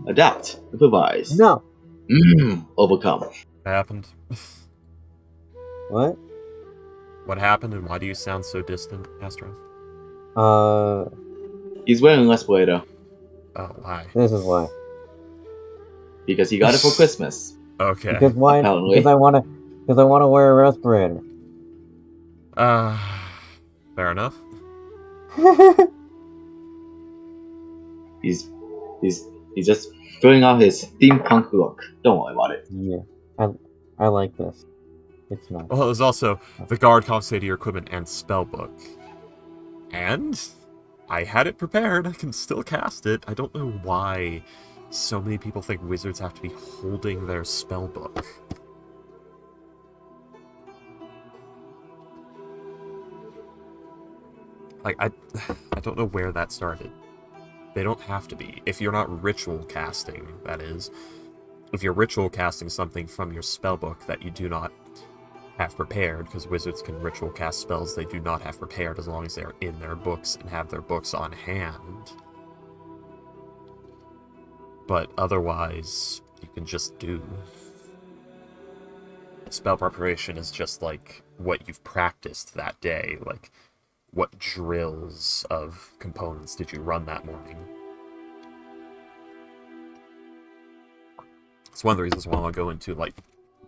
Adapt. Improvise. No. Overcome. What happened? What? What happened, and why do you sound so distant, Astro? He's wearing a respirator. Oh, why? This is why. Because he got it for Christmas. Okay. Because why? Apparently. Because I wanna wear a respirator. Fair enough. He's just throwing out his steampunk look. Don't worry about it. Yeah, I like this. It's nice. Well, there's also the guard confiscated your equipment and spellbook. And I had it prepared. I can still cast it. I don't know why so many people think wizards have to be holding their spellbook. Like, I don't know where that started. They don't have to be. If you're not ritual casting, that is. If you're ritual casting something from your spellbook that you do not have prepared, because wizards can ritual cast spells they do not have prepared as long as they're in their books and have their books on hand. But otherwise, you can just do. Spell preparation is just like what you've practiced that day, like what drills of components did you run that morning. It's one of the reasons why I want to go into, like,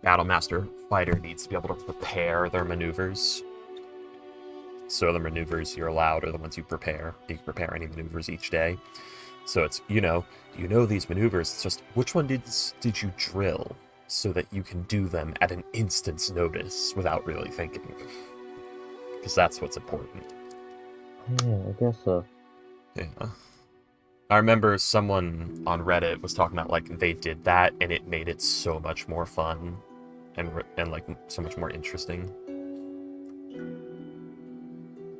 Battlemaster fighter needs to be able to prepare their maneuvers. So the maneuvers you're allowed are the ones you prepare. You can prepare any maneuvers each day. So it's, you know these maneuvers, it's just which one did you drill so that you can do them at an instant's notice without really thinking. Because that's what's important. Yeah, I guess so. Yeah. I remember someone on Reddit was talking about, like, they did that and it made it so much more fun and like so much more interesting.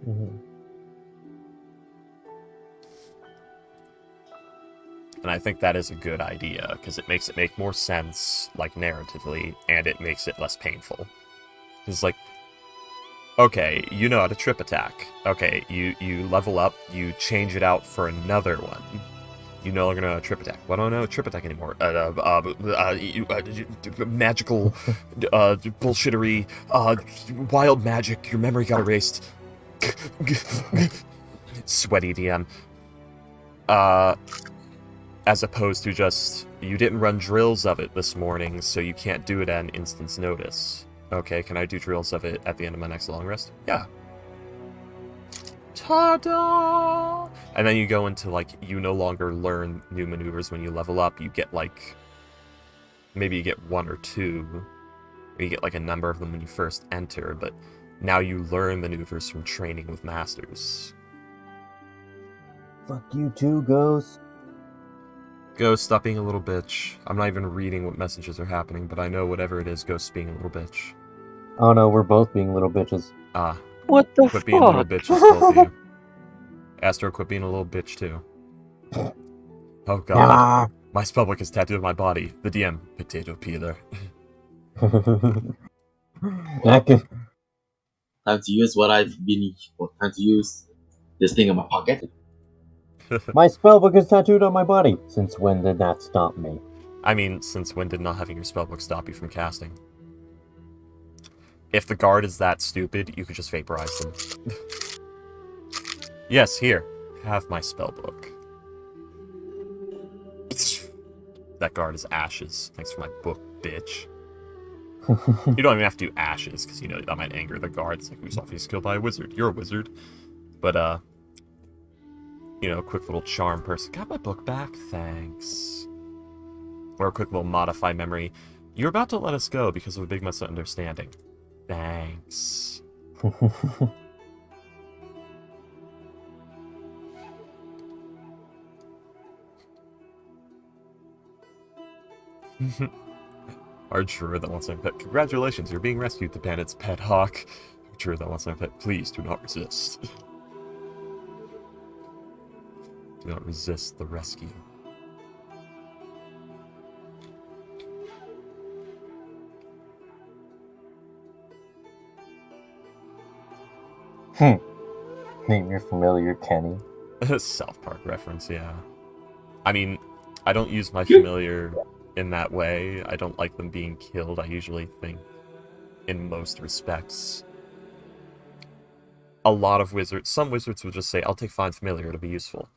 Mm-hmm. And I think that is a good idea because it makes it make more sense, like, narratively, and it makes it less painful. It's like, okay, you know how to trip attack. Okay, you level up, you change it out for another one. You no longer know how to trip attack. Well, I don't know how to trip attack anymore. Magical, bullshittery, wild magic. Your memory got erased. Sweaty DM. As opposed to just, you didn't run drills of it this morning, so you can't do it at an instant's notice. Okay, can I do drills of it at the end of my next long rest? Yeah. Ta-da! And then you go into, like, you no longer learn new maneuvers when you level up. You get, like, maybe you get one or two. Or you get, like, a number of them when you first enter, but now you learn maneuvers from training with masters. Fuck you too, Ghost. Ghost, stop being a little bitch. I'm not even reading what messages are happening, but I know whatever it is, Ghost being a little bitch. Oh no, we're both being little bitches. What the Quit fuck? being little bitches, both of you. Astro, quit being a little bitch, too. Oh god. Ah. My spellbook is tattooed on my body. The DM, potato peeler. Time to use what I've been. Time to use this thing in my pocket. My spellbook is tattooed on my body. Since when did that stop me? I mean, since when did not having your spellbook stop you from casting? If the guard is that stupid, you could just vaporize them. Yes, here. Have my spellbook. That guard is ashes. Thanks for my book, bitch. You don't even have to do ashes, because, you know, that might anger the guard. It's like, who's obviously killed by a wizard? You're a wizard. But, you know, a quick little charm person. Got my book back? Thanks. Or a quick little modify memory. You're about to let us go because of a big misunderstanding. Thanks. Our druid that wants my pet. Congratulations, you're being rescued, the bandit's pet hawk. Our druid that wants my pet. Please do not resist. Do not resist the rescue. Name your familiar Kenny. South Park reference, yeah. I mean, I don't use my familiar in that way. I don't like them being killed. I usually think, in most respects, a lot of wizards, some wizards would just say, I'll take Find Familiar, it'll be useful.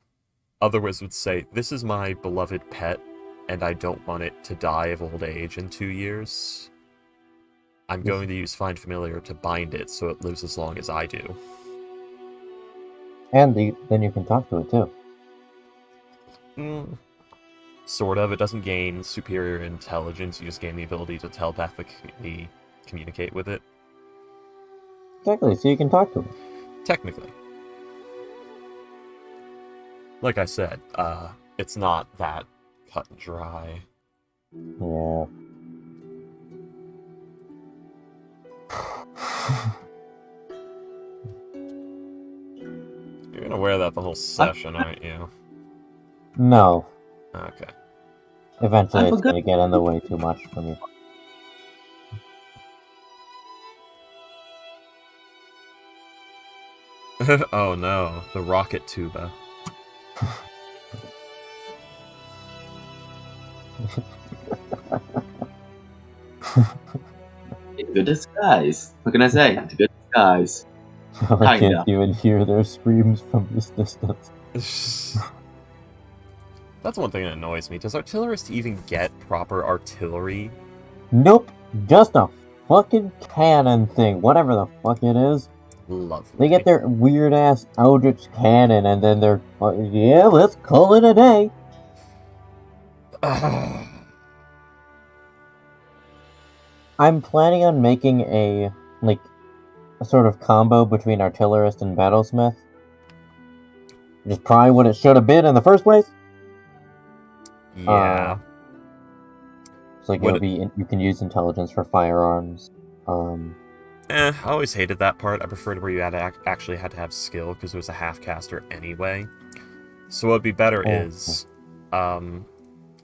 Other wizards say, this is my beloved pet, and I don't want it to die of old age in 2 years. I'm going to use Find Familiar to bind it so it lives as long as I do. And then you can talk to it too. Sort of. It doesn't gain superior intelligence, you just gain the ability to telepathically communicate with it. Exactly, so you can talk to it. Technically. Like I said, it's not that cut and dry. Yeah. You're gonna wear that the whole session, aren't you? No. Okay. Eventually it's gonna get in the way too much for me. Oh no, the rocket tuba. It's a good disguise. What can I say? It's a good disguise. I Kinda. can't even hear their screams from this distance. That's one thing that annoys me. Does artillerists even get proper artillery? Nope, just a fucking cannon thing, whatever the fuck it is. Lovely. They get their weird ass Eldritch cannon, and then they're yeah, let's call it a day. I'm planning on making a sort of combo between artillerist and battlesmith. Which is probably what it should have been in the first place. Yeah. So you can use intelligence for firearms. I always hated that part. I preferred where you actually had to have skill, because it was a half-caster anyway. So what would be better is,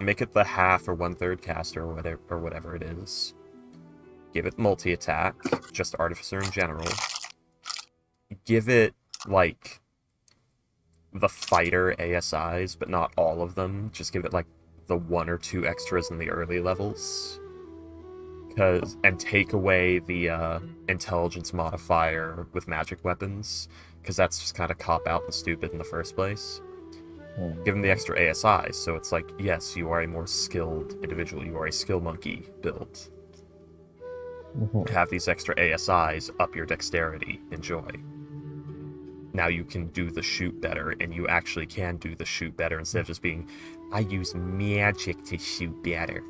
make it the half or 1/3 caster, or whatever it is. Give it multi-attack, just Artificer in general. Give it, like, the fighter ASIs, but not all of them. Just give it, like, the 1 or 2 extras in the early levels. And take away the intelligence modifier with magic weapons, because that's just kind of cop-out and stupid in the first place. Give them the extra ASIs, so it's like, yes, you are a more skilled individual, you are a skill monkey build. Have these extra ASIs, up your dexterity, enjoy. Now you can do the shoot better, and you actually can do the shoot better instead of just being, I use magic to shoot better.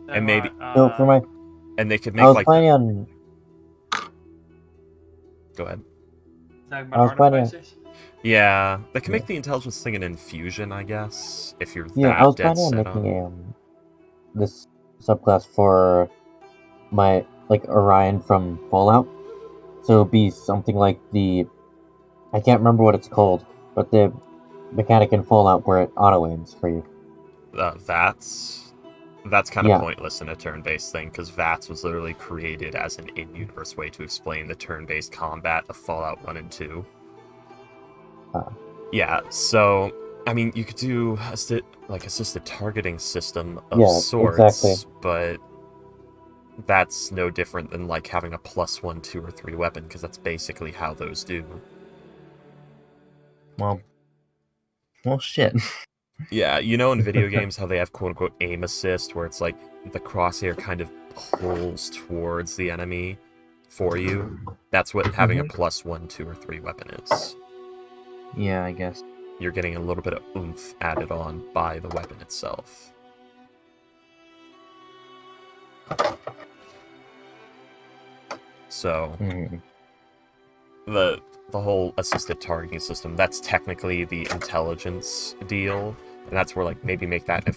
And maybe for my, and they could make I was like planning on. Go ahead. I was planning. Yeah, they can make the intelligence thing an infusion, I guess, if you're Yeah, that I was dead planning on set on. making this subclass for my Orion from Fallout. So it'll be something like I can't remember what it's called, but the mechanic in Fallout where it auto aims for you. That's kind of pointless in a turn-based thing, because VATS was literally created as an in-universe way to explain the turn-based combat of Fallout 1 and 2. Yeah, so, I mean, you could do assisted targeting system of sorts, exactly. but that's no different than, like, having a +1, 2, or 3 weapon, because that's basically how those do. Well, shit. Yeah, you know in video games how they have quote-unquote aim assist, where it's like the crosshair kind of pulls towards the enemy for you? That's what having a +1, 2, or 3 weapon is. Yeah, I guess. You're getting a little bit of oomph added on by the weapon itself. So, the whole assisted targeting system, that's technically the intelligence deal, and that's where, like, maybe make that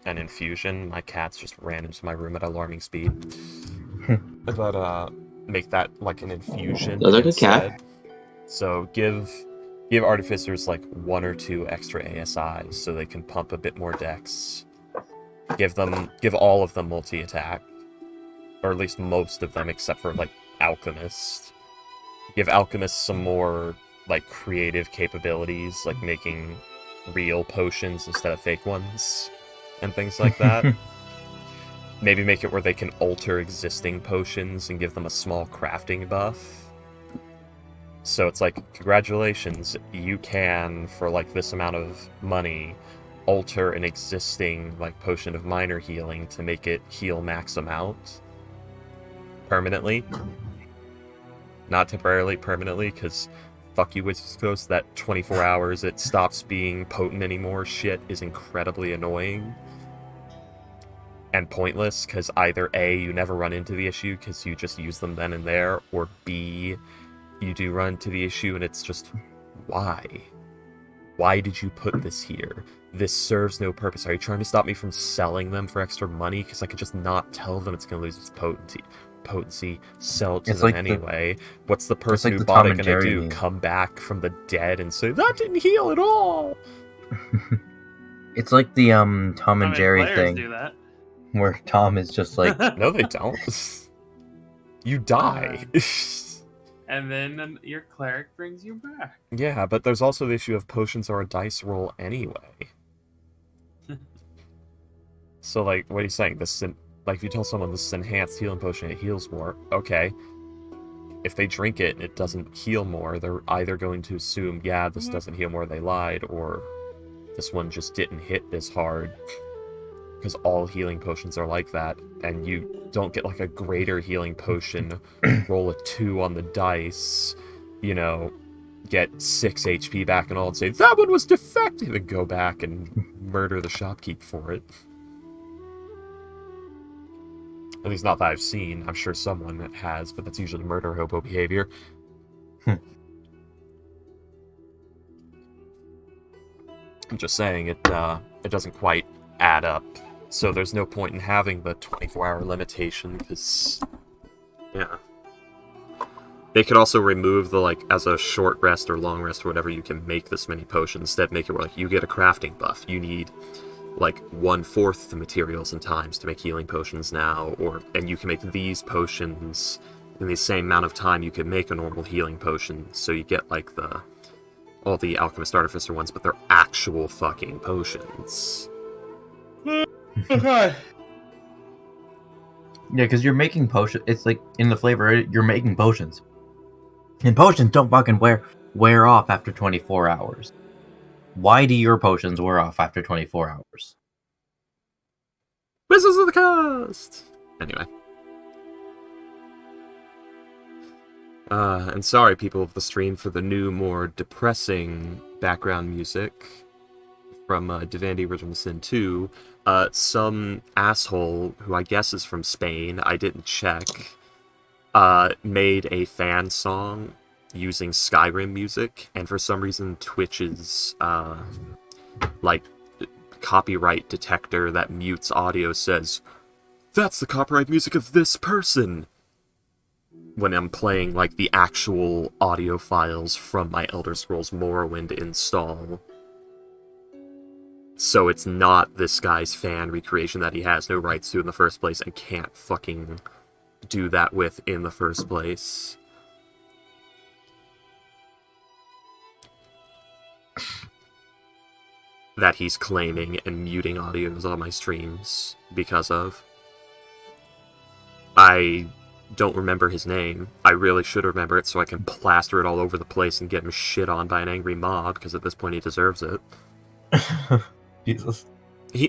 an infusion. My cats just ran into my room at alarming speed. But, make that, like, an infusion Those are good instead. cat. So, give artificers, like, 1 or 2 extra ASIs so they can pump a bit more dex. Give all of them multi-attack. Or at least most of them, except for, like, Alchemist. Give Alchemist some more, like, creative capabilities, like making real potions instead of fake ones, and things like that. Maybe make it where they can alter existing potions and give them a small crafting buff. So it's like, congratulations, you can, for like this amount of money, alter an existing like potion of minor healing to make it heal max amount permanently. Not temporarily, permanently, because fuck you, Wizards Coast, that 24 hours it stops being potent anymore shit is incredibly annoying and pointless, because either A, you never run into the issue because you just use them then and there, or B, you do run into the issue and it's just, why? Why did you put this here? This serves no purpose. Are you trying to stop me from selling them for extra money? Because I could just not tell them it's going to lose its potency, sell it to them like anyway. What's the person who bought it going to do? Come back from the dead and say, that didn't heal at all? It's like the Tom and Jerry thing. Do that. Where Tom is just like... No, they don't. You die. And then your cleric brings you back. Yeah, but there's also the issue of potions are a dice roll anyway. So, like, what are you saying? Like, if you tell someone this is enhanced healing potion, it heals more. Okay. If they drink it and it doesn't heal more, they're either going to assume, yeah, this doesn't heal more, they lied, or this one just didn't hit as hard. Because all healing potions are like that, and you don't get like a greater healing potion, roll a 2 on the dice, you know, get 6 HP back and all, and say, that one was defective, and go back and murder the shopkeep for it. At least not that I've seen. I'm sure someone has, but that's usually murder hobo behavior. I'm just saying, it doesn't quite add up. So there's no point in having the 24-hour limitation, because, yeah. They could also remove the, like, as a short rest or long rest or whatever, you can make this many potions. Instead, make it where, like, you get a crafting buff. You need, like, 1/4 the materials and times to make healing potions now, and you can make these potions in the same amount of time you could make a normal healing potion. So you get, like, all the Alchemist Artificer ones, but they're actual fucking potions. Okay. Yeah, because you're making potions. It's like in the flavor, you're making potions. And potions don't fucking wear off after 24 hours. Why do your potions wear off after 24 hours? Wizards of the Coast! Anyway. And sorry, people of the stream, for the new, more depressing background music from Divinity Original Sin 2. Some asshole, who I guess is from Spain, I didn't check, made a fan song using Skyrim music, and for some reason Twitch's, like, copyright detector that mutes audio says, that's the copyright music of this person! When I'm playing, like, the actual audio files from my Elder Scrolls Morrowind install. So it's not this guy's fan recreation that he has no rights to in the first place and can't fucking do that with in the first place. That he's claiming and muting audios on my streams because of. I don't remember his name. I really should remember it so I can plaster it all over the place and get him shit on by an angry mob, because at this point he deserves it. Jesus.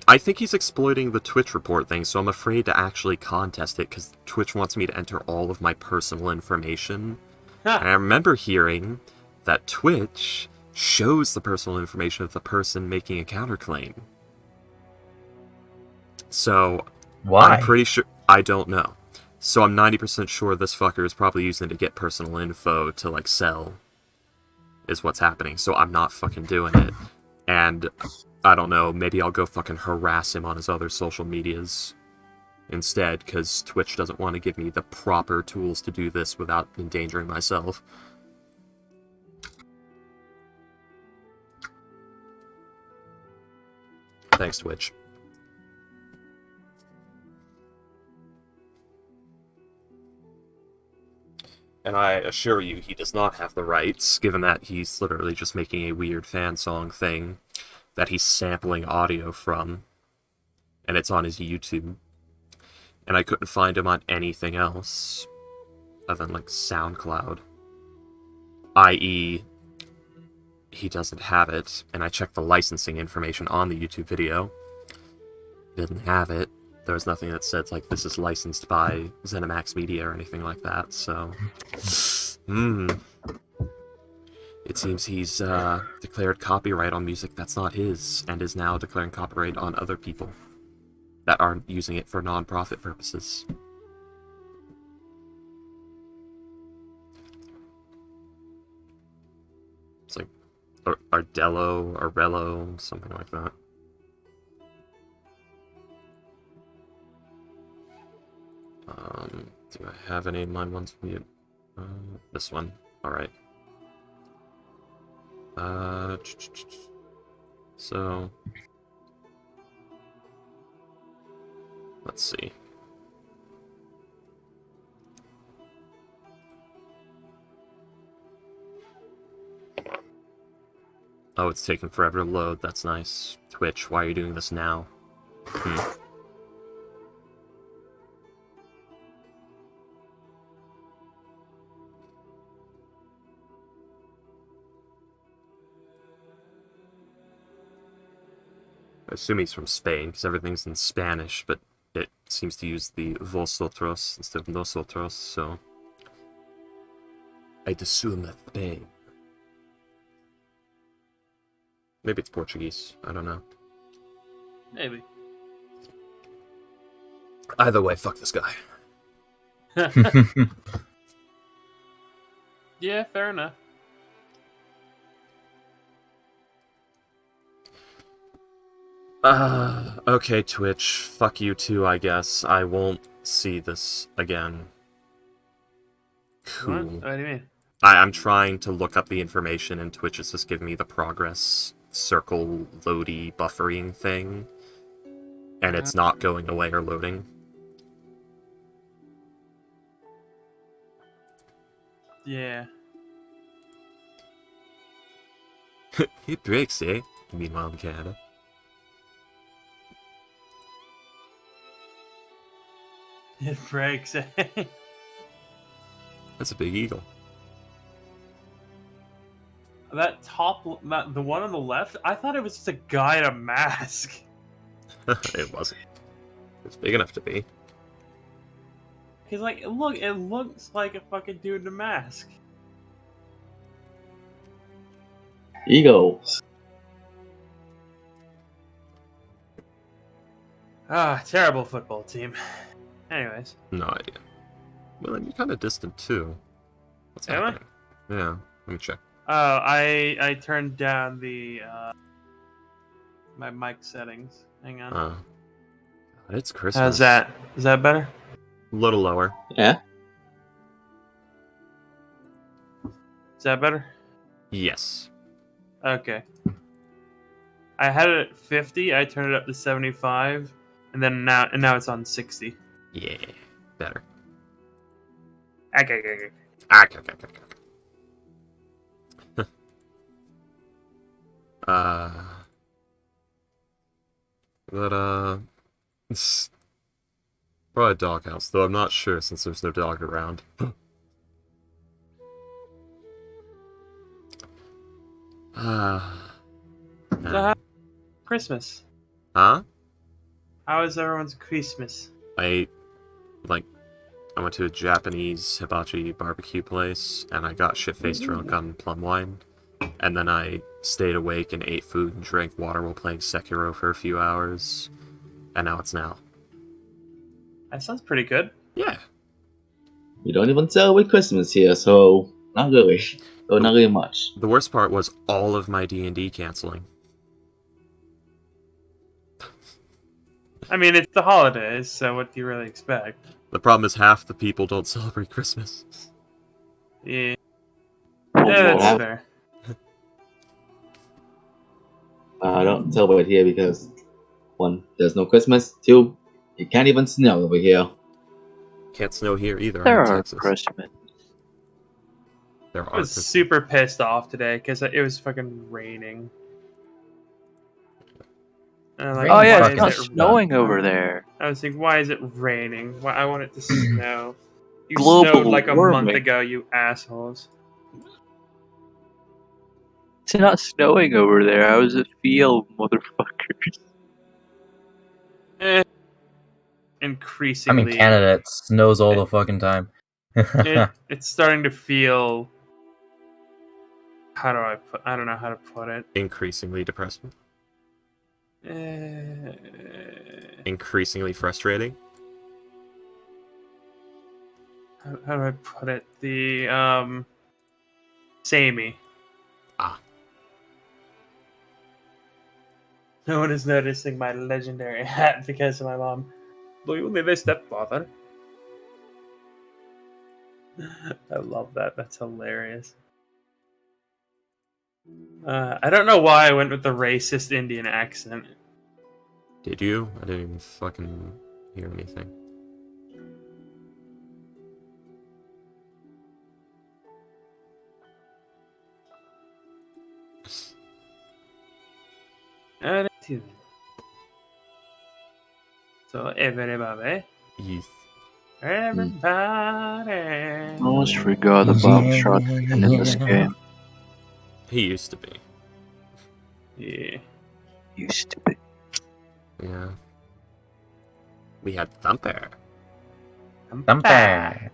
I think he's exploiting the Twitch report thing, so I'm afraid to actually contest it, because Twitch wants me to enter all of my personal information. And I remember hearing that Twitch shows the personal information of the person making a counterclaim. So, why? I'm pretty sure... I don't know. So I'm 90% sure this fucker is probably using it to get personal info to, like, sell, is what's happening. So I'm not fucking doing it. And... I don't know, maybe I'll go fucking harass him on his other social medias instead, because Twitch doesn't want to give me the proper tools to do this without endangering myself. Thanks, Twitch. And I assure you, he does not have the rights, given that he's literally just making a weird fan song thing. that he's sampling audio from, and it's on his YouTube. And I couldn't find him on anything else other than like SoundCloud. I.e., he doesn't have it, and I checked the licensing information on the YouTube video. He didn't have it. There was nothing that said, like, this is licensed by ZeniMax Media or anything like that, so... It seems he's declared copyright on music that's not his, and is now declaring copyright on other people that aren't using it for non-profit purposes. It's like Arello, something like that. Do I have any of mine ones from you? This one. Alright. So... let's see. Oh, it's taking forever to load. That's nice. Twitch, why are you doing this now? I assume he's from Spain, because everything's in Spanish, but it seems to use the vosotros instead of nosotros, so... I'd assume that's Spain. Maybe it's Portuguese. I don't know. Maybe. Either way, fuck this guy. Yeah, fair enough. Okay, Twitch. Fuck you too, I guess. I won't see this again. Cool. What do you mean? I'm trying to look up the information, and Twitch is just giving me the progress circle loady buffering thing, and it's not going away or loading. Yeah. It breaks, eh? Meanwhile in Canada. It breaks. That's a big eagle. That the one on the left, I thought it was just a guy in a mask. It wasn't. It's big enough to be. Cause like, look, it looks like a fucking dude in a mask. Eagles. Ah, terrible football team. Anyways. No idea. Well, then you're kind of distant too. What's Am I? happening? Yeah, let me check. Oh, I turned down the my mic settings. Hang on. It's Christmas. How's that? Is that better? A little lower. Yeah. Is that better? Yes. Okay. I had it at 50. I turned it up to 75, and then now it's on 60. Yeah, better. Okay. It's probably a doghouse, though I'm not sure since there's no dog around. So Christmas. Huh? How is everyone's Christmas? I went to a Japanese hibachi barbecue place, and I got shit-faced drunk on plum wine. And then I stayed awake and ate food and drank water while playing Sekiro for a few hours. And now it's now. That sounds pretty good. Yeah. We don't even celebrate Christmas here, so not really. So not really much. The worst part was all of my D&D canceling. I mean, it's the holidays, so what do you really expect? The problem is half the people don't celebrate Christmas. Yeah. Oh, Yeah, that's well, fair. I don't celebrate here because, one, there's no Christmas. Two, it can't even snow over here. Can't snow here either. There I'm in are Texas. Christmas. There I are was super pissed off today because it was fucking raining. Like, Oh yeah, why it's not is it snowing over there. I was thinking, why is it raining? Why I want it to snow. You Global snowed like a month warming. ago, you assholes. It's not snowing over there. How does it feel, motherfuckers? Eh. I'm Increasingly, in Canada. It snows all the fucking time. it's starting to feel. How do I put? I don't know how to put it. Increasingly depressing. Eh, Increasingly frustrating. how do I put it? The samey. Ah. No one is noticing my legendary hat because of my mom. Do you live a stepfather? I love that. That's hilarious. I don't know why I went with the racist Indian accent. Did you? I didn't even fucking hear anything. So everybody, Youth. everybody. Almost forgot about shotgun in this game. He used to be. Yeah. Used to be. Yeah. We had Thumper. Thumper.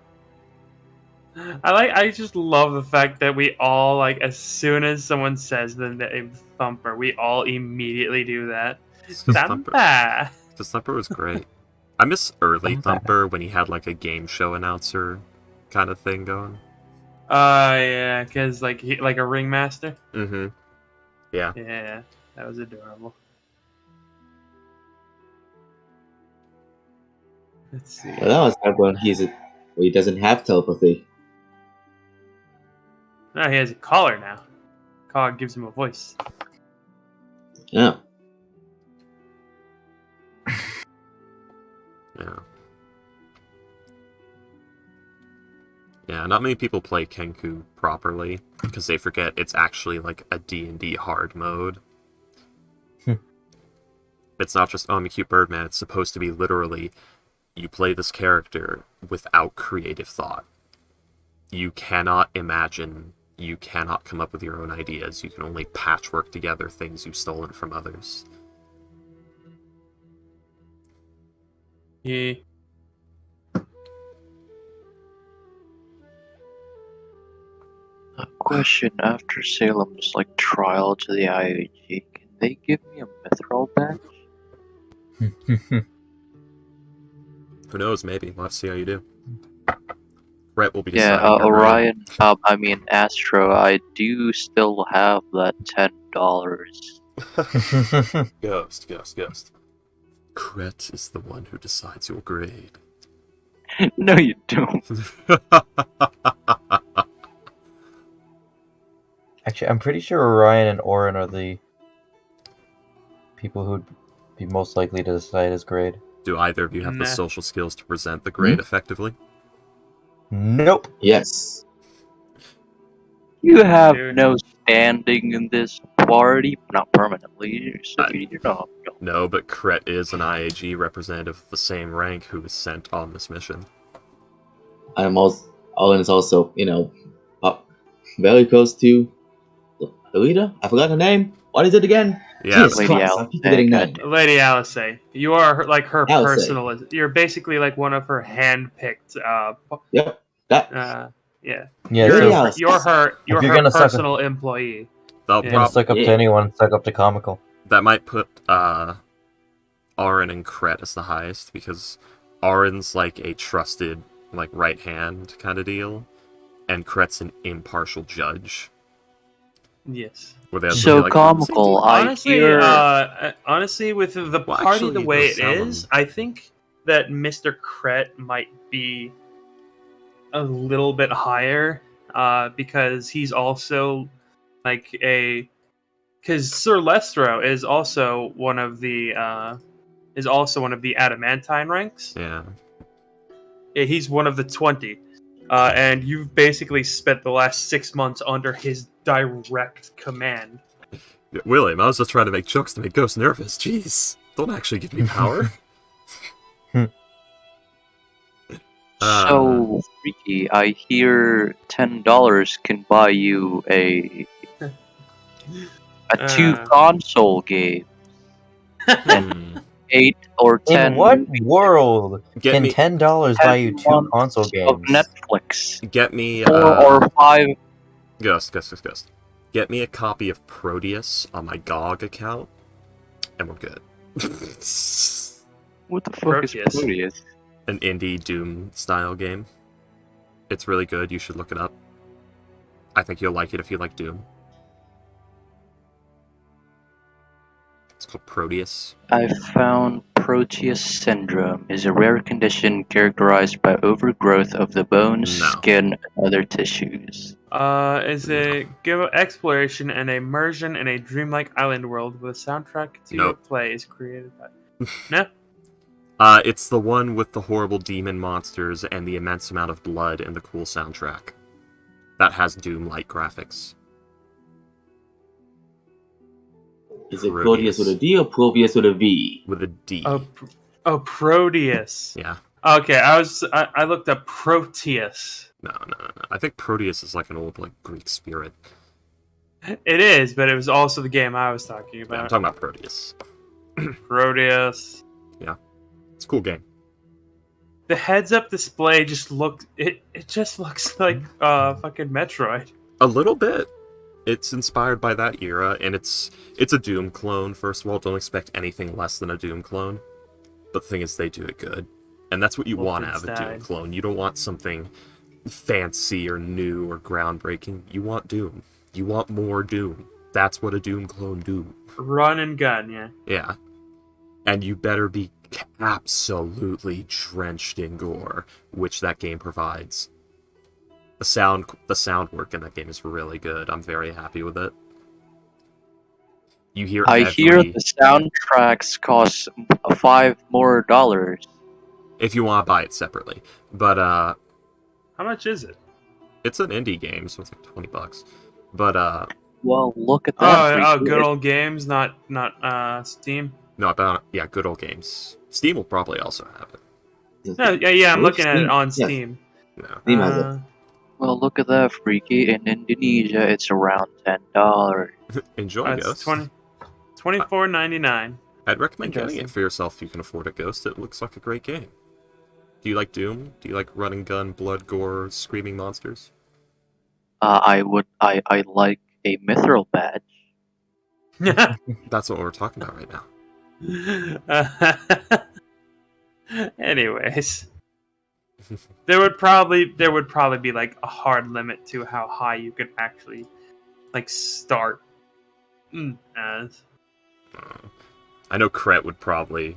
I just love the fact that we all, like, as soon as someone says the name Thumper, we all immediately do that. Because Thumper, Thumper. Thumper was great. I miss early Thumper. Thumper when he had like a game show announcer kind of thing going. Yeah, because like like a ringmaster. Mm-hmm. Yeah. Yeah, that was adorable. Let's see. Well, that was hard when he doesn't have telepathy. No, he has a collar now. Collar gives him a voice. Yeah. Yeah. Yeah, not many people play Kenku properly because they forget it's actually like a D&D hard mode. It's not just, oh, I'm a cute bird man. It's supposed to be literally, you play this character without creative thought. You cannot imagine, you cannot come up with your own ideas. You can only patchwork together things you've stolen from others. Yeah. A question: after Salem's trial to the IAG, can they give me a mithril badge? Who knows, maybe. We'll have to see how you do. Brett will be Yeah, deciding your grade. Orion, Astro, I do still have that $10. Ghost. Kret is the one who decides your grade. No, you don't. Actually, I'm pretty sure Orion and Orin are the people who'd be most likely to decide his grade. Do either of you have the Nah. social skills to present the grade effectively? Nope. Yes. You have Dude. no standing in this party, not permanently, so you know. No, but Kret is an IAG representative of the same rank who was sent on this mission. Owen is also, very close to Alita. I forgot her name. What is it again? Yeah, Jesus Lady Christ, I keep forgetting that. Lady Alice, you are like her Alice. personal. You're basically like one of her hand-picked. Yep. That. Yeah. Yeah, Lady so Alice. You're her you're gonna suck personal employee. they'll Yeah. you're gonna suck up Yeah. to anyone, suck up to comical. that might put Arin and Kret as the highest, because Arin's like a trusted right hand kind of deal, and Kret's an impartial judge. Yes. Where they have to So be like, comical. Honestly, with the Well, party actually, the way those it is, Salem- I think that Mr. Kret might be a little bit higher, because he's also because Sir Lestro is also one of the adamantine ranks. Yeah. Yeah, he's one of the 20. And you've basically spent the last 6 months under his direct command. William, I was just trying to make jokes to make ghosts nervous. Jeez, don't actually give me power. So freaky. I hear $10 can buy you a two console game. Hmm. 8 or 10 In what world Get can me- $10 buy you 2 months console of games? Netflix. Get me 4 or 5. Ghost. Get me a copy of Proteus on my GOG account, and we're good. What the fuck is Proteus? Proteus? An indie Doom style game. It's really good. You should look it up. I think you'll like it if you like Doom. It's called Proteus. I found Proteus Syndrome is a rare condition characterized by overgrowth of the bones, No. skin, and other tissues. Is a give exploration and immersion in a dreamlike island world with a soundtrack to your Nope. plays created by. No. It's the one with the horrible demon monsters and the immense amount of blood and the cool soundtrack. That has Doom-like graphics. Is it Proteus with a D or Proteus with a V? With a D. Oh, Proteus. Yeah. Okay, I looked up Proteus. No. I think Proteus is like an old Greek spirit. It is, but it was also the game I was talking Yeah, I'm about. talking about Proteus. Proteus. It's a cool game. The heads-up display just looks. It just looks like fucking Metroid. A little bit. It's inspired by that era, and it's a Doom clone. First of all, don't expect anything less than a Doom clone. But the thing is, they do it good, and that's what you want out of a Doom clone. You don't want something fancy or new or groundbreaking. You want Doom. You want more Doom. That's what a Doom clone do. Run and gun, yeah. Yeah. And you better be absolutely drenched in gore, which that game provides. The sound work in that game is really good. I'm very happy with it. You hear I hear the soundtracks cost $5 more. if you want to buy it separately. But How much is it? it's an indie game, so it's like $20. But Well, look at that. Oh, freaky. good old games, not Steam. no, about good old games. Steam will probably also have it. No, yeah, I'm Which looking at it Steam? on Yes. Steam. No. Steam has it. Well, look at that, freaky. In Indonesia, it's around $10. Enjoy, It's Ghost. $24.99. I'd recommend getting Interesting. it for yourself if you can afford a Ghost. It looks like a great game. Do you like Doom? Do you like run and gun, blood, gore, screaming monsters? I like a mithril badge. That's what we're talking about right now. Anyways, there would probably be like a hard limit to how high you could actually start as. I know Kret would probably...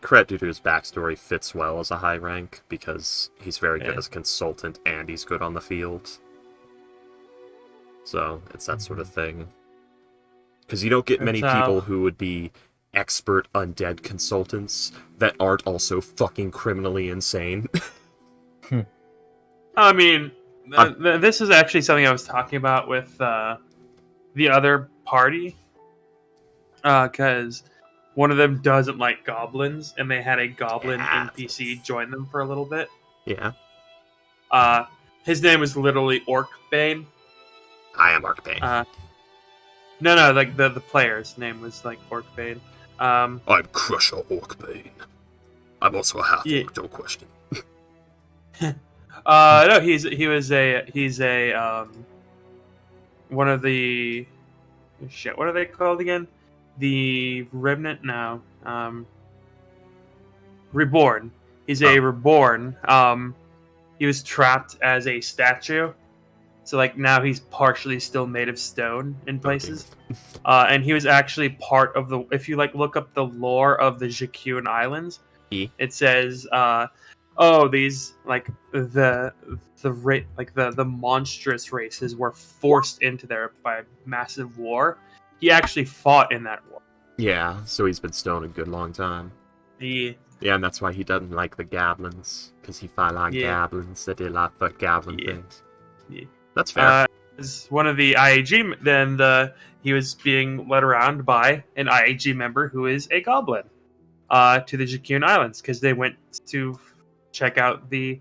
Kret, due to his backstory, fits well as a high rank because he's very good Yeah. as a consultant and he's good on the field. So, it's that sort of thing. Because you don't get many It's, people who would be expert undead consultants that aren't also fucking criminally insane. I mean, this is actually something I was talking about with the other party, because one of them doesn't like goblins, and they had a goblin NPC join them for a little bit. Yeah. His name was literally Orcbane. I am Arcbane. No, like the player's name was like Orcbane. I'm Crusher Orcbane. I'm also a half-orc, Yeah. don't question. No, he's a one of the shit. What are they called again? The Remnant? No, Reborn. He's a Reborn. He was trapped as a statue, so now he's partially still made of stone in places. And he was actually part of the. If you look up the lore of the Jacqueline Islands, it says, these the monstrous races were forced into there by a massive war. He actually fought in that war. Yeah, so he's been stoned a good long time. Yeah, and that's why he doesn't like the goblins, because he fight like Yeah. goblins that did like fuck goblin Yeah. things. Yeah. That's fair. is one of the IAG. He was being led around by an IAG member who is a goblin to the Jacune Islands because they went to check out the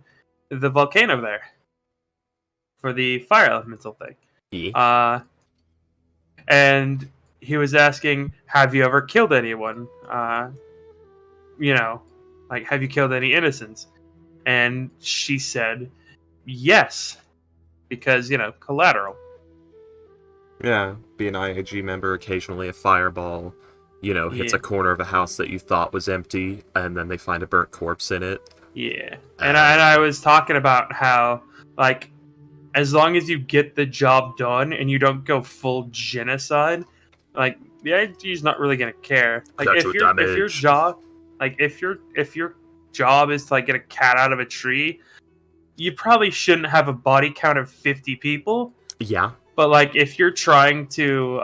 volcano there for the fire elemental thing. Yeah. And he was asking, "Have you ever killed anyone? Like, have you killed any innocents?" And she said, "Yes, because collateral." Yeah, be an IAG member, occasionally a fireball, hits Yeah. a corner of a house that you thought was empty, and then they find a burnt corpse in it. Yeah, and I was talking about how, like, as long as you get the job done and you don't go full genocide, like, the IG's not really gonna care. Like, if Collateral your damage. job, like, if your job is to, like, get a cat out of a tree, you probably shouldn't have a body count of 50 people. Yeah. But, like, if you're trying to,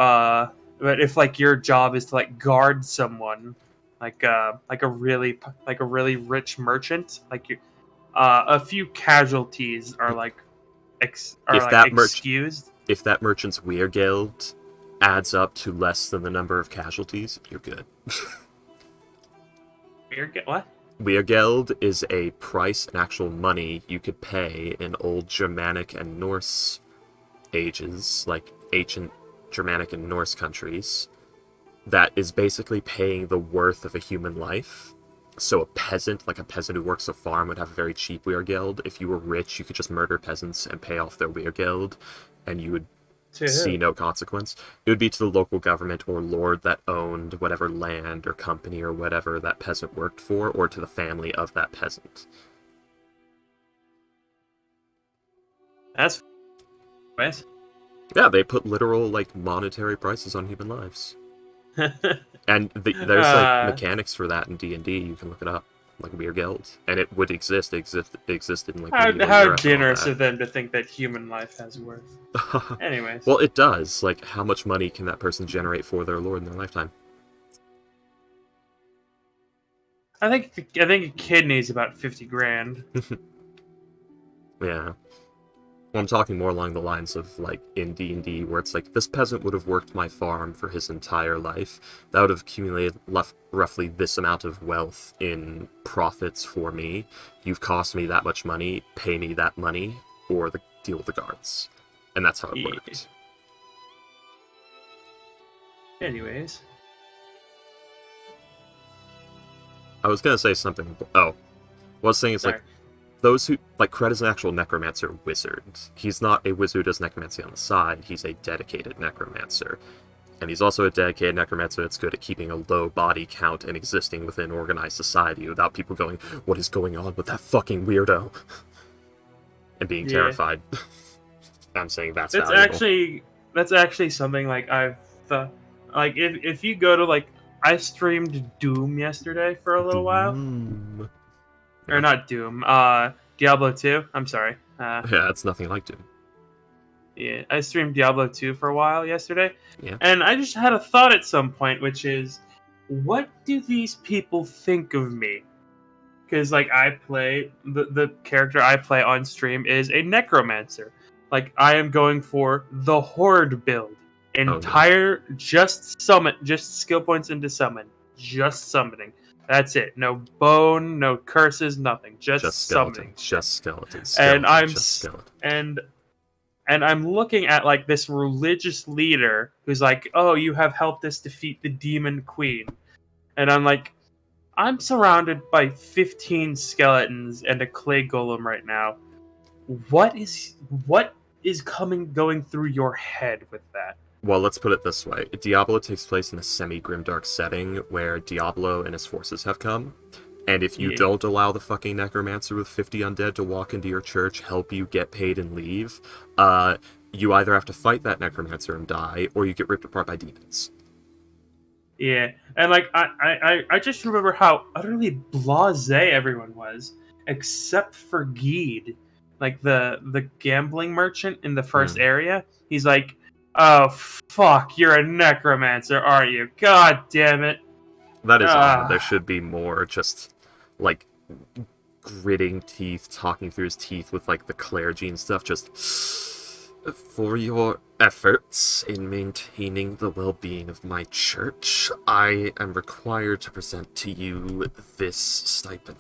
but if, like, your job is to, like, guard someone, like a really rich merchant, like, a few casualties are excused. If that merchant's weir guild adds up to less than the number of casualties, you're good. What? Weir guild is a price in actual money you could pay in old Germanic and Norse ages, like ancient Germanic and Norse countries, that is basically paying the worth of a human life. So a peasant who works a farm would have a very cheap weir guild. If you were rich, you could just murder peasants and pay off their weir guild, and you would see no consequence. It would be to the local government or lord that owned whatever land or company or whatever that peasant worked for, or to the family of that peasant. That's nice. Yeah, they put literal, like, monetary prices on human lives. And there's, like, mechanics for that in D&D. You can look it up. Like, Weir Guild. And it would existed in, like, medieval How Europe and all generous that. of them to think that human life has worth. Anyways. Well, it does. Like, how much money can that person generate for their lord in their lifetime? I think a kid needs about 50 grand. Yeah. Well, I'm talking more along the lines of, like, in D&D, where it's like, this peasant would have worked my farm for his entire life. That would have accumulated roughly this amount of wealth in profits for me. You've cost me that much money, pay me that money, or deal with the guards. And that's how it worked. Anyways. I was gonna say something. Oh. What I was saying is, like, those who, like, Kred is an actual necromancer wizard. He's not a wizard who does necromancy on the side, he's a dedicated necromancer. And he's also a dedicated necromancer that's good at keeping a low body count and existing within organized society without people going, "What is going on with that fucking weirdo?" and being terrified. I'm saying that's valuable. That's actually something, like, I've thought, like, if you go to, like, I streamed Doom yesterday for a little while. Or not Doom, Diablo 2. I'm sorry. Yeah, it's nothing like Doom. Yeah, I streamed Diablo 2 for a while yesterday. Yeah. And I just had a thought at some point, which is, what do these people think of me? Because, like, I play, the character I play on stream is a necromancer. Like, I am going for the horde build. Entire, just summon, just skill points into summon. Just summoning. That's it. No bone, no curses, nothing. Just summoning. Just skeletons. And I'm looking at, like, this religious leader who's like, "Oh, you have helped us defeat the demon queen," and I'm like, I'm surrounded by 15 skeletons and a clay golem right now. What is going through your head with that? Well, let's put it this way. Diablo takes place in a semi-grimdark setting where Diablo and his forces have come. And if you don't allow the fucking necromancer with 50 undead to walk into your church, help you get paid and leave, you either have to fight that necromancer and die, or you get ripped apart by demons. Yeah, and, like, I just remember how utterly blasé everyone was, except for Geed, like the gambling merchant in the first area. He's like, "Oh, fuck, you're a necromancer, aren't you? God damn it." That is odd. There should be more just, like, gritting teeth, talking through his teeth with, like, the clergy and stuff, just... For your efforts in maintaining the well-being of my church, I am required to present to you this stipend.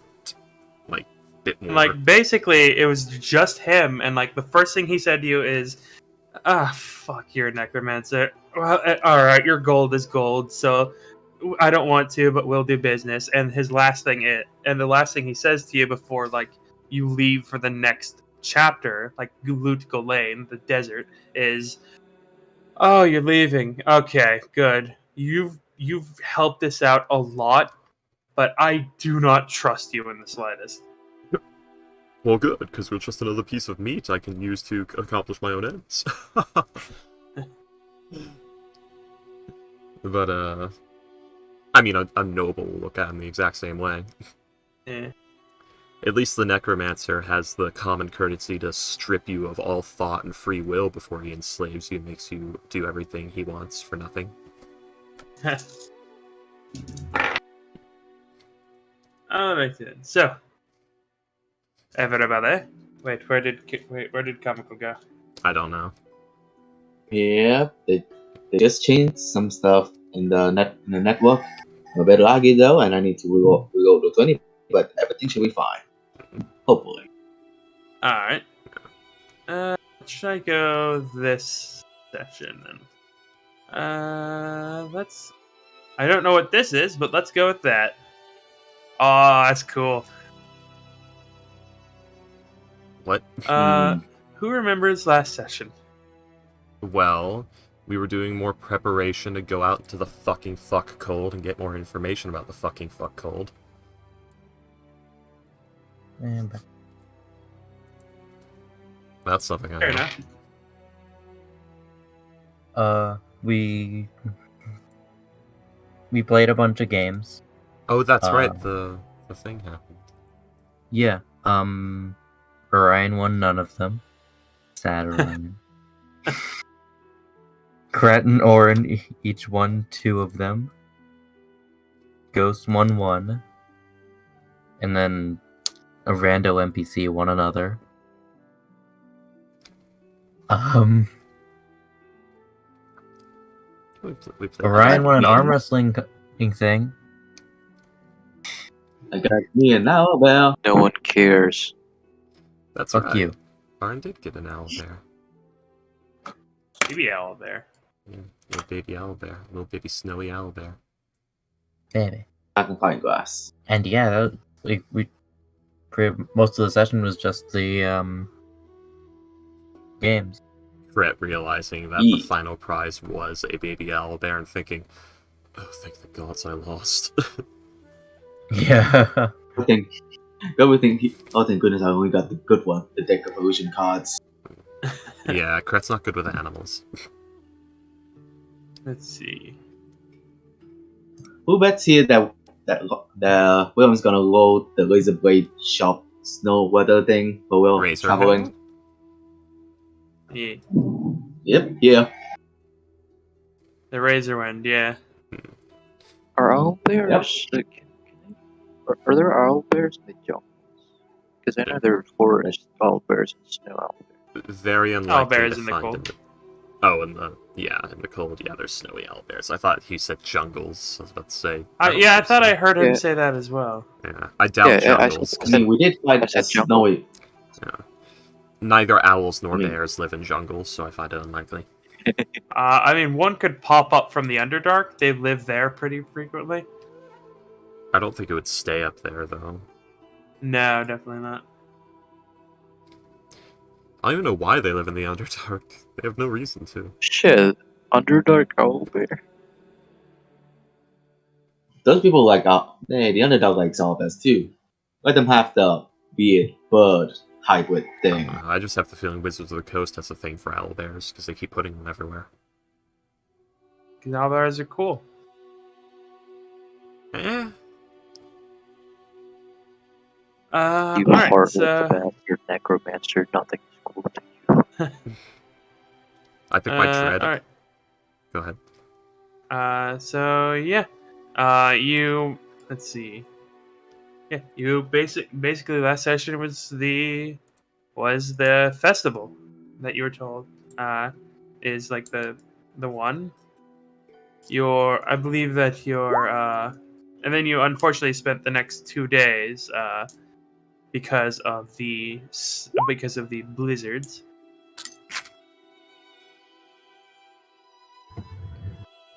Like, bit more. Like, basically, it was just him, and like the first thing he said to you is, fuck, you're a necromancer. Well, alright, your gold is gold, so I don't want to, but we'll do business. And the last thing he says to you before, like, you leave for the next chapter, like Gulut Golain, the desert, is, oh, you're leaving. Okay, good. You've helped us out a lot, but I do not trust you in the slightest. Well, good, because we're just another piece of meat I can use to accomplish my own ends. But, I mean, a noble will look at him the exact same way. Eh. At least the necromancer has the common courtesy to strip you of all thought and free will before he enslaves you and makes you do everything he wants for nothing. Alright then. So, everybody. Wait, where did Comical go? I don't know. Yeah, they just changed some stuff in the network. I'm a bit laggy though, and I need to reload to 20, but everything should be fine. Hopefully. Alright. Should I go this session then? Let's. I don't know what this is, but let's go with that. Oh, that's cool. What? Who remembers last session? Well, we were doing more preparation to go out into the fucking fuck cold and get more information about the fucking fuck cold. That's something I Fair know. enough. We played a bunch of games. Oh, that's right. The thing happened. Yeah. Orion won none of them. Sad Orion. Kret and Orin each won 2 of them. Ghost won 1. And then a rando NPC won another. We played Orion that. won an arm wrestling thing. I got me an owlbear. No one cares. That's Fuck right. you. Arn did get an owlbear. Baby owl there. Yeah, little baby owlbear. Little baby snowy owlbear. Baby. I can find glass. And yeah, most of the session was just the games. Brett realizing that the Yee. final prize was a baby owlbear and thinking, oh, thank the gods I lost. Yeah. Oh, thank goodness I only got the good one, the deck of illusion cards. Yeah, Kret's not good with animals. Let's see. Who bets here that William's gonna load the laser blade shop snow weather thing for Will Razorhead? traveling? Yeah. Yep, yeah. The Razor Wind, yeah. Are owlbears are there owlbears in the jungles? Because I know there are forest owlbears and snow owlbears. Very unlikely Owlbears to in the find cold. in the cold, yeah, there's snowy owlbears. I thought he said jungles. I was about to say. Yeah, I thought I heard him Yeah. say that as well. Yeah, I doubt Yeah, I jungles. I mean, we did find I said a jungle. snowy. Neither owls nor I mean- bears live in jungles, so I find it unlikely. I mean, one could pop up from the Underdark. They live there pretty frequently. I don't think it would stay up there, though. No, definitely not. I don't even know why they live in the Underdark. They have no reason to. Shit, Underdark owlbear. Those people like the underdog likes all this too. Let them have the weird bird hybrid thing. I just have the feeling Wizards of the Coast has a thing for owlbears, because they keep putting them everywhere. Because owlbears are cool. Eh? You Alright, heartless so... bastard necromancer, nothing is cool to you. I think my dread... Alright. Go ahead. So yeah, you let's see. Yeah, you basically last session was the festival that you were told. is like the one. I believe that and then you unfortunately spent the next 2 days because of the blizzards.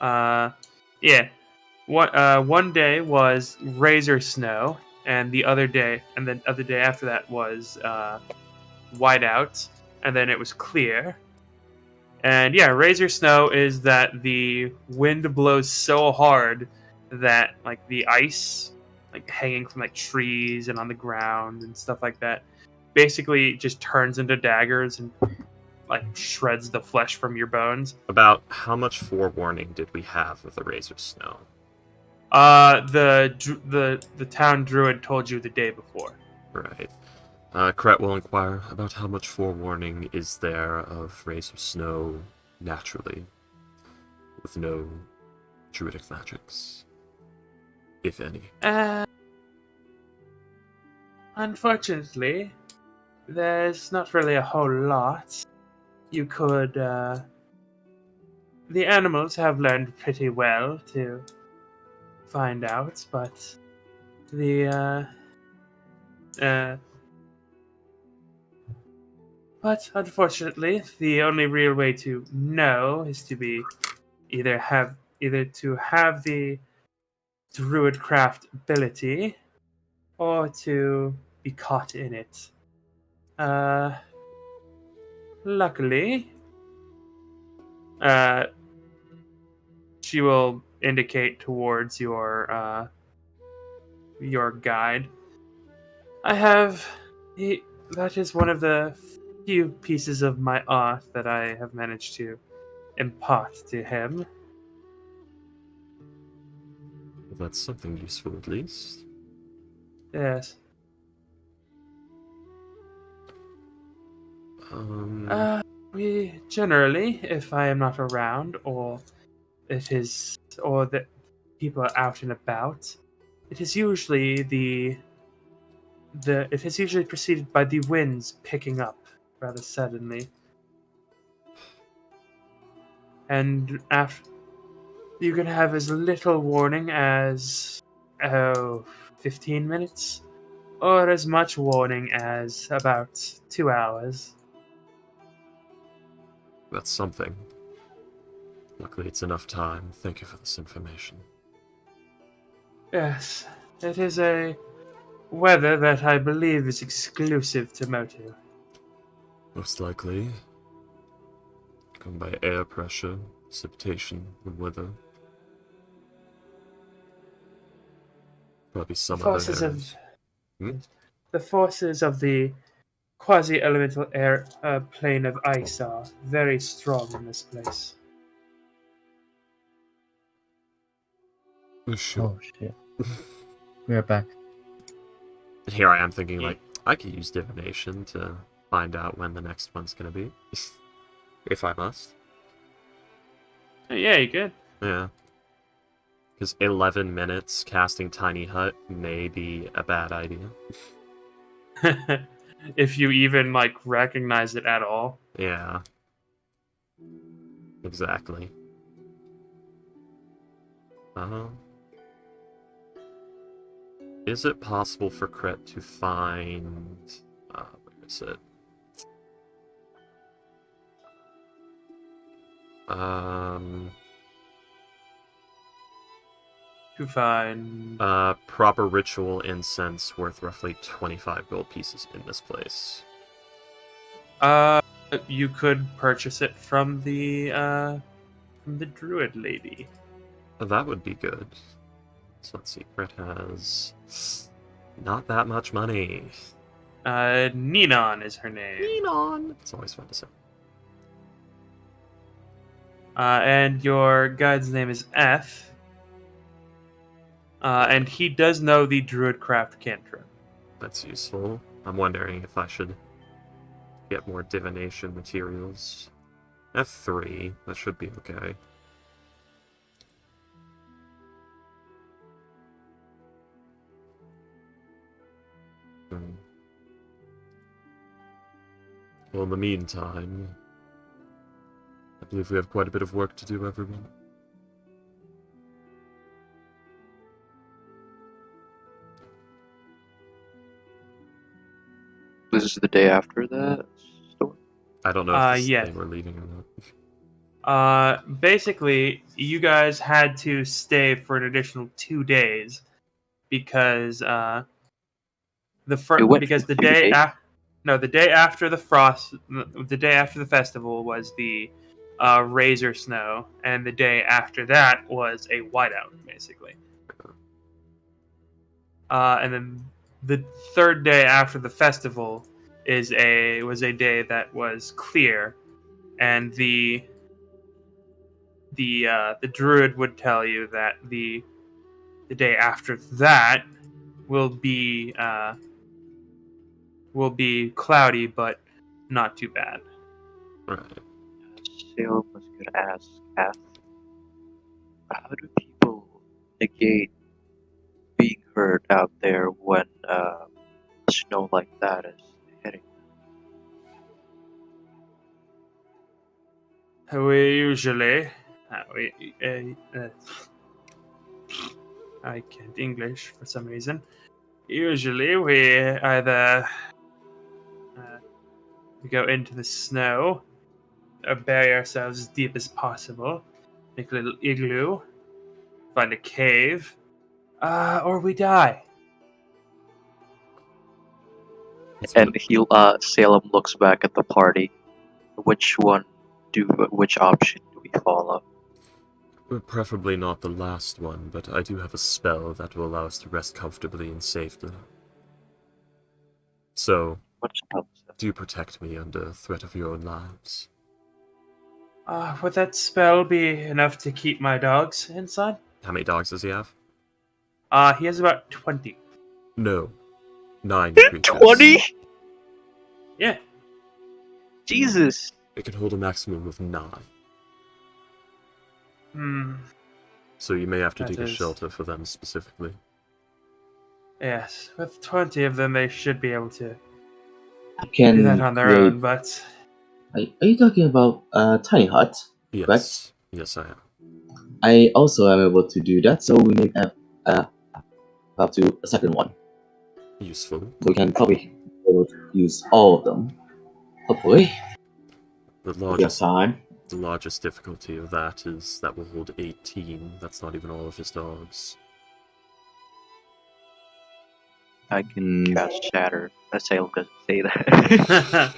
Yeah. One day was razor snow, and the other day after that was whiteout, and then it was clear. And yeah, razor snow is that the wind blows so hard that like the ice, like hanging from like trees and on the ground and stuff like that, basically just turns into daggers and like shreds the flesh from your bones. About how much forewarning did we have of the razor snow? The town druid told you the day before. Right. Kret will inquire about how much forewarning is there of razor snow naturally, with no druidic magics, if any. Unfortunately, there's not really a whole lot. You could, the animals have learned pretty well to find out, but but unfortunately, the only real way to know is to be either to have the druidcraft ability or to be caught in it. Luckily, she will indicate towards your guide. That is one of the few pieces of my art that I have managed to impart to him. Well, that's something useful at least. Yes. We generally, if I am not around, or that people are out and about, it is usually it is usually preceded by the winds picking up rather suddenly, and after you can have as little warning as 15 minutes, or as much warning as about 2 hours. That's something. Luckily, it's enough time. Thank you for this information. Yes, it is a weather that I believe is exclusive to Motu. Most likely, come by air pressure, precipitation, and weather. Probably some other areas. The forces of the quasi-elemental air plane of ice are very strong in this place. Sure. Oh shit. We are back. Here I am thinking, like, I could use divination to find out when the next one's gonna be. If I must. Yeah, you could. Yeah. Because 11 minutes casting Tiny Hut may be a bad idea. If you even like recognize it at all. Yeah. Exactly. Is it possible for Kret to find... where is it? To find proper ritual incense worth roughly 25 gold pieces in this place. you could purchase it from the druid lady. That would be good. So let's see, Kret has not that much money. Ninon is her name. Ninon! It's always fun to say. And your guide's name is F. And he does know the druidcraft cantrip. That's useful. I'm wondering if I should get more divination materials. F3, that should be okay. Well, in the meantime, I believe we have quite a bit of work to do, everyone. This is the day after that storm. I don't know if yeah. they were leaving or not. Basically, you guys had to stay for an additional 2 days because the day after the festival was the Razor Snow, and the day after that was a whiteout, basically. And then the third day after the festival was a day that was clear, and the druid would tell you that the day after that will be cloudy, but not too bad. Right. Salem was gonna ask Kath, how do people negate being heard out there when snow like that is hitting? We usually I can't English for some reason. Usually we either we go into the snow, or bury ourselves as deep as possible, make a little igloo, find a cave, or we die. And Salem looks back at the party. Which option do we follow? Preferably not the last one, but I do have a spell that will allow us to rest comfortably and safely. So, What spell is that? do protect me under threat of your own lives. Would that spell be enough to keep my dogs inside? How many dogs does he have? He has about 20. No. 9 creatures. 20? Yeah. Jesus! It can hold a maximum of 9. So you may have to That dig a is- shelter for them specifically. Yes, with 20 of them, they should be able to I can do that on their create- own, but... Are you talking about tiny hut? Yes. Correct? Yes, I am. I also am able to do that, so we may have up to a second one. Useful. We can probably use all of them. Hopefully, The if we have largest time. The largest difficulty of that is that will hold 18. That's not even all of his dogs. I can cast Shatter. Salem doesn't say that.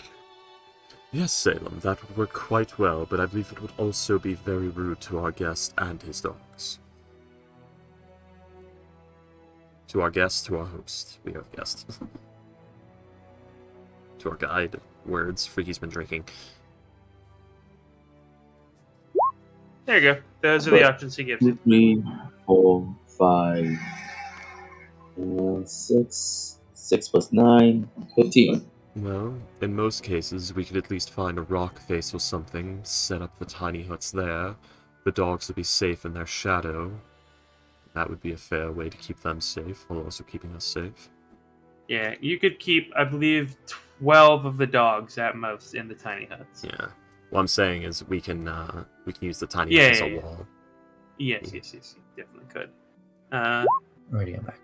Yes, Salem, that would work quite well, but I believe it would also be very rude to our guest and his dogs. To our guest, to our host. We have guests. To our guide. Words, Freaky's been drinking. There you go. Those are the options he gives you. 2, 3, 4, 5, 6. 6 plus 9, 15. Well, in most cases, we could at least find a rock face or something, set up the tiny huts there. The dogs would be safe in their shadow. That would be a fair way to keep them safe, while also keeping us safe. Yeah, you could keep, I believe, 12 of the dogs at most in the tiny huts. Yeah. What I'm saying is we can use the tiny Yeah, hut as yeah, a yeah. wall. Yes, you definitely could. Already, I'm back.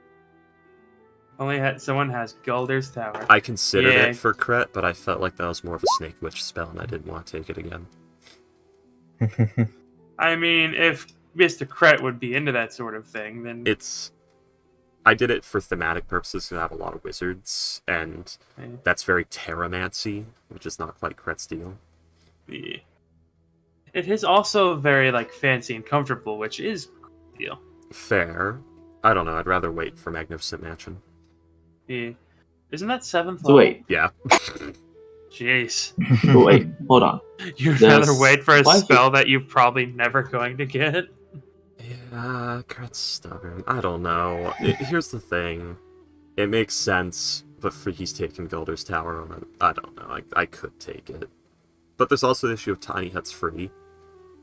Someone has Gulder's Tower. I considered Yeah. it for crit, but I felt like that was more of a Snake Witch spell, and I didn't want to take it again. I mean, if Mr. Kret would be into that sort of thing, then... I did it for thematic purposes because I have a lot of wizards, and Yeah. that's very Terramancy, which is not quite Kret's deal. Yeah. It is also very, fancy and comfortable, which is a deal. Fair. I don't know, I'd rather wait for Magnificent Mansion. Yeah. Isn't that 7th So level? wait, Yeah. Jeez. oh, wait, hold on. You'd There's- rather wait for a why is it- spell that you're probably never going to get? Yeah, Kret's stubborn. I don't know. Here's the thing. It makes sense, but Freaky's taking Gulder's Tower on it. I don't know. I could take it. But there's also the issue of Tiny Hut's free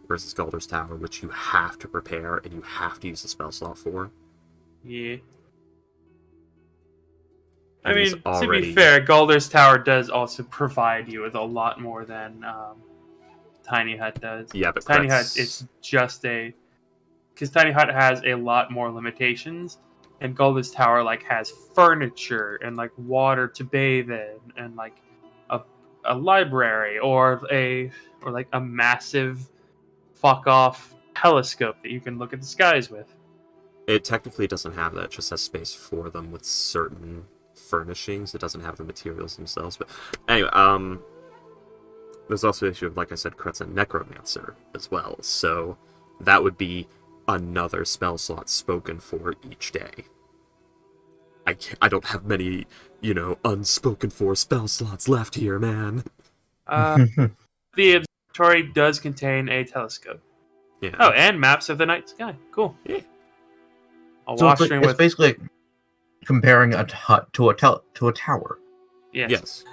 versus Gulder's Tower, which you have to prepare and you have to use the spell slot for. Yeah. I And he's mean, already- to be fair, Gulder's Tower does also provide you with a lot more than Tiny Hut does. Yeah, but Tiny Kretz- Hut, it's just a... Because Tiny Hut has a lot more limitations, and Goldest Tower like has furniture and like water to bathe in, and like a library or like a massive fuck off telescope that you can look at the skies with. It technically doesn't have that. It just has space for them with certain furnishings. It doesn't have the materials themselves. But anyway, there's also the issue of, like I said, Kretz and Necromancer as well. So that would be another spell slot spoken for each day. I don't have many, unspoken for spell slots left here, man. The observatory does contain a telescope. Yeah. Oh, and maps of the night sky. Cool. Yeah. A So washroom it's with... basically comparing a hut to a tower. Yes. Yes.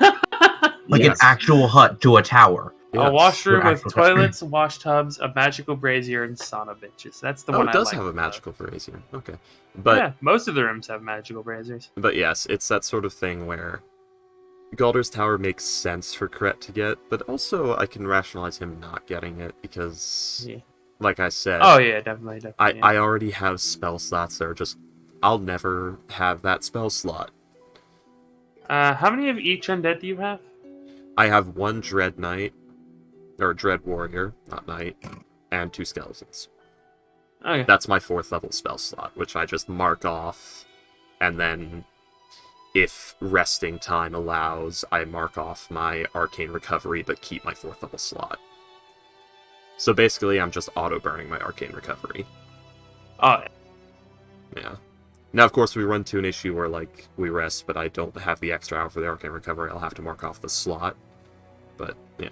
Like Yes. an actual hut to a tower. Yes. A washroom with Actual- toilets, wash tubs, a magical brazier, and sauna bitches. That's the Oh, one it I does like. have a the magical brazier. Okay. most. But Yeah, most of the rooms have magical braziers. But yes, it's that sort of thing where Galder's Tower makes sense for Kret to get, but also I can rationalize him not getting it because, Yeah. like I said, Oh yeah, definitely. I already have spell slots that are just, I'll never have that spell slot. How many of each undead do you have? I have one Dread Knight, or Dread Warrior, not Knight, and 2 Skeletons. Okay. That's my 4th level spell slot, which I just mark off, and then if resting time allows, I mark off my Arcane Recovery, but keep my 4th level slot. So basically, I'm just auto-burning my Arcane Recovery. Oh, Yeah. Now, of course, we run into an issue where, like, we rest, but I don't have the extra hour for the Arcane Recovery. I'll have to mark off the slot. But, yeah.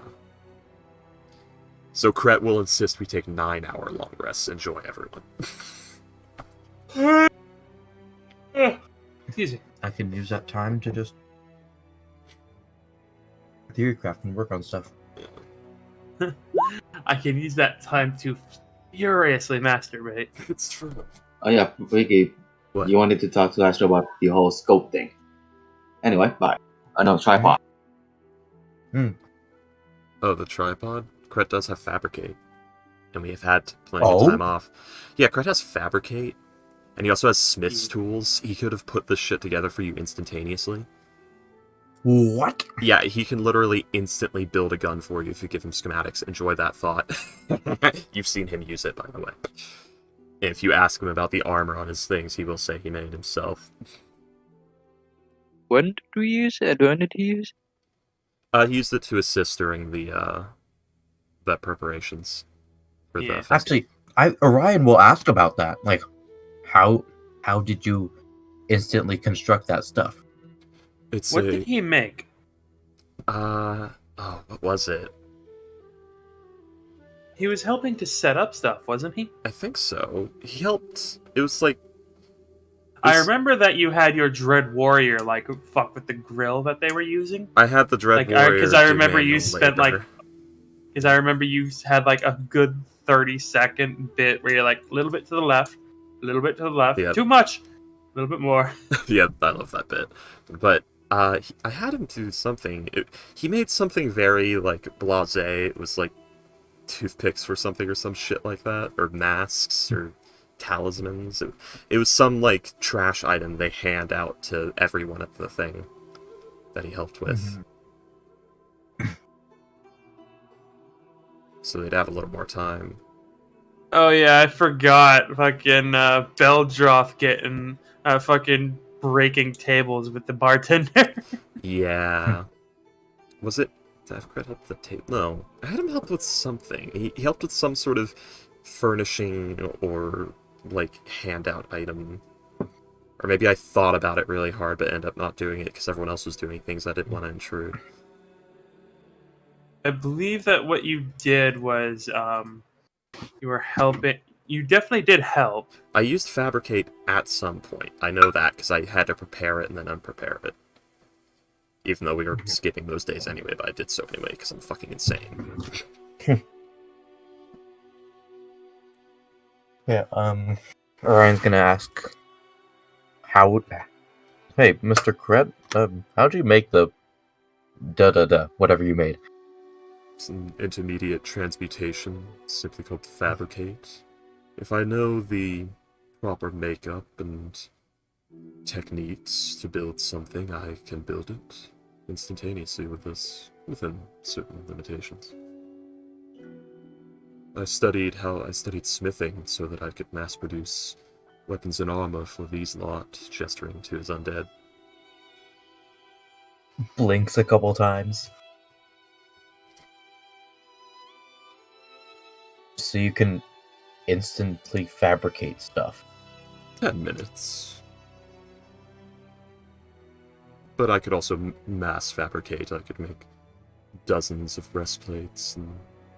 So Kret will insist we take 9-hour long rests. Enjoy, everyone. excuse me. I can use that time to just theory craft and work on stuff. I can use that time to furiously masturbate. It's true. Oh yeah, Ricky, What? you wanted to talk to Astro about the whole scope thing. Anyway, bye. No, tripod. Oh, the tripod? Kret does have Fabricate. And we have had plenty Oh? of time off. Yeah, Kret has Fabricate. And he also has Smith's tools. He could have put this shit together for you instantaneously. What? Yeah, he can literally instantly build a gun for you if you give him schematics. Enjoy that thought. You've seen him use it, by the way. And if you ask him about the armor on his things, he will say he made it himself. When did we use it? When did he use it? He used it to assist during the preparations for Yeah. the festival. Actually, Orion will ask about that. Like, how did you instantly construct that stuff? It's What did he make? what was it? He was helping to set up stuff, wasn't he? I think so. He helped. It was like. I remember that you had your Dread Warrior like fuck with the grill that they were using. I had the Dread Like, Warrior. because I do remember you manual spent labor. like, because I remember you had like a good 30-second bit where you're like a little bit to the left, a little bit to the left, Yep. too much, a little bit more. Yeah, I love that bit. But I had him do something. He made something very like blasé. It was like toothpicks for something or some shit like that, or masks or talismans. It was some like trash item they hand out to everyone at the thing that he helped with. So they'd have a little more time. Oh yeah, I forgot. Fucking Beldroth getting fucking breaking tables with the bartender. Yeah. Was it? Did I have Kret help the table? No. I had him help with something. He helped with some sort of furnishing or, like, handout item. Or maybe I thought about it really hard but ended up not doing it because everyone else was doing things I didn't want to intrude. I believe that what you did was you were helping. You definitely did help. I used Fabricate at some point. I know that because I had to prepare it and then unprepare it. Even though we were skipping those days anyway, but I did so anyway because I'm fucking insane. Yeah, Orion's gonna ask, hey, Mr. Kret, how'd you make the whatever you made? It's an intermediate transmutation, simply called fabricate. If I know the proper makeup and techniques to build something, I can build it instantaneously within certain limitations. I studied smithing so that I could mass produce weapons and armor for these lot, gesturing to his undead. Blinks a couple times. So you can instantly fabricate stuff. 10 minutes. But I could also mass fabricate. I could make dozens of breastplates and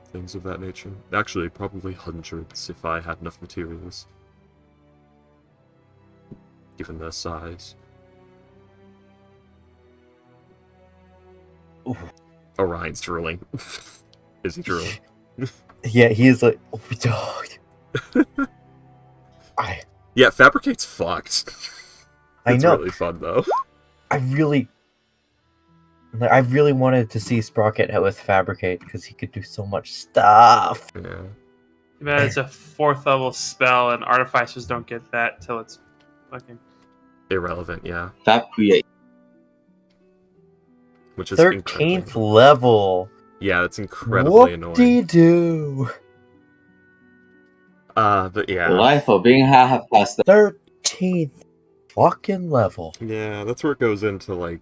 things of that nature. Actually, probably hundreds if I had enough materials. Given their size. Ooh. Orion's drooling. Is he drooling? Yeah, he is like, oh, dog. Yeah, fabricate's fucked. I It's know. really fun though. I really wanted to see Sprocket with Fabricate because he could do so much stuff. Yeah. Man, it's a 4th level spell, and artificers don't get that till it's fucking Irrelevant, yeah. Fab create. Which is 13th level. Yeah, it's incredibly annoying. Whoop-de-doo. But yeah. Life of being half faster. 13th fucking level. Yeah, that's where it goes into, like,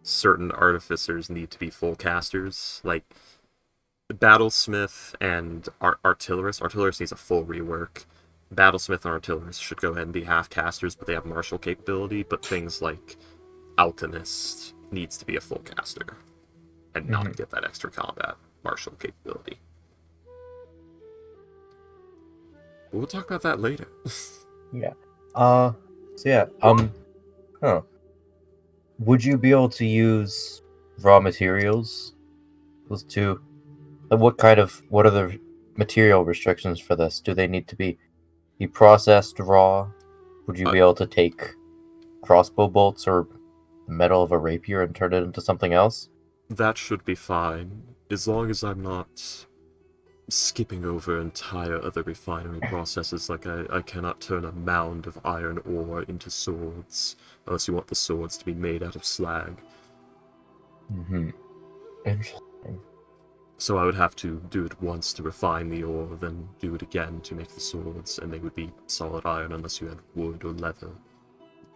certain artificers need to be full casters. Like, Battlesmith and Artillerist. Artillerist needs a full rework. Battlesmith and Artillerist should go ahead and be half casters, but they have martial capability. But things like Alchemist needs to be a full caster and not get that extra combat martial capability. But we'll talk about that later. Yeah. Would you be able to use raw materials? Those two. What are the material restrictions for this? Do they need to be processed raw? Would you be able to take crossbow bolts or the metal of a rapier and turn it into something else? That should be fine, as long as I'm not skipping over entire other refinery processes. Like I cannot turn a mound of iron ore into swords, unless you want the swords to be made out of slag. Interesting. So I would have to do it once to refine the ore, then do it again to make the swords, and they would be solid iron unless you had wood or leather.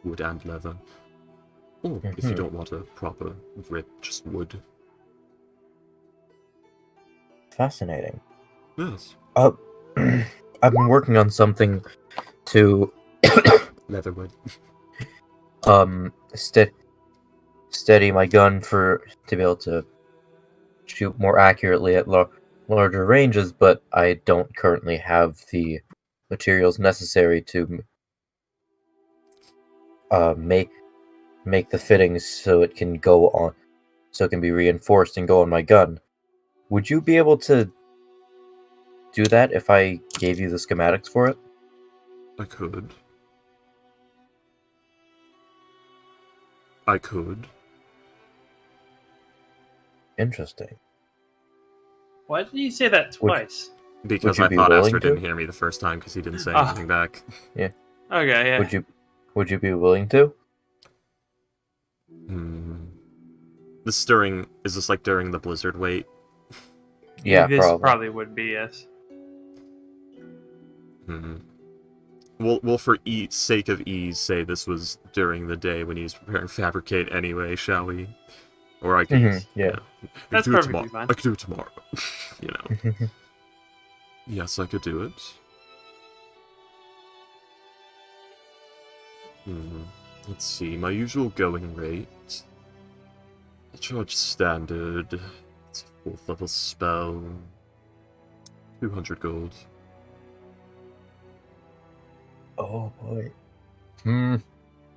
Wood and leather. Or if you don't want a proper grip, just wood. Fascinating. Yes. I've been working on something to Leatherwood. steady my gun to be able to shoot more accurately at larger ranges, but I don't currently have the materials necessary to make the fittings so it can be reinforced and go on my gun. Would you be able to do that if I gave you the schematics for it? I could. Interesting. Why did you say that twice? Because you I be thought willing Aster to? didn't hear me the first time because he didn't say anything back. Okay, yeah. Would you be willing to? Is this like during the blizzard wait? Yeah, this probably. would be, yes. We'll for sake of ease, say this was during the day when he was preparing Fabricate anyway, shall we? Or I could... yeah. That's do it perfectly tomorrow. fine. I could do it tomorrow. You know. Yes, I could do it. Let's see, my usual going rate. I'll charge standard. It's a 4th level spell. 200 gold. Oh boy.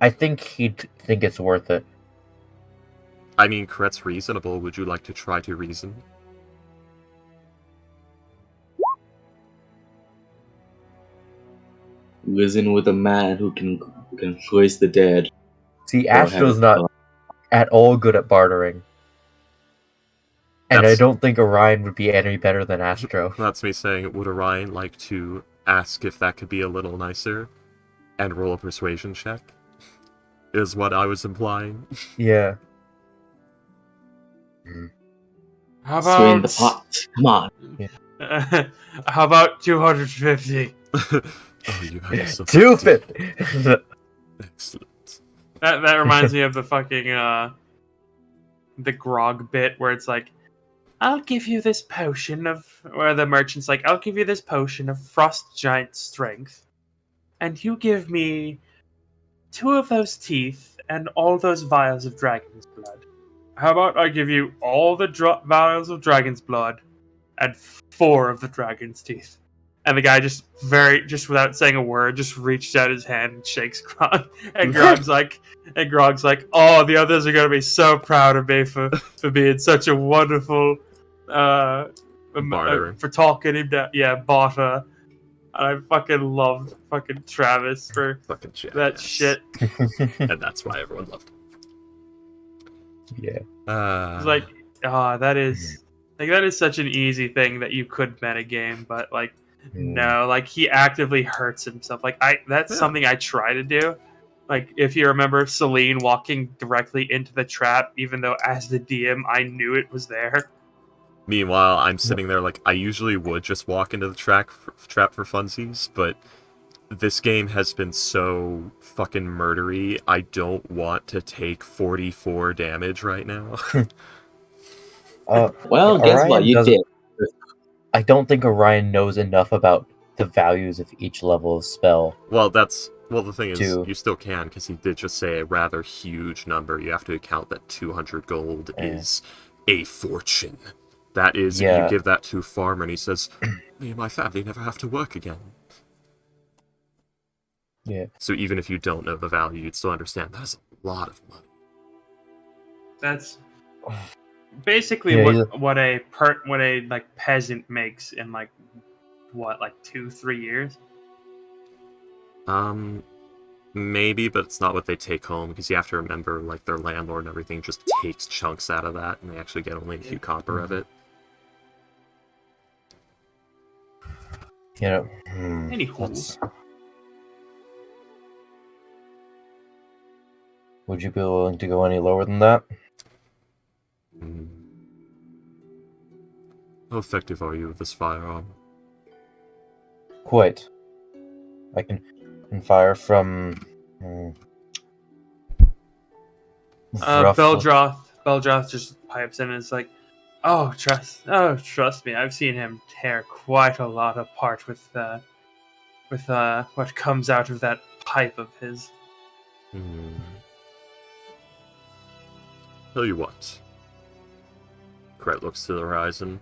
I think he'd think it's worth it. I mean, Kret's reasonable. Would you like to try to reason? Reason with a man who can voice the dead. See, Astro's not at all good at bartering. And I That's- don't think Orion would be any better than Astro. That's me saying, would Orion like to ask if that could be a little nicer and roll a persuasion check? Is what I was implying. Yeah. How Strain the about pot. Come on. how about 250? Oh, you have some 250! Excellent. That reminds me of the fucking the grog bit where it's like, I'll give you this potion of, where the merchant's like, I'll give you this potion of frost giant strength, and you give me 2 of those teeth and all those vials of dragon's blood. How about I give you all the vials of dragon's blood and 4 of the dragon's teeth? And the guy just without saying a word, just reached out his hand and shakes Grog. And Grog's like, oh, the others are gonna be so proud of me for being such a wonderful, Barter. for talking him down. Yeah, barter. And I fucking loved fucking Travis for Fucking shit. that shit. And that's why everyone loved him. Yeah. It's like, that is such an easy thing that you could metagame, but like, no, like he actively hurts himself. Like that's something I try to do. Like if you remember Celine walking directly into the trap, even though as the DM I knew it was there. Meanwhile, I'm sitting there like, I usually would just walk into the trap for funsies, but this game has been so fucking murdery, I don't want to take 44 damage right now. Well, guess Orion what? You doesn't- did. I don't think Orion knows enough about the values of each level of spell. Well, the thing is, Two. you still can, because he did just say a rather huge number. You have to account that 200 gold is a fortune. That is, Yeah. you give that to a farmer and he says, me and my family never have to work again. Yeah. So even if you don't know the value, you'd still understand that's a lot of money. That's basically Yeah, what a like peasant makes in like 2-3 years. Maybe, but it's not what they take home, because you have to remember, like, their landlord and everything just takes chunks out of that, and they actually get only a few copper of it. You know. Anywho. let's- Would you be willing to go any lower than that? Hmm. How effective are you with this firearm? Quite. I can fire from. roughly- Beldroth just pipes in and is like, trust me, I've seen him tear quite a lot apart with what comes out of that pipe of his. Tell you what. Kret looks to the horizon.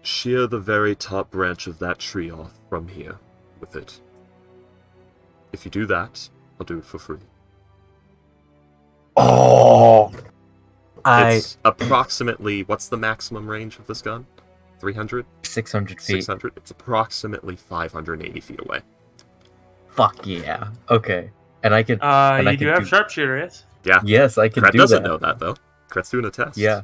Shear the very top branch of that tree off from here with it. If you do that, I'll do it for free. Oh! It's approximately, what's the maximum range of this gun? 300? 600 feet. 600? It's approximately 580 feet away. Fuck yeah. Okay. And I can. You do have sharpshooter, yes? Yeah. Yes, I can Kret do doesn't that. know that, though. Kret's doing a test. Yeah.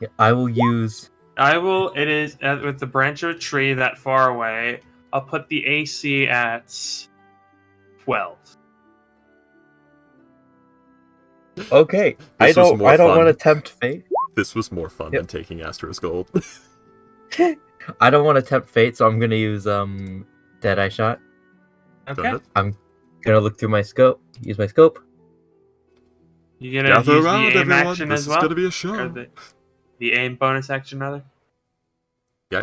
Yeah, I will use. It is with the branch of a tree that far away. I'll put the AC at 12. Okay. This was more I don't fun. want to tempt fate. This was more fun Yep. than taking Astro's gold. I don't want to tempt fate, so I'm gonna use Deadeye Shot. Okay. I'm gonna look through my scope. Use my scope. You're gonna Gather use the around, aim everyone. action This as is well? gonna be a Or show. the aim bonus action, rather?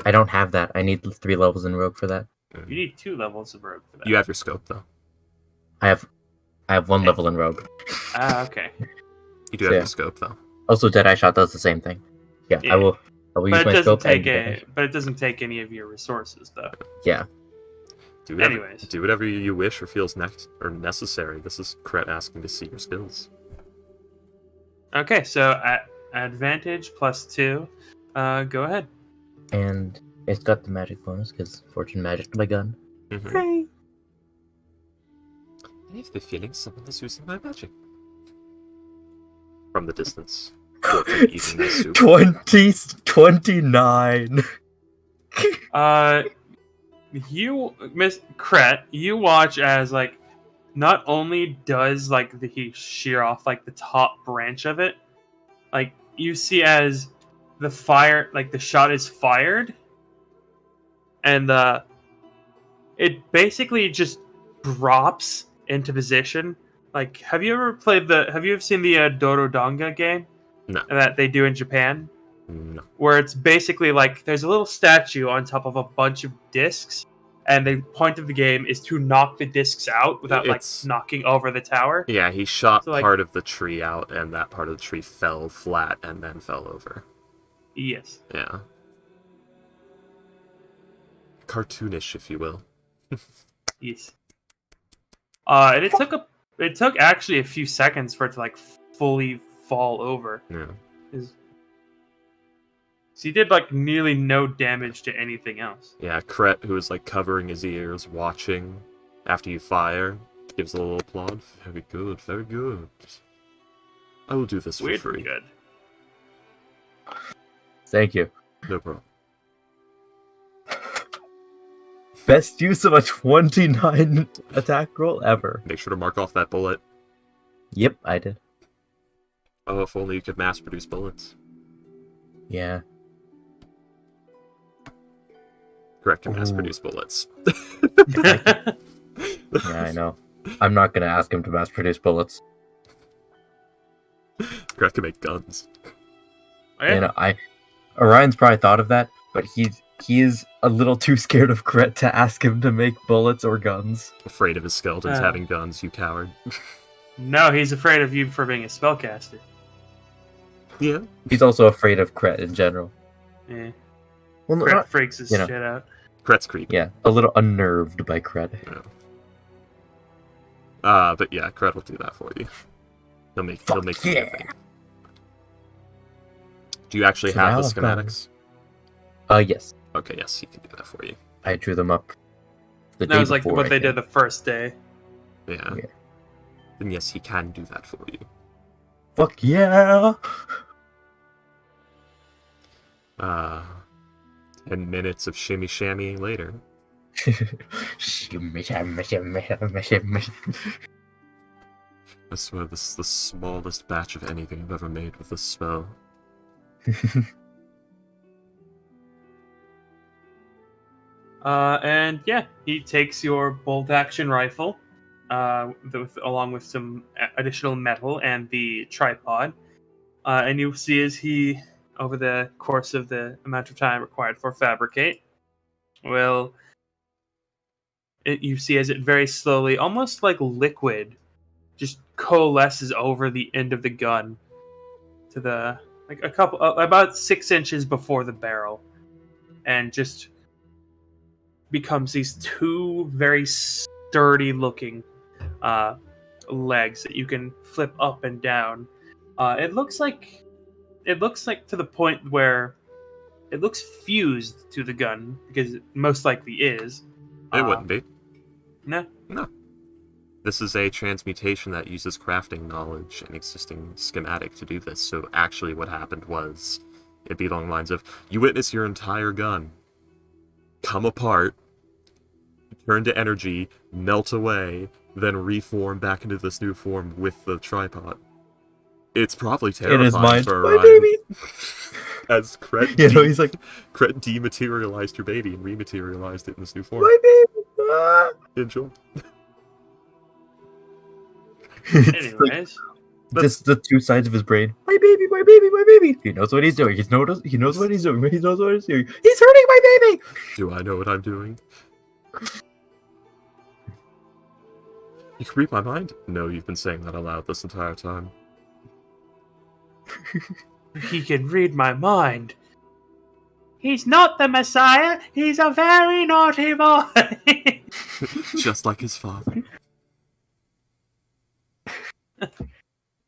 I don't have that. I need 3 levels in Rogue for that. You need 2 levels of rogue for that. You have your scope, though. I have 1 level in Rogue. Okay. You do have Yeah. your scope, though. Also, Deadeye Shot does the same thing. Yeah, Yeah. I will use But it my doesn't scope. take and but it doesn't take any of your resources, though. Yeah. Do whatever, Anyways. do whatever you wish or feels necessary. This is Kret asking to see your skills. Okay, so at advantage +2, go ahead. And it's got the magic bonus because Fortune magic my gun. Mm-hmm. I have the feeling someone is using my magic. from the distance. Fortune eating their soup. 29. You, Miss Kret, you watch as like, not only does like he shear off like the top branch of it, like you see as the fire, like the shot is fired, and it basically just drops into position. Like, have you ever seen the Dorodanga game? No. That they do in Japan? No. Where it's basically like there's a little statue on top of a bunch of discs, and the point of the game is to knock the discs out without like knocking over the tower. Yeah, he shot So, like, part of the tree out, and that part of the tree fell flat and then fell over. Yes. Yeah. Cartoonish, if you will. Yes. And it took actually a few seconds for it to like fully fall over. Yeah. So he did like nearly no damage to anything else. Yeah, Kret, who is like covering his ears, watching after you fire, gives a little applaud. Very good, very good. I will do this for free. Good. Thank you. No problem. Best use of a 29 attack roll ever. Make sure to mark off that bullet. Yep, I did. Oh, if only you could mass produce bullets. Yeah. Correct, to mass produce bullets. Yeah, I know. I'm not gonna ask him to mass produce bullets. Correct can make guns. Oh, yeah? You know, Orion's probably thought of that, but he is a little too scared of Kret to ask him to make bullets or guns. Afraid of his skeletons having guns, you coward. No, he's afraid of you for being a spellcaster. Yeah. He's also afraid of Kret in general. Yeah. Well, Kret freaks his you know. shit out. Kret's creepy. Yeah, a little unnerved by Kret. Yeah. But yeah, Kret will do that for you. He'll make you a thing. Do you actually So have now the I've got- schematics? Yes. Okay, yes, he can do that for you. I drew them up the That day was like before, what I they think. did the first day. Yeah. Yeah. Then yes, he can do that for you. Fuck yeah! 10 minutes of shimmy shammying later. Shimmy, shimmy, shimmy, shimmy, shimmy. I swear this is the smallest batch of anything I've ever made with this spell. And yeah, he takes your bolt action rifle, along with some additional metal and the tripod. And you see as he, over the course of the amount of time required for fabricate, you see as it very slowly, almost like liquid, just coalesces over the end of the gun to the about 6 inches before the barrel, and just becomes these two very sturdy looking legs that you can flip up and down. It looks like to the point where it looks fused to the gun, because it most likely is. It wouldn't be. No. This is a transmutation that uses crafting knowledge and existing schematic to do this. So actually what happened was, it'd be along the lines of, you witness your entire gun come apart, turn to energy, melt away, then reform back into this new form with the tripod. It's probably terrifying In his mind, for my Orion. baby! As Kret, He's like, Kret dematerialized your baby and rematerialized it in this new form. my baby! Ah! Enjoy. Anyways, Just the two sides of his brain. My baby, my baby, my baby. He knows what he's doing. He knows what he's doing. He knows what he's doing. He's hurting my baby. Do I know what I'm doing? You can read my mind? No, you've been saying that aloud this entire time. he can read my mind. He's not the Messiah. He's a very naughty boy. Just like his father.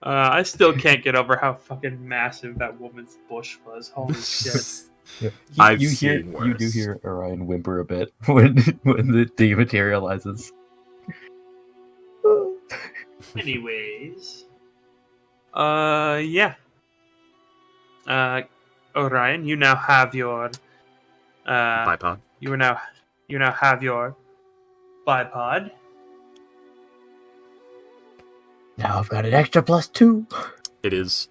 I still can't get over how fucking massive that woman's bush was. Holy shit. I've you seen worse. You do hear Orion whimper a bit when it dematerializes. Anyways, Yeah. Orion, you now have your Bipod. you now have your bipod. Now I've got an extra +2. It is,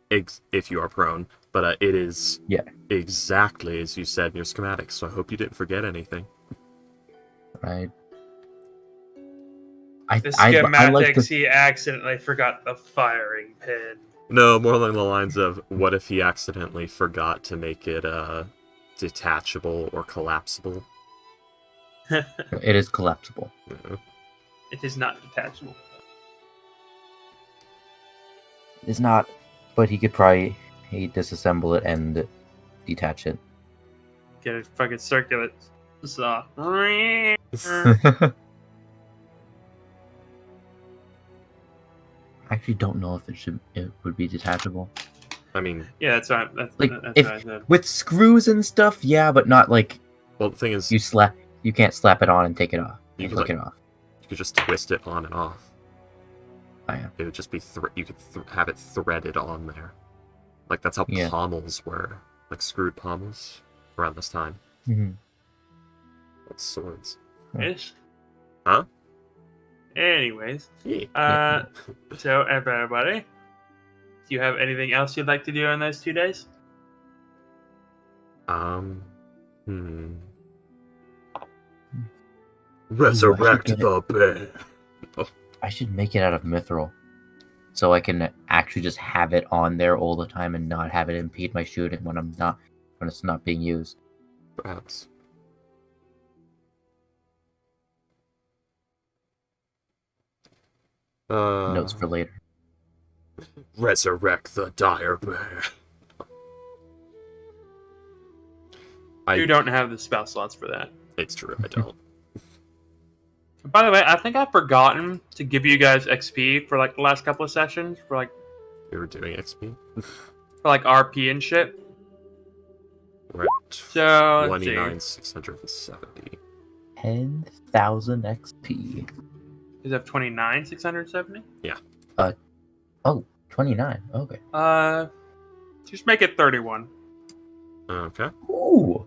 if you are prone, but it is exactly as you said in your schematics. So I hope you didn't forget anything. Right. The I schematics, like to... he accidentally forgot the firing pin. No, more along the lines of, what if he accidentally forgot to make it detachable or collapsible? It is collapsible. Yeah. It is not detachable. It's not, but he could probably disassemble it and detach it. Get a fucking circular saw. I actually don't know if it would be detachable. I mean, Yeah, that's right. That's Like, what if I said. with screws and stuff, yeah, but not like well, the thing is, you can't slap it on and take it off. You could, Flick like- it off. you could just twist it on and off. Oh, yeah. It would just be you could have it threaded on there. Like that's how Yeah. pommels were, like screwed pommels around this time. Mm-hmm. Like swords. Ish. Huh? Anyways, Yeah. so everybody, do you have anything else you'd like to do on those 2 days? Resurrect get the bear. I should make it out of mithril, so I can actually just have it on there all the time and not have it impede my shooting when it's not being used. Perhaps. Notes for later. Resurrect the dire bear. You don't have the spell slots for that. It's true, I don't. By the way, I think I've forgotten to give you guys XP for like the last couple of sessions for like We were doing XP. RP and shit. We're at So let's see. 29,670. 10,000 XP. Does it have 29,670? Oh, 29. Okay. Just make it 31. Okay. Ooh.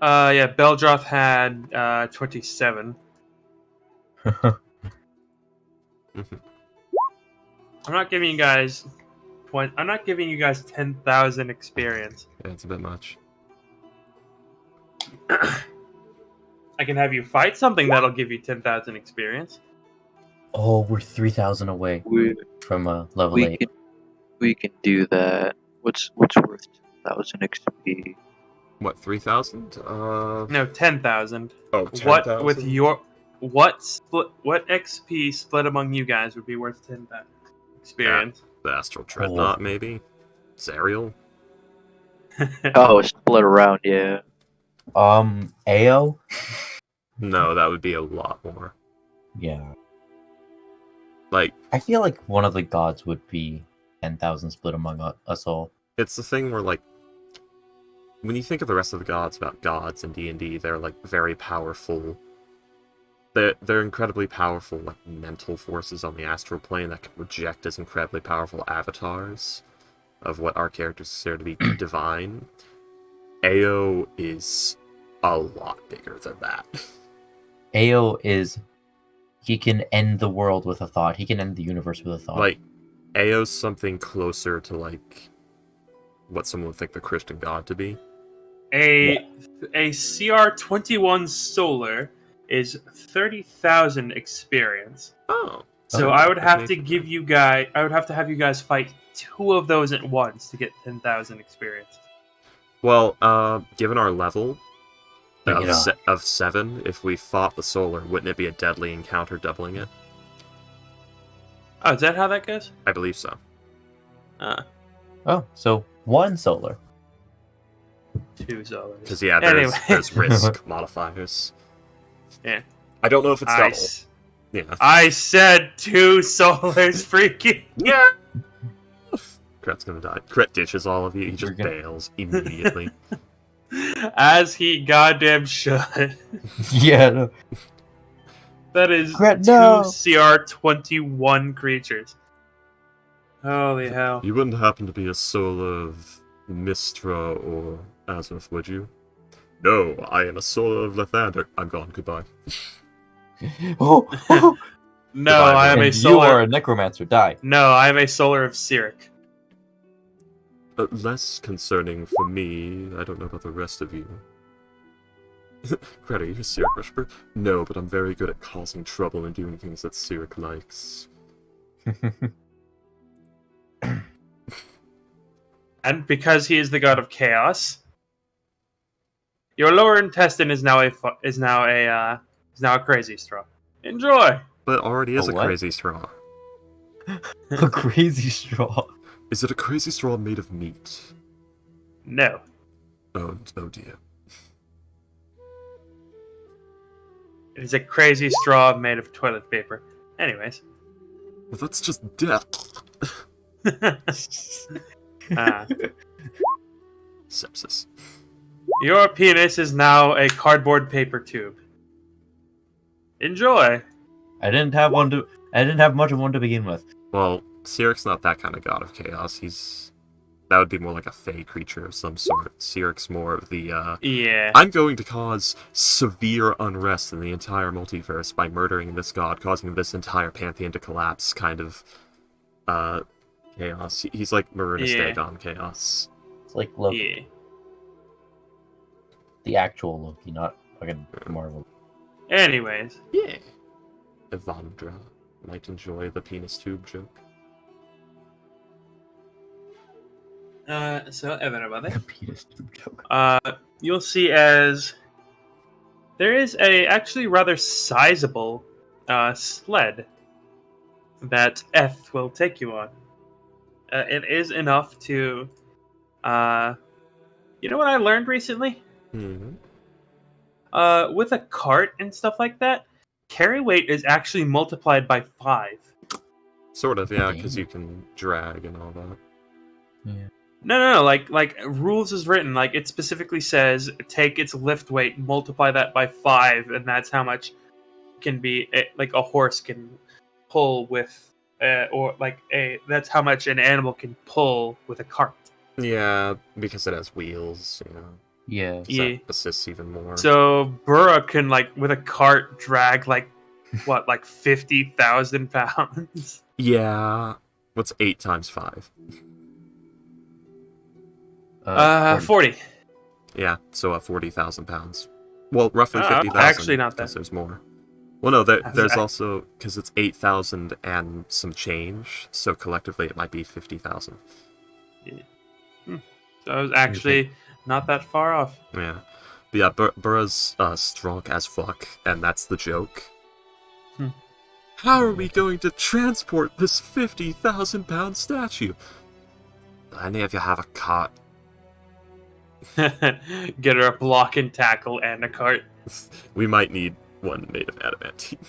Yeah, Beldroth had 27. I'm not giving you guys I'm not giving you guys 10,000 experience. Yeah, it's a bit much. I can have you fight something that'll give you 10,000 experience. Oh, we're 3,000 away We from level we 8. we can do that. What's worth 10,000 XP? What, 3,000? No, 10,000. Oh, 10,000? What XP split among you guys would be worth 10,000 experience? The Astral Dreadnought, maybe? Zariel? Oh, split around, yeah. AO? No, that would be a lot more. Yeah. Like, I feel like one of the gods would be 10,000 split among us all. it's the thing where, like, when you think of the rest of the gods about gods in D&D, they're, like, very powerful. They're incredibly powerful, like, mental forces on the astral plane that can project as incredibly powerful avatars of what our characters consider to be divine. AO is a lot bigger than that. AO is... He can end the world with a thought. He can end the universe with a thought. Like, AO's something closer to, like, what someone would think the Christian god to be. A CR21 solar is 30,000 experience. Oh. So Okay. I would have to give you guys. I would have to have you guys fight 2 of those at once to get 10,000 experience. Well, given our level Bring it on. of 7, if we fought the solar, wouldn't it be a deadly encounter doubling it? Oh, is that how that goes? I believe so. Oh, so 1 solar. 2 solars. Because, yeah, Anyway. there's risk modifiers. Yeah. I don't know if it's I, double. s- Yeah. I said 2 solars, freaking. Yeah! Crit's gonna die. Crit ditches all of you. He just You're gonna- bails immediately. As he goddamn should. Yeah, no. That is Gret, 2 no! CR21 creatures. Holy hell. You wouldn't happen to be a soul of Mistra or Azimuth, would you? No, I am a soul of Lathander. I'm gone. Goodbye. Oh, oh. No, Goodbye, I am And a you solar. are a necromancer. Die. No, I am a solar of Cyric. Less concerning for me. I don't know about the rest of you. Greta, are you a Cyric worshiper? No, but I'm very good at causing trouble and doing things that Cyric likes. And because he is the god of chaos, your lower intestine is now a crazy straw. Enjoy. But it already is A a what? crazy straw. A crazy straw. Is it a crazy straw made of meat? No. Oh dear. It is a crazy straw made of toilet paper. Anyways. Well, that's just death. Sepsis. Your penis is now a cardboard paper tube. Enjoy. I didn't have much of one to begin with. Well, Cyric's not that kind of god of chaos. That would be more like a fey creature of some sort. Cyric's more of the, Yeah. I'm going to cause severe unrest in the entire multiverse by murdering this god, causing this entire pantheon to collapse kind of, chaos. He's like Marinus Yeah. Dagon chaos. It's like Loki, Yeah. the actual Loki, not fucking Marvel. Anyways. Yeah. Evandra might enjoy the penis tube joke. So everybody. The penis tube joke. You'll see as there is a actually rather sizable sled that Eth will take you on. It is enough to, you know what I learned recently? Mm-hmm. With a cart and stuff like that, carry weight is actually multiplied by 5. Sort of, yeah, Okay. because you can drag and all that. Yeah. No. Like rules is written. Like it specifically says, take its lift weight, multiply that by 5, and that's how much can be like a horse can pull with, or like that's how much an animal can pull with a cart. Yeah, because it has wheels, you know. Yeah. So Yeah. that assists even more. So Burra can like with a cart drag like what, like 50,000 pounds. Yeah. What's 8 times 5? 40. Yeah, so 40,000 pounds. Well, roughly Oh, 50,000. actually not that. Because there's more. Well, no, That's there's right. also, because it's 8,000 and some change, so collectively it might be 50,000. So I was actually not that far off. Yeah. But yeah, Burra's strong as fuck, and that's the joke. Hmm. How are we going to transport this 50,000 pound statue? Any of you have a cart? Get her a block and tackle and a cart. We might need one made of adamantine.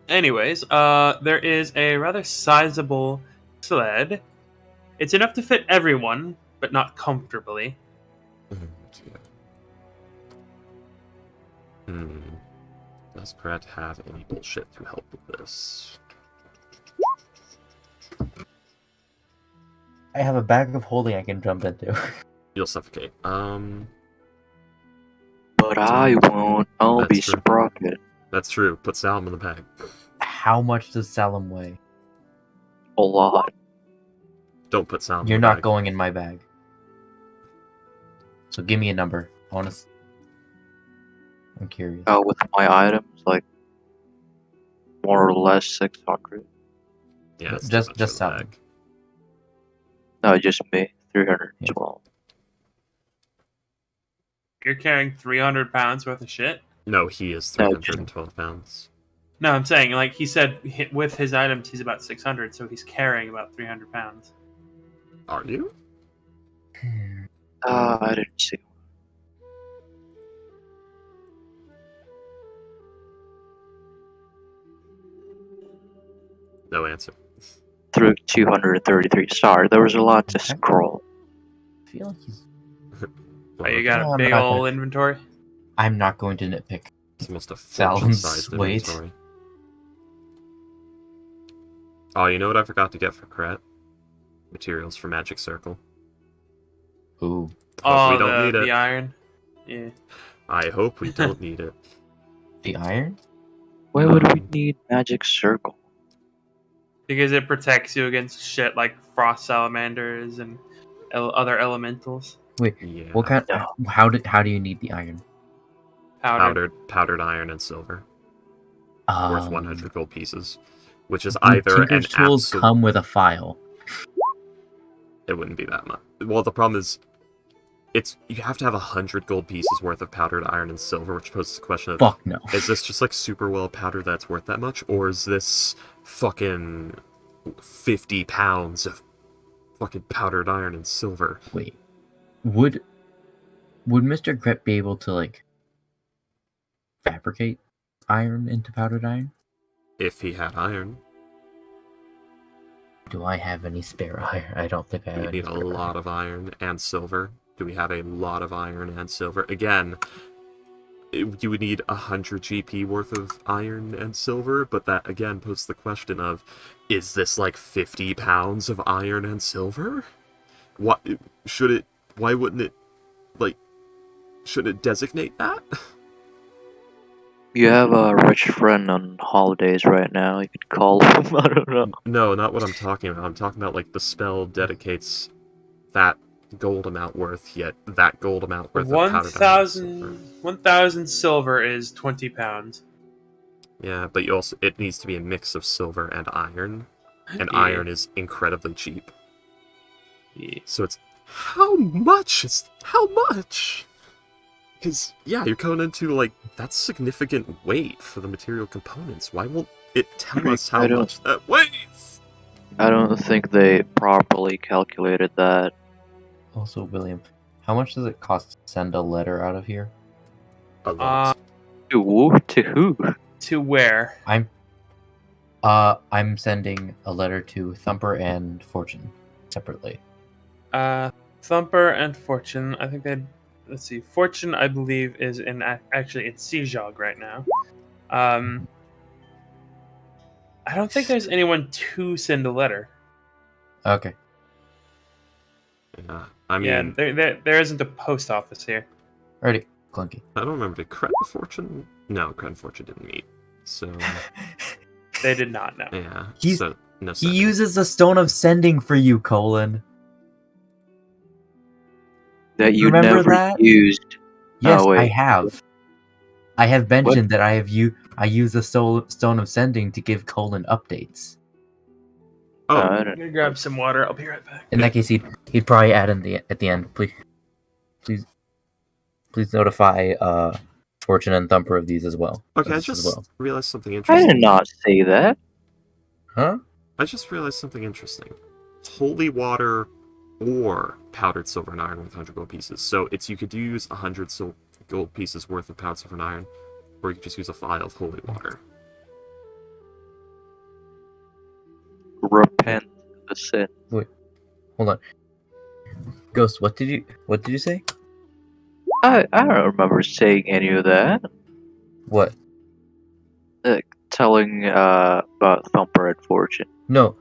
Anyways, there is a rather sizable sled. It's enough to fit everyone, but not comfortably. Does Brett have any bullshit to help with this? I have a bag of holding I can jump into. You'll suffocate. But I won't. I'll That's be true. Sprocket. That's true. Put Salem in the bag. How much does Salem weigh? A lot. Don't put Salem You're in the not bag. going in my bag. So give me a number. I'm curious. With my items, like more or less 600. Yeah, it's Just- too much just for the Salem. bag. No, just me. 312. You're carrying 300 pounds worth of shit? No, he is No, 312 pounds. No, I'm saying, like, he said with his items, he's about 600, so he's carrying about 300 pounds. Are you? I didn't see. No answer. Through 233. Sorry, there was a lot to scroll. feel like he's. Oh, you got No, a I'm big not old gonna- inventory? I'm not going to nitpick. It's almost a Salon's fortune-sized weight. inventory. Oh, you know what I forgot to get for Kret? Materials for Magic Circle. Ooh. Hope we don't need the it. iron? Yeah. I hope we don't need it. The iron? Why would we need magic circle? Because it protects you against shit like frost salamanders and other elementals. Wait, Yeah. what kind? No. How do you need the iron? Powdered iron and silver, worth 100 gold pieces, which is do either an Tinker's tools absolute. come with a file? It wouldn't be that much. Well, the problem is, you have to have 100 gold pieces worth of powdered iron and silver, which poses the question of: Fuck no. is this just like super well powdered that's worth that much, or is this fucking 50 pounds of fucking powdered iron and silver? Wait, would Mr. Gret be able to like fabricate iron into powdered iron? If he had iron, Do I have any spare iron? I don't think I have we any need a spare lot iron. of iron and silver. Do we have a lot of iron and silver? Again, you would need 100 GP worth of iron and silver, but that again poses the question of, is this like 50 pounds of iron and silver? What should it? Why wouldn't it? Like, should it designate that? You have a rich friend on holidays right now. You could call him. I don't know. No, not what I'm talking about. I'm talking about like the spell dedicates that gold amount worth, yet that gold amount worth of powdered iron and silver. 1,000 silver is 20 pounds. Yeah, but it needs to be a mix of silver and iron, and Yeah. iron is incredibly cheap. Yeah. So it's how much? Because yeah, you're going into like that's significant weight for the material components. Why won't it tell us how I don't- much that weighs? I don't think they properly calculated that. Also, William, how much does it cost to send a letter out of here? A lot. To who? To where? I'm sending a letter to Thumper and Fortune separately. Thumper and Fortune. I think they. Let's see. Fortune, I believe, is actually in Sejog right now. I don't think there's anyone to send a letter. Okay. Yeah, I mean, There isn't a post office here. Alrighty. Clunky. I don't remember. Did Cret and Fortune? No, Cret and Fortune didn't meet. So They did not know. yeah, He's- so no. He sending. uses the Stone of Sending for you, Colin. That you Remember never that? used. Yes, Oh, wait. I have. I have mentioned that I use the Stone of Sending to give Colin updates. Oh, I I'm don't- gonna grab some water. I'll be right back. In that case, he'd probably add at the end. Please notify Fortune and Thumper of these as well. okay. I Of this as just well. realized something I interesting. did not say that. Huh? I just realized something interesting. Holy water or powdered silver and iron with 100 gold pieces. So you could use 100 gold pieces worth of powdered silver and iron, or you could just use a vial of holy water. Repent the sin. Hold on. Ghost, what did you say? I don't remember saying any of that. What? Telling about Thumper and Fortune. No,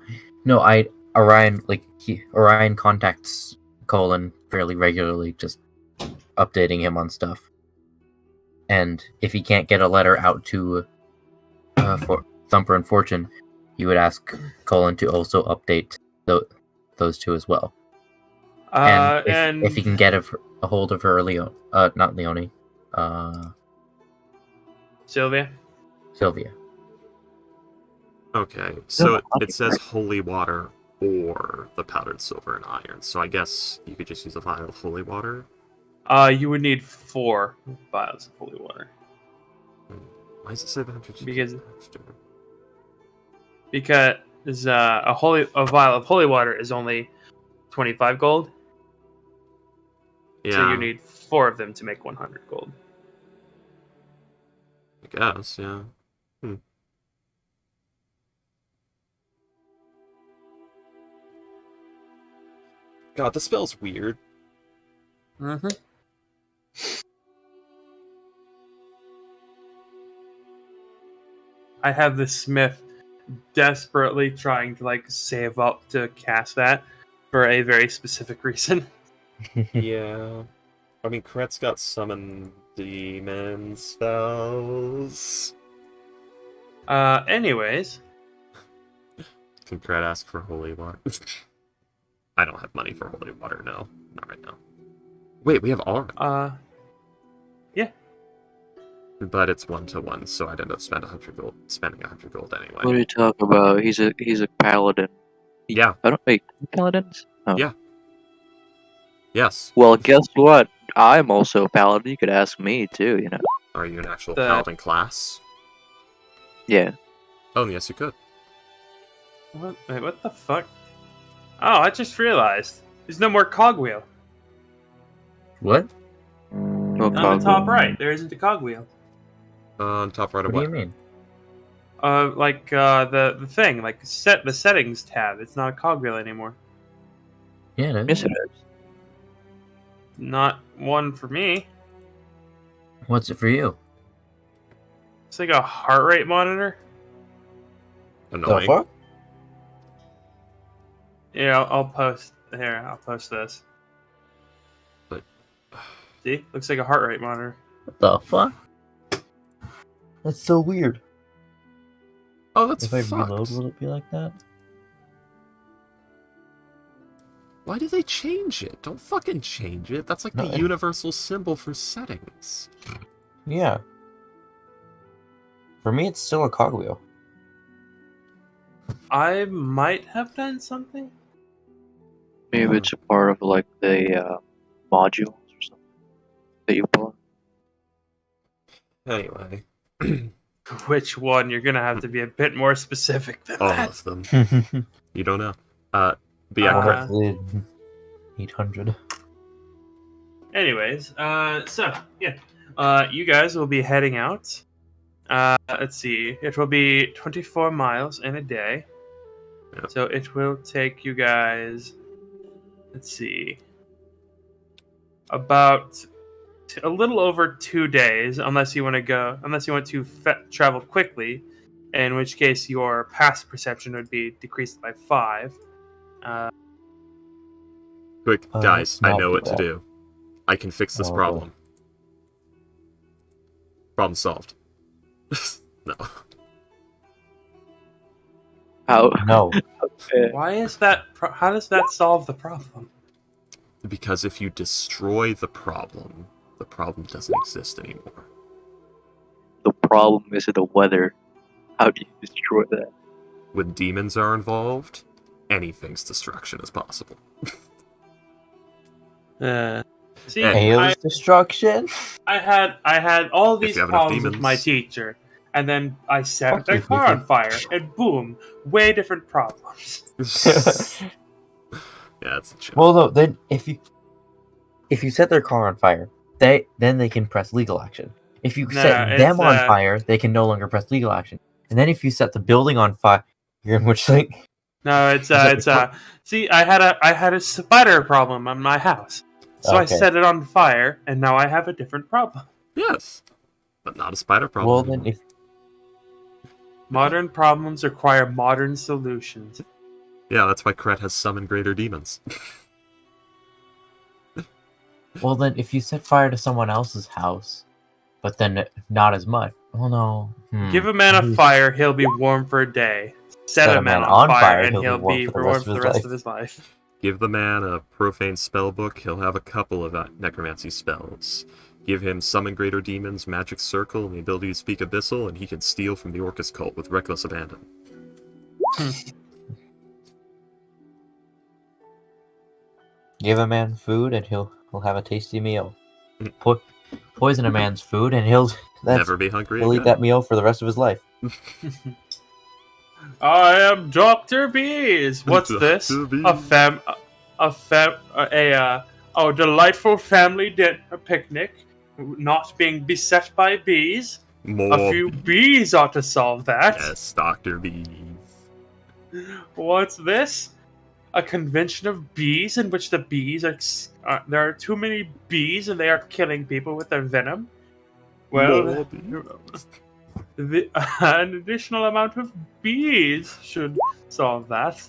Orion contacts Colin fairly regularly, just updating him on stuff. And if he can't get a letter out to for Thumper and Fortune, he would ask Colin to also update those two as well. And if he can get a hold of her, not Leonie, Sylvia. Sylvia. Okay, so No, it says holy water or the powdered silver and iron. So I guess you could just use a vial of holy water. You would need 4 vials of holy water. Why does it say the 100? Because a vial of holy water is only 25 gold. Yeah, So you need 4 of them to make 100 gold. I guess, yeah. God, the spell's weird. Mm-hmm. I have the smith desperately trying to save up to cast that for a very specific reason. Yeah. I mean, Kret's got summon demon spells. Anyways. Can Kret ask for holy water? I don't have money for holy water, no. Not right now. Wait, we have Aura. Yeah. But it's 1-to-1, so I'd end up spending 100 gold anyway. What are you talking about? He's a paladin. Yeah. I don't wait. Paladins? Oh. Yeah. Yes. Well, guess what? I'm also a paladin. You could ask me too. You know. Are you an actual The- paladin class? Yeah. Oh, yes, you could. Wait, what the fuck? Oh, I just realized. There's no more cogwheel. What? No On the cogwheel. top right, there isn't a cogwheel. On top right of What what? do you mean? The thing, the settings tab. It's not a cogwheel anymore. Yeah, it is. Yes, it is. Not one for me. What's it for you? It's like a heart rate monitor. Annoying. The fuck? Yeah, I'll post here. I'll post this. But See, looks like a heart rate monitor. What the fuck? That's so weird. oh, that's If I fucked. reload, will it be like that? Why do they change it? Don't fucking change it. That's like No, the universal symbol for settings. Yeah. For me, it's still a cogwheel. I might have done something. Maybe it's a part of like the modules or something that you bought. Anyway. Which one? You're gonna have to be a bit more specific than All that. of them. You don't know. But yeah, Uh, Kret. 800. Anyways, you guys will be heading out. Let's see. It will be 24 miles in a day. Yep. So it will take you guys, let's see, about a little over 2 days, unless you want to travel quickly, in which case your past perception would be decreased by 5. Quick, guys, let's I not know do what to that. do. I can fix this Oh, problem. Problem solved. No. How? No. Why is that? How does that solve the problem? Because if you destroy the problem doesn't exist anymore. The problem is the weather. How do you destroy that? When demons are involved, anything's destruction is possible. See, Hail's destruction? I had all these you have enough problems with my demons. teacher, and then I set Fuck their you, car Mickey. on fire, and boom, way different problems. Yeah, it's a chill. Well, no. Then if you set their car on fire, then they can press legal action. If you No, set them it's, on fire, they can no longer press legal action. And then if you set the building on fire, you're in which like No, it's See, I had a spider problem on my house, so I Okay. set it on fire, and now I have a different problem. Yes. But not a spider problem. well then if Modern problems require modern solutions. Yeah, that's why Kret has summoned greater demons. if you set fire to someone else's house, but then not as much. Oh no. Give a man a fire, he'll be warm for a day. Set a man on fire, and he'll be warm for the rest of his life. Give the man a profane spell book, he'll have a couple of necromancy spells. Give him summon greater demons, magic circle, and the ability to speak abyssal, and he can steal from the Orcus cult with reckless abandon. Give a man food and he'll have a tasty meal. Poison a man's food and he'll Never be hungry he'll eat again. that meal for the rest of his life. I am Dr. Bees. What's this? Dr. Bees. A delightful family dinner picnic, not being beset by bees. More A few bees ought to solve that. Yes, Dr. Bees. What's this? a convention of bees in which the bees are there are too many bees and they are killing people with their venom. Well, an additional amount of bees should solve that.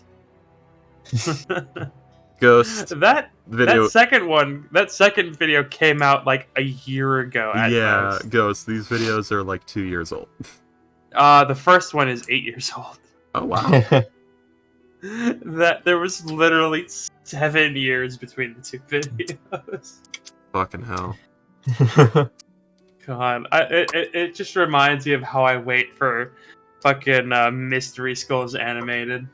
Ghost that video. that second video came out like a year ago at Yeah, most. Ghost. These videos are like 2 years old. The first one is 8 years old. Oh wow. That there was literally 7 years between the two videos. Fucking hell. God, it just reminds me of how I wait for fucking Mystery Skulls animated.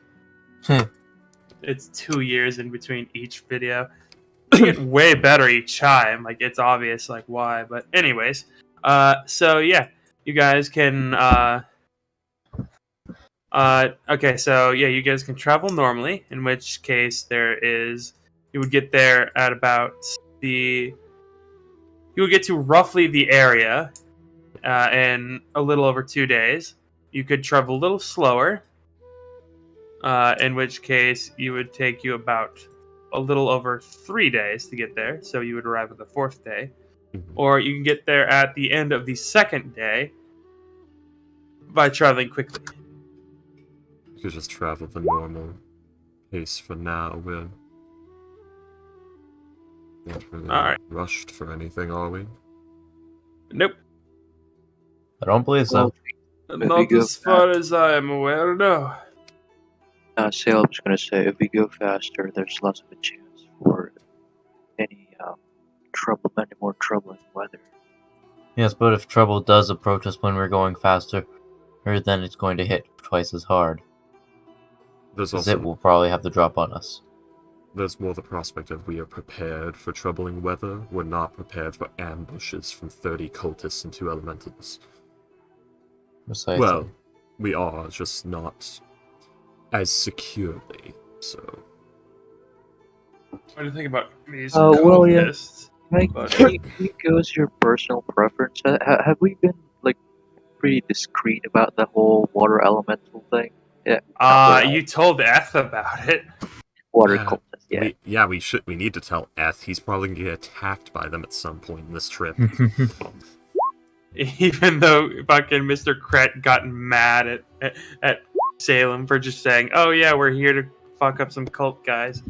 It's 2 years in between each video. They get way better each time. Like, it's obvious, like, why. But anyways, so yeah, you guys can okay, so yeah, you guys can travel normally, in which case you would get there at about you would get to roughly the area in a little over 2 days. You could travel a little slower, in which case you would take you about a little over 3 days to get there, so you would arrive on the 4th day. Or you can get there at the end of the 2nd day by traveling quickly. You could just travel the normal pace for now. We're not really Alright. rushed for anything, are we? Nope. I don't believe so. Not go as far as I am aware, no. Say, I was going to say, if we go faster, there's less of a chance for any more troubling weather. Yes, but if trouble does approach us when we're going faster, then it's going to hit twice as hard. There's Because also it will probably have to drop on us. there's more the prospect of we are prepared for troubling weather. We're not prepared for ambushes from 30 cultists and 2 elementals. Precisely. Well, we are, just not as securely, so... What do you think about these well, yeah. cultists? Can you go as your personal preference? Have we been, like, pretty discreet about the whole water elemental thing? Yeah. You told Eth about it. Water Yeah. cultist, yeah. We need to tell Eth. He's probably gonna get attacked by them at some point in this trip. Even though fucking Mr. Kret got mad at Salem for just saying, "Oh yeah, we're here to fuck up some cult guys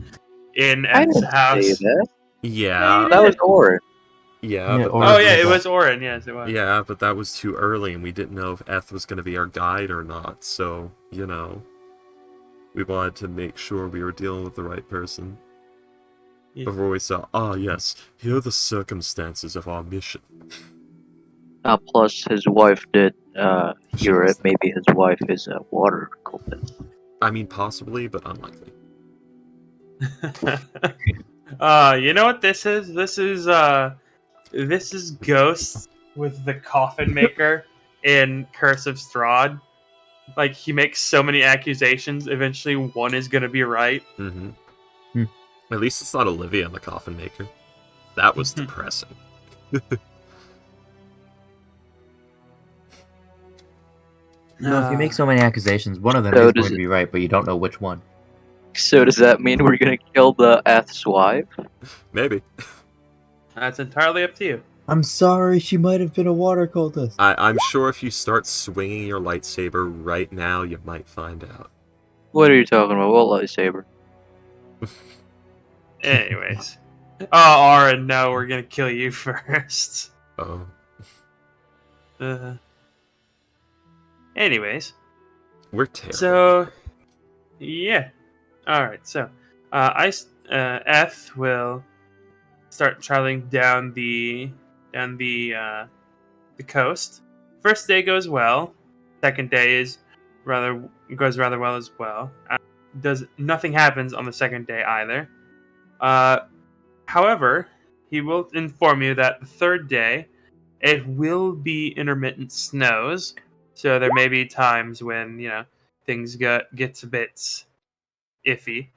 in I Eth's didn't house." say that. Yeah, That was Orin. yeah, Yeah, but or- Oh yeah, it was Orin. Yes, it was. yeah, but that was too early, and we didn't know if Eth was gonna be our guide or not. So we wanted to make sure we were dealing with the right person Yeah. before we saw. Ah, yes, here are the circumstances of our mission. Plus, his wife did hear it. Maybe his wife is a water cultist. I mean, possibly, but unlikely. You know what this is? This is Ghost with the coffin maker in Curse of Strahd. Like, he makes so many accusations, eventually one is gonna be right. Mm-hmm. At least it's not Olivia in the coffin maker. That was depressing. No, if you make so many accusations, one of them So is does going to be right, but you don't know which one. So does that mean we're gonna kill the Eth's wife? Maybe. That's entirely up to you. I'm sorry, she might have been a water cultist. I'm sure if you start swinging your lightsaber right now, you might find out. What are you talking about? What lightsaber? Anyways. Oh, Orin, no, we're gonna kill you first. Oh. Anyways. We're terrible. So, yeah. Alright, so, Eth will start traveling down the coast. First day goes well. Second day goes rather well as well. Nothing happens on the second day either. However, he will inform you that the third day it will be intermittent snows. So there may be times when things gets a bit iffy.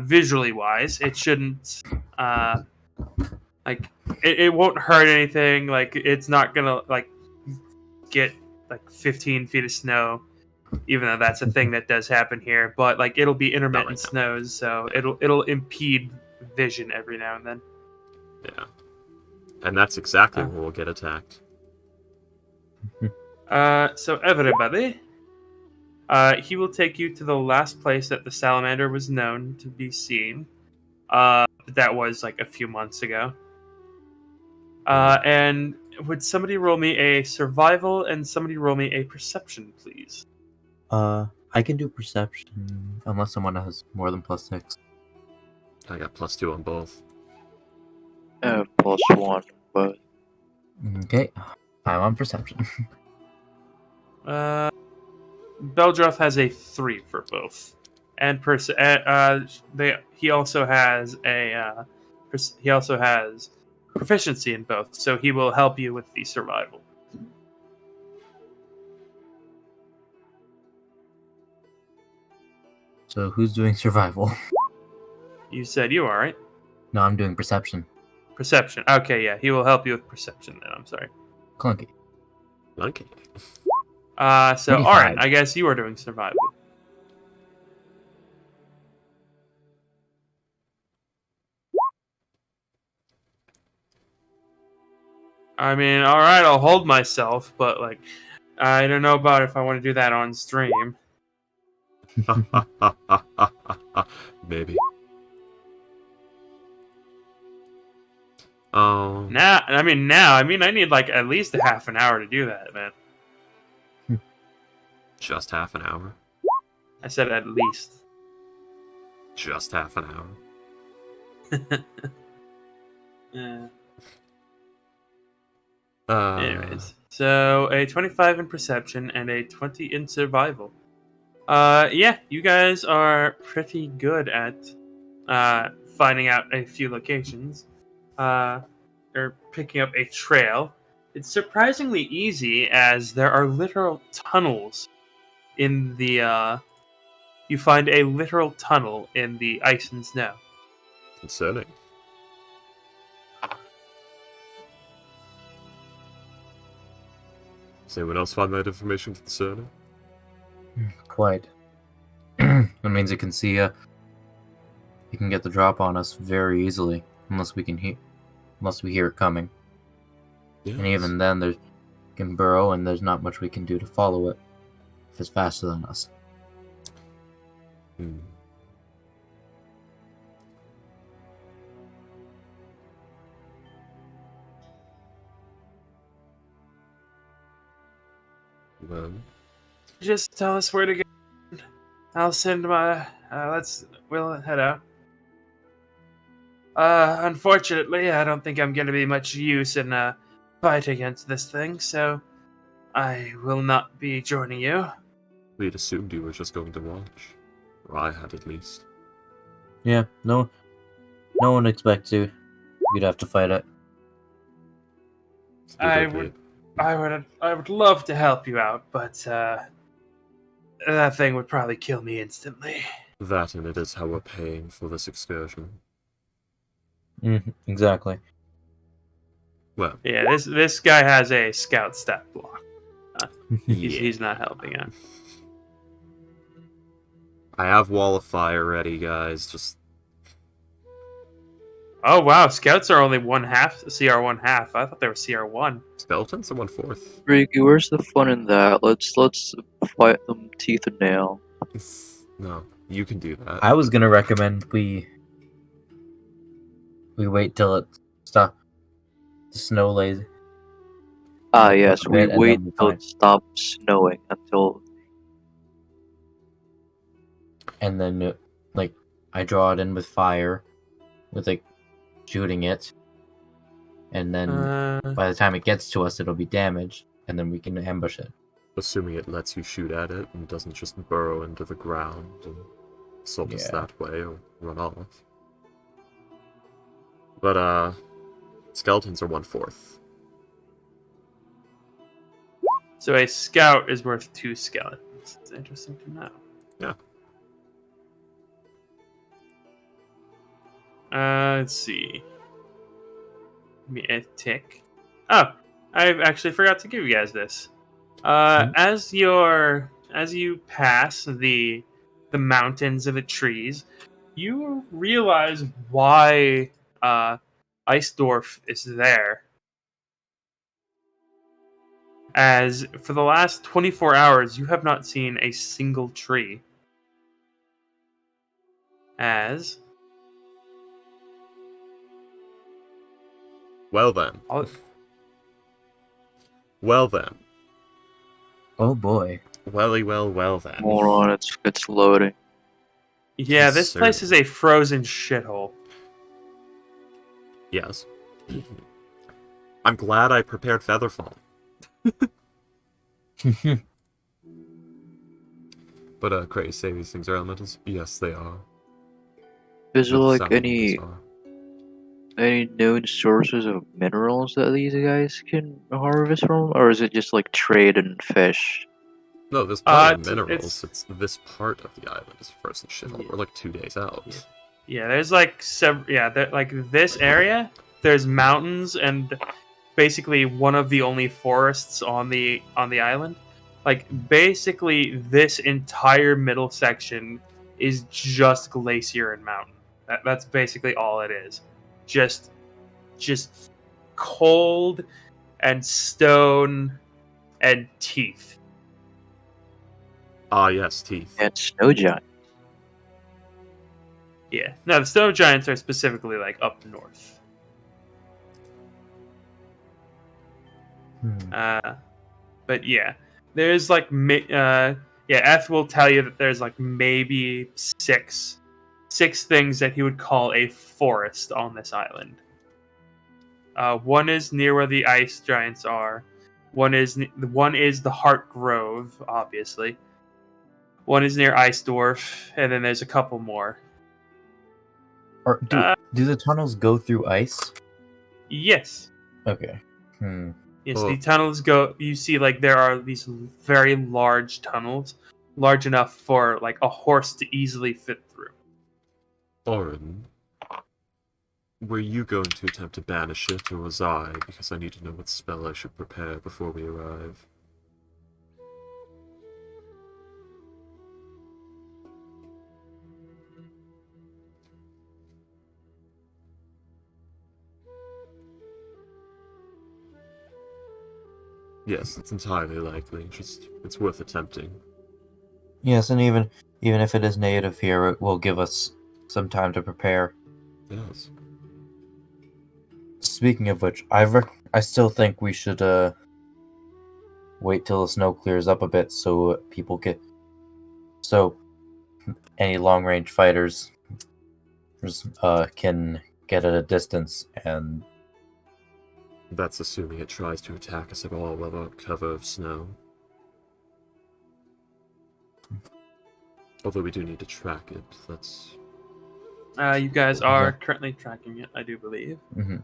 Visually wise, it shouldn't it won't hurt anything. Like, it's not gonna get like 15 feet of snow even though that's a thing that does happen here. But like it'll be intermittent right now. snows, so it'll impede vision every now and then. Yeah. And that's exactly Oh. when we'll get attacked. So everybody, he will take you to the last place that the salamander was known to be seen. That was like a few months ago. And would somebody roll me a survival and somebody roll me a perception, please? I can do perception unless someone has more than +6. I got +2 on both. +1, but Okay, I'm on perception. Beldroth has a 3 for both, and he also has proficiency in both, so he will help you with the survival. So who's doing survival? You said you are, right? No, I'm doing perception. Perception. Okay, yeah, he will help you with perception then. I'm sorry. Clunky. Okay. So 25. Aaron, I guess you are doing survival. I mean, all right, I'll hold myself, but like, I don't know about if I want to do that on stream. Maybe. Oh. I need like at least a half an hour to do that, man. Just half an hour. I said at least. Just half an hour. Yeah. Uh, Anyways, so a 25 in perception and a 20 in survival. Yeah, you guys are pretty good at finding out a few locations, or picking up a trail. It's surprisingly easy as there are literal tunnels in the. You find a literal tunnel in the ice and snow. Concerning. Does anyone else find that information concerning? Quite. That means it can see you can get the drop on us very easily, unless we hear it coming. Yes. And even then, it can burrow, and there's not much we can do to follow it if it's faster than us. Hmm. Well, Just tell us where to go. I'll send my. We'll head out. Unfortunately, I don't think I'm going to be much use in a fight against this thing, so I will not be joining you. we'd assumed you were just going to watch. Or I had, at least. Yeah, no one expects you. You'd have to fight it. I Okay. would love to help you out, but that thing would probably kill me instantly. That and it is how we're paying for this excursion. Exactly. Well, Yeah, this guy has a scout stat block. yeah. He's not helping out. I have Wall of Fire ready, guys. Just Oh wow, scouts are only CR 1/2. I thought they were CR 1. skeletons are 1/4. Ricky, where's the fun in that? Let's fight them teeth and nail. No, you can do that. I was gonna recommend we wait till it stops. The snow lays. Ah, yes, we And then wait we till fight. it stops snowing until. And then I draw it in with fire, with shooting it, and then by the time it gets to us, it'll be damaged, and then we can ambush it. Assuming it lets you shoot at it and doesn't just burrow into the ground and assault us Yeah. that way or run off. But, skeletons are 1/4. So a scout is worth 2 skeletons. It's interesting to know. Yeah. Let's see. Give me a tick. Oh, I actually forgot to give you guys this. As your as you pass the mountains and the trees, you realize why Eisdorf is there. As for the last 24 hours, you have not seen a single tree. As Well then. all, Well then. Oh boy. Well then. Hold on, it's loading. yeah, Yes, this sir. place is a frozen shithole. Yes. I'm glad I prepared Featherfall. But, Cray, say these things are elementals? Yes, they are. Is there But like some of these are. any known sources of minerals that these guys can harvest from, or is it just like trade and fish? No, there's plenty of It's- minerals. It's this part of the island is frozen shithole. Yeah. We're like 2 days out. Yeah, there's like several. Yeah, like this area. There's mountains and basically one of the only forests on the island. Like basically, this entire middle section is just glacier and mountain. That's basically all it is. Just cold and stone and teeth. Ah, yes, teeth. And snow giant. Yeah. No, the stone giants are specifically like up north. But yeah, there's like yeah, Eth will tell you that there's like maybe six things that he would call a forest on this island. One is near where the ice giants are. One is the Heart Grove, obviously. One is near Eisdorf, and then there's a couple more. Or do the tunnels go through ice? Yes. Okay. Yes, Oh. the tunnels go. You see, like there are these very large tunnels, large enough for like a horse to easily fit through. Orin, were you going to attempt to banish it, or was I? Because I need to know what spell I should prepare before we arrive. Yes, it's entirely likely. Just, it's worth attempting. Yes, and even if it is native here, it will give us some time to prepare. Yes. Speaking of which, I still think we should wait till the snow clears up a bit so any long range fighters can get at a distance and That's assuming it tries to attack us at all without cover of snow. Although we do need to track it, that's... You guys are currently tracking it, I do believe. Mhm.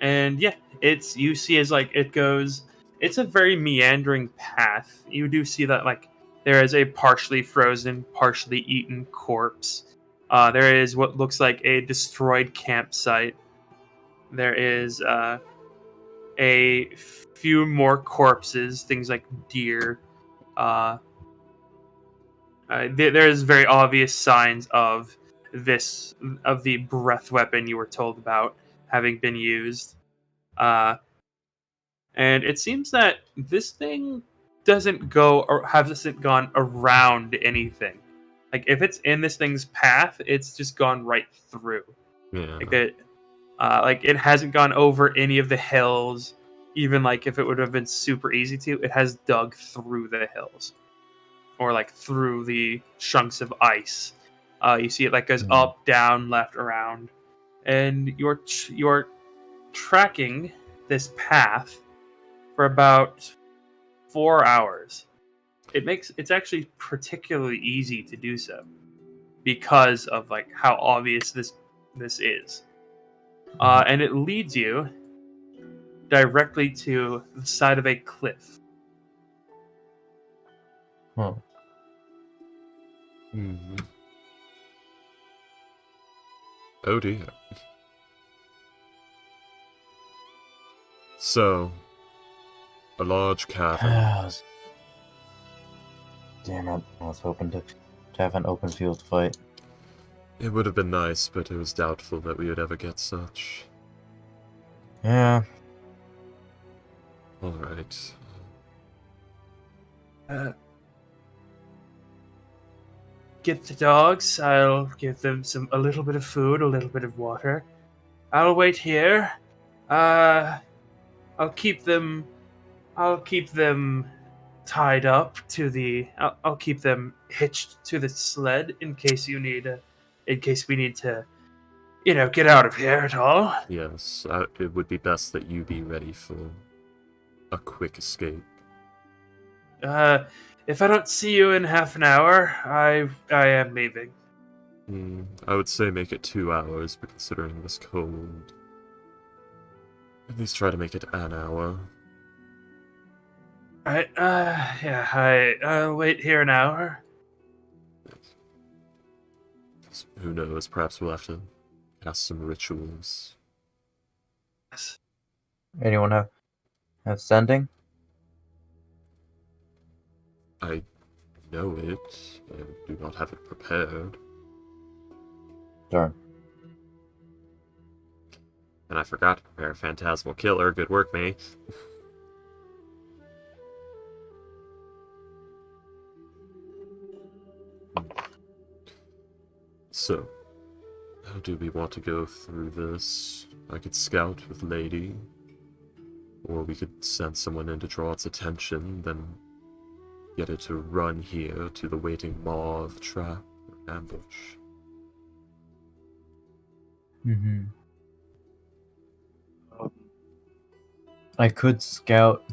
And yeah, you see as like it goes. It's a very meandering path. You do see that like there is a partially frozen, partially eaten corpse. There is what looks like a destroyed campsite. There is a few more corpses, things like deer. There's very obvious signs of the breath weapon you were told about having been used. And it seems that this thing hasn't gone around anything. Like if it's in this thing's path, it's just gone right through. Yeah. Like it hasn't gone over any of the hills. Even like if it would have been super easy to, it has dug through the hills, or like through the chunks of ice. You see it like goes up, down, left, around, and you're tracking this path for about 4 hours. It's actually particularly easy to do so because of like how obvious this is, and it leads you directly to the side of a cliff. Huh. Mm-hmm. Oh dear. So, a large cavern. Damn it! I was hoping to have an open field fight. It would have been nice, but it was doubtful that we would ever get such. Yeah. Alright. Get the dogs. I'll give them a little bit of food, a little bit of water. I'll wait here. I'll keep them tied up to the. I'll keep them hitched to the sled in case we need to, get out of here at all. Yes, it would be best that you be ready for a quick escape. If I don't see you in half an hour, I am leaving. I would say make it 2 hours, but considering this cold, at least try to make it an hour. I'll wait here an hour. Who knows, perhaps we'll have to cast some rituals. Anyone have sending? I know it, I do not have it prepared. Darn. And I forgot to prepare Phantasmal Killer. Good work, mate. So, how do we want to go through this? I could scout with Lady, or we could send someone in to draw its attention, then get it to run here to the waiting maw of trap or ambush. Mm-hmm. I could scout,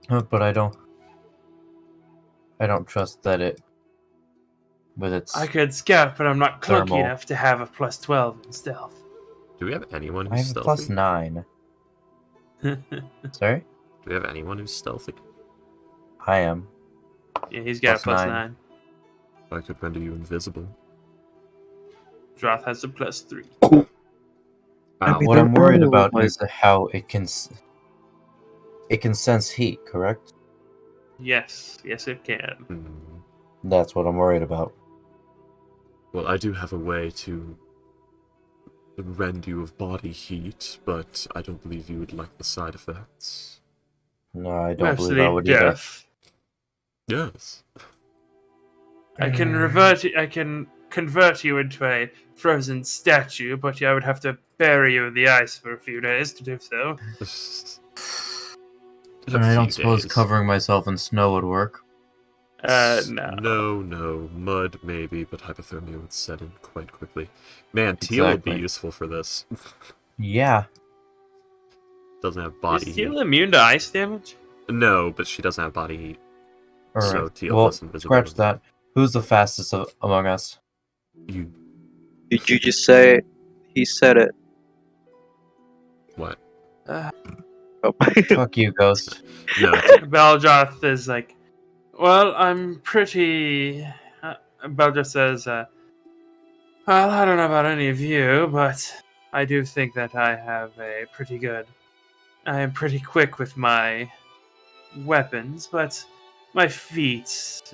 but I don't trust that it with its. I could scout, but I'm not clunky Thermal. enough to have a +12 in stealth. Do we have anyone I who's have a stealthy? +9. Sorry, Do we have anyone who's stealthy? I am. Yeah, he's got a +9. +9. I could render you invisible. Droth has a +3. Ow. What I'm worried about like- is how it can sense heat. Correct? Yes, it can. That's what I'm worried about. Well, I do have a way to rend you of body heat, but I don't believe you would like the side effects. No, I don't believe I Mostly would either. death. Yes. I can convert you into a frozen statue, but I would have to bury you in the ice for a few days to do so. A And I don't few suppose days. covering myself in snow would work. No. No. Mud, maybe, but hypothermia would set in quite quickly. Man, Teal would be Exactly. useful for this. Yeah. Doesn't have body Is heat. Teal immune to ice damage? No, but she doesn't have body heat. So Alright. Teal Well, has invisibility. scratch that. Who's the fastest among us? You... Did you just say it? He said it. What? Oh. Fuck you, Ghost. No, Beldroth is like, well, I'm pretty. Beldroth says, well, I don't know about any of you, but I do think that I have a pretty good. I am pretty quick with my weapons, but my feet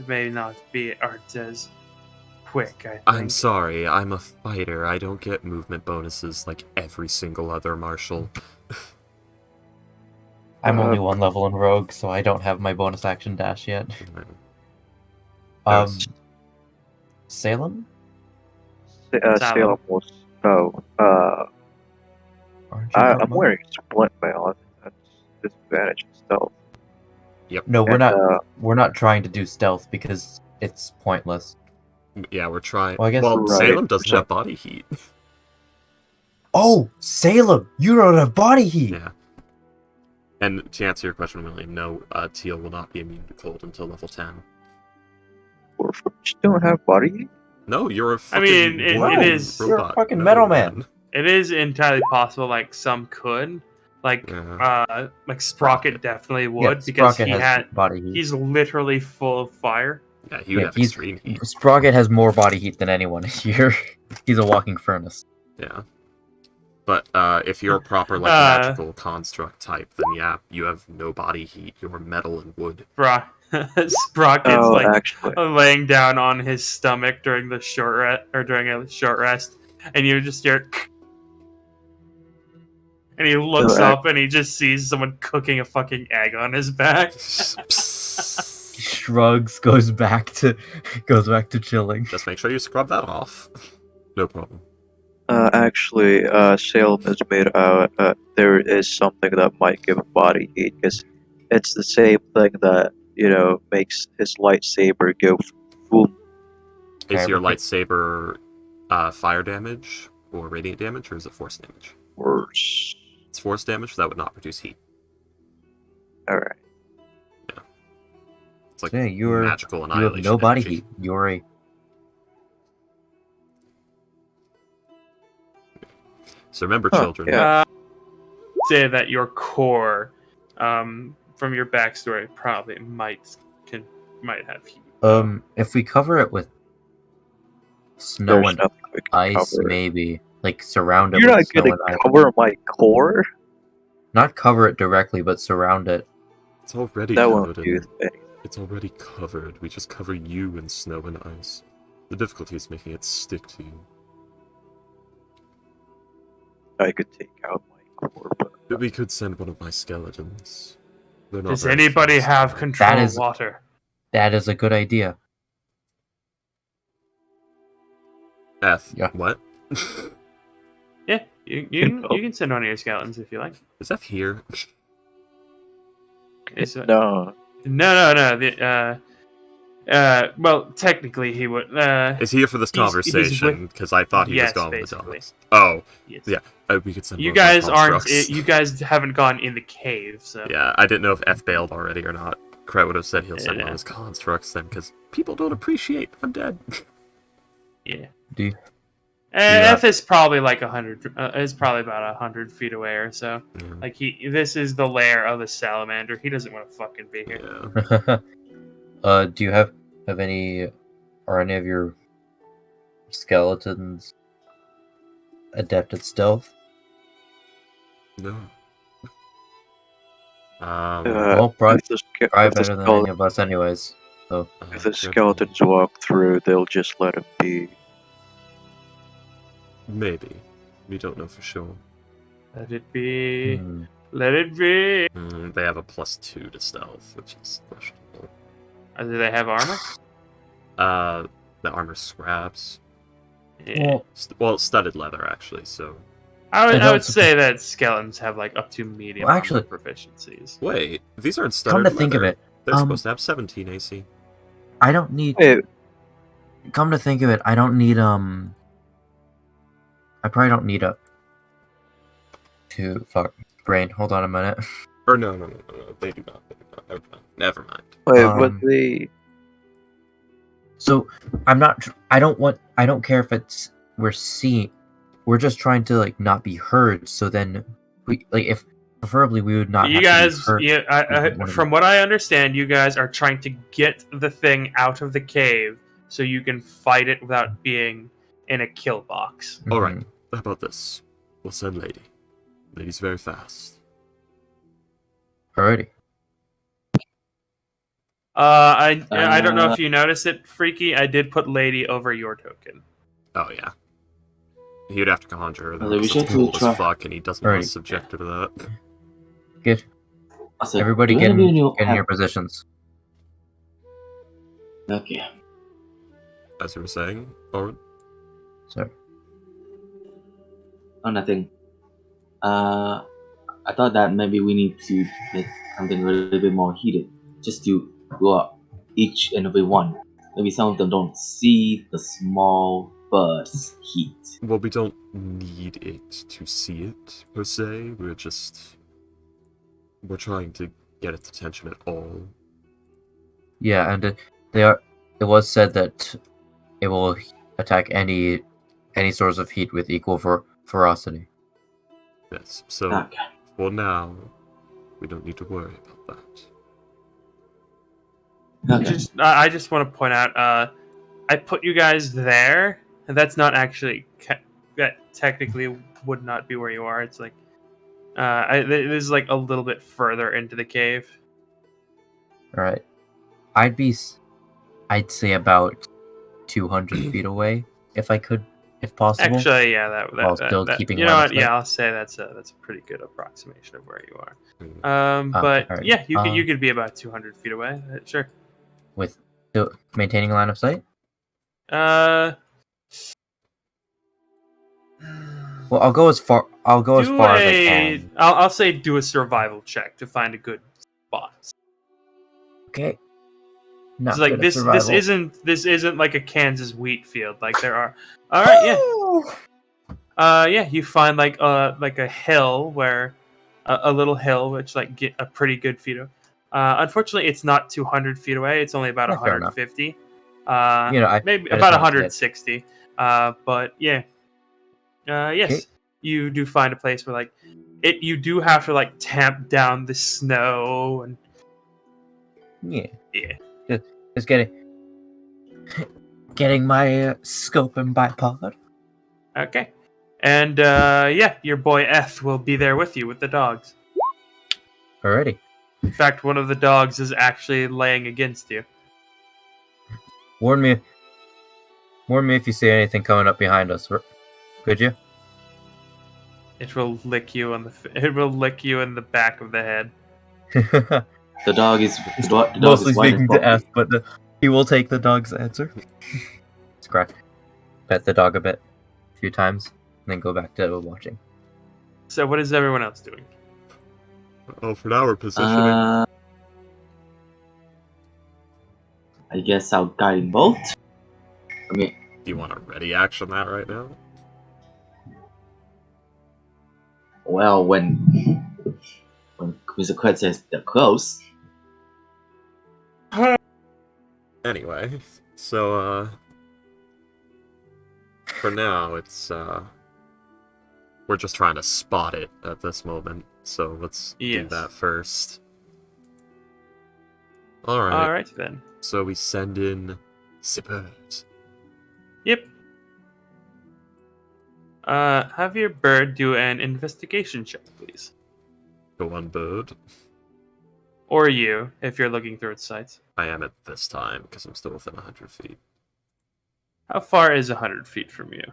aren't as quick. I think. I'm sorry, I'm a fighter. I don't get movement bonuses like every single other martial. I'm only 1 level in Rogue, so I don't have my bonus action dash yet. Yes. Salem? Salem was. No. Aren't you I'm normal? wearing splint mail. I think that's disadvantage and stealth. No, we're And, not. We're not trying to do stealth because it's pointless. Yeah, we're trying. Well, I guess- Right. Salem doesn't have body heat. Oh, Salem! You don't have body heat. Yeah. And to answer your question, William, no, Teal will not be immune to cold until level 10. Warforged don't have body heat? No, you're a I fucking mean, it wood is- You're a robot fucking metal man. It is entirely possible. Like some could, like Yeah. Sprocket definitely would Yeah, because Sprocket has body heat. he's literally full of fire. Yeah, he would have he's- extreme heat. Sprocket has more body heat than anyone here. He's a walking furnace. Yeah. But if you're a proper magical construct type, then yeah, you have no body heat. You're metal and wood. Sprocket's Oh, like actually, laying down on his stomach during the during a short rest, and you just hear, and he looks No, up and he just sees someone cooking a fucking egg on his back. He shrugs, goes back to chilling. Just make sure you scrub that off. No problem. actually, Salem has made out. There is something that might give a body heat because it's the same thing that makes his lightsaber go boom. Is your repeat? lightsaber fire damage or radiant damage, or is it force damage? Worse. It's force damage, so that would not produce heat. All right. It's like Yeah, you have magical annihilation. no body energy. heat. You're a So remember, Huh, children. yeah. Say that your core, from your backstory, probably might have heat. if we cover it with snow There's and nothing we can ice, cover. maybe like surround it You're with not snow gonna and ice. cover my core. Not cover it directly, but surround it. It's already That covered won't do in. anything. It's already covered. We just cover you in snow and ice. The difficulty is making it stick to you. I could take out my core, but We could send one of my skeletons. They're not Does very anybody fast. have control That of is- water? That is a good idea. F. Yeah. What? Yeah, you can send one of your skeletons if you like. Is F here? It's, no. No. Well, technically he would. Is he here for this He's conversation? Because I thought he Yes, was gone with the basically. dogs. Oh, Yes. yeah. We could send You one of my guys aren't. constructs. You guys haven't gone in the cave, so. Yeah, I didn't know if F bailed already or not. Kret would have said he'll send one Yeah. of his constructs then, because people don't appreciate undead. Yeah. Do you- F is probably like 100. Is probably about 100 feet away or so. Yeah. Like this is the lair of a salamander. He doesn't want to fucking be here. Yeah. do you have any of your skeletons adept at stealth? No. Well, probably If the, ske- probably if the better than skele- any of us, anyways. So if the skeletons walk through, they'll just let him be. Maybe. We don't know for sure. Let it be. hmm. Let it be. They have a +2 to stealth, which is questionable. Do they have armor? The armor scraps. Yeah. Well, studded leather, actually, so... I would don't say that skeletons have like up to medium Well, actually- armor proficiencies. Wait, these aren't studded Come to leather. think of it, They're um, supposed to have 17 AC. I don't need. Wait, Come to think of it, I don't need I probably don't need fuck brain. Hold on a minute. Or no, they do not. Never mind. but Um, they. So I'm not. I don't care if it's we're seeing. We're just trying to like not be heard. So then we like if preferably we would not. You have to guys, be heard. yeah, from what I understand, you guys are trying to get the thing out of the cave so you can fight it without being in a kill box. Mhm. Alright, how about this? We'll send Lady. Lady's very fast. Alrighty. I don't know if you noticed it, Freaky. I did put Lady over your token. Oh, yeah. He'd have to conjure her, though, Well, we 'cause it's should cold try- as fuck, and he doesn't want Alright. to subject her to that. Get Also, everybody do get any of in you your have- positions. Okay. As you were saying, or So Oh, nothing. I thought that maybe we need to make something a little bit more heated, just to go up each and every one. Maybe some of them don't see the small burst heat. well, we don't need it to see it per se. We're trying to get its attention at all. yeah, and it was said that it will attack any source of heat with equal ferocity. Yes. So Okay. for now, we don't need to worry about Okay. I just want to point out, I put you guys there, and that's not actually that technically would not be where you are. It's like, this is like a little bit further into the cave. All right. I'd say about 200 feet away if I could, if possible. Actually, yeah, While still keeping you know line what? of sight? Yeah, I'll say that's a pretty good approximation of where you are. Mm. But alright. yeah, you could be about 200 feet away. Sure. With still maintaining line of sight. Uh, Well, I'll go as far as I can. I'll say do a survival check to find a good spot. Okay. Not It's like good at this survival. isn't like a Kansas wheat field. Like there are. All right, yeah. Yeah, you find like a hill where a little hill which like get a pretty good feet of. Unfortunately, it's not 200 feet away. It's only about Yeah, fair enough. 150. I Maybe just about wanted to get- 160. But yeah. Yes, Okay. you do find a place where like it. You do have to like tamp down the snow and Yeah. yeah. Just getting my scope and bipod. Okay. And yeah, your boy F will be there with you with the dogs. Alrighty. In fact, one of the dogs is actually laying against you. Warn me if you see anything coming up behind us. Could you? It will lick you on the. It will lick you in the back of the head. The dog is Mostly white and speaking to fluffy. F, but he will take the dog's answer. Scratch. Pet the dog a few times, and then go back to watching. So, what is everyone else doing? Oh, for now we're positioning. I guess I'll guiding bolt. I mean, Do you want to ready action that right now? well, when Mr. Quet says they're close, Anyway, so for now it's we're just trying to spot it at this moment. So let's do Yes. that first. All right. All right then. So we send in Zippers. Yep. Have your bird do an investigation check, please. Go on, bird. Or you, if you're looking through its sights. I am at this time because I'm still within 100 feet. How far is 100 feet from you?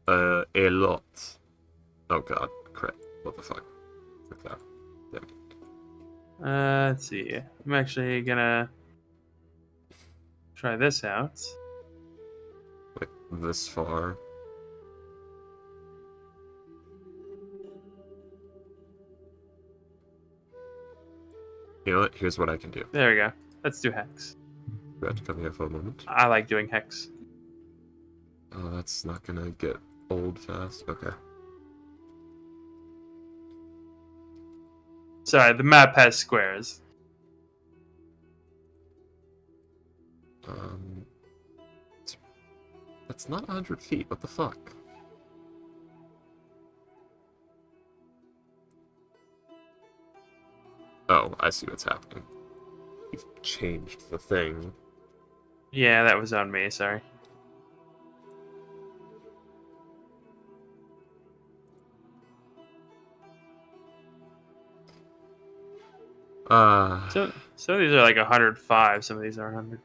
A lot. Oh god, crap. What the fuck? Fuck that. Damn it. Let's see. I'm actually gonna try this out. Like this far. You know what? Here's what I can do. There we go. Let's do hex. We have to come here for a moment. I like doing hex. Oh, that's not gonna get old fast. Okay. Sorry, the map has squares. That's not 100 feet. What the fuck? Oh, I see what's happening. You've changed the thing. Yeah, that was on me, sorry. So some of these are like 105, some of these are 100.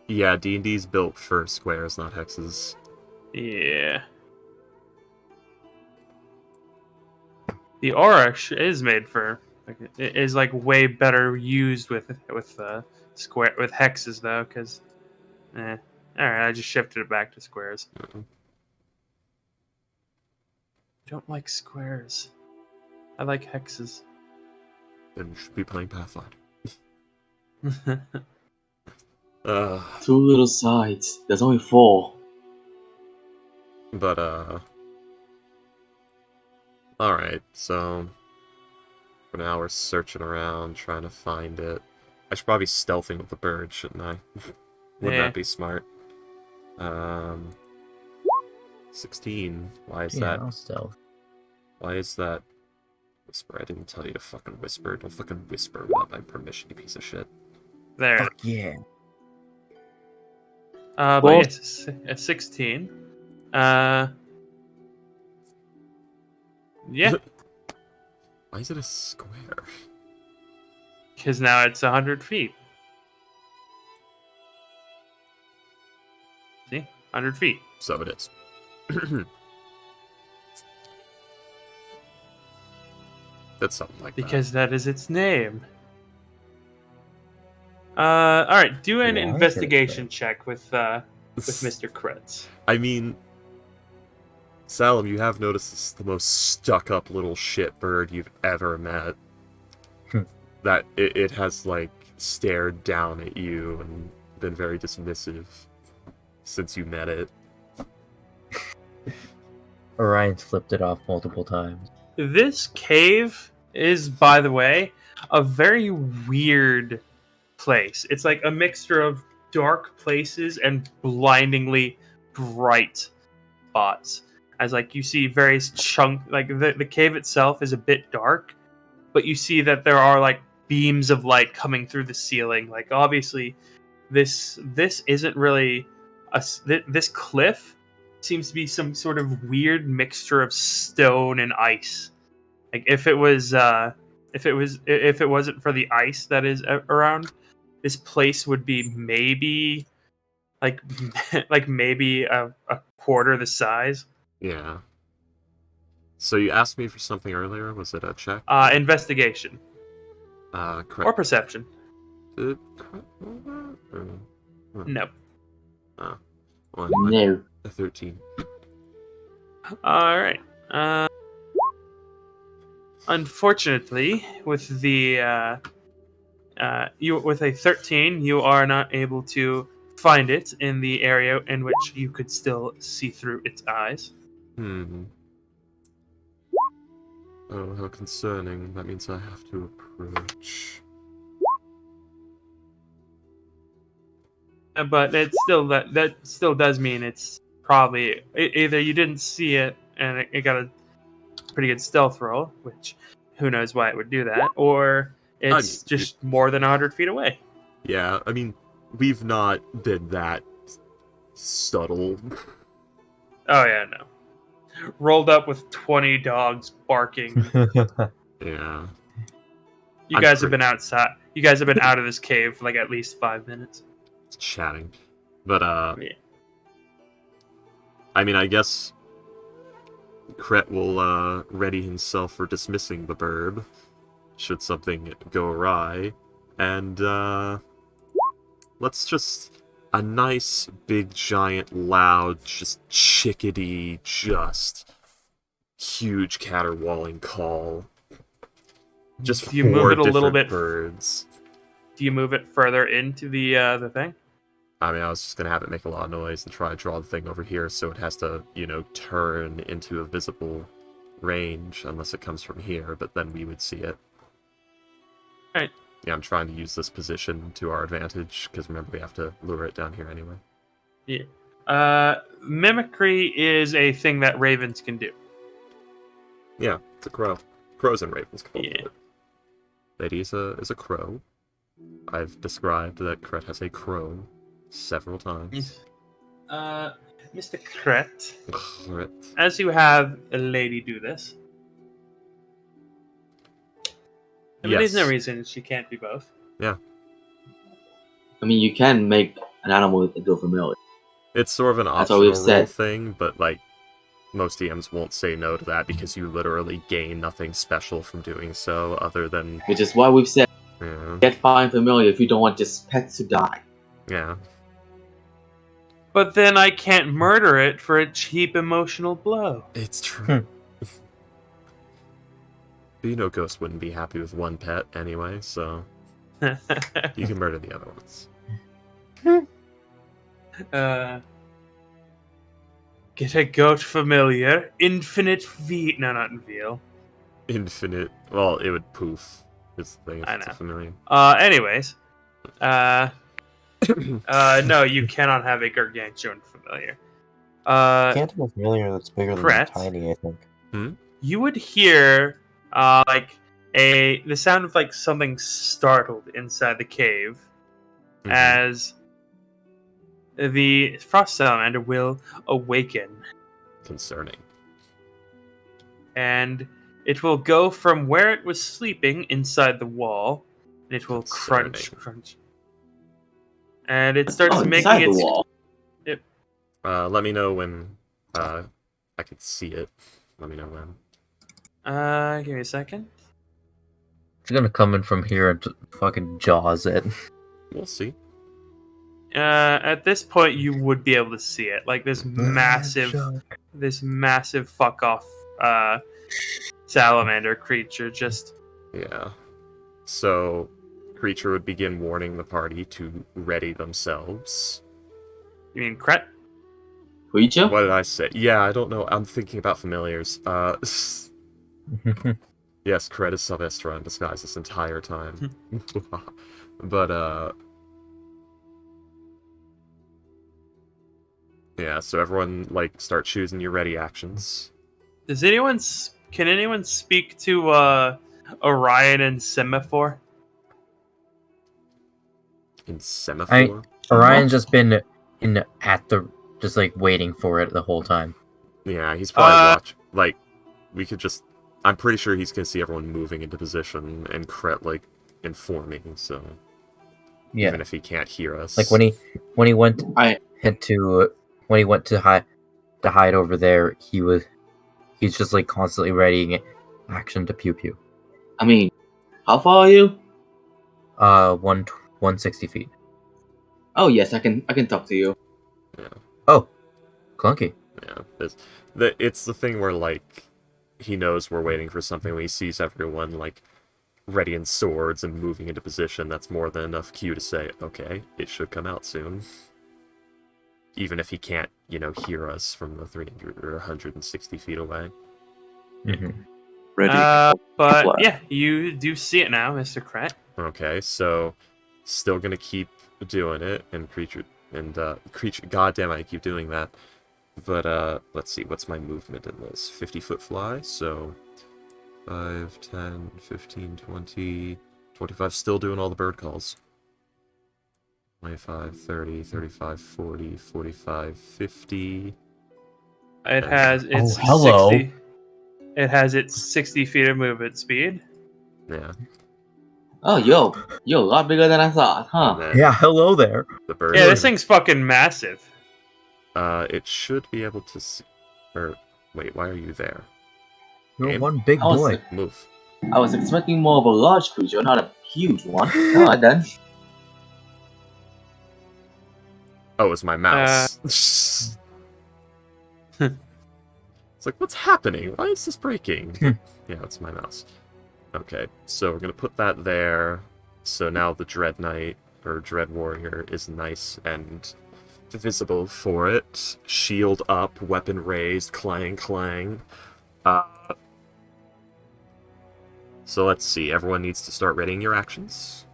Yeah, D&D's built for squares, not hexes. Yeah. The aura is made for it is like way better used with square with hexes though, because all right, I just shifted it back to squares. Don't like squares. I like hexes. Then you should be playing Pathfinder. two little sides. There's only 4. But, alright, so... For now, we're searching around, trying to find it. I should probably stealthing with the bird, shouldn't I? Wouldn't Yeah. that be smart? 16. Why is Yeah, that? I'll stealth. Why is that? Whisper. I didn't tell you to fucking whisper. Don't fucking whisper without my permission, you piece of shit. There. Fuck yeah. But Well- yes, a 16. Yeah. Why is it a square? Because now it's 100 feet. See? 100 feet. So it is. That's something like Because that is its name. Alright, do an Why is it investigation that? check with that. Mr. Kretz. I mean, Salam, you have noticed this is the most stuck-up little shit bird you've ever met. That it has, like, stared down at you and been very dismissive since you met it. Orion's flipped it off multiple times. This cave is, by the way, a very weird place. It's like a mixture of dark places and blindingly bright spots. As like you see various like the cave itself is a bit dark, but you see that there are like beams of light coming through the ceiling. Like obviously, this isn't really this cliff seems to be some sort of weird mixture of stone and ice. Like if it wasn't for the ice that is around, this place would be maybe like maybe a quarter the size. Yeah. So you asked me for something earlier. Was it a check? Investigation Correct. or perception. Did Cret roll that? Or- No. Well, No. a 13. All right. Unfortunately, with the with a 13, you are not able to find it in the area in which you could still see through its eyes. Oh, how concerning. That means I have to approach. But it still that still does mean it's probably either you didn't see it and it got a pretty good stealth roll, which who knows why it would do that, or it's just more than 100 feet away. Yeah, I mean, we've not been that subtle. Oh yeah, no. Rolled up with 20 dogs barking. Yeah. You guys have been outside. You guys have been out of this cave for like at least 5 minutes. Chatting. But, Yeah. I mean, I guess Kret will, ready himself for dismissing the burb, should something go awry. And, let's just... A nice, big, giant, loud, just chickadee, just huge caterwauling call. Just Do you move it a little bit? birds. Do you move it further into the thing? I mean, I was just gonna have it make a lot of noise and try to draw the thing over here, so it has to, turn into a visible range, unless it comes from here, but then we would see it. Right. Yeah, I'm trying to use this position to our advantage, because remember, we have to lure it down here anyway. Yeah. Mimicry is a thing that ravens can do. Yeah, it's a crow. Crows and ravens can both Yeah. do it. Lady is a crow. I've described that Kret has a crow several times. Mr. Kret, Kret. as you have a lady do this, I mean, there's no reason she can't be both. Yeah. I mean, you can make an animal into a familiar. It's sort of an That's what we've optional role said. thing, but most DMs won't say no to that because you literally gain nothing special from doing so other than... Which is why we've said, Yeah. get fine familiar if you don't want just pets to die. Yeah. But then I can't murder it for a cheap emotional blow. It's true. But Ghost wouldn't be happy with one pet anyway, so you can murder the other ones. Get a goat familiar. Infinite V. No, not veal. Infinite. Well, it would poof. Is the thing if I it's know. a familiar. Anyways. No, you cannot have a gargantuan familiar. Can't have a familiar that's bigger than Kret? tiny, I think. You would hear the sound of like something startled inside the cave as the frost salamander will awaken, Concerning. and it will go from where it was sleeping inside the wall, and it will crunch, Concerning. crunch, and it starts Oh, making inside the its wall. Let me know when I can see it. Let me know when. Give me a second. It's gonna come in from here and fucking jaws it. We'll see. At this point, you would be able to see it. Like this massive fuck off salamander creature. Just Yeah. So, creature would begin warning the party to ready themselves. you mean Kret? Creature? What did I say? Yeah, I don't know. I'm thinking about familiars. Yes, Kret is Sylvestra in disguise this entire time. But, yeah, so everyone, like, start choosing your ready actions. Can anyone speak to Orion and Semaphore? In Semaphore? Orion's just been just like waiting for it the whole time. Yeah, he's probably watching. Like, we could just... I'm pretty sure he's gonna see everyone moving into position and Kret, like, informing, so... Yeah. Even if he can't hear us. Like when he went to hide over there, he's just like constantly readying action to pew pew. I mean, how far are you? 160 feet. Oh yes, I can talk to you. Yeah. Oh, clunky. Yeah. It's the thing where, like, he knows we're waiting for something when he sees everyone, like, readying swords and moving into position. That's more than enough cue to say, okay, it should come out soon. Even if he can't, hear us from the 300 or 160 feet away. Mm-hmm. Ready. But yeah, you do see it now, Mr. Kret. Okay, so still gonna keep doing it, and creature, goddamn, I keep doing that. But let's see, what's my movement in this? 50-foot fly, so 5, 10, 15, 20, 25, still doing all the bird calls. 25, 30, 35, 40, 45, 50. It has its hello. 60. It has its 60 feet of movement speed. Yeah. Oh, yo, a lot bigger than I thought, huh? And then Yeah, hello there. the bird. Yeah, this thing's fucking massive. It should be able to see. Or wait, why are you there? You're Game? one big I was- boy. Move. I was expecting more of a large creature, not a huge one. Alright then. Oh, it's my mouse. It's like, what's happening? Why is this breaking? Yeah, it's my mouse. Okay, so we're gonna put that there. So now the Dread Knight, or Dread Warrior, is nice and visible for it. Shield up, weapon raised, clang, clang. So let's see, everyone needs to start readying your actions.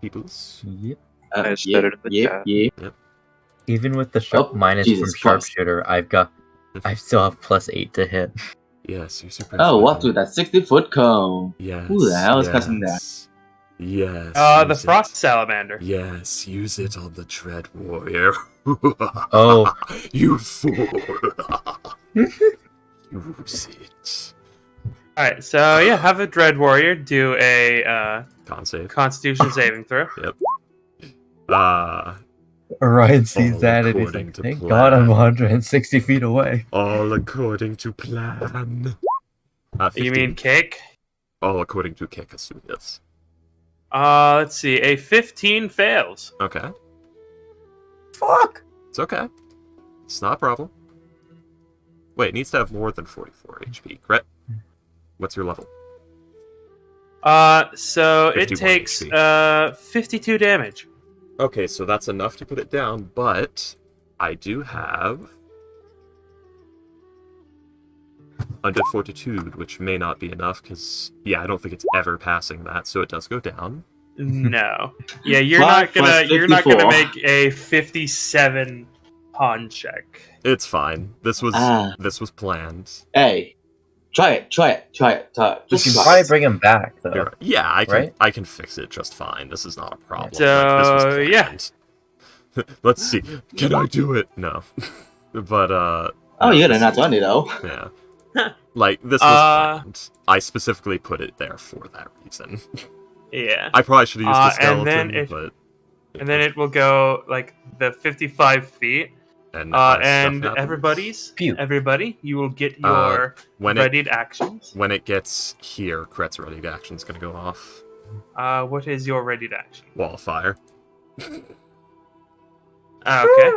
Peoples. Yep. I said it in the chat. yeah. Even with the Oh, minus Jesus from Christ. sharpshooter, I still have +8 to hit. Yes, use your Oh, what weapon. with that 60-foot cone? Yes. Who the hell is casting that? Yes. The use Frost it. Salamander. Yes, use it on the Dread Warrior. Oh. You fool. Use it. Alright, so yeah, have a Dread Warrior do a Con save. Constitution saving throw. Orion sees All that and he's according like, to thank plan. God I'm 160 feet away. All according to plan. You mean 15. cake? All according to Kekasu, yes. Let's see. A 15 fails. Okay. Fuck! It's okay. It's not a problem. Wait, it needs to have more than 44 HP. Correct? What's your level? So it 51 takes HP. 52 damage. Okay, so that's enough to put it down, but I do have Undead Fortitude, which may not be enough, because, yeah, I don't think it's ever passing that, so it does go down. No. Yeah, you're Five not plus gonna 54. make a 57 con check. It's fine. This was Ah. planned. Hey, try it. You Just can try probably it. bring him back, though. You're right. Yeah, Right? I can fix it just fine. This is not a problem. So, Like, this was yeah. planned. Let's see. Can I do it? No. But Oh, no, you got a this nat was- 20 though. Yeah. Like, this was planned. I specifically put it there for that reason. Yeah. I probably should have used the And then skeleton, but... And then it will go like the 55 feet. And, stuff and happens. everybody, you will get Uh, your when readied actions. When it gets here, Kret's ready action is going to go off. What is your readied action? Wall of fire. Okay.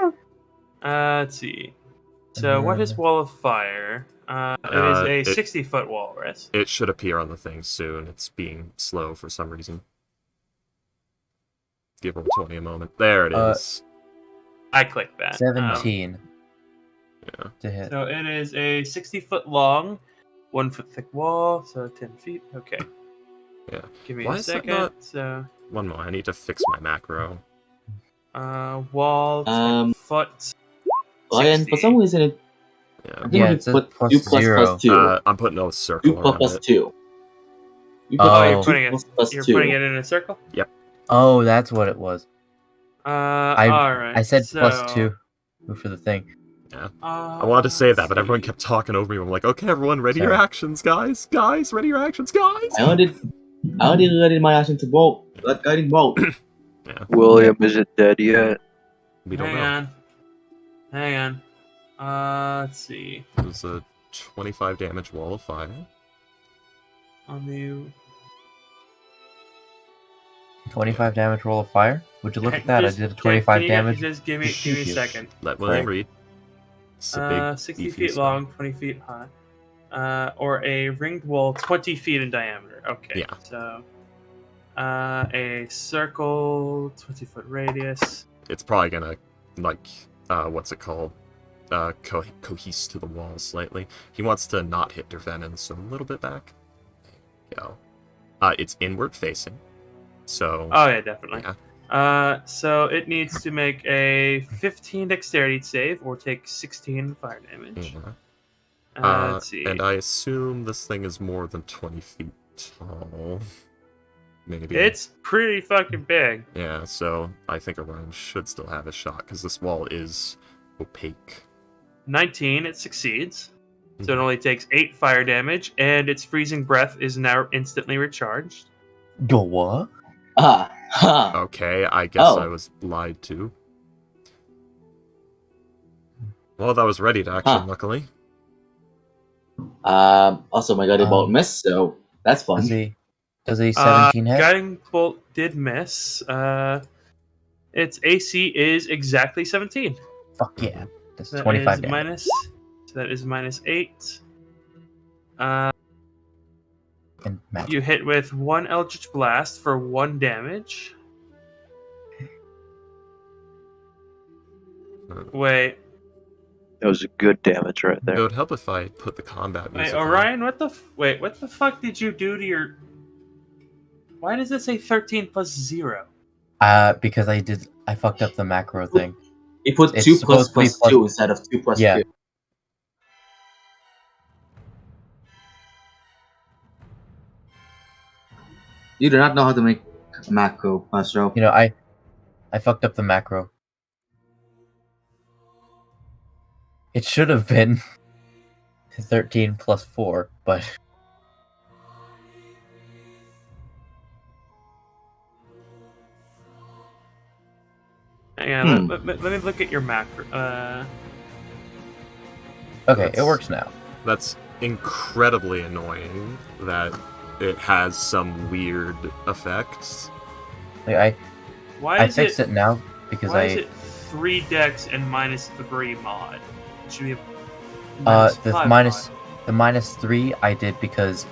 Let's see. So, what is Wall of Fire? It is a 60-foot wall, right? It should appear on the thing soon. It's being slow for some reason. Give roll 20 a moment. There it is. I clicked that. 17 Yeah. to hit. So it is a 60-foot long, 1 foot thick wall, so 10 feet. Okay. Yeah. Give me Why a is that second. not- So, One more. I need to fix my macro. wall, 10 foot. Ryan, 60. for some reason, it Yeah. I think Yeah, we it says put plus 2 plus 0. 2. I'm putting a 2 circle plus around plus it. 2. You Oh, you're put putting 2 it. plus plus You're 2. putting it in a circle. Oh, that's what it was. All right. I said so, plus 2 for the thing. I wanted to say that, but let's everyone see. kept talking over me. I'm like, okay, everyone, ready your Sorry. actions, guys. Guys, ready your actions, guys. I already ready my action to bolt. Let guiding bolt. William isn't dead yet. We don't know. Hang on. Let's see. It was a 25 damage wall of fire. On the 25 damage roll of fire? Would you look at that? Just- I did a 25 can you damage. Just give me a second. Let William Sorry. read. It's a big, 60 beefy feet spell. long, 20 feet high. Or a ringed wall 20 feet in diameter. Okay. Yeah. So, a circle, 20-foot radius. It's probably gonna, like, what's it called? Cohese to the wall slightly. He wants to not hit Dervenin, so a little bit back. There you go. It's inward facing. So. Oh, yeah, definitely. Yeah. So it needs to make a 15 dexterity save or take 16 fire damage. Yeah. Let's see. And I assume this thing is more than 20 feet tall. Maybe. It's pretty fucking big. Yeah, so I think Orion should still have a shot, because this wall is opaque. 19, it succeeds. So it only takes 8 fire damage, and its freezing breath is now instantly recharged. Go what? Okay, I guess Oh. I was lied to. Well, that was ready to action, luckily. Also, my guiding bolt missed, so that's fun. Does a 17 hit? Guiding bolt did miss. Its AC is exactly 17. Fuck yeah. That's That 25 is damage. minus. So that is -8. And magic. You hit with 1 Eldritch Blast for 1 damage. Wait, That was a good damage right It there. would help if I put the combat music on. Orion, what the fuck did you do to your? Why does it say 13 plus 0? Because I fucked up the macro thing. You put It's 2 supposed to be plus plus- 2 instead of 2 plus Yeah. 2. You do not know how to make macro, Mastro. You know, I fucked up the macro. It should have been 13 plus 4, but Hang on, let me look at your macro. okay, it That's- works now. That's incredibly annoying that it has some weird effects. Like Why I is fixed it now because Why is it 3 dex and -3 mod? It should be a the -5 minus mod. the -3 I did because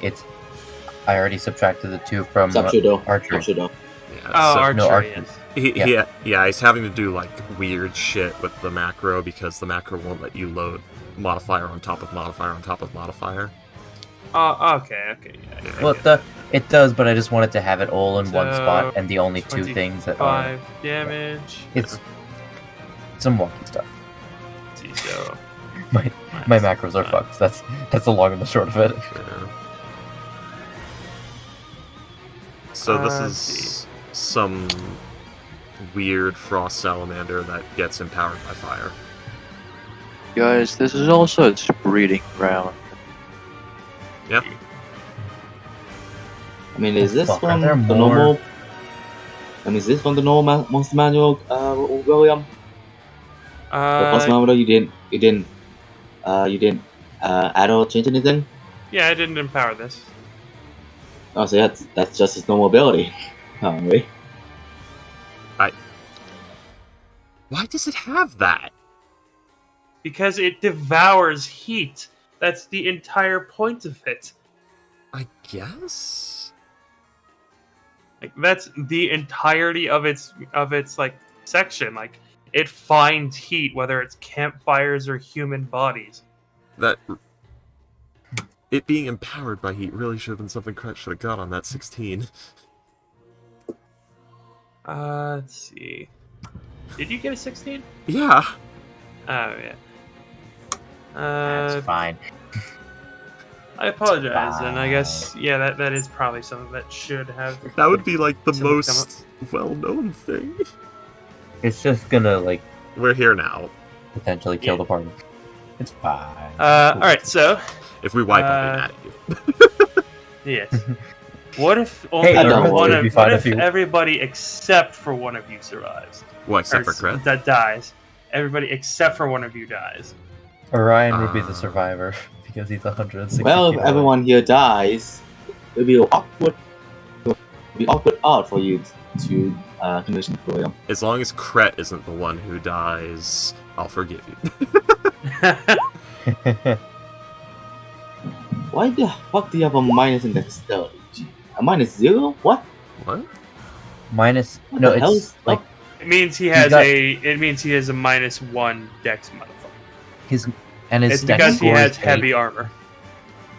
I already subtracted the 2 from Subjudo. archery. Subjudo. Yeah, Oh, so- archery. no, archery. Yes. He's having to do like weird shit with the macro because the macro won't let you load modifier on top of modifier on top of modifier. Oh, okay. Yeah. Well, it does, but I just wanted to have it all in one So, spot, and the only 2 things that are 5 damage. it's some wonky stuff. Let's see, so My macros are fucked. That's the long and the short of it. Yeah. So this let's is see. some weird frost salamander that gets empowered by fire. Guys, this is also its breeding ground. Yep. I mean, is this Fuck, are from there the more? normal? I mean, is this from the normal monster manual, William? Plus Salamander, you didn't add or change anything? Yeah, I didn't empower this. Oh, so that's just his normal ability. Apparently. Why does it have that? Because it devours heat. That's the entire point of it. I guess. Like that's the entirety of its like section. Like it finds heat, whether it's campfires or human bodies. That it being empowered by heat really should have been something Cret should have got on that 16. Let's see. Did you get a 16? Yeah. Oh yeah. That's fine. I apologize, and I guess that is probably something that should have. That would be like the Someone most well-known thing. It's just gonna like We're here now. potentially kill the party. It's fine. All right, so If we wipe, I'll be mad at you. yes. What if only Hey, don't one worry, of? it'd be fine What if if you- everybody except for one of you survives? What, except Or for Cret? that dies. Everybody except for one of you dies. Orion would be the survivor because he's 160 Well, if feet away. everyone here dies, it'll be awkward. Odd for you to condition for them. As long as Cret isn't the one who dies, I'll forgive you. Why the fuck do you have a minus in dexterity? A -0? What? What? Minus What no, the hell it's is like It means he has got- It means he has a -1 Dex modifier. his and his It's dex because he score has is heavy 8. armor.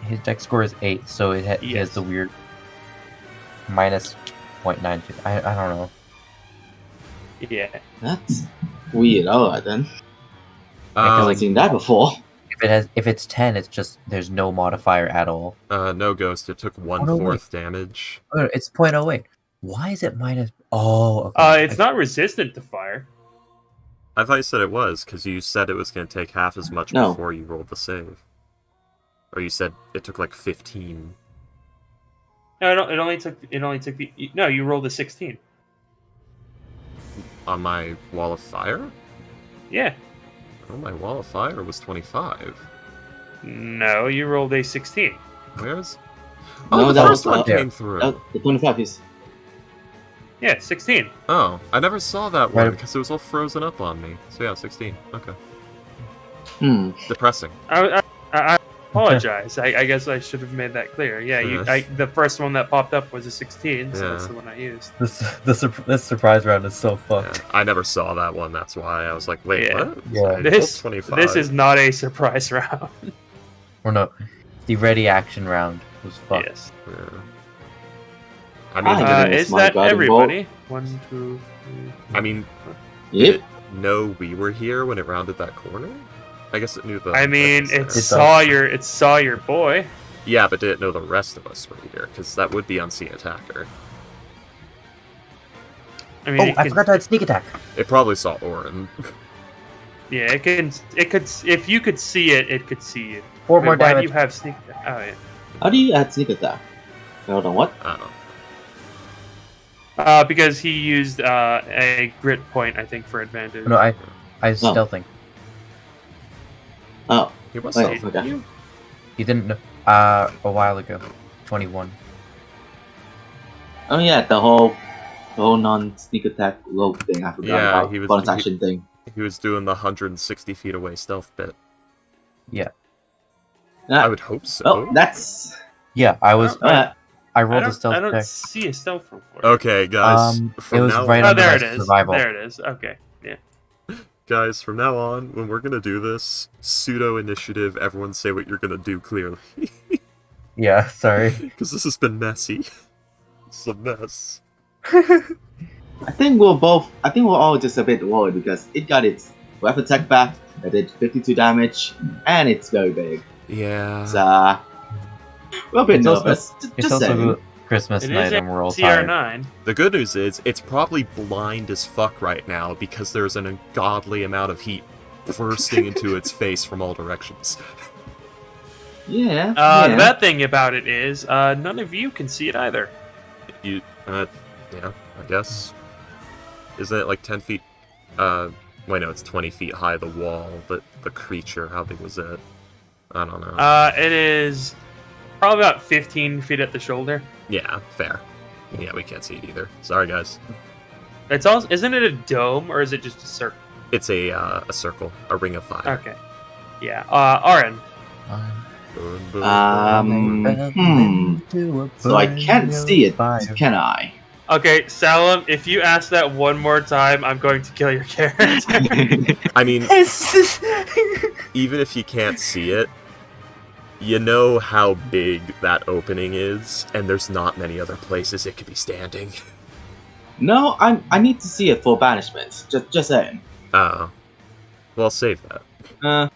His dex score is 8, so he has Yes. the weird minus 0.92. I don't know. Yeah. That's weird. Alright then. I haven't Um, seen that before. If it's 10, it's just there's no modifier at all. no Ghost, it took 1/4 damage. Oh, it's 0.08. Why is it minus? Oh, okay. It's not resistant to fire. I thought you said it was, because you said it was going to take half as much No. before you rolled the save. Or you said it took like 15. No, it only took the. No, you rolled a 16. On my Wall of Fire? Yeah. Oh, my Wall of Fire was 25. No, you rolled a 16. Where's... No, Oh, the that first was, one there. came through. The 25 is. Yeah, 16. Oh, I never saw that one Right. because it was all frozen up on me. So yeah, 16. Okay. Hmm. Depressing. I apologize. I guess I should have made that clear. Yeah, the first one that popped up was a 16, so that's Yeah. the one I used. This surprise round is so fucked. Yeah, I never saw that one. That's why I was like, wait, Yeah. what? Yeah. I rolled This 25. is not a surprise round. Or no, the ready action round was fucked. Yes. Yeah. I mean, Ah, did it, Is my that guiding everybody? 1, 2, 3. I mean, Yep. did it know we were here when it rounded that corner? I guess it knew the. I mean, rest it of us. saw your boy. Yeah, but did it know the rest of us were here? Because that would be unseen attacker. I mean, Oh, it I could- forgot to add sneak attack. It probably saw Orin. Yeah, it could. If you could see it, it could see you. 4 Wait, more why do damage. you have sneak attack? Oh yeah. How do you add sneak attack? Hold on, what? I don't know. Because he used a grit point, I think, for advantage. No, I stealthing. Oh, He was wait, stealthy. okay. He didn't know. A while ago, 21. Oh yeah, the whole non-sneak attack rogue thing. I forgot Yeah, about he was- bonus he- action thing. He was doing the 160 feet away stealth bit. Yeah, I would hope so. Oh, that's. yeah. I was. Uh, I rolled a I stealth don't check. see a stealth roll for it. Okay, guys. It From was now right on, under there my it is. survival. There it is. Okay. Yeah. guys, from now on, when we're gonna do this pseudo initiative, everyone say what you're gonna do clearly, Yeah, sorry. because this has been messy. It's a mess. I think we're all just a bit worried because it got its weapon attack back. That did 52 damage, and it's very big. Yeah. So we're a bit It's also- nervous. It's Just also saying. Christmas It night is and we're all tired. CR9. The good news is, it's probably blind as fuck right now because there's an ungodly amount of heat bursting into its face from all directions. Yeah. The yeah. bad thing about it is none of you can see it either. Yeah, I guess. Isn't it like 10 feet Wait, no, it's 20 feet high, the wall, but the creature, how big was it? I don't know. It is probably about 15 feet at the shoulder. Yeah, fair. Yeah, we can't see it either. Sorry, guys. It's also, isn't it a dome or is it just a circle? It's a circle, a ring of fire. Okay. Yeah. Aaron. So I can't see it, can I? Okay, Salam, if you ask that one more time, I'm going to kill your character. I mean, even if you can't see it, you know how big that opening is, and there's not many other places it could be standing. No, I need to see it for banishment. Just saying. Oh. Well, save that.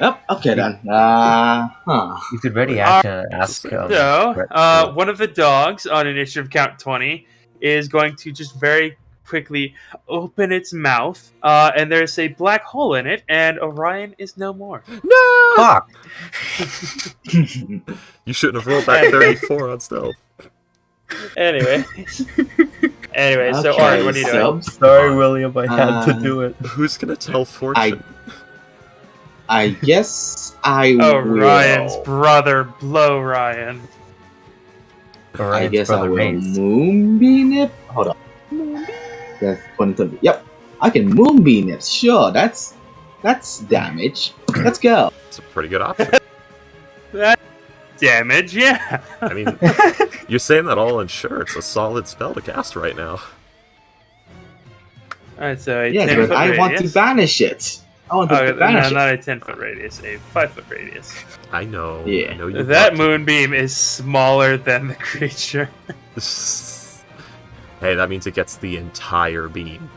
Yep, okay then. You could ready action and ask. So, one of the dogs on initiative count 20 is going to just very quickly open its mouth, and there's a black hole in it, and Orion is no more. No! Fuck! You shouldn't have rolled that 34 on stealth. Anyway, so Okay, Orion, what are you doing? Sorry, William, I had to do it. Who's gonna tell fortune? I guess I Oh, will. Ryan's brother, blow Ryan. I guess I will moonbeam it. Hold on. That's 20. Yep, I can moonbeam it. Sure, that's damage. Let's go. It's a pretty good option. That damage, yeah. I mean, you're saying that all, and sure, it's a solid spell to cast right now. Alright, so a Yeah, 10-foot but I want to radius. banish it. I want to No, banish it. not a 10-foot radius, a 5-foot radius. I know. Yeah. I know you That want moonbeam is smaller than the creature. to. Hey, that means it gets the entire beam.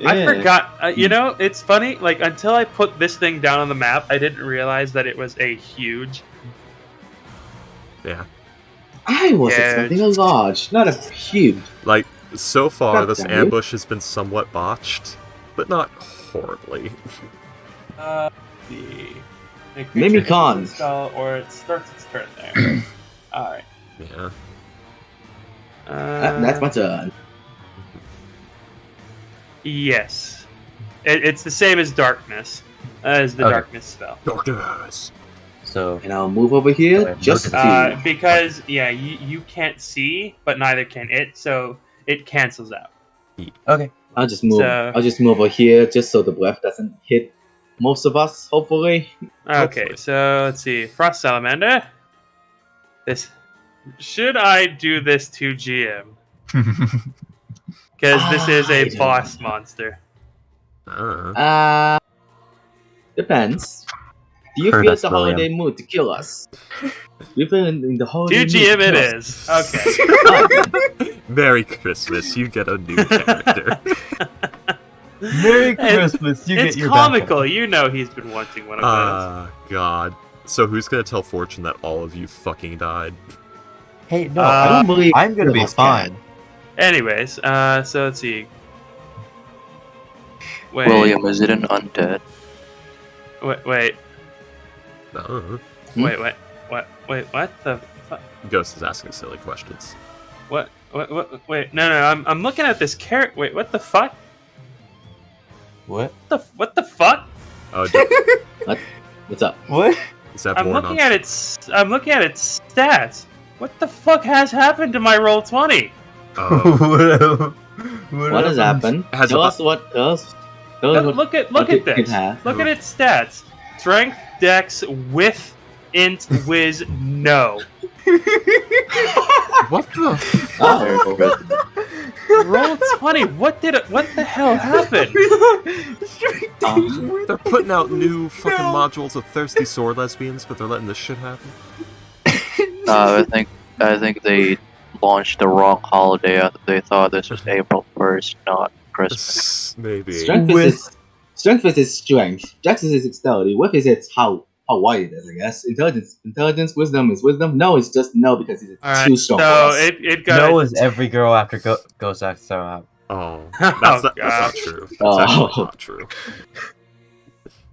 I Yeah. forgot. You know, it's funny. Like, until I put this thing down on the map, I didn't realize that it was a huge. Yeah. I was Yeah. expecting a large, not a huge. Like, so far, God this damn you. ambush has been somewhat botched, but not horribly. The Mimicry. creature spell, or it starts its turn there. All right. Yeah. That's my turn. Yes, it's the same as darkness, as the Okay. darkness spell. Darkness. So, And I'll move over here just to. Because you can't see, but neither can it, so it cancels out. okay. I'll just move. So- I'll just move over here just so the breath doesn't hit most of us. Hopefully. Okay, Hopefully. so let's see. Frost Salamander. Should I do this to GM? Because this is I a don't boss monster. Depends. Do you Heard feel us, the William. holiday mood to kill us? Do you feel in the holiday To mood GM to it kill us? is. Okay. Merry Christmas, you get a new character. Merry And Christmas, you It's get your comical. You know he's been wanting one of those. God. So who's gonna tell fortune that all of you fucking died? Hey, no, I don't believe I'm gonna be us fine. can. Anyways, so let's see. Wait, William, is it an undead? wait, Uh, what the fuck? Ghost is asking silly questions. What, wait, no, I'm looking at this character. Wait, what the fuck? What? What the fuck? Oh, do- What's up? What? is that I'm more looking at its stats. What the fuck has happened to my roll 20? Oh, What has happened? Has Tell a- us what. Tell us what. Look at what it this. has. Look at its stats. Strength, Dex, with int, whiz, no. what the? Oh. Roll 20. What the hell happened? They're putting out new fucking modules of thirsty sword lesbians, but they're letting this shit happen. I think they launched the wrong holiday. They thought this was April 1st, not Christmas. Maybe. Strength is its strength. Dex is its dexterity. Whip is its how wide it is, I guess. Intelligence, wisdom is wisdom. No, it's just no because it's Alright, too strong. so for us. it got No is every girl after Ghost X throw out. Oh, Oh, that's not God. true. That's Oh. actually not true.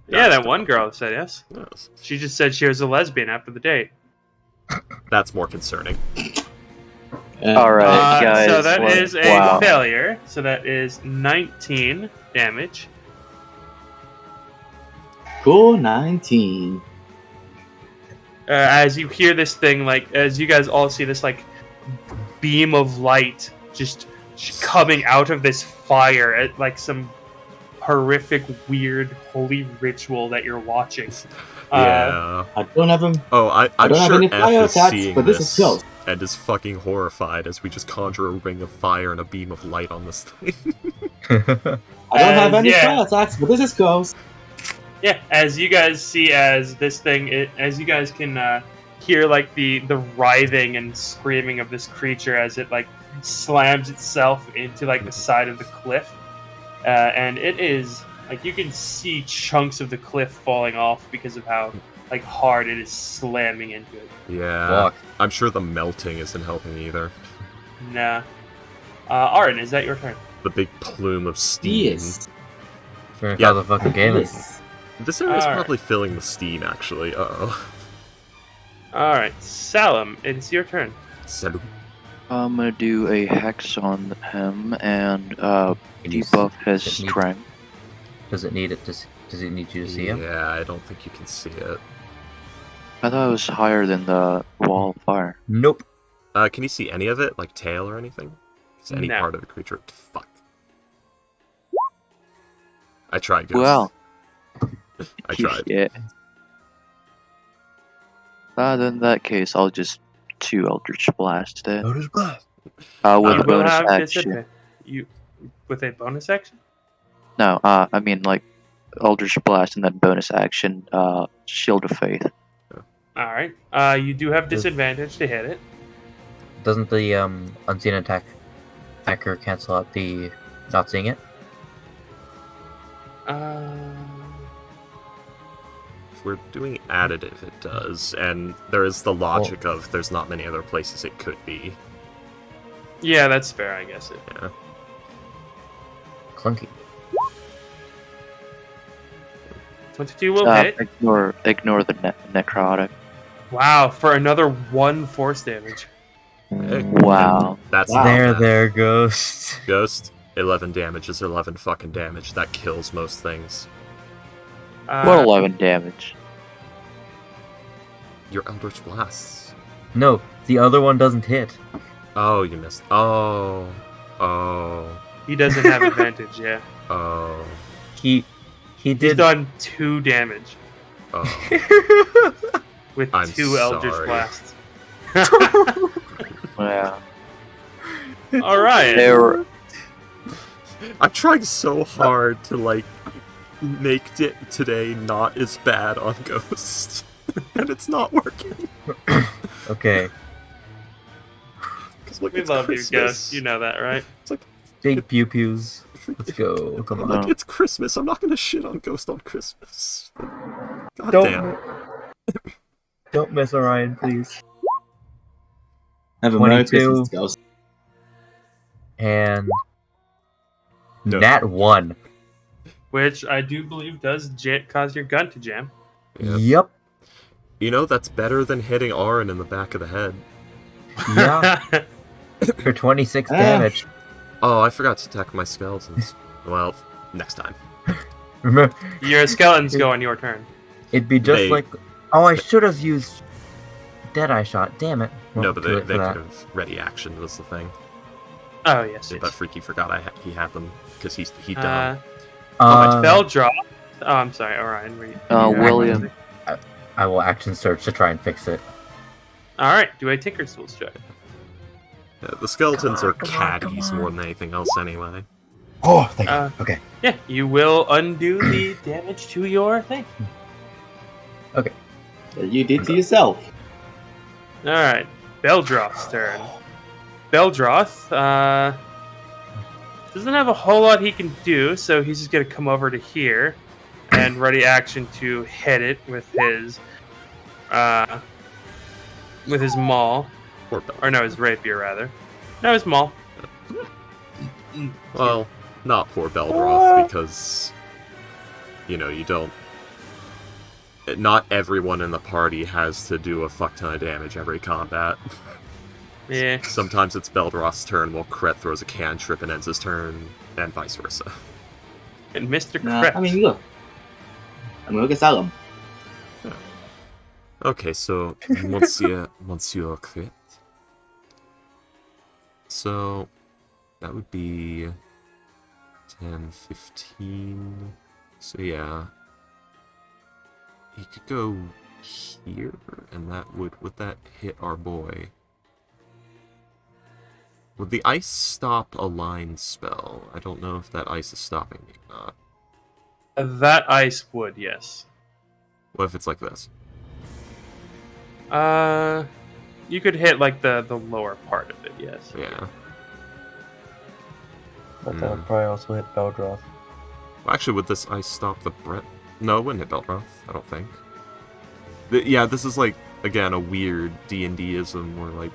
Yeah, that one girl said yes. Yes. She just said she was a lesbian after the date. That's more concerning. Alright, guys. So that is a wow. failure. So that is 19 damage. Cool, 19. As you hear this thing, as you guys all see this, beam of light just coming out of this fire at, some horrific, weird, holy ritual that you're watching. Yeah. I don't have him. Oh, I'm don't have sure any F fire is attacks, seeing but this is close. and is fucking horrified as we just conjure a ring of fire and a beam of light on this thing. I don't have any yeah. fire attacks, but this is close. Yeah, as you guys see, as this thing, as you guys can hear, the writhing and screaming of this creature as it slams itself into the side of the cliff, and it is you can see chunks of the cliff falling off because of how hard it is slamming into it. Yeah. Fuck. I'm sure the melting isn't helping either. Nah. Arden, is that your turn? The big plume of steam. Yes. Finish Yeah. all the fucking game. Yes. This area is Alright. probably filling with steam, actually. Uh-oh. All right, Salam, it's your turn. Salut. I'm gonna do a hex on him and Can you debuff his does it need- strength. Does it need it? Does it need you to see him? Yeah, I don't think you can see it. I thought it was higher than the wall of fire. Nope. Can you see any of it? Like tail or anything? Is any No. part of the creature? Fuck. I tried, Ghost. Well, I tried. yeah. Then in that case, I'll just 2 Eldritch Blast it. Notice blast. With You a You will bonus have action. disadvantage. You with a bonus action? No, I mean Eldritch Blast and then bonus action, Shield of Faith. All right. You do have disadvantage to hit it. Doesn't the unseen attacker cancel out the not seeing it? If we're doing additive, it does. And there is the logic of there's not many other places it could be. Yeah, that's fair. I guess it. Yeah. Clunky. 22 will hit. Ignore the necrotic. Wow, for another 1 force damage. Hey. Wow. That's Wow. not bad. There, Ghost. Ghost, 11 damage is 11 fucking damage. That kills most things. What 11 damage? Your Eldritch Blasts. No, the other one doesn't hit. Oh, you missed. Oh. He doesn't have advantage. Yeah, Oh. He he's did. done 2 damage Oh. with I'm 2 Eldritch sorry. Blasts. Yeah. All right. There. I'm trying so hard to, make it today not as bad on Ghost. And it's not working. Okay, Because, We love you, Ghost. You know that, right? It's like, big pew pews. Let's go. Come on. like, it's Christmas. I'm not gonna shit on Ghost on Christmas. God Don't damn. don't miss Orion, please. Have a Merry 22. Christmas, Ghost. And No. Nat 1. Which I do believe does cause your gun to jam. Yep. Yep. You know, that's better than hitting Auron in the back of the head. Yeah. For 26 damage. Oh, I forgot to attack my skeletons. Well, next time. Remember, Your skeletons go on your turn. it'd be just They- like. Oh, I should have used Deadeye Shot. Damn it. No, Well, but too they late for could that. have ready action was the thing. Oh yes. But yes. Freaky forgot he had them because he Uh, done. Spell drop. Oh, I'm sorry, Orion. Were you, William. I will action search to try and fix it. All right, do a Tinker Tools check. Yeah, the skeletons Come on, are come on, come caddies on. more than anything else anyway. Oh, thank Uh, you. Okay. Yeah, you will undo the damage to your thing. That you did to yourself. All right, Beldroth's turn. Beldroth doesn't have a whole lot he can do, so he's just gonna come over to here and ready action to hit it with his maul, Poor Bell. or no, his rapier rather. No, his maul. Well, not poor Beldroth, because, you know, you don't... Not everyone in the party has to do a fuck ton of damage every combat. Yeah. Sometimes it's Beldroth's turn while Kret throws a cantrip and ends his turn, and vice versa. And Mr. Nah, Kret. I mean, look. I'm gonna look at Salem. Okay, so Monsieur Kret. So that would be 10, 15. So yeah. He could go here, and that would that hit our boy? Would the ice stop a line spell? I don't know if that ice is stopping me or not. That ice would, yes. What if it's like this? You could hit like the lower part of it, yes. Yeah. But that would probably also hit Beldroth. Well, actually, would this ice stop the Brett? No, it wouldn't hit Beldroth, I don't think. Yeah, this is like, again, a weird D&D-ism where, like,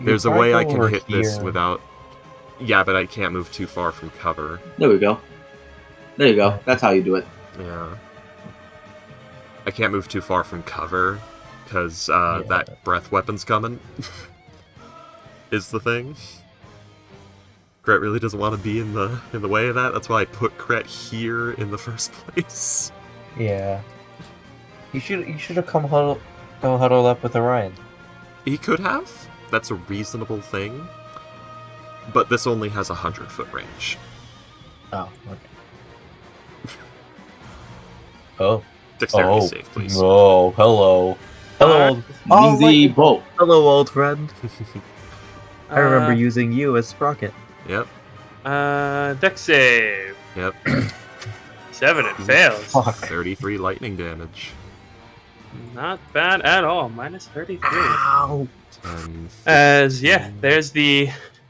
there's a way I can hit this without... Yeah, but I can't move too far from cover. There we go. There you go. That's how you do it. Yeah. I can't move too far from cover, because that breath weapon's coming. Is the thing. Kret really doesn't want to be in the way of that. That's why I put Kret here in the first place. Yeah. You should have come huddle up with Orion. He could have. That's a reasonable thing. But this only has 100-foot range. Oh, okay. Oh. Dexterity save, please. Oh, hello. Hello, old, Easy bolt. hello, old friend. I remember using you as Sprocket. Yep. Dex save. Yep. 7, it fails. Fuck. 33 lightning damage. Not bad at all. Minus 33. Ow. 10, As, yeah, there's the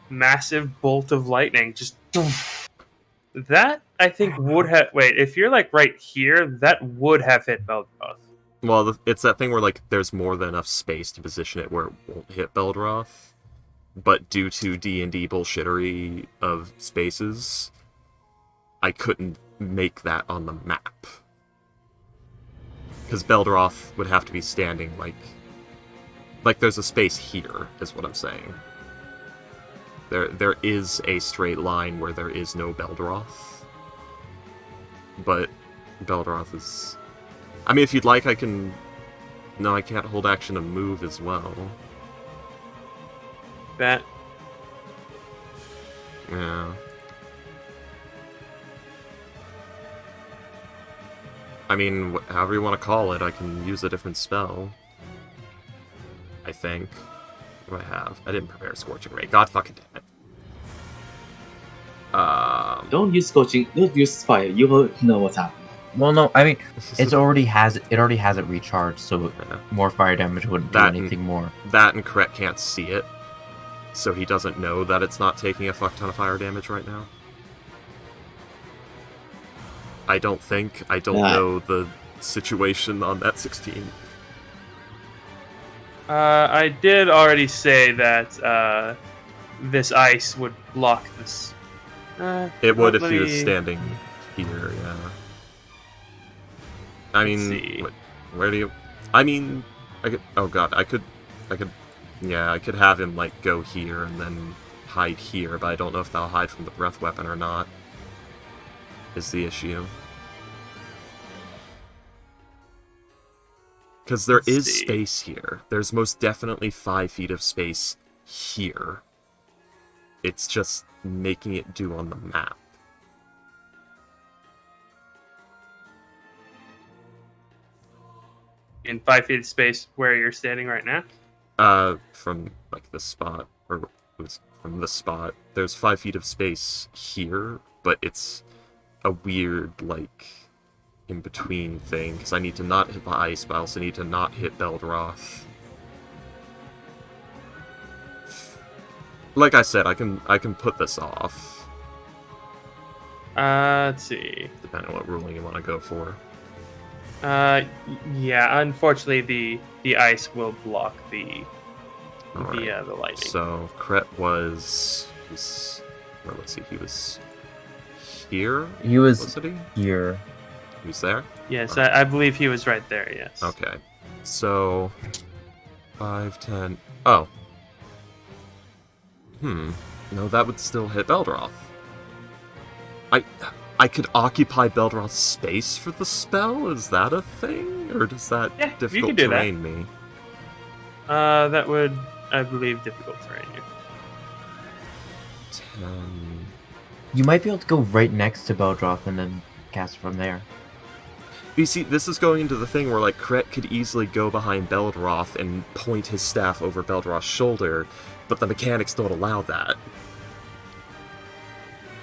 massive bolt of lightning. Just... That, I think, would have... Wait, if you're, like, right here, that would have hit Beldroth. Well, it's that thing where, like, there's more than enough space to position it where it won't hit Beldroth. But due to D&D bullshittery of spaces, I couldn't make that on the map. Because Beldroth would have to be standing, like there's a space here, is what I'm saying. There is a straight line where there is no Beldroth. But Beldroth is... I mean, if you'd like, I can... No, I can't hold action to move as well. That... Yeah. I mean, however you want to call it, I can use a different spell. I think. What do I have? I didn't prepare Scorching Ray. God fucking damn it. Don't use Scorching. Don't use Fire. You will know what's happening. Well, no, I mean, it already has it recharged, so Yeah. more fire damage wouldn't do That anything more. That and Kret can't see it, so he doesn't know that it's not taking a fuck ton of fire damage right now. I don't think. I don't know the situation on that 16. I did already say that this ice would block this. It would if let he was me- standing here, yeah. I Let's mean, see. where do you... I mean, I could... Oh god, I could... Yeah, I could have him, like, go here and then hide here, but I don't know if that'll hide from the breath weapon or not. Is the issue. Because there Let's is see. space here. There's most definitely 5 feet of space here. It's just making it do on the map. In 5 feet of space where you're standing right now. From, like, this spot, or it was from this spot, there's 5 feet of space here, but it's a weird, like, in-between thing, because I need to not hit the ice, but I also need to not hit Beldroth. Like I said, I can put this off, Let's see. depending on what ruling you want to go for. Yeah. Unfortunately, the ice will block the Alright. the lightning. So, Kret was... well, let's see, he was here? He was Wasn't he? here. He was there? Yes, I believe he was right there. Yes. Okay. So, 5, 10... Oh. No, that would still hit Beldroth. I could occupy Beldroth's space for the spell? Is that a thing? Or does that Yeah, you difficult can do that. terrain me? That would, I believe, difficult terrain you. 10... You might be able to go right next to Beldroth and then cast from there. You see, this is going into the thing where, like, Kret could easily go behind Beldroth and point his staff over Beldroth's shoulder, but the mechanics don't allow that.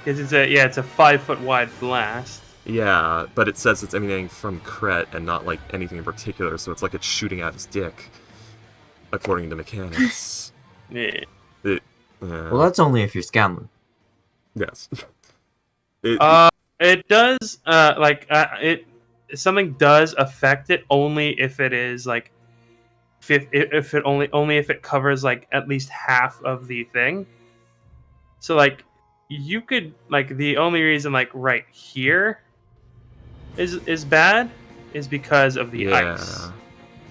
Because it's a 5 foot wide blast. Yeah, but it says it's emanating from Kret and not, like, anything in particular, so it's like it's shooting at his dick, according to mechanics. Yeah. Well, that's only if you're Scanlan. Yes. It does, something does affect it only if it is, like, if it covers, like, at least half of the thing. So, like, you could, like, the only reason, like, right here is bad is because of the ice.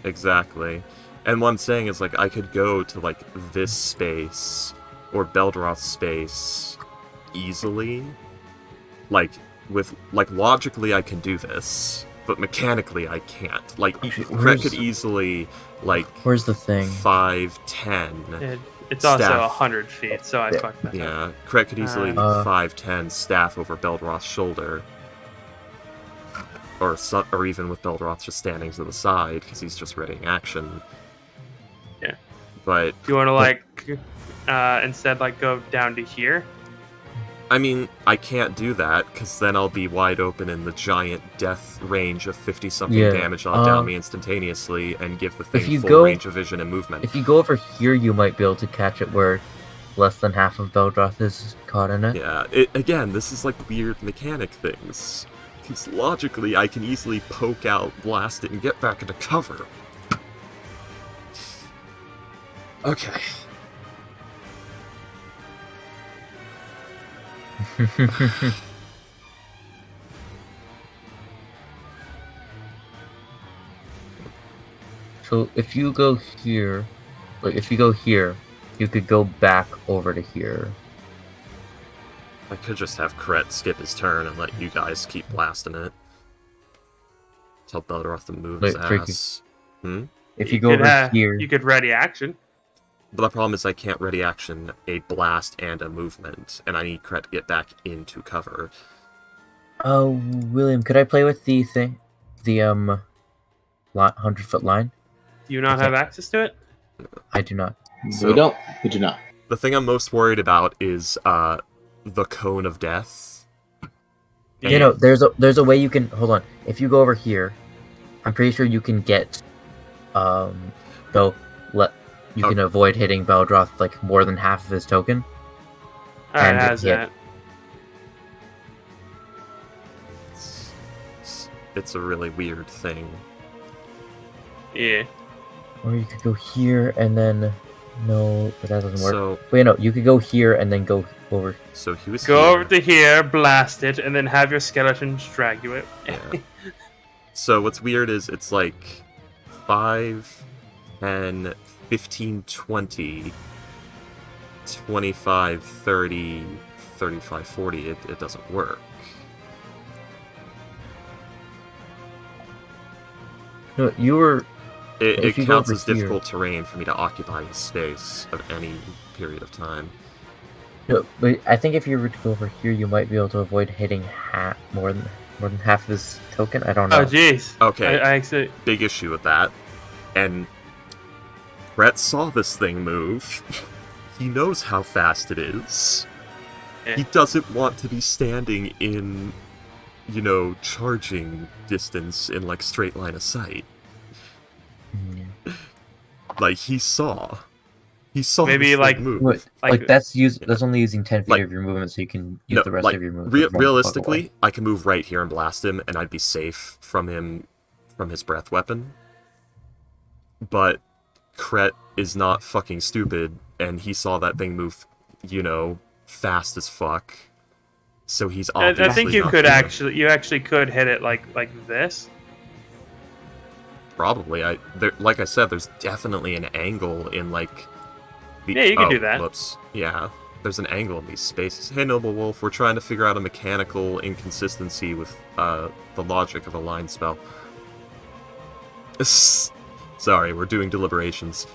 Exactly. And what I'm saying is, like, I could go to, like, this space or Beldroth's space easily. Like, logically I can do this, but mechanically I can't. Like, Kret could easily, like... Where's the thing? 5, 10... It's also staff. 100 feet, so I fucked that up. Yeah, Kret could easily 5, 10 staff over Beldroth's shoulder. Or even with Beldroth just standing to the side, because he's just readying action. Yeah. But... Do you want to, like, instead, like, go down to here? I mean, I can't do that, because then I'll be wide open in the giant death range of 50-something damage on down me instantaneously, and give the thing full range of vision and movement. If you go over here, you might be able to catch it where less than half of Beldroth is caught in it. Yeah, again, this is like weird mechanic things. Because logically, I can easily poke out, blast it, and get back into cover. Okay. So if you go here, you could go back over to here. I could just have Kret skip his turn and let you guys keep blasting it. Tell Beldroth to move his ass. If you go over here... You could ready action. But the problem is I can't ready action a blast and a movement, and I need Kret to get back into cover. Oh, William, could I play with the thing? The 100-foot line? Do you not have access to it? I do not. So we don't. We do not. The thing I'm most worried about is the Cone of Death. You know, there's a way you can... Hold on. If you go over here, I'm pretty sure you can get... You can avoid hitting Beldroth, like, more than half of his token. Alright, has that. It's a really weird thing. Yeah. Or you could go here and then... No, but that doesn't work. So, wait, no, you could go here and then go over. So he was Go over to here, blast it, and then have your skeletons drag you it. Yeah. So what's weird is it's like 5, 10, 15, 20, 25, 30, 35, 40. It doesn't work. No, you were... It counts as difficult terrain for me to occupy his space of any period of time. No, but I think if you were to go over here, you might be able to avoid hitting more than half of his token. I don't know. Oh, jeez. Okay. I actually... Big issue with that. And Brett saw this thing move. He knows how fast it is. Yeah. He doesn't want to be standing in, charging distance in, like, straight line of sight. Like, he saw maybe, like, move. That's only using 10 feet of your movement, so you can use the rest of your movement. Realistically, I can move right here and blast him, and I'd be safe from his breath weapon. But Kret is not fucking stupid, and he saw that thing move, fast as fuck. So he's obviously I think you could actually could hit it like this. Probably. Like I said, there's definitely an angle in, like, Yeah, you can do that. Whoops. Yeah, there's an angle in these spaces. Hey, Noble Wolf, we're trying to figure out a mechanical inconsistency with the logic of a line spell. Sorry, we're doing deliberations.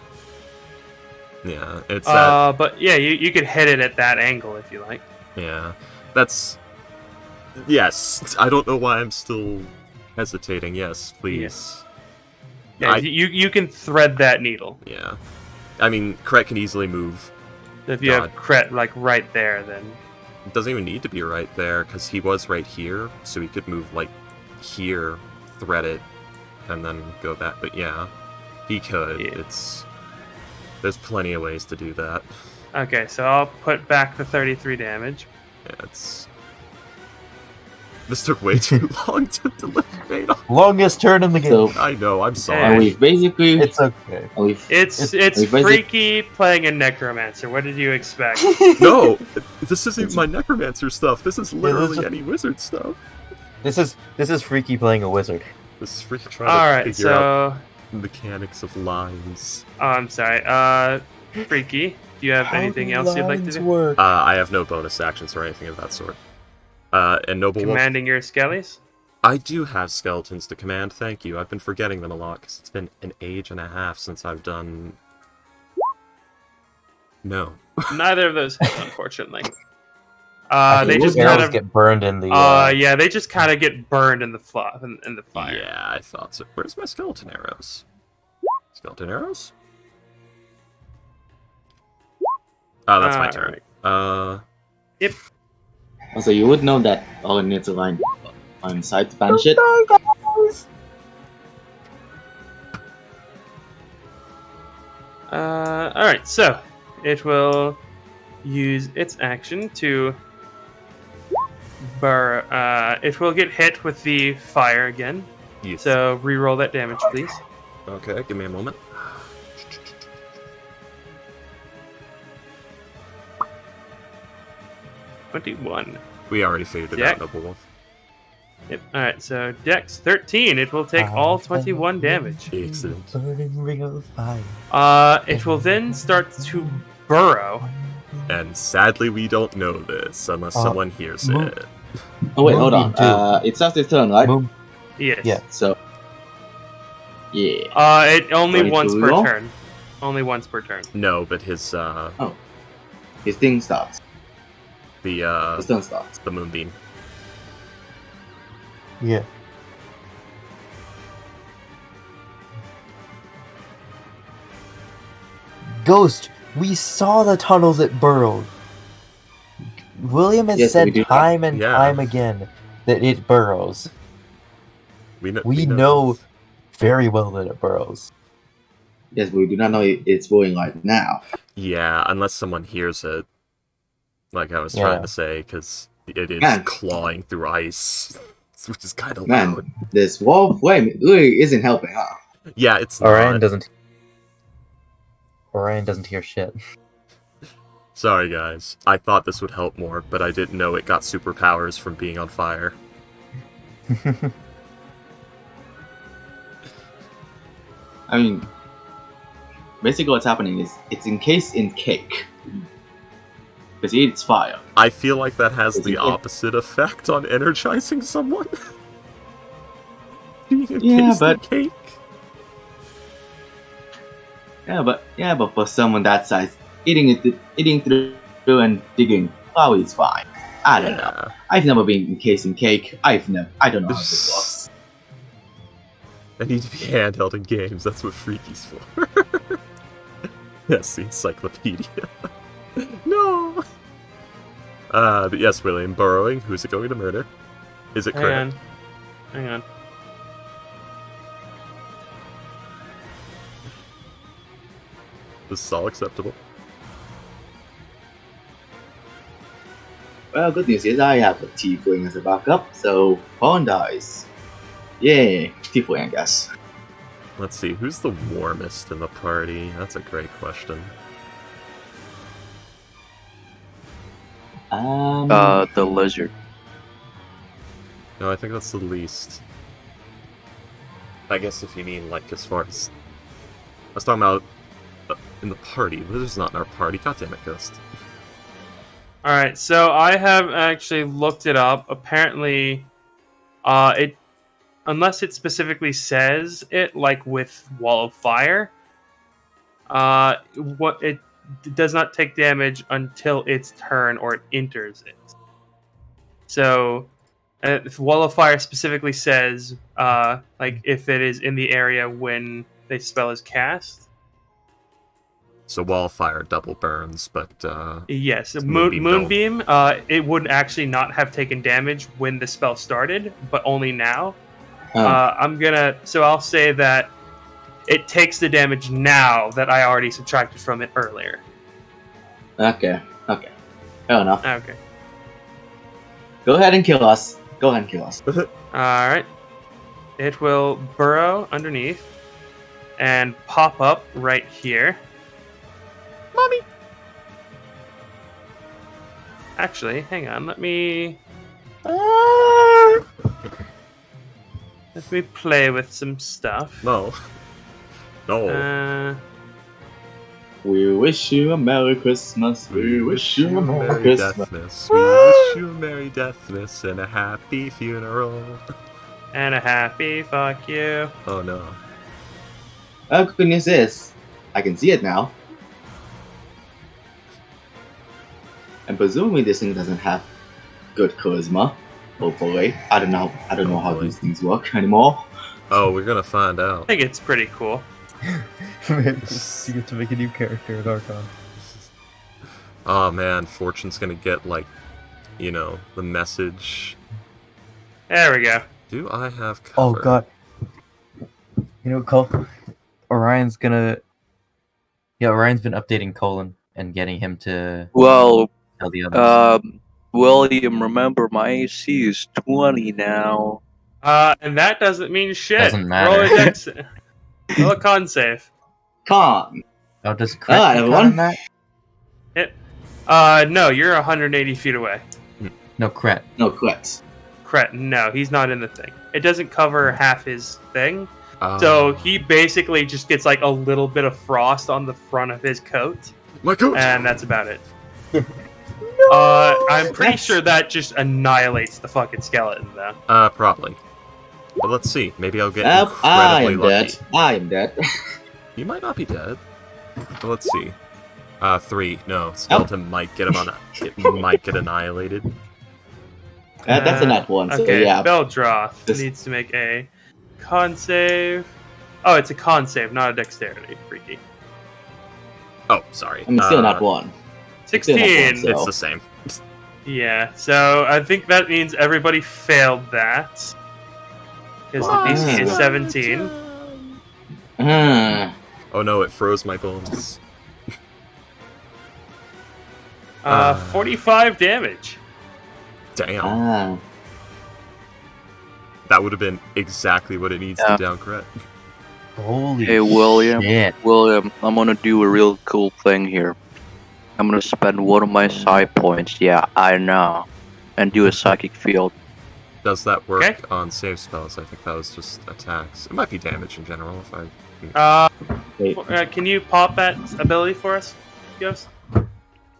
Yeah, it's that. But yeah, you could hit it at that angle if you like. Yeah, that's. Yes, I don't know why I'm still hesitating. Yes, please. Yeah, you can thread that needle. Yeah. I mean, Kret can easily move. If you have Kret like right there, then it doesn't even need to be right there because he was right here, so he could move like here, thread it, and then go back. But yeah, he could. Yeah. There's plenty of ways to do that. Okay, so I'll put back the 33 damage. Yeah, this took way too long to deliberate on. Longest turn in the game. So, I know, I'm and sorry. we've basically. It's okay. It's Freaky playing a Necromancer. What did you expect? No, this isn't my Necromancer stuff. This is literally any wizard stuff. This is Freaky playing a wizard. This is Freaky trying to figure out so mechanics of lines. oh, I'm sorry. Freaky, do you have anything else you'd like to do? Work? I have no bonus actions or anything of that sort. And Noble Wolf, Commanding your skellies? I do have skeletons to command, thank you. I've been forgetting them a lot, because it's been an age and a half since I've done... No. Neither of those, unfortunately. I They think just arrows kind of get burned in the. yeah, they just kind of get burned in the fire. Yeah, I thought so. Where's my skeleton arrows? Skeleton arrows? Oh, that's my turn. Alright. Yep. Also, you would know that all it needs a line on side to banish it. Alright, so it will use its action to it will get hit with the fire again. Yes. So re-roll that damage, please. Okay, give me a moment. $21. We already figured it Yeah. out, Noble Wolf. Yep. Alright, so Dex 13. It will take all 21 damage. Excellent. Burning ring of fire. It will then start to burrow. And sadly, we don't know this unless someone hears Moon- it. Oh wait, hold Moonbeam on. It's just its turn, right? Moon- Yes. Yeah. So, yeah. It only Ready to once per roll? turn. Only once per turn. No, but his His thing starts. the His turn starts. the moonbeam. Yeah. Ghost, we saw the tunnel that burrowed. William has Yes, we said do. time and Yeah. time again that it burrows. We We know very well that it burrows. Yes, but we do not know it's going right now. Yeah, unless someone hears it. Like I was Yeah. trying to say, because it is Man. clawing through ice, which is kind of Man, loud. this wall of flame really isn't helping, huh? Yeah, it's Orion not. doesn't. Orion doesn't hear shit. Sorry, guys. I thought this would help more, but I didn't know it got superpowers from being on fire. I mean, basically what's happening is it's encased in cake. Because it eats fire. I feel like that has Is the it- opposite effect on energizing someone. Being encased Yeah, in but- cake. Yeah, but for someone that size, eating through and digging probably is fine. I don't know. Yeah. I've never been encased in cake. I don't know how it works. I need to be handheld in games. That's what Freaky's for. Yes, the encyclopedia. No. But yes, William, burrowing. Who's it going to murder? Is it correct? Hang on. This is all acceptable. Well, good news is I have a Tiefling as a backup, so Pawn dies. Yay, Tiefling, I guess. Let's see, who's the warmest in the party? That's a great question. The lizard. No, I think that's the least. I guess if you mean, like, as far as... I was talking about in the party. Wizard's not in our party. God damn it, Ghost. Alright, so I have actually looked it up. Apparently, it unless it specifically says it, like with Wall of Fire, what it does not take damage until its turn or it enters it. So, if Wall of Fire specifically says, like if it is in the area when the spell is cast. So Wall of Fire double burns, but Yes, Moonbeam Moonbeam. It would actually not have taken damage when the spell started, but only now. So I'll say that it takes the damage now that I already subtracted from it earlier. Okay. Fair enough. Okay. Go ahead and kill us. Alright. It will burrow underneath and pop up right here. Mommy! Actually, hang on. Let me play with some stuff. No. We wish you a Merry Christmas. We wish you a Merry Christmas. Deathmas. We wish you a Merry Deathmas and a happy funeral. And a happy fuck you. Oh no. Oh, goodness is. I can see it now. And presumably this thing doesn't have good charisma. Hopefully. I don't know how Hopefully. these things work anymore. Oh, we're gonna find I out. think it's pretty cool. You get to make a new character in Archon. Oh man, Fortune's gonna get, like, the message. There we go. Do I have Oh cover? god. You know, Orion's been updating Colin and getting him to Well, tell the others. William, remember my AC is 20 now. And that doesn't mean shit. Doesn't matter. Roll a dex. Roll a con save. Con. Oh, does crit Ah, count everyone? on that? No, you're 180 feet away. No, crit. No, correct. Cret, no, he's not in the thing. It doesn't cover half his thing. Oh. So he basically just gets like a little bit of frost on the front of his coat. My coat! And that's about it. I'm pretty sure that just annihilates the fucking skeleton, though. Probably. But let's see. Maybe I'll get I incredibly am lucky. dead. I am dead. You might not be dead. But let's see. 3. No, skeleton might get annihilated. That's a nat one, so Okay, yeah. Beldroth This- needs to make a con save. Oh, it's a con save, not a dexterity. Freaky. Oh, sorry. I mean, still nat one. 16! So- It's the same. Yeah, so I think that means everybody failed that. Because the DC is 17. Ah, Oh no, it froze my bones. 45 damage. Damn. ah. That would have been exactly what it needs Yeah. to down crit. Holy Hey, William. shit. William, I'm gonna do a real cool thing here. I'm gonna spend one of my psi points, yeah, I know, and do a psychic field. Does that work Okay. on save spells? I think that was just attacks. It might be damage in general if I... Wait, Can you pop that ability for us, Ghost?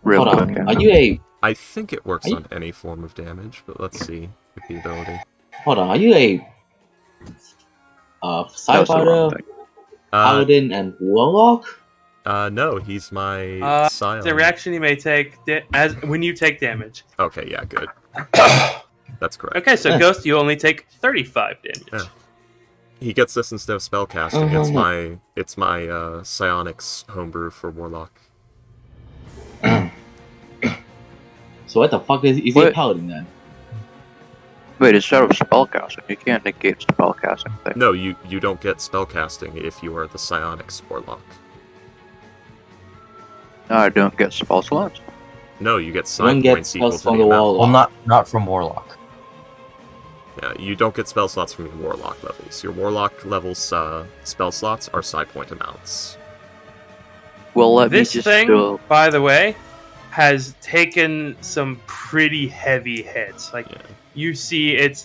Real hold quick. on. yeah. Are you a... I think it works Are you- on any form of damage, but let's see with the ability. Hold on, are you a... That was the wrong Firefighter, thing. Paladin, and Warlock? No, he's my Scion. It's a reaction you may take as when you take damage. Okay, yeah, good. That's correct. Okay, so Ghost, you only take 35 damage. Yeah. He gets this instead of spellcasting. It's my Psionics homebrew for Warlock. So what the fuck is he a What? Paladin then? Wait, instead of spellcasting, you can't negate spellcasting thing. No, you don't get spellcasting if you are the Psionics Warlock. No, I don't get spell slots. No, you get Don't side get points equal spells to from the the amount. Warlock. Well, not from Warlock. Yeah, you don't get spell slots from your Warlock levels. Your Warlock levels spell slots are side point amounts. Well, let This me just thing, do. by the way, has taken some pretty heavy hits. Like, Yeah. you see it's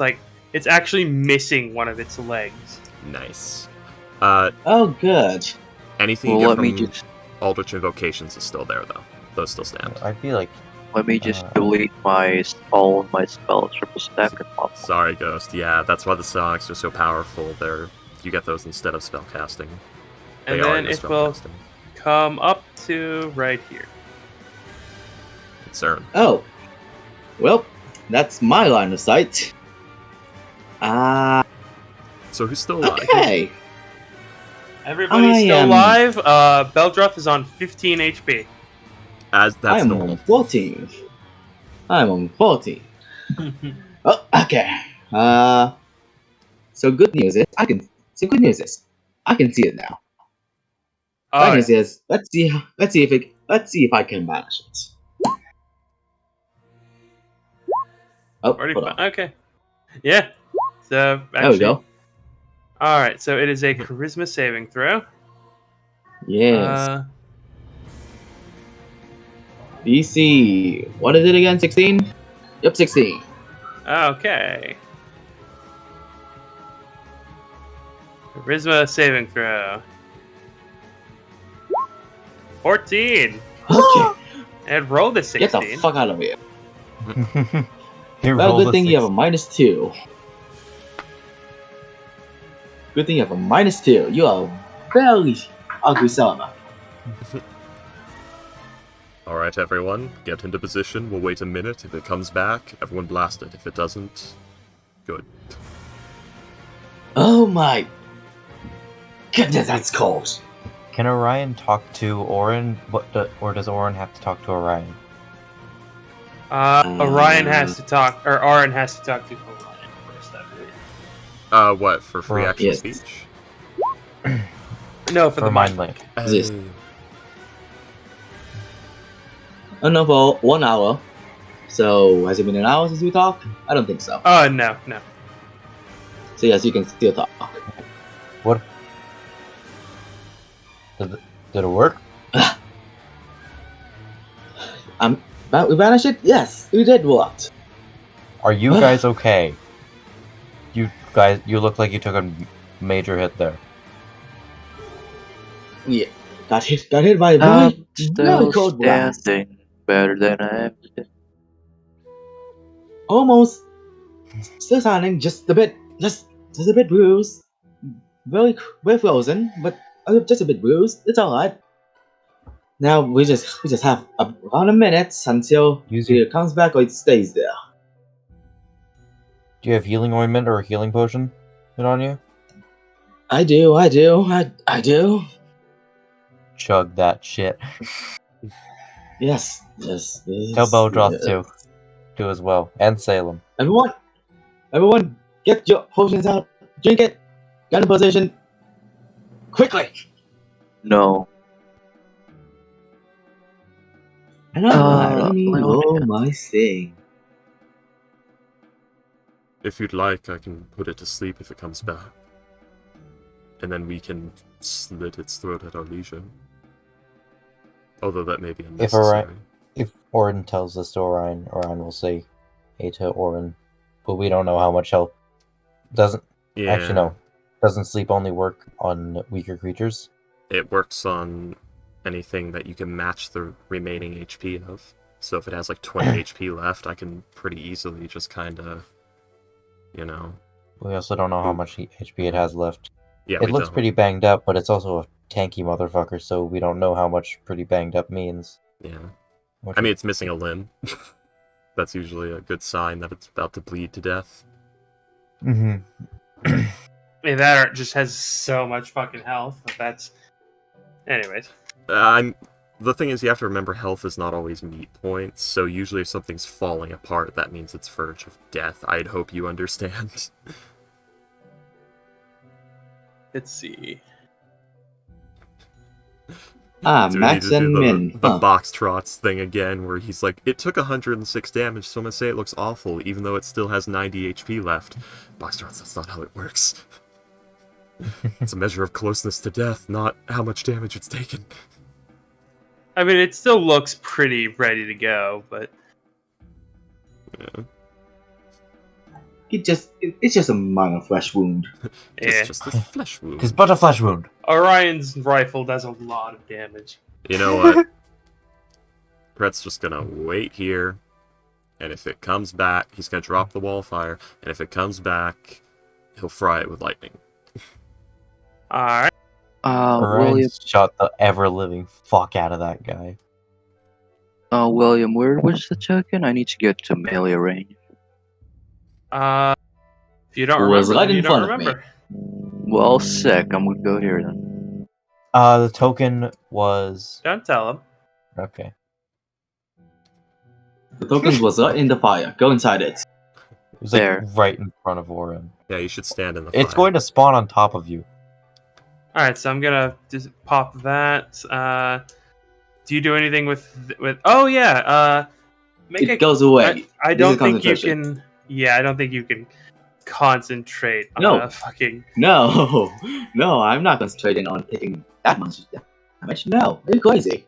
actually missing one of its legs. Nice. Oh, good. Anything Well, you let get me from just. Eldritch Invocations is still there, though. Those still stand. I feel like Let me just delete all my spells from the stack and pop. Sorry, Ghost. Yeah, that's why the Psionics are so powerful. You get those instead of spellcasting. And They are then your it will spellcasting. come up to right here. Concern. Oh. Well, that's my line of sight. So who's still alive? Okay. Everybody's I still am- alive. Beldruff is on 15 HP. As I that's am normal. on 14. I'm on 14. Oh, okay. So good news is I can see it now. Bad Oh, news is let's see if I can banish it. Oh, already hold on. okay. Yeah. So actually, There we go. all right. So it is a charisma saving throw. Yes. DC. What is it again? 16? Yep, 16. Okay. Charisma saving throw. 14. Okay. And roll the 16. Get the fuck out of here. you Well, rolled good thing you have a -2. Good thing you have a -2. You are a very ugly Salamander. Alright, everyone. Get into position. We'll wait a minute. If it comes back, everyone blast it. If it doesn't, good. Oh my goodness, that's cold. Can Orion talk to Orin? Or does Orin have to talk to Orion? Orion has to talk, or Orin has to talk to Orion first, I believe. What, for free For- action yes. speech? No, for the mind. Link. Yes. Oh. No, for 1 hour. So, has it been an hour since we talked? I don't think so. Oh, no. So, yes, you can still talk. What? Did it work? We banished it? Yes, we did what? Are you guys okay? You look like you took a major hit there. Yeah. Got hit by a very, very cold blast. Standing better than I ever did. Almost still standing, just a bit bruised. Very frozen, but just a bit bruised. It's alright. Now we just have around a minute until Use it your- comes back or it stays there. Do you have healing ointment or a healing potion put on you? I do. Chug that shit. Yes. Tell Beldroth to do as well, and Salem. Everyone, get your potions out. Drink it. Get in position. Quickly. No. And let me let me- roll my thing. If you'd like, I can put it to sleep if it comes back. And then we can slit its throat at our leisure. Although that may be unnecessary. If Orin tells this to Orion, Orion will say hey to Orin. But we don't know how much health. Yeah. Actually, no. Doesn't sleep only work on weaker creatures? It works on anything that you can match the remaining HP of. So if it has like 20 HP left, I can pretty easily just kind of, We also don't know how much HP it has left. Yeah, It we looks don't. pretty banged up, but it's also a tanky motherfucker, so we don't know how much pretty banged up means. Yeah. Which I mean, it's missing a limb. That's usually a good sign that it's about to bleed to death. Mm-hmm. Yeah, that art just has so much fucking health. But that's. Anyways. The thing is, you have to remember health is not always meat points, so usually if something's falling apart, that means it's verge of death. I'd hope you understand. Let's see. Ah, Do we Max need to and do Min. the Huh. box trots thing again, where he's like, it took 106 damage, so I'm gonna say it looks awful, even though it still has 90 HP left. Box trots, that's not how it works. It's a measure of closeness to death, not how much damage it's taken. I mean, it still looks pretty ready to go, but Yeah. It's just a minor flesh wound. yeah. It's just a flesh wound. It's but a flesh wound. Orion's rifle does a lot of damage. You know what? Brett's just gonna wait here, and if it comes back, he's gonna drop the wall of fire, and if it comes back, he'll fry it with lightning. All right. William, Ryan shot the ever-living fuck out of that guy. William, where was the token? I need to get to melee range. If you don't Who was remember, right then you in don't front of me. remember. Well, sick. I'm gonna go here then. The token was... Don't tell him. Okay. The tokens was right in the fire. Go inside it. It was like There. right in front of Oren. Yeah, you should stand in the fire. It's going to spawn on top of you. All right, so I'm gonna just pop that. Do you do anything with? Oh yeah. Make It goes away. I This don't is think you concentration. can. Yeah, I don't think you can concentrate on No. a fucking. No, no, I'm not concentrating on taking that much damage. No, are you crazy?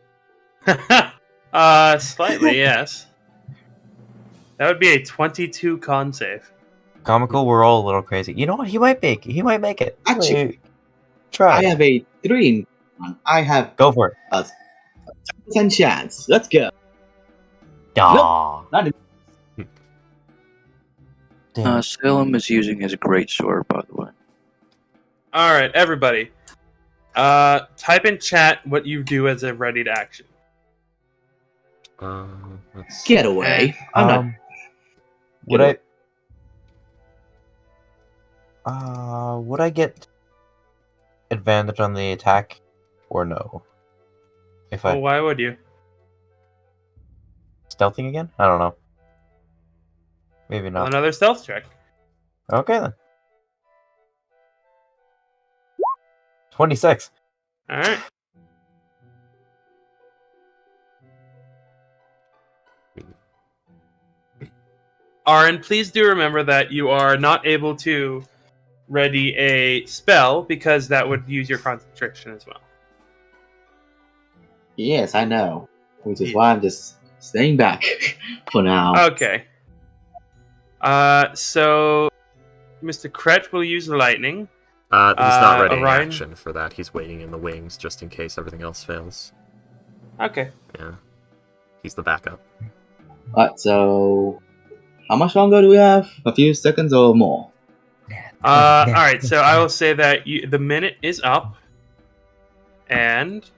Slightly, yes. That would be a 22 con save. Comical, we're all a little crazy. You know what? He might make it. He might make it. Actually, Wait, try. I have a 3 in 1. I have Go for it. a 10% chance. Let's go. Aw. Not Damn. Salem is using his greatsword, by the way. All right, everybody. Type in chat what you do as a readied action. Let's Get away. I'm not. Would I get advantage on the attack or no? If I Well, why would you? stealthing again? I don't know. Maybe not. Another stealth check. Okay then. 26. All right. Aaron, please do remember that you are not able to ready a spell because that would use your concentration as well. Yes, I know. Which is why I'm just staying back for now. Okay. So Mr. Kret will use lightning. He's not ready in Orion? action for that. He's waiting in the wings just in case everything else fails. Okay. Yeah. He's the backup. Alright, so how much longer do we have? A few seconds or more? All right. So I will say that the minute is up, and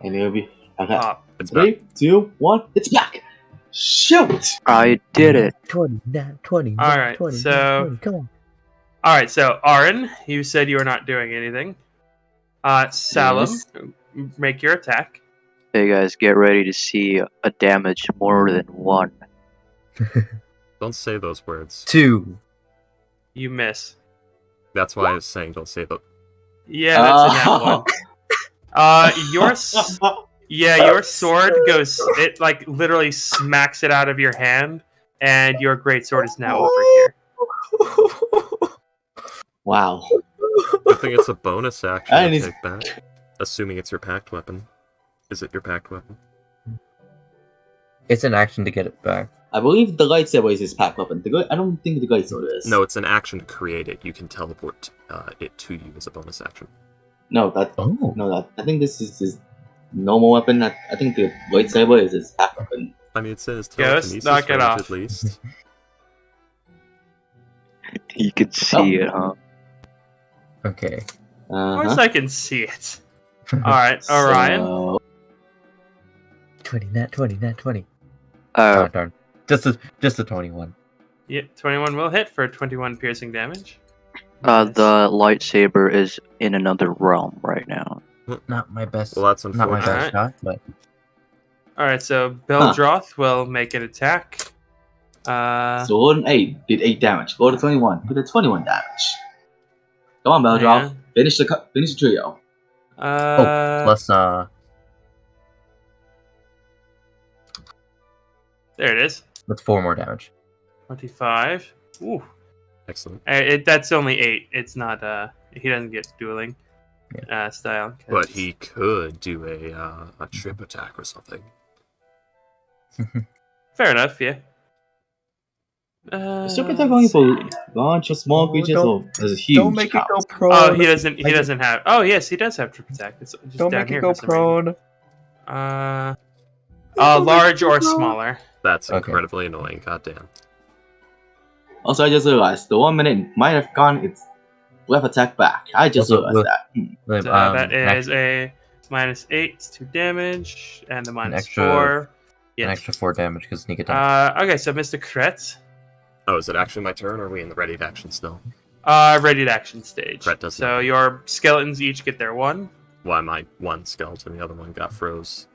And it'll be okay. pop. It's back. 3, 2, 1, it's back! Shoot! I did it. 20, 20. All right, 20, so- 20, come on. All right. So Aaron, you said you are not doing anything. Salem, Yes. make your attack. Hey guys, get ready to see a damage more than one. Don't say those words. 2. You miss. That's why I was saying don't say the. Yeah, that's a nat one. Your sword goes. It like literally smacks it out of your hand, and your greatsword is now over here. Wow. Good thing it's a bonus action And to he's- take back. Assuming it's your packed weapon. Is it your packed weapon? It's an action to get it back. I believe the lightsaber is his pack weapon. I don't think the lightsaber is. No, it's an action to create it. You can teleport it to you as a bonus action. No, that. Oh. No, that. I think this is his normal weapon. I think the lightsaber is his pack weapon. I mean, it says Yeah, let's telekinesis knock it range off. at least. You can see it, huh? Okay. Of Uh-huh. course, I can see it. All right, Orion. So, 20, nat 20, nat 20. Uh, Oh, darn. Just a 21. Yeah, 21 will hit for 21 piercing damage. the lightsaber is in another realm right now. Not my best. Well, that's not my unfortunate. best shot, but All right, so Beldroth will make an attack. so roll an 8, did 8 damage. Roll a 21, did a 21 damage. Come on, Beldroth. Finish the trio. plus There it is. that's 4 more damage. 25. Ooh. Excellent. That's only 8. It's not. He doesn't get dueling style. 'cause- But he could do a trip attack or something. Fair enough. Yeah. Is super attack only for large or small creatures, or is it huge? Don't make it go prone. Oh, he doesn't. He doesn't have. Oh, yes, he does have trip attack. It's just Don't down make here it go for some reason. prone. Large or smaller. That's Okay. incredibly annoying. Goddamn. Also, I just realized the 1 minute might have gone its left attack back. I just Also, realized that. So that is a -8 to damage, and the -4. an extra 4 damage because sneak attack. Okay, so Mr. Kret. Oh, is it actually my turn, or are we in the ready to action still? Ready to action stage. Kret does So nothing. your skeletons each get their 1. Why my one skeleton, the other one got froze.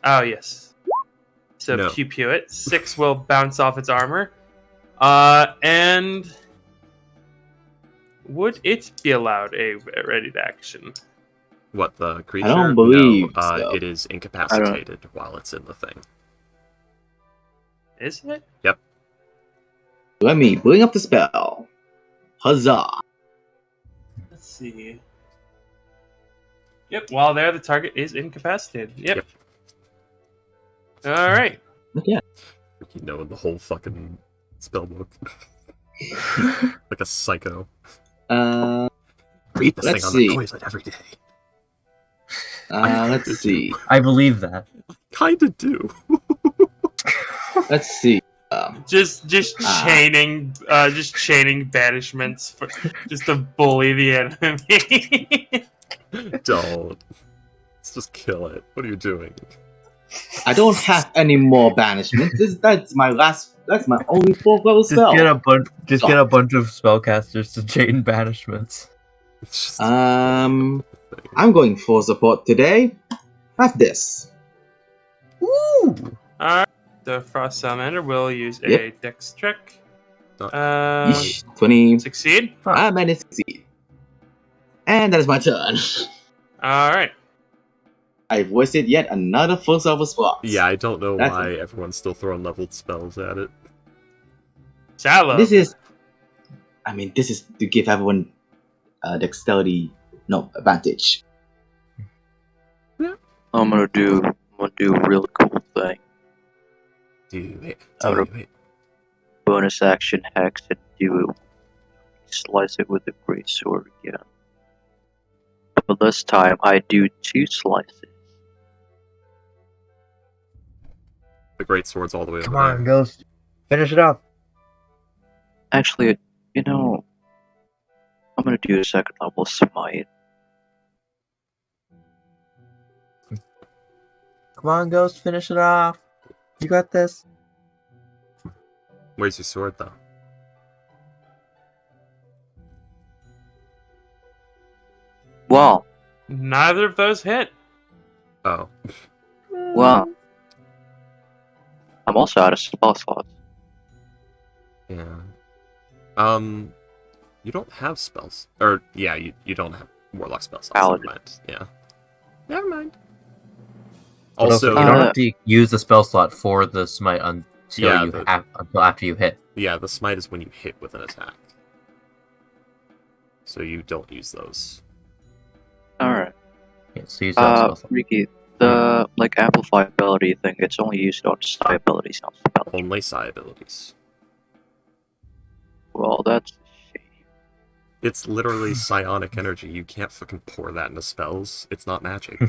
Oh, yes. So No. pew pew it. 6 will bounce off its armor. And would it be allowed a ready to action? What, the creature? don't believe no, so. it is incapacitated while it's in the thing. Is it? Let me bring up the spell. Huzzah! Let's see. Yep, while there, the target is incapacitated. Yep. Alright. Okay. You know, the whole fucking spellbook. Like a psycho. Read this Let's thing on see. the toilet every day. Let's see. I believe that. Kinda do. Let's see. Just chaining banishments for just to bully the enemy. Don't. Let's just kill it. What are you doing? I don't have any more banishments. That's my only 4th level Just spell. get a bunch of spellcasters to chain banishments. It's just- I'm going for support today. Have this. Woo! Alright, the Frost Salamander will use a Yep. dex check. Yeesh, 20. Succeed. I managed to succeed. And that is my turn. Alright. I've wasted yet another 1st level spot. Yeah, I don't know That's why everyone's still throwing leveled spells at it. Shallow. This is to give everyone dexterity, advantage. I'm gonna do a real cool thing. Do it. I Do would- it. Bonus action hex and slice it with a great sword again. But this time I do 2 slices. The great sword's all the way Come over on, Ghost. Finish it up. Actually, I'm gonna do a 2nd level smite. Come on, Ghost. Finish it off. You got this. there. Where's your sword, though? Well, Neither of those hit. Oh. well. I'm also out of spell slots. Yeah. You don't have spells. Or, yeah, you don't have warlock spells. Paladin. Never mind. Yeah. Never mind. But Also, you don't have to use the spell slot for the smite until Yeah, until after you hit. yeah, the smite is when you hit with an attack. So you don't use those. Alright. Yeah, so use that spell slot. Ricky, the amplify ability thing, it's only used on psi abilities, not spells. Only psi abilities. Well, that's a shame. It's literally psionic energy. You can't fucking pour that into spells. It's not magic.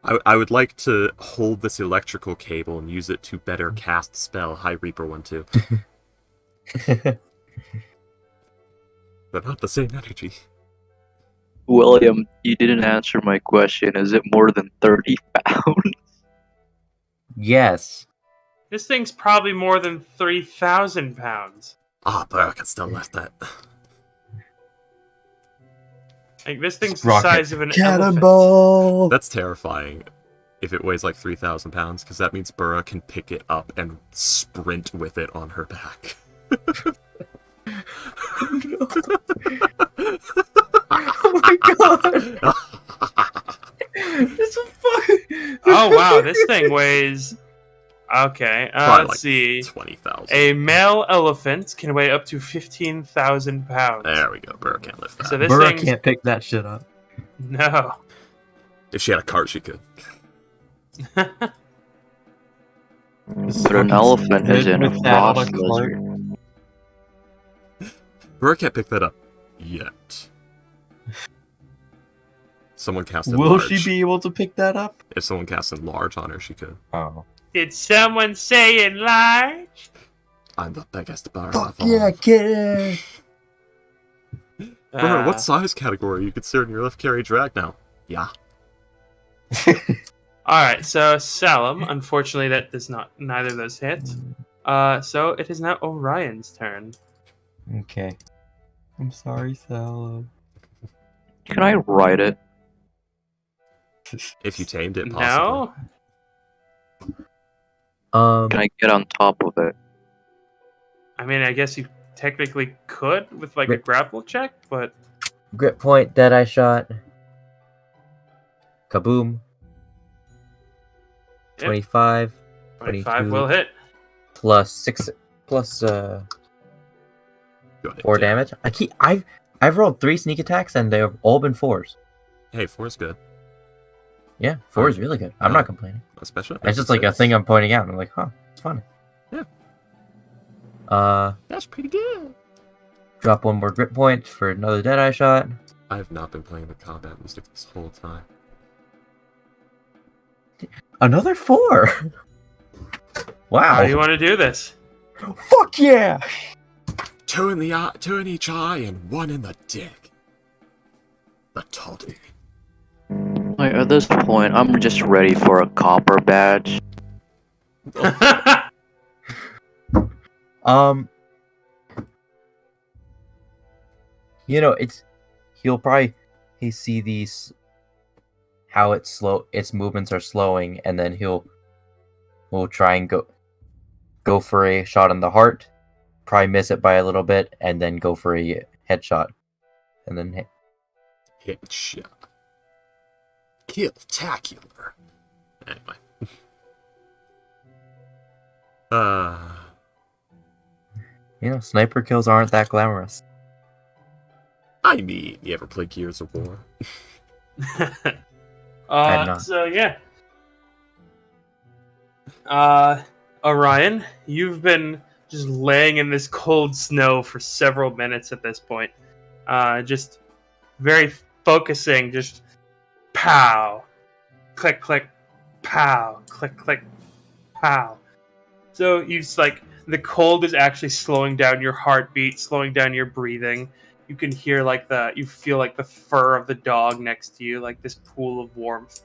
I would like to hold this electrical cable and use it to better cast spell High Reaper 1-2. But not the same energy. William, you didn't answer my question. Is it more than 30 pounds? Yes. This thing's probably more than 3,000 pounds. Ah, but I can still lift that. Like, this thing's the Rocket size of an elephant. Cannonball! That's terrifying if it weighs like 3,000 pounds, because that means Burra can pick it up and sprint with it on her back. Oh my god! It's a fucking... Oh, wow, this thing weighs... Okay, Probably let's see. 20,000. A male elephant can weigh up to 15,000 pounds. There we go. Burra can't lift that. So this Burra thing's... can't pick that shit up. No. If she had a cart, she could. But an elephant is in a With that on frost a cart. lizard. Burra can't pick that up yet. Someone cast Will enlarge. she be able to pick that up? If someone cast enlarge on her, she could. Oh. Did someone say enlarge? I'm the biggest bird Fuck of all. yeah, kid! Bro, what size category are you considering your left carry drag now? Yeah. Alright, so Salam, unfortunately that does not neither of those hit. So it is now Orion's turn. Okay. I'm sorry, Sal. Can I ride it? If you tamed it, possibly. No? Can I get on top of it? I mean, I guess you technically could with like a grapple check, but Grit point, Deadeye shot. Kaboom. Yep. 25. 25 22. will hit. Plus 6. Plus Go ahead, 4 yeah. damage. I've rolled 3 sneak attacks and they've all been 4s. Hey, 4 is good. Yeah, 4 is really good. I'm not complaining. Especially. It's just like a thing I'm pointing out. And I'm like, huh, it's funny. Yeah. That's pretty good. Drop 1 more grit point for another Deadeye shot. I have not been playing the combat mystic this whole time. Another 4! Wow. How do you want to do this? Fuck yeah! 2 in the eye, 2 in each eye, and 1 in the dick. The toddy. Like, at this point, I'm just ready for a copper badge. You know, he'll see these, how its movements are slowing, and then he'll try and go for a shot in the heart, probably miss it by a little bit, and then go for a headshot, and then hit. Headshot. Kill-tacular. Anyway. You know, sniper kills aren't that glamorous. I mean, you ever play Gears of War? not. So yeah. Orion, you've been just laying in this cold snow for several minutes at this point. Just very focusing, just pow, click, click, pow, click, click, pow. So you just like, the cold is actually slowing down your heartbeat, slowing down your breathing. You can hear you feel like the fur of the dog next to you, like this pool of warmth.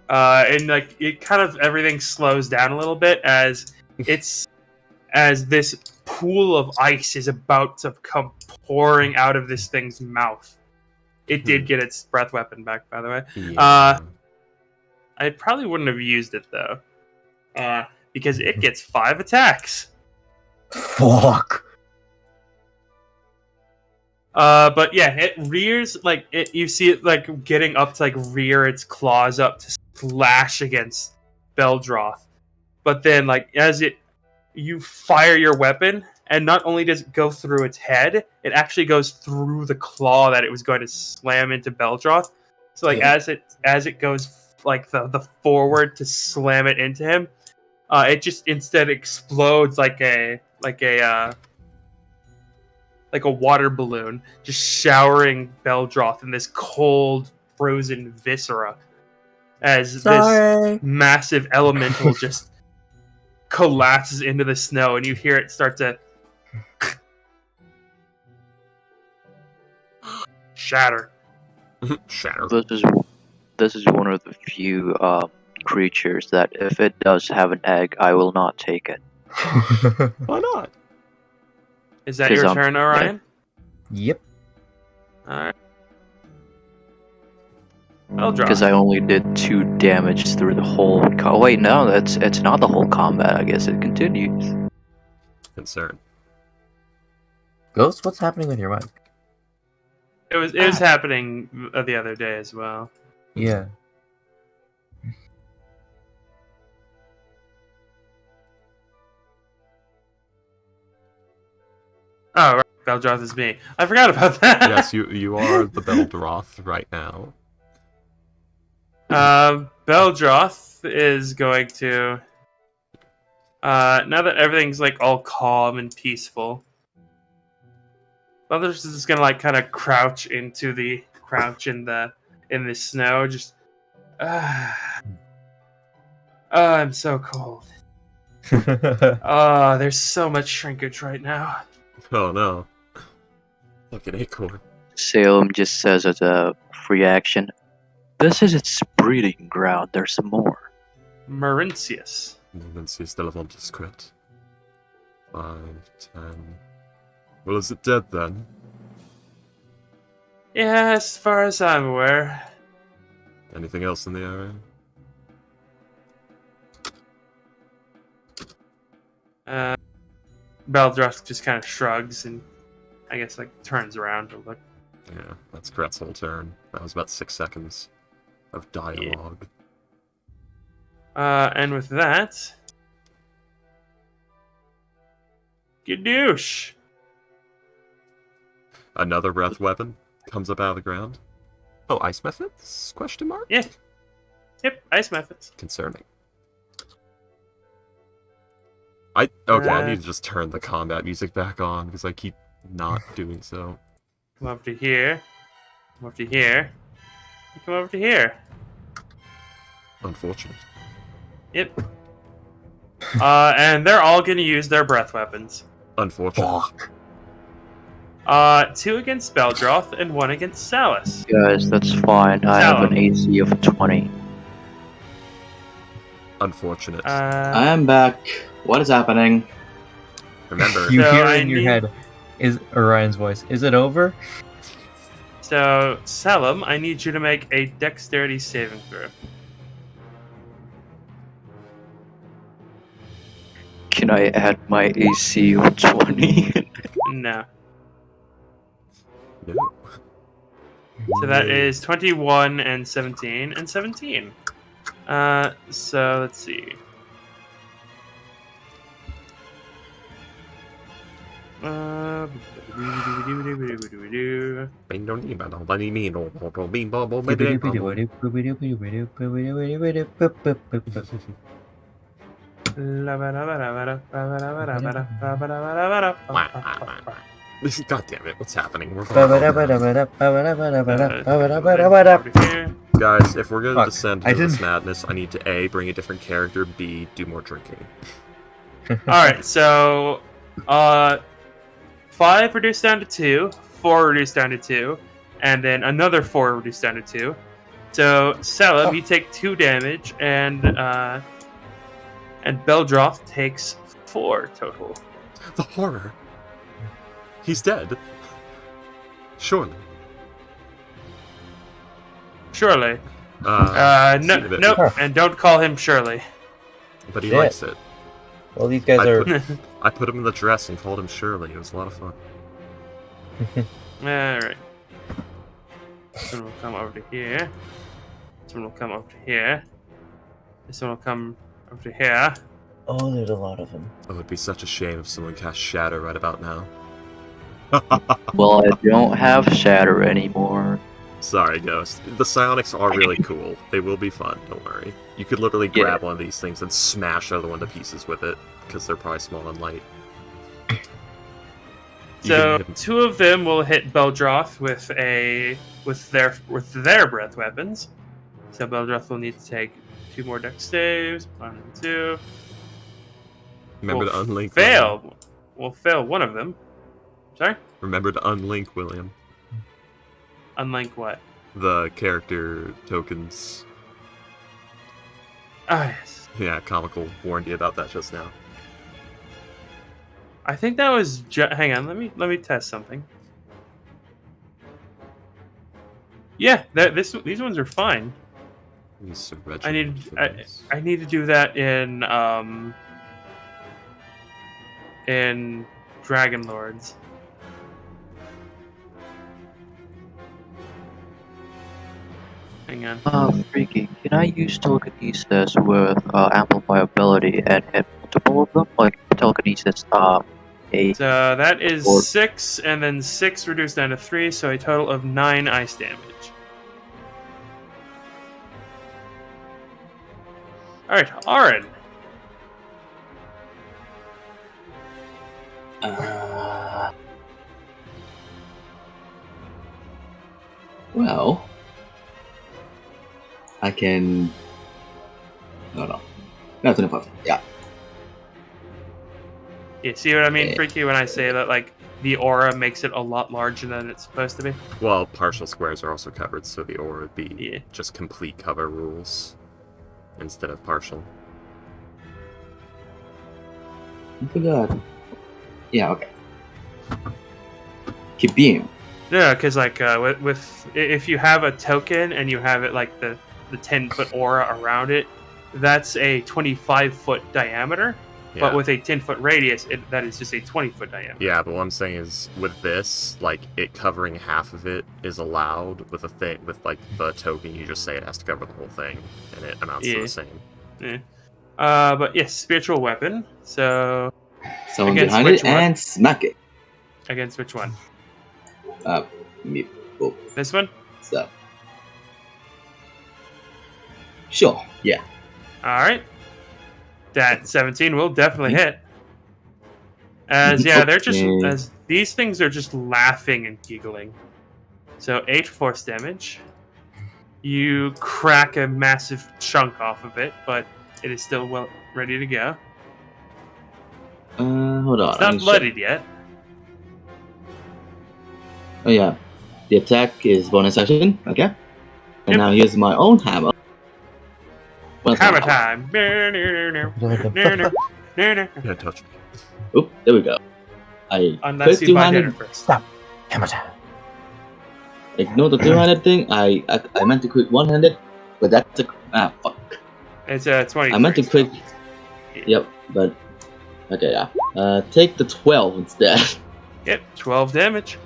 And like it kind of everything slows down a little bit as this pool of ice is about to come pouring out of this thing's mouth. It did get its breath weapon back, by the way. Yeah. I probably wouldn't have used it though, because it gets 5 attacks. Fuck. But yeah, it rears you see it like getting up to like rear its claws up to slash against Beldroth. But then like you fire your weapon, and not only does it go through its head, it actually goes through the claw that it was going to slam into Beldroth. So like as it goes like the forward to slam it into him, it just instead explodes like a water balloon, just showering Beldroth in this cold, frozen viscera. As this massive elemental just collapses into the snow, and you hear it start to shatter. Shatter. This is one of the few creatures that if it does have an egg, I will not take it. Why not? Is that your turn, Orion? Yep. Alright. Beldroth. Because I only did 2 damage through the whole. Wait, no, it's not the whole combat. I guess it continues. Concern. Ghost, what's happening with your mic? It was happening the other day as well. Yeah. Oh, right. Beldroth is me. I forgot about that. Yes, you are the Beldroth right now. Beldroth is going to now that everything's like all calm and peaceful, Beldroth is just gonna like kind of crouch in in the snow. Just, I'm so cold. There's so much shrinkage right now. Oh no. Fucking acorn. Salem just says as a free action, this is its breeding ground, there's some more. Mauritius. Let's see, still have on to script. 5, 10. Well, is it dead then? Yeah, as far as I'm aware. Anything else in the area? Beldroth just kind of shrugs and I guess like turns around to look. Yeah, that's Krat's whole turn. That was about 6 seconds of dialogue. And with that, Gadoosh. Another breath weapon comes up out of the ground. Oh, ice methods? Question mark? Yeah. Yep, ice methods. Concerning. I need to just turn the combat music back on because I keep not doing so. Come over to here. Come over to here. Come over to here. Unfortunate. Yep. And they're all gonna use their breath weapons. Unfortunate. 2 against Beldroth and 1 against Salus. Guys, that's fine. I have an AC of 20. Unfortunate. I am back. What is happening? Remember, You So hear I in your need- head is Orion's voice. Is it over? So, Salem, I need you to make a dexterity saving throw. Can I add my AC of 20? No. no. So that is 21 and 17 and 17. So let's see. God damn it, what's happening? We're Guys, if we're gonna Fuck, descend I into this didn't- madness, I need to A, bring a different character, B, do more drinking. Alright, so 5 reduced down to 2, 4 reduced down to 2, and then another 4 reduced down to 2. So Salem, you take 2 damage, and Beldroth takes 4 total. The horror! He's dead. Surely. Surely. See No, you in a bit. nope, and don't call him Shirley. But he Shit. likes it. Well, these guys I are. I put him in the dress and called him Shirley. It was a lot of fun. Alright. This one will come over to here. This one will come over to here. This one will come over to here. Oh, there's a lot of them. Oh, it'd be such a shame if someone cast Shatter right about now. Well, I don't have Shatter anymore. Sorry, Ghost. The psionics are really cool. They will be fun, don't worry. You could literally Yeah. grab one of these things and smash the other one to pieces with it, because they're probably small and light. You So can hit 'em- 2 of them will hit Beldroth with their breath weapons. So Beldroth will need to take 2 more dex saves. 1 and 2. Remember We'll to unlink. William. Fail. We'll fail one of them. Sorry? Remember to unlink, William. Unlink what? The character tokens. Ah, yes. Yeah, comical warned you about that just now. I think that was. Hang on. Let me test something. Yeah, these ones are fine. These I need to do that in Dragon Lords. Hang on. Freaky. Can I use telekinesis with amplify ability and hit multiple of them? Like telekinesis, 8. So that is Or- 6, and then 6 reduced down to 3, so a total of 9 ice damage. Alright, Aaron. Well, I can. No, 25. Yeah. You see what I mean, Yeah. Freaky, when I say that, like, the aura makes it a lot larger than it's supposed to be? Well, partial squares are also covered, so the aura would be Yeah. just complete cover rules instead of partial. I forgot. Yeah. Okay. Keep being. Yeah, because, like, with if you have a token and you have it, like, the 10-foot aura around it, that's a 25-foot diameter. Yeah. But with a 10-foot radius, that is just a 20-foot diameter. Yeah, but what I'm saying is, with this, like, it covering half of it is allowed. With like, the token, you just say it has to cover the whole thing, and it amounts to Yeah. the same. Yeah. But yes, spiritual weapon. So Someone Against behind which it one? and smack it. against which one? Me. Oh, This one. so. Sure. Yeah. All right. That 17 will definitely hit. As they're just Okay. as these things are just laughing and giggling. So 8 force damage. You crack a massive chunk off of it, but it is still well ready to go. Hold on. It's I not need to check. bloodied yet. Oh yeah. The attack is bonus action. Okay. And Yep. now here's my own hammer. What's my Hammer time. Can't touch me. Oop, there we go. I Unless click you buy dinner two-handed. first. Stop. Hammer time. Ignore the two-handed thing. I meant to click one-handed, but that's a fuck. It's a 20. I meant to click. Yep, but okay, yeah. Take the 12 instead. Yep, 12 damage.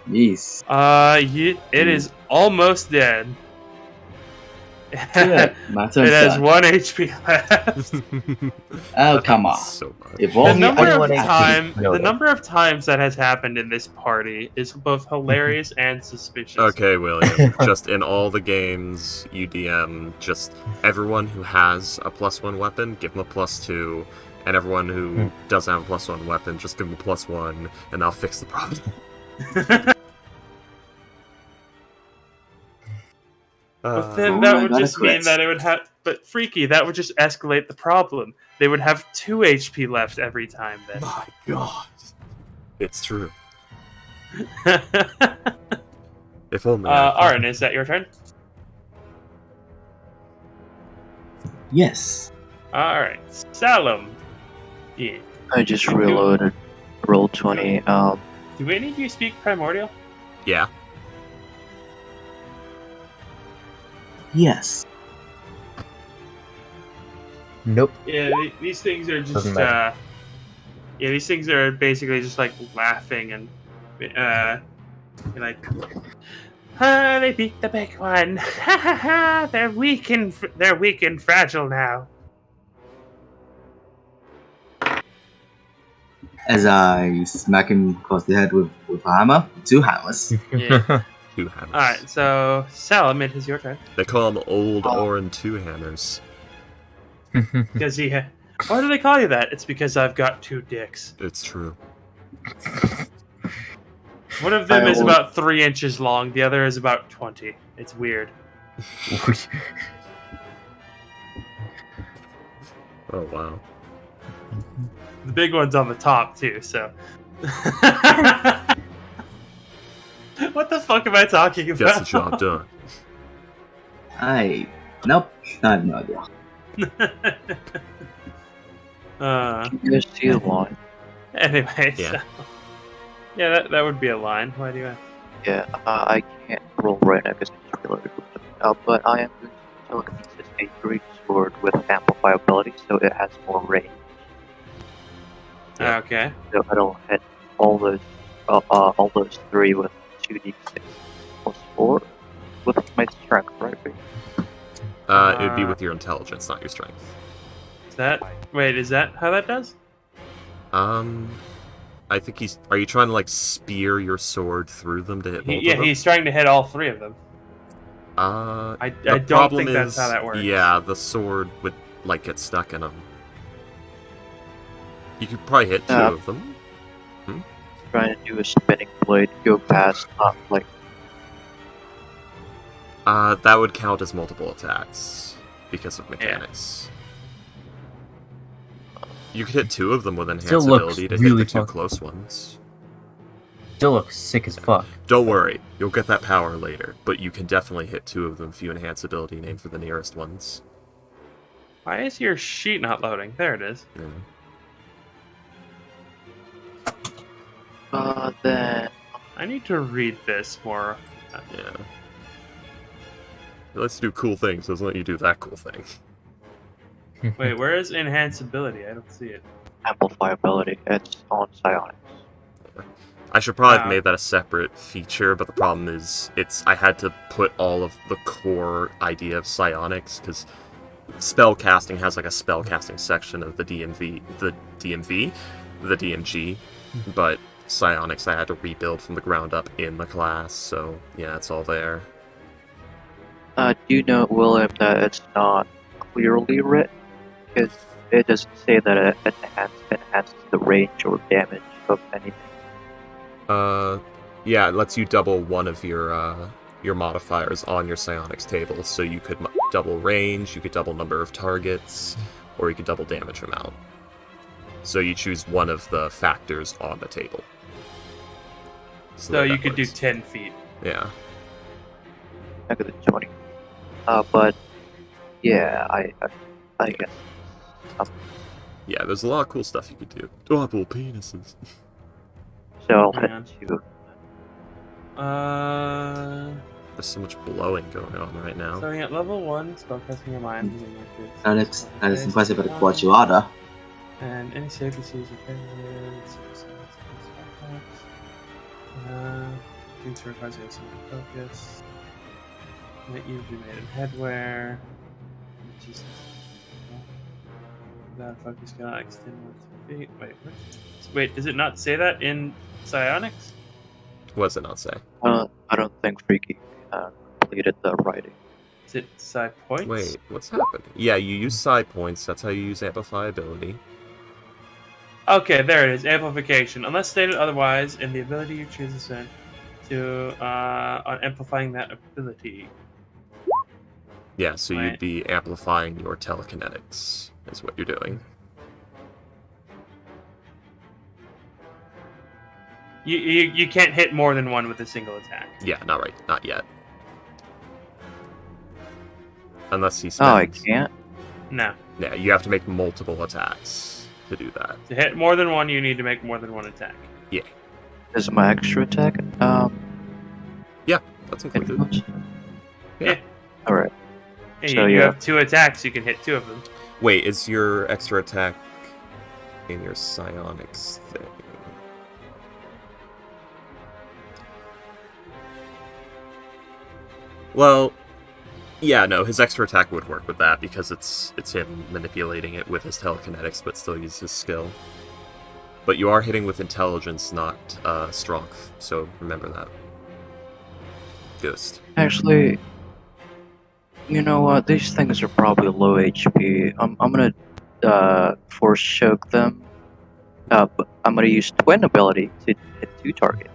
Yes. It is almost dead. Good. My turn. It has son. 1 HP left. Oh That come on. happens so much. If The only number I of would No. number of times that has happened in this party is both hilarious and suspicious. Okay, William. Just in all the games you DM, just everyone who has a +1 weapon, give them a +2, and everyone who doesn't have a +1 weapon, just give them a +1, and I'll fix the problem. But then Oh, that I would got a just mean crit. that it would have. But Freaky, that would just escalate the problem. They would have 2 HP left every time then. My God, it's true. If only. Aaron, is that your turn? Yes. Alright. Salem. Yeah. I just reloaded. Roll 20. Do any of you speak Primordial? Yeah. Yes. Nope. Yeah, these things are just Doesn't matter. these things are basically just like laughing and like they beat the big one. Ha ha ha! They're weak and fragile now. As I smack him across the head with a hammer, 2 hammers. Yeah. 2 hammers. All right, so Salem, it is your turn They call them Old Orin 2 hammers. because he. Why do they call you that? It's because I've got 2 dicks. It's true. One of them I is will- about 3 inches long. The other is about 20. It's weird. Oh wow. The big one's on the top too. So. What the fuck am I talking about? Gets the job done. Nope. I have no idea. you guys see the line? Anyway, Yeah. so, yeah, that would be a line. Why do you ask? Yeah, I can't roll right now because I just reloaded. But I am going to tell it it's a great sword with amplify ability, so it has more range. Yeah. Okay. So it'll hit all those 3 with 2d6 plus 4 with my strength, right? It would be with your intelligence, not your strength. Is that how that does? I think he's. Are you trying to like spear your sword through them to hit both of them? He's trying to hit all 3 of them. I I don't think that's how that works. Yeah, the sword would like get stuck in them. You could probably hit 2 of them. Trying to do a spinning blade, go past, not like. That would count as multiple attacks because of mechanics. You could hit 2 of them with enhance Still looks ability to really hit the 2 fucking- close ones. Still looks sick as fuck. Don't worry, you'll get that power later, but you can definitely hit 2 of them if you enhance ability and aim for the nearest ones. Why is your sheet not loading? There it is. Yeah. Then I need to read this more. Yeah. It lets you do cool things, doesn't let you do that cool thing. Wait, where is enhance ability? I don't see it. amplify ability. It's on psionics. I should probably have Wow. made that a separate feature, but the problem is I had to put all of the core idea of psionics, because spellcasting has like a spellcasting section of the DMG, but psionics I had to rebuild from the ground up in the class, so yeah, it's all there. Do you know, William, that it's not clearly written? Because it doesn't say that it enhances the range or damage of anything. Yeah, it lets you double one of your modifiers on your psionics table, so you could double range, you could double number of targets, or you could double damage amount. So you choose one of the factors on the table. So you could do 10 feet. Yeah. I could do 20. But yeah, I guess. Yeah, there's a lot of cool stuff you could do. Double penises. So I'll Man. hit you. There's so much blowing going on right now. Starting at level 1, spellcasting your mind. That is impressive at what you are. And any save you see is Things requires a single focus. Might usually made in headwear. Jesus. That focus cannot extend more than 2 feet. Wait, does it not say that in psionics? What does it not say? I don't think Freaky completed the writing. Is it psi points? Wait, what's happening? Yeah, you use side points. That's how you use amplify ability. Okay, there it is. Amplification. Unless stated otherwise, in the ability you choose to send to on amplifying that ability. Yeah, so Right. you'd be amplifying your telekinetics, is what you're doing. You can't hit more than one with a single attack. Yeah, not yet. Unless he Oh, I spends. can't. No. Yeah, you have to make multiple attacks to do that. To hit more than one, you need to make more than one attack. Yeah, Is my extra attack? that's included. Influence? Yeah. Alright. Hey, So, you yeah. have 2 attacks, you can hit 2 of them. Wait, is your extra attack in your psionics thing? Well, yeah, no, his extra attack would work with that because it's him manipulating it with his telekinetics, but still use his skill. But you are hitting with intelligence, not strength, so remember that. Ghost. Actually, you know what? These things are probably low HP. I'm gonna force choke them. But I'm gonna use twin ability to hit 2 targets.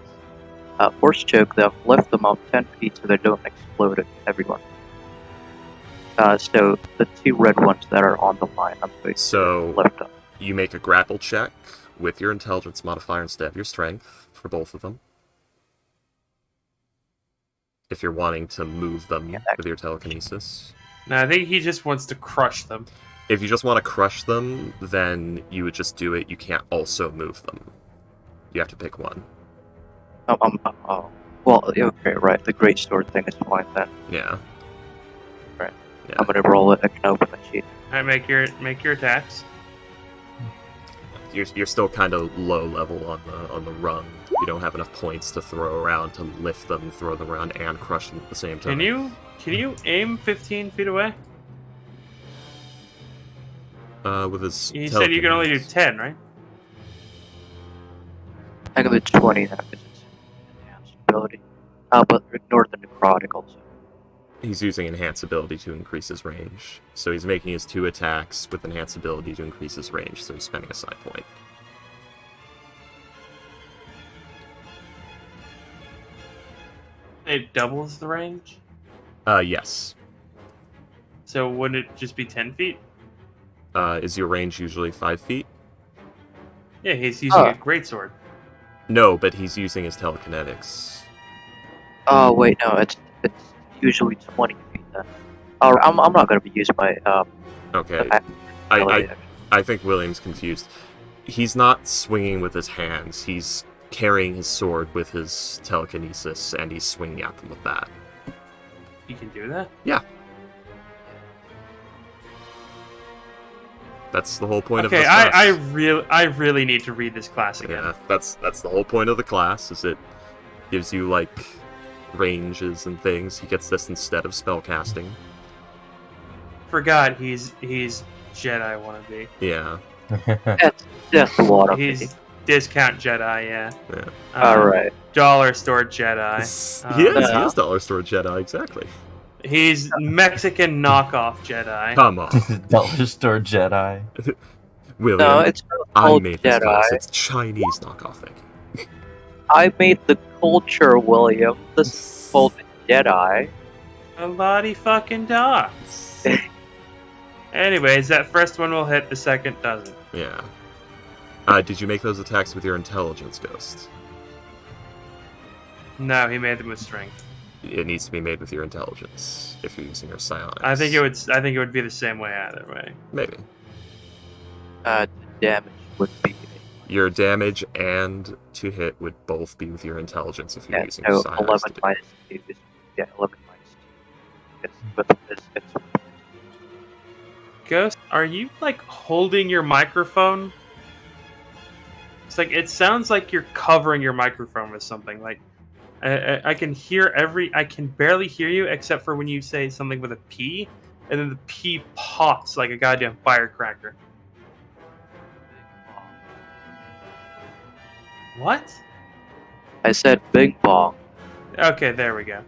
Force choke them, lift them up 10 feet so they don't explode at everyone. So the 2 red ones that are on the line, I'm going to So lift up. you make a grapple check with your intelligence modifier instead of your strength for both of them. If you're wanting to move them with your telekinesis. No, I think he just wants to crush them. If you just want to crush them, then you would just do it. You can't also move them. You have to pick one. Oh. Well, okay, right. The great sword thing is fine then. Yeah. Right. Yeah. I'm gonna roll it. I can open the sheet. Alright, make your attacks. You're still kind of low level on the rung. You don't have enough points to throw around to lift them, throw them around, and crush them at the same time. Can you aim 15 feet away? With his You said you can only do telekinesis. 10, right? I can do 20 now because it's enhanced ability. But ignore the necrotic also. He's using enhance ability to increase his range. So he's making his 2 attacks with enhance ability to increase his range, so he's spending a side point. It doubles the range. Yes. So wouldn't it just be 10 feet? Is your range usually 5 feet? Yeah, he's using a greatsword. No, but he's using his telekinetics. Oh wait, no, it's usually 20 feet then. Oh, I'm not gonna be using my Okay. ability, I think William's confused. He's not swinging with his hands. He's carrying his sword with his telekinesis, and he's swinging at them with that. You can do that? Yeah. That's the whole point of Okay, this class. I really need to read this class again. Yeah, that's the whole point of the class, is it gives you, like, ranges and things. He gets this instead of spellcasting. Forgot he's Jedi wannabe. Yeah. That's a lot of me. He's discount Jedi, yeah. Alright. Dollar store Jedi. He is Dollar Store Jedi, exactly. He's Mexican knockoff Jedi. Come on. Dollar Store Jedi. William, No, it's not I called made this Jedi. class. It's Chinese knockoff, thank you. I made the culture, William. This is called Jedi. A lottie fucking da. Anyways, that first one will hit, the second doesn't. Yeah. Did you make those attacks with your intelligence, Ghost? No, he made them with strength. It needs to be made with your intelligence if you're using your psionics. I think it would be the same way either way. Maybe. The damage would be Your damage and to hit would both be with your intelligence if you're using so psionics. 11 minus 2 is 11 minus 2. It's Ghost, are you like holding your microphone? It's like it sounds like you're covering your microphone with something. Like I can I can barely hear you except for when you say something with a P, and then the P pops like a goddamn firecracker. What? I said bing bong. Okay, there we go.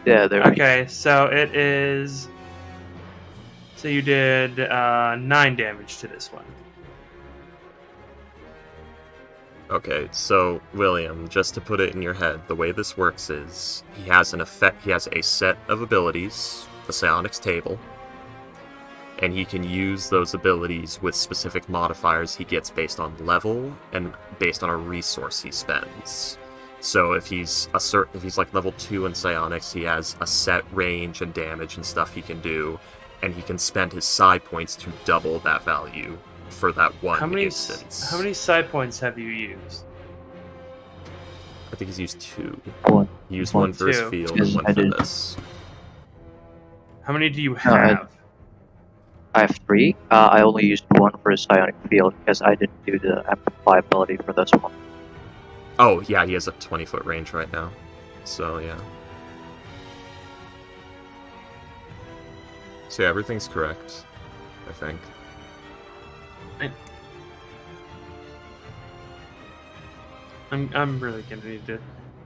Yeah, there we go. Okay, so it is. So you did 9 damage to this one. Okay, so William, just to put it in your head, the way this works is he has an effect. He has a set of abilities, the psionics table, and he can use those abilities with specific modifiers he gets based on level and based on a resource he spends. So if he's like level 2 in psionics, he has a set range and damage and stuff he can do, and he can spend his psi points to double that value for that one instance. How many psi points have you used? I think he's used 2. One. He used one for his Two. field Yes, and one I for did. this. How many do you No, have? I have 3. I only used 1 for his psionic field because I didn't do the amplify ability for this one. Oh, yeah, he has a 20-foot range right now. So, yeah. So, yeah, everything's correct, I think. I'm really gonna need to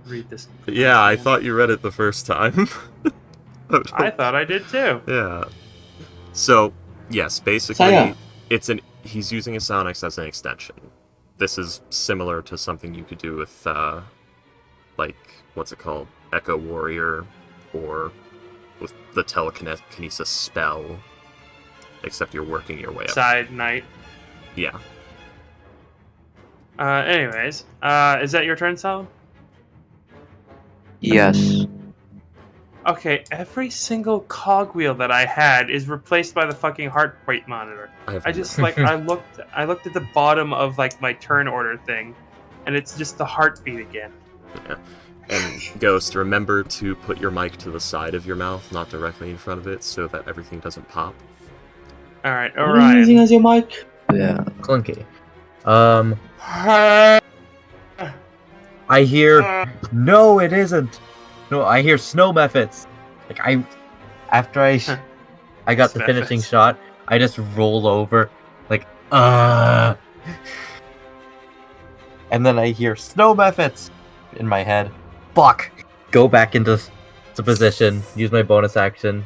read this. Yeah, I thought you read it the first time. I thought I did too. Yeah. So, yes, basically, Saya. he's using his psionics as an extension. This is similar to something you could do with, like, what's it called? Echo Warrior, or with the telekinesis spell, except you're working your way up. Side Knight. Yeah. Anyways, is that your turn, Sal? Yes. Okay, every single cogwheel that I had is replaced by the fucking heart rate monitor. I just like I looked at the bottom of like my turn order thing, and it's just the heartbeat again. Yeah. And Ghost, remember to put your mic to the side of your mouth, not directly in front of it, so that everything doesn't pop. All right, What are you using Orion. as your mic? Yeah. Clunky. I hear. No, it isn't. No, I hear snow methods. Like after I got the finishing Smethets. shot, I just roll over, like and then I hear snow methods in my head. Fuck. Go back into position. Use my bonus action,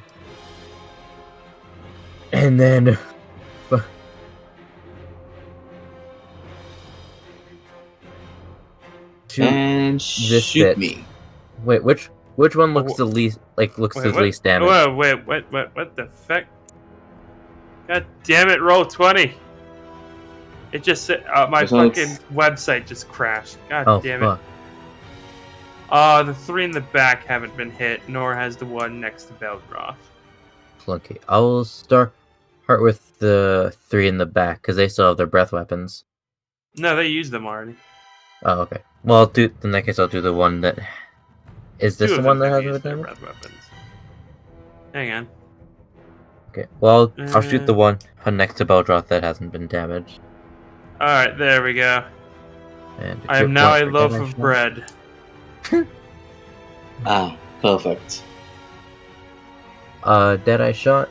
and then. And This shoot bit. me. Wait, which Which one looks the least least damage? Whoa, wait, what the fuck? God damn it! Roll 20. It just said my This one's- fucking website just crashed. God Oh damn fuck! it! The 3 in the back haven't been hit, nor has the one next to Beldroth. Clunky. I will start with the 3 in the back because they still have their breath weapons. No, they used them already. Oh, okay. Well, in that case, I'll do the one that is this 2 the of one them that have has used the their damage? breath weapons. Hang on. Okay. Well, I'll shoot the one next to Beldroth that hasn't been damaged. Alright, there we go. And I am now a crit point loaf for of damage. bread. Ah, perfect. Deadeye shot.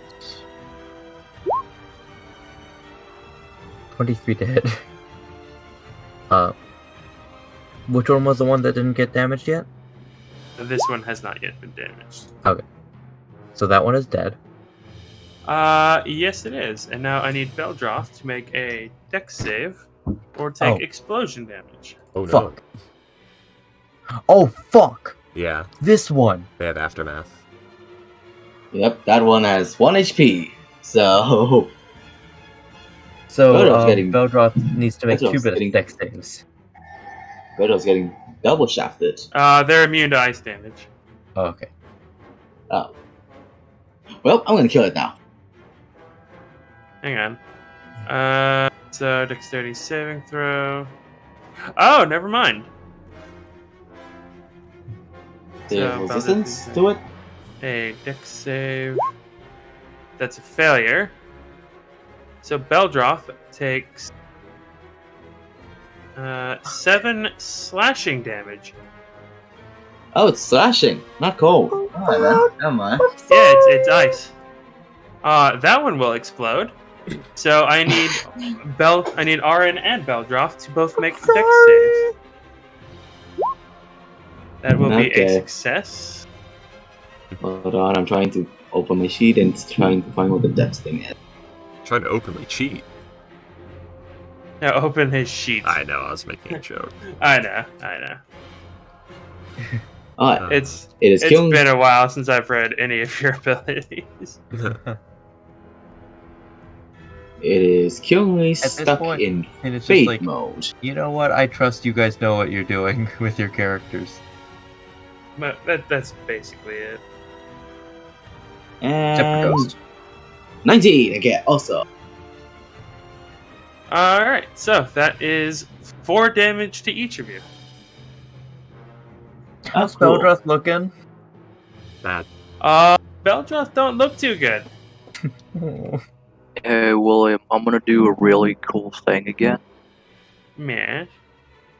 23 to hit. Which one was the one that didn't get damaged yet? This one has not yet been damaged. So that one is dead. Yes it is. And now I need Beldroth to make a dex save or take Oh. explosion damage. Oh no. Fuck. Oh fuck! Yeah, This one. they have aftermath. Yep, that one has 1 HP. So So Beldroth's getting- Beldroth needs to make Beldroth's 2 bit getting- of dex saves. Beldroth's getting double shafted. They're immune to ice damage. Oh, okay. Oh. Well, I'm gonna kill it now. Hang on. So dexterity saving throw. Oh, never mind. The So, resistance Beldroth to it? A dex save. That's a failure. So Beldroth takes 7 slashing damage. Oh, it's slashing, not cold. Alright then, never mind. Yeah, it's ice. That one will explode. So I need Arin and Beldroth to both make dex saves. That will be a Okay. success. Hold on, I'm trying to open my sheet and trying to find what the dex thing is. Trying to openly cheat. Now open his sheet. I know, I was making a joke. I know. Alright, Uh, it is It's killing. been a while since I've read any of your abilities. It is currently this stuck point, in And it's just fate like, mode. you know what? I trust you guys know what you're doing with your characters. But that's basically it. Except for And Ghost. 19 again, also. Alright, so that is 4 damage to each of you. How's cool. Beldroth looking? Bad. Beldroth don't look too good. Hey, William, I'm gonna do a really cool thing again. Meh.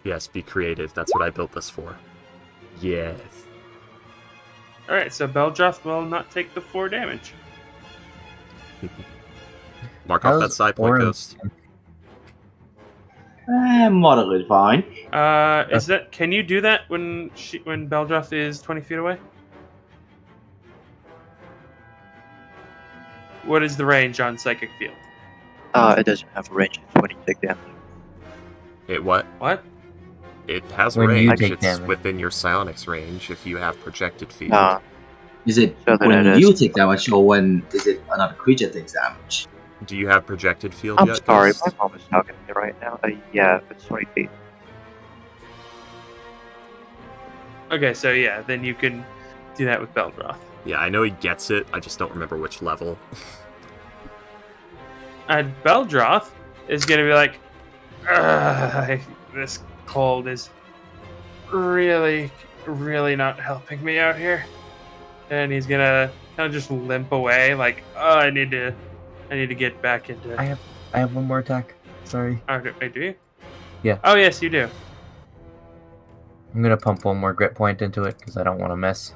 Yes, be creative. That's what I built this for. Yes. Alright, so Beldroth will not take the 4 damage. Mark off that How's side point, Orin- Ghost. Moderately fine. Can you do that when Beldroth is 20 feet away? What is the range on Psychic Field? It doesn't have a range when you take damage. It what? What? It has When you range. take It's damage. within your psionics range if you have projected field. Is it So then when it you is. take damage or when is it another creature takes damage? Do you have projected field I'm yet? sorry, Ghost? my mom is talking to me right now. Yeah, it's 20 feet. Okay, so yeah, then you can do that with Beldroth. Yeah, I know he gets it. I just don't remember which level. And Beldroth is gonna be like, "Ugh, this cold is really, really not helping me out here." And he's gonna kind of just limp away, like, "Oh, I need to get back into." I have one more attack. Sorry. Okay, wait, do you? Yeah. Oh yes, you do. I'm gonna pump one more grit point into it because I don't want to miss.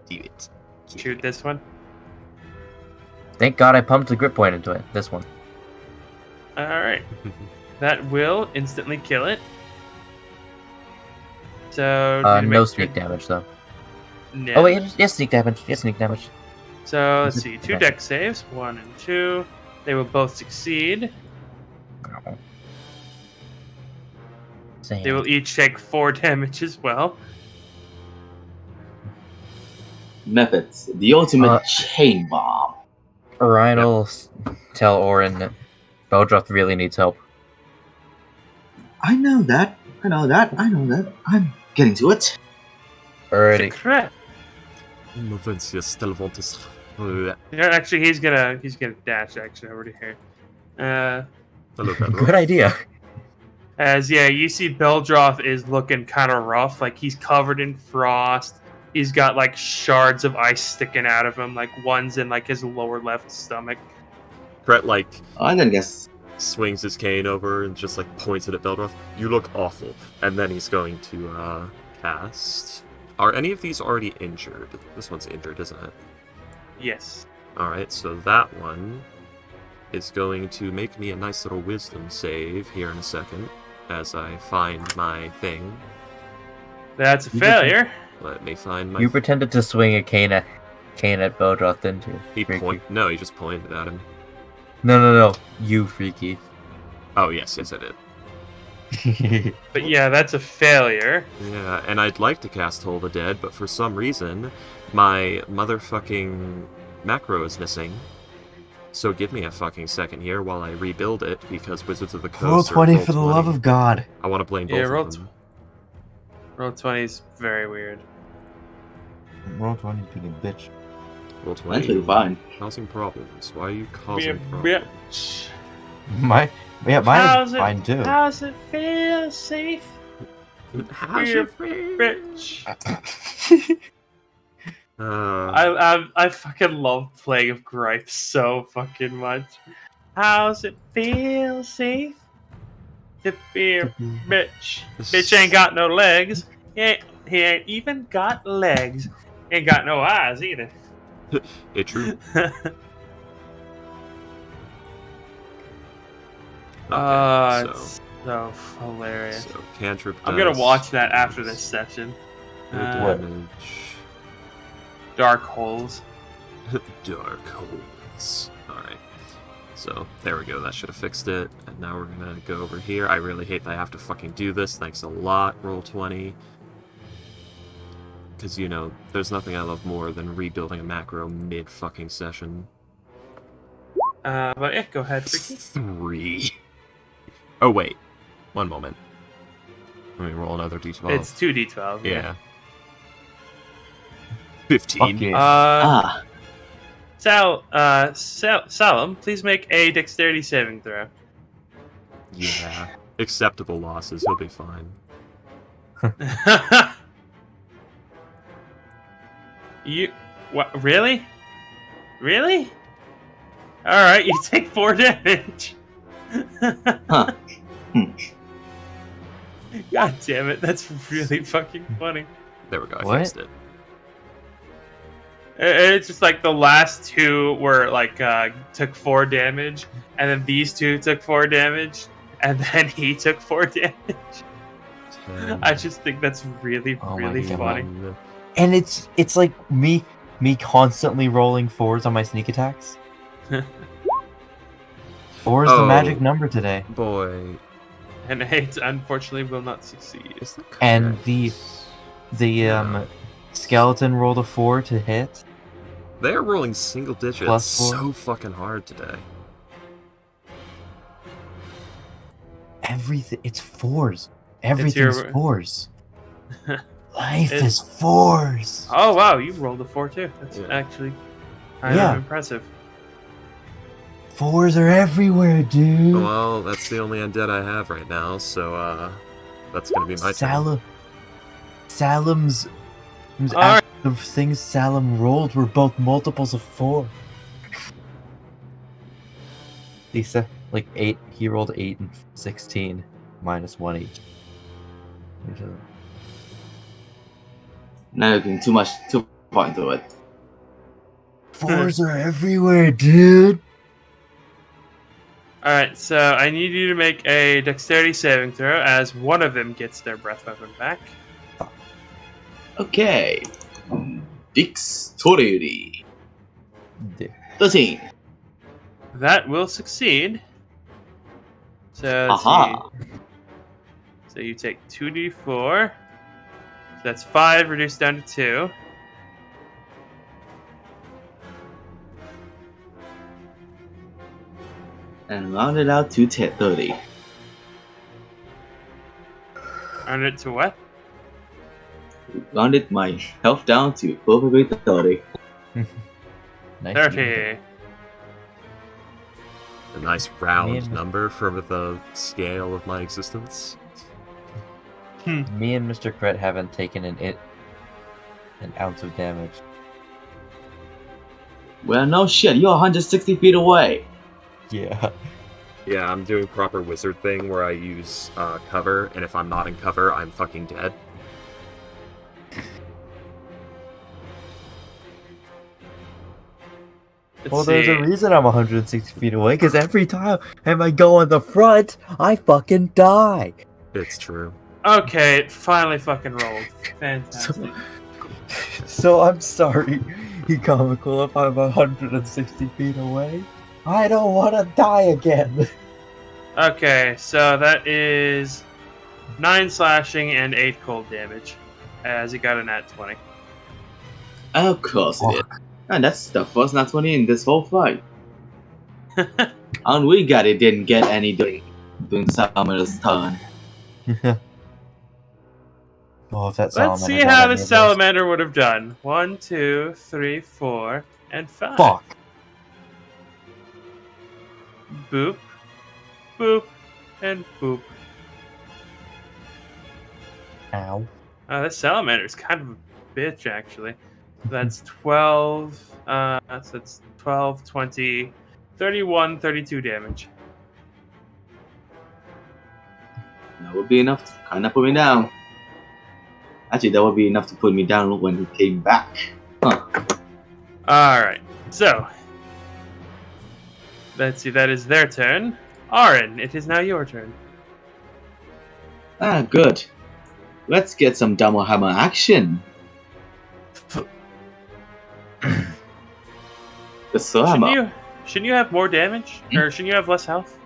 Do it. Shoot this one. Thank God I pumped the grit point into it. This one. All right, that will instantly kill it. So do you No make sneak damage though. No. Oh wait, yes, sneak damage. Yes, sneak damage. So let's Is it- see, 2 okay. dex saves, 1 and 2. They will both succeed. Oh. Same. They will each take 4 damage as well. methods. The ultimate chain bomb. Orion will tell Orin that Beldroth really needs help. I know that. I'm getting to it. Alrighty. Crap. Yeah, actually, he's gonna dash actually over to here. Hello, Pedro. Good idea. You see Beldroth is looking kind of rough. Like he's covered in frost. He's got like shards of ice sticking out of him. Like one's in like his lower left stomach. Brett, like, I'm gonna guess. swings his cane over and just, like, points it at Beldroth. You look awful. And then he's going to, cast... Are any of these already injured? This one's injured, isn't it? Yes. Alright, so that one is going to make me a nice little wisdom save here in a second as I find my thing. That's a failure. Let me find my... You pretended to swing a cane at Beldroth, didn't you? He No, he just pointed at him. No. You freaky. Oh, yes, I did. But yeah, that's a failure. Yeah, and I'd like to cast Toll the Dead, but for some reason, my motherfucking macro is missing. So give me a fucking second here while I rebuild it, because Wizards of the Coast Roll are 20 roll for the 20. love of God. I want to blame Yeah, both of them. Roll 20 is very weird. Roll 20, being a bitch. Roll 20. Actually, fine. Causing problems. Why are you causing Yeah, problems? Mine How's is it- fine too. How's it feel safe? How's Be a your friend? bitch. I fucking love playing of gripes so fucking much. How's it feel safe to be a bitch? Bitch ain't got no legs. He ain't even got legs. Ain't got no eyes either. It's true. It's so hilarious. So cantrip I'm gonna does watch that after this session. no Uh, damage. Dark holes. Dark holes. Alright. So, there we go. That should have fixed it. And now we're gonna go over here. I really hate that I have to fucking do this. Thanks a lot, roll 20. Because, you know, there's nothing I love more than rebuilding a macro mid-fucking session. But yeah, go ahead, Freaky. 3. Oh, wait. One moment. Let me roll another d12. It's 2d12. Yeah. 15. Fuck you. Salam, please make a dexterity saving throw. Yeah. Acceptable losses. He'll be fine. What? Really? Really? Alright, you take 4 damage. Huh. God damn it, that's really fucking funny. There we go. I What? fixed it. It's just like the last two were like took 4 damage, and then these two took 4 damage, and then he took 4 damage. 10, I just think that's really, Oh my really God. funny. 1. And it's like me constantly rolling 4s on my sneak attacks. 4 is the Oh. magic number today. Boy. And it unfortunately will not succeed. Is that And correct? the skeleton rolled a 4 to hit. They're rolling single digits +4. so fucking hard today. Everything, it's 4s. Everything's your- 4s. Life It's- is 4s. Oh wow, you rolled a 4 too. That's Yeah. actually kind Yeah. of impressive. 4s are everywhere, dude. Well, that's the only undead I have right now, so that's gonna be my turn. Salam's Alright. the things Salam rolled were both multiples of 4. Lisa, like 8. He rolled 8 and 16, -1 each. Now you're getting too far into it. 4s are everywhere, dude. Alright, so I need you to make a dexterity saving throw as one of them gets their breath weapon back. Okay. Dexterity. 13. That will succeed. So let's Aha. see. So you take 2d4. So that's 5 reduced down to 2. and round it out to 30. Round it to what? Rounded my health down to perfectly 30. Nice. 30. A nice round and- number for the scale of my existence. Me and Mr. Cret haven't taken an ounce of damage. Well, no shit, you're 160 feet away. Yeah. Yeah, I'm doing proper wizard thing where I use cover, and if I'm not in cover, I'm fucking dead. Well, there's a reason I'm 160 feet away, because every time I go on the front, I fucking die. It's true. Okay, it finally fucking rolled. Fantastic. So I'm sorry, Comical, if I'm 160 feet away. I don't want to die again. Okay, so that is 9 slashing and 8 cold damage, as he got a nat 20. Of course it is. And that's the first nat 20 in this whole fight. And we got it, didn't get any during Salamander's turn. Oh, if that Let's see how the salamander would have done. 1, 2, 3, 4, and 5. Fuck. Boop, boop, and boop. Ow. Oh, that salamander is kind of a bitch, actually. That's 12, so that's 12, 20, 31, 32 damage. That would be enough to kind of put me down. Actually, that would be enough to put me down when he came back. Huh. Alright, so. Let's see, that is their turn. Aaron, it is now your turn. Ah, good. Let's get some double hammer action. The Salamander. Shouldn't you have more damage? Or shouldn't you have less health?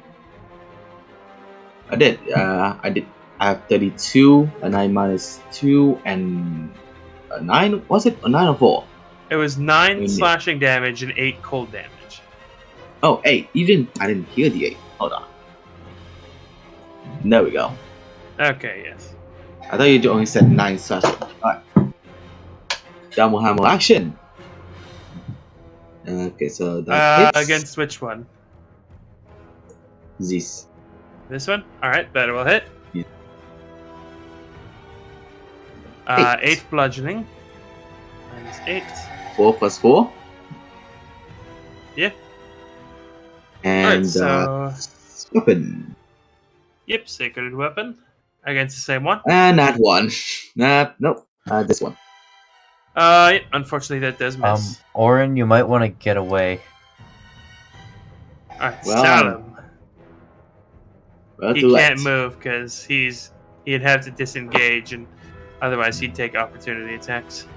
I did. I have 32, a 9 minus 2, and a 9. Was it a 9 or 4? It was 9 Yeah. slashing damage and 8 cold damage. Oh, 8. I didn't hear the 8. Hold on. There we go. Okay, yes. I thought you only said 9 slashing. Alright. Double hammer action. Okay, so that hits. Against which one? This. This one? Alright, that will hit. Yeah. 8 bludgeoning. Minus 8. 4 plus 4. Yeah. And Alright, so. weapon. Yep, sacred weapon. Against the same one. And that one. Nope. This one. Yeah, unfortunately that does miss. Orin, you might want to get away. Alright, well, Salem. Well, He too late. can't move because he'd have to disengage, and otherwise he'd take opportunity attacks.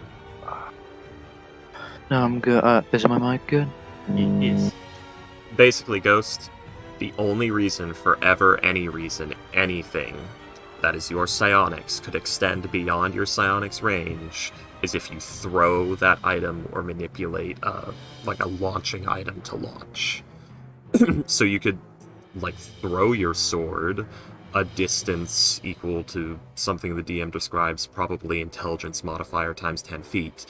No, I'm good. Is my mic good? Yes. Basically, Ghost, the only reason for any reason, anything, that is your psionics could extend beyond your psionics range is if you throw that item or manipulate like a launching item to launch. So you could like throw your sword a distance equal to something the DM describes, probably intelligence modifier times 10 feet,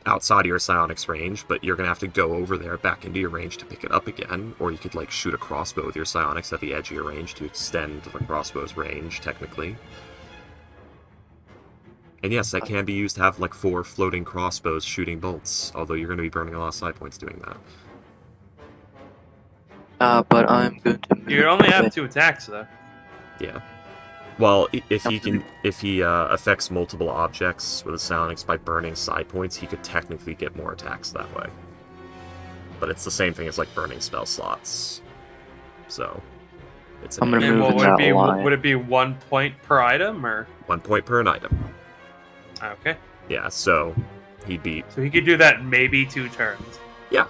outside of your psionics range, but you're gonna have to go over there back into your range to pick it up again, or you could like shoot a crossbow with your psionics at the edge of your range to extend the crossbow's range, technically. And yes, that can be used to have like 4 floating crossbows shooting bolts, although you're gonna be burning a lot of side points doing that. But I'm going to move. You only have 2 attacks though. Yeah. Well, if he affects multiple objects with a psionics by burning side points, he could technically get more attacks that way. But it's the same thing as like burning spell slots. So it's I'm gonna And move what in would it that be? line. Would it be 1 point per item, or 1 point per an item. okay? Yeah, so he'd be. So he could do that maybe 2 turns. Yeah.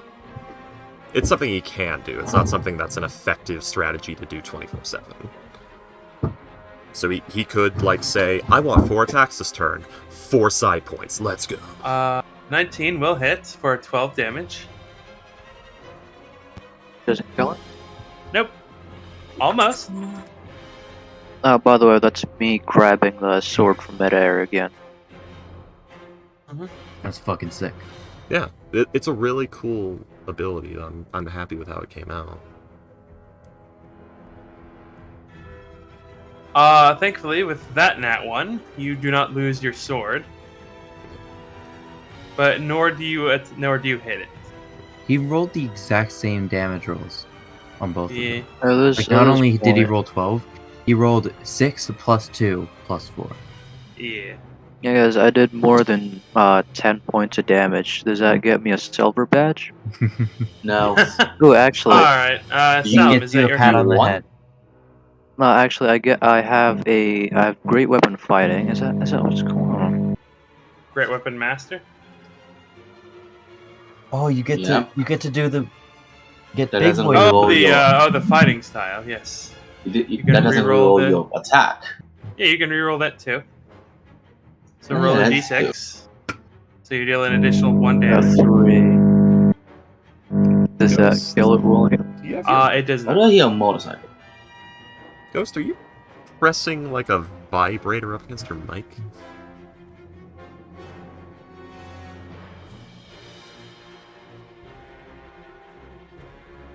It's something he can do. It's not something that's an effective strategy to do 24/7. So he could, like, say, I want 4 attacks this turn, 4 side points, let's go. 19 will hit for 12 damage. Does it kill it? Almost. By the way, that's me grabbing the sword from midair again. That's fucking sick. Yeah, it's a really cool ability. I'm happy with how it came out. Thankfully, with that nat 1, you do not lose your sword. But nor do you hit it. He rolled the exact same damage rolls on both of Yeah. them. Like, not only did he roll 12, he rolled 6 plus 2 plus 4. Yeah. Yeah, guys, I did more than 10 points of damage. Does that get me a silver badge? No. Oh, actually, Alright, You Salem, get is you that a your pat turn? on the What? head. no, actually, I have great weapon fighting. Is that what's going on? Great Weapon Master? Oh, you get Yeah. to do the get That big doesn't boy. really with roll it. The fighting style, yes. You can that doesn't reroll roll the- your attack. Yeah, you can reroll that too. So Oh, roll yeah, a that's d6. So you deal an additional 1 A damage. 3. Does that Ghost. kill it, William? Do you have your It does Why not. do I hear a motorcycle? Ghost? Are you pressing like a vibrator up against your mic?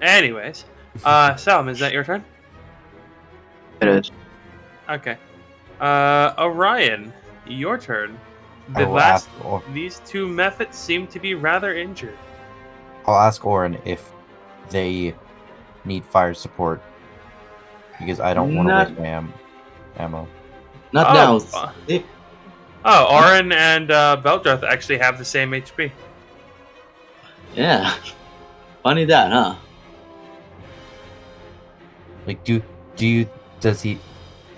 Anyways, Salem, is that your turn? It is. Okay. Orion, your turn. I will ask, or These two methods seem to be rather injured. I'll ask Orin if they need fire support because I don't want to Not- waste my ammo. Not Oh, now. uh, Orin and Beldroth actually have the same HP. Yeah. Funny that, huh? Like, does he?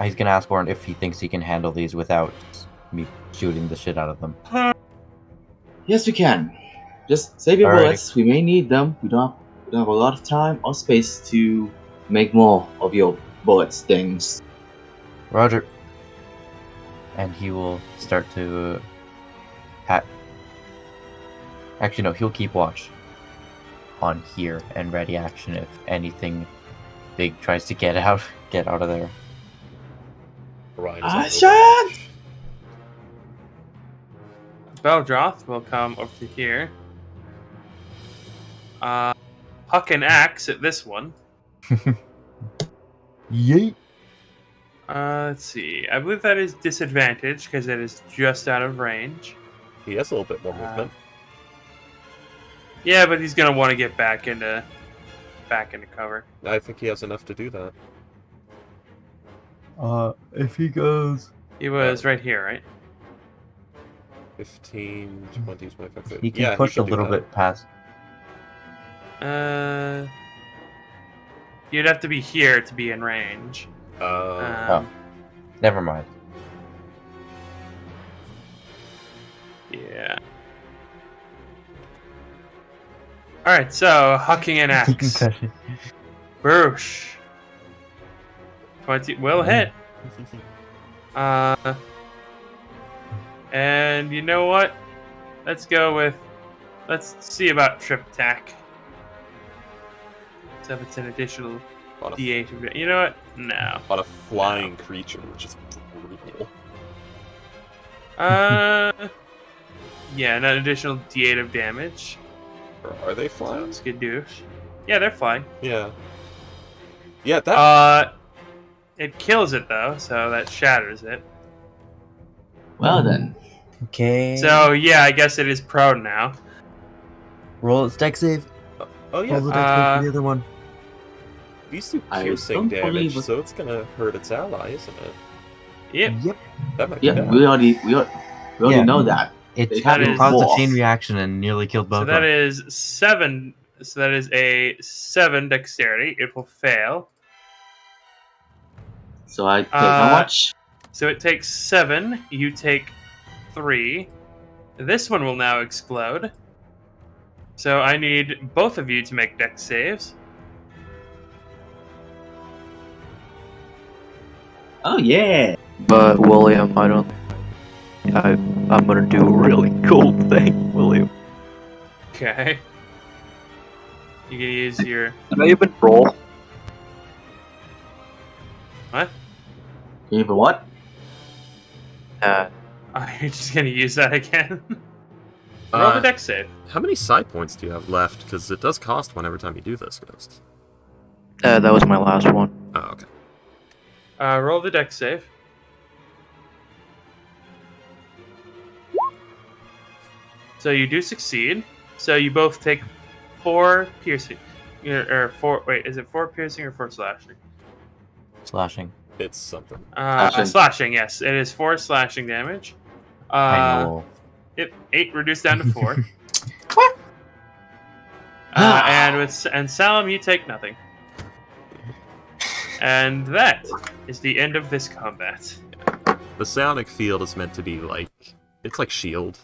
He's gonna ask Orin if he thinks he can handle these without me shooting the shit out of them. Yes, we can. Just save your Alrighty. bullets. We may need them. We don't have a lot of time or space to make more of your bullet stings. Roger. And he will start to pat. Actually, no, he'll keep watch on here and ready action if anything big tries to get out of there. Orion Ah, is shot! Beldroth will come over to here. Huck an axe at this one. Yeet. Let's see. I believe that is disadvantage because it is just out of range. He has a little bit more movement. Yeah, but he's gonna want to get back into cover. I think he has enough to do that. If he goes, He was right here, right? 15, 20, 25, 30. he can Yeah, push he a can do little that. bit past. You'd have to be here to be in range. Oh. Never mind. Yeah. Alright, so hucking an axe. Boosh. 20 will hit. And you know what? Let's see about trip attack. So if it's an additional On a, D8. You know what? No. on a flying creature, which is brutal. Yeah, an additional D8 of damage. Or are they flying? Skadoosh. Yeah, they're flying. Yeah. Yeah, that. It kills it though, so that shatters it. Well then. Okay. So yeah, I guess it is prone now. roll its deck save. Oh yeah, Roll the deck save for the other one. these do I piercing don't damage, believe it- so it's gonna hurt its ally, isn't it? Yep. Yep. That might be Yeah, bad. we already Yeah. know that. It They have to caused a morph. chain reaction and nearly killed both So of that them. is 7. So that is a 7 dexterity. It will fail. So I take how Uh, much? So it takes 7. You take 3. This one will now explode. So I need both of you to make dex saves. Oh yeah. But William, I'm gonna do a really cool thing, William. Okay. You can use your. Can I even roll? What? Can you put what? Uh, Oh, you're just gonna use that again? Roll the dex save. How many side points do you have left? Because it does cost one every time you do this, Ghost. that was my last one. Oh, okay. Roll the dex save. So you do succeed. So you both take 4 piercing. Or 4. Wait, is it 4 piercing or 4 slashing? Slashing. It's something. Slashing, yes. It is 4 slashing damage. I know. 8 reduced down to 4. and Salam, you take nothing. And that is the end of this combat. The psionic field is meant to be like... It's like shield.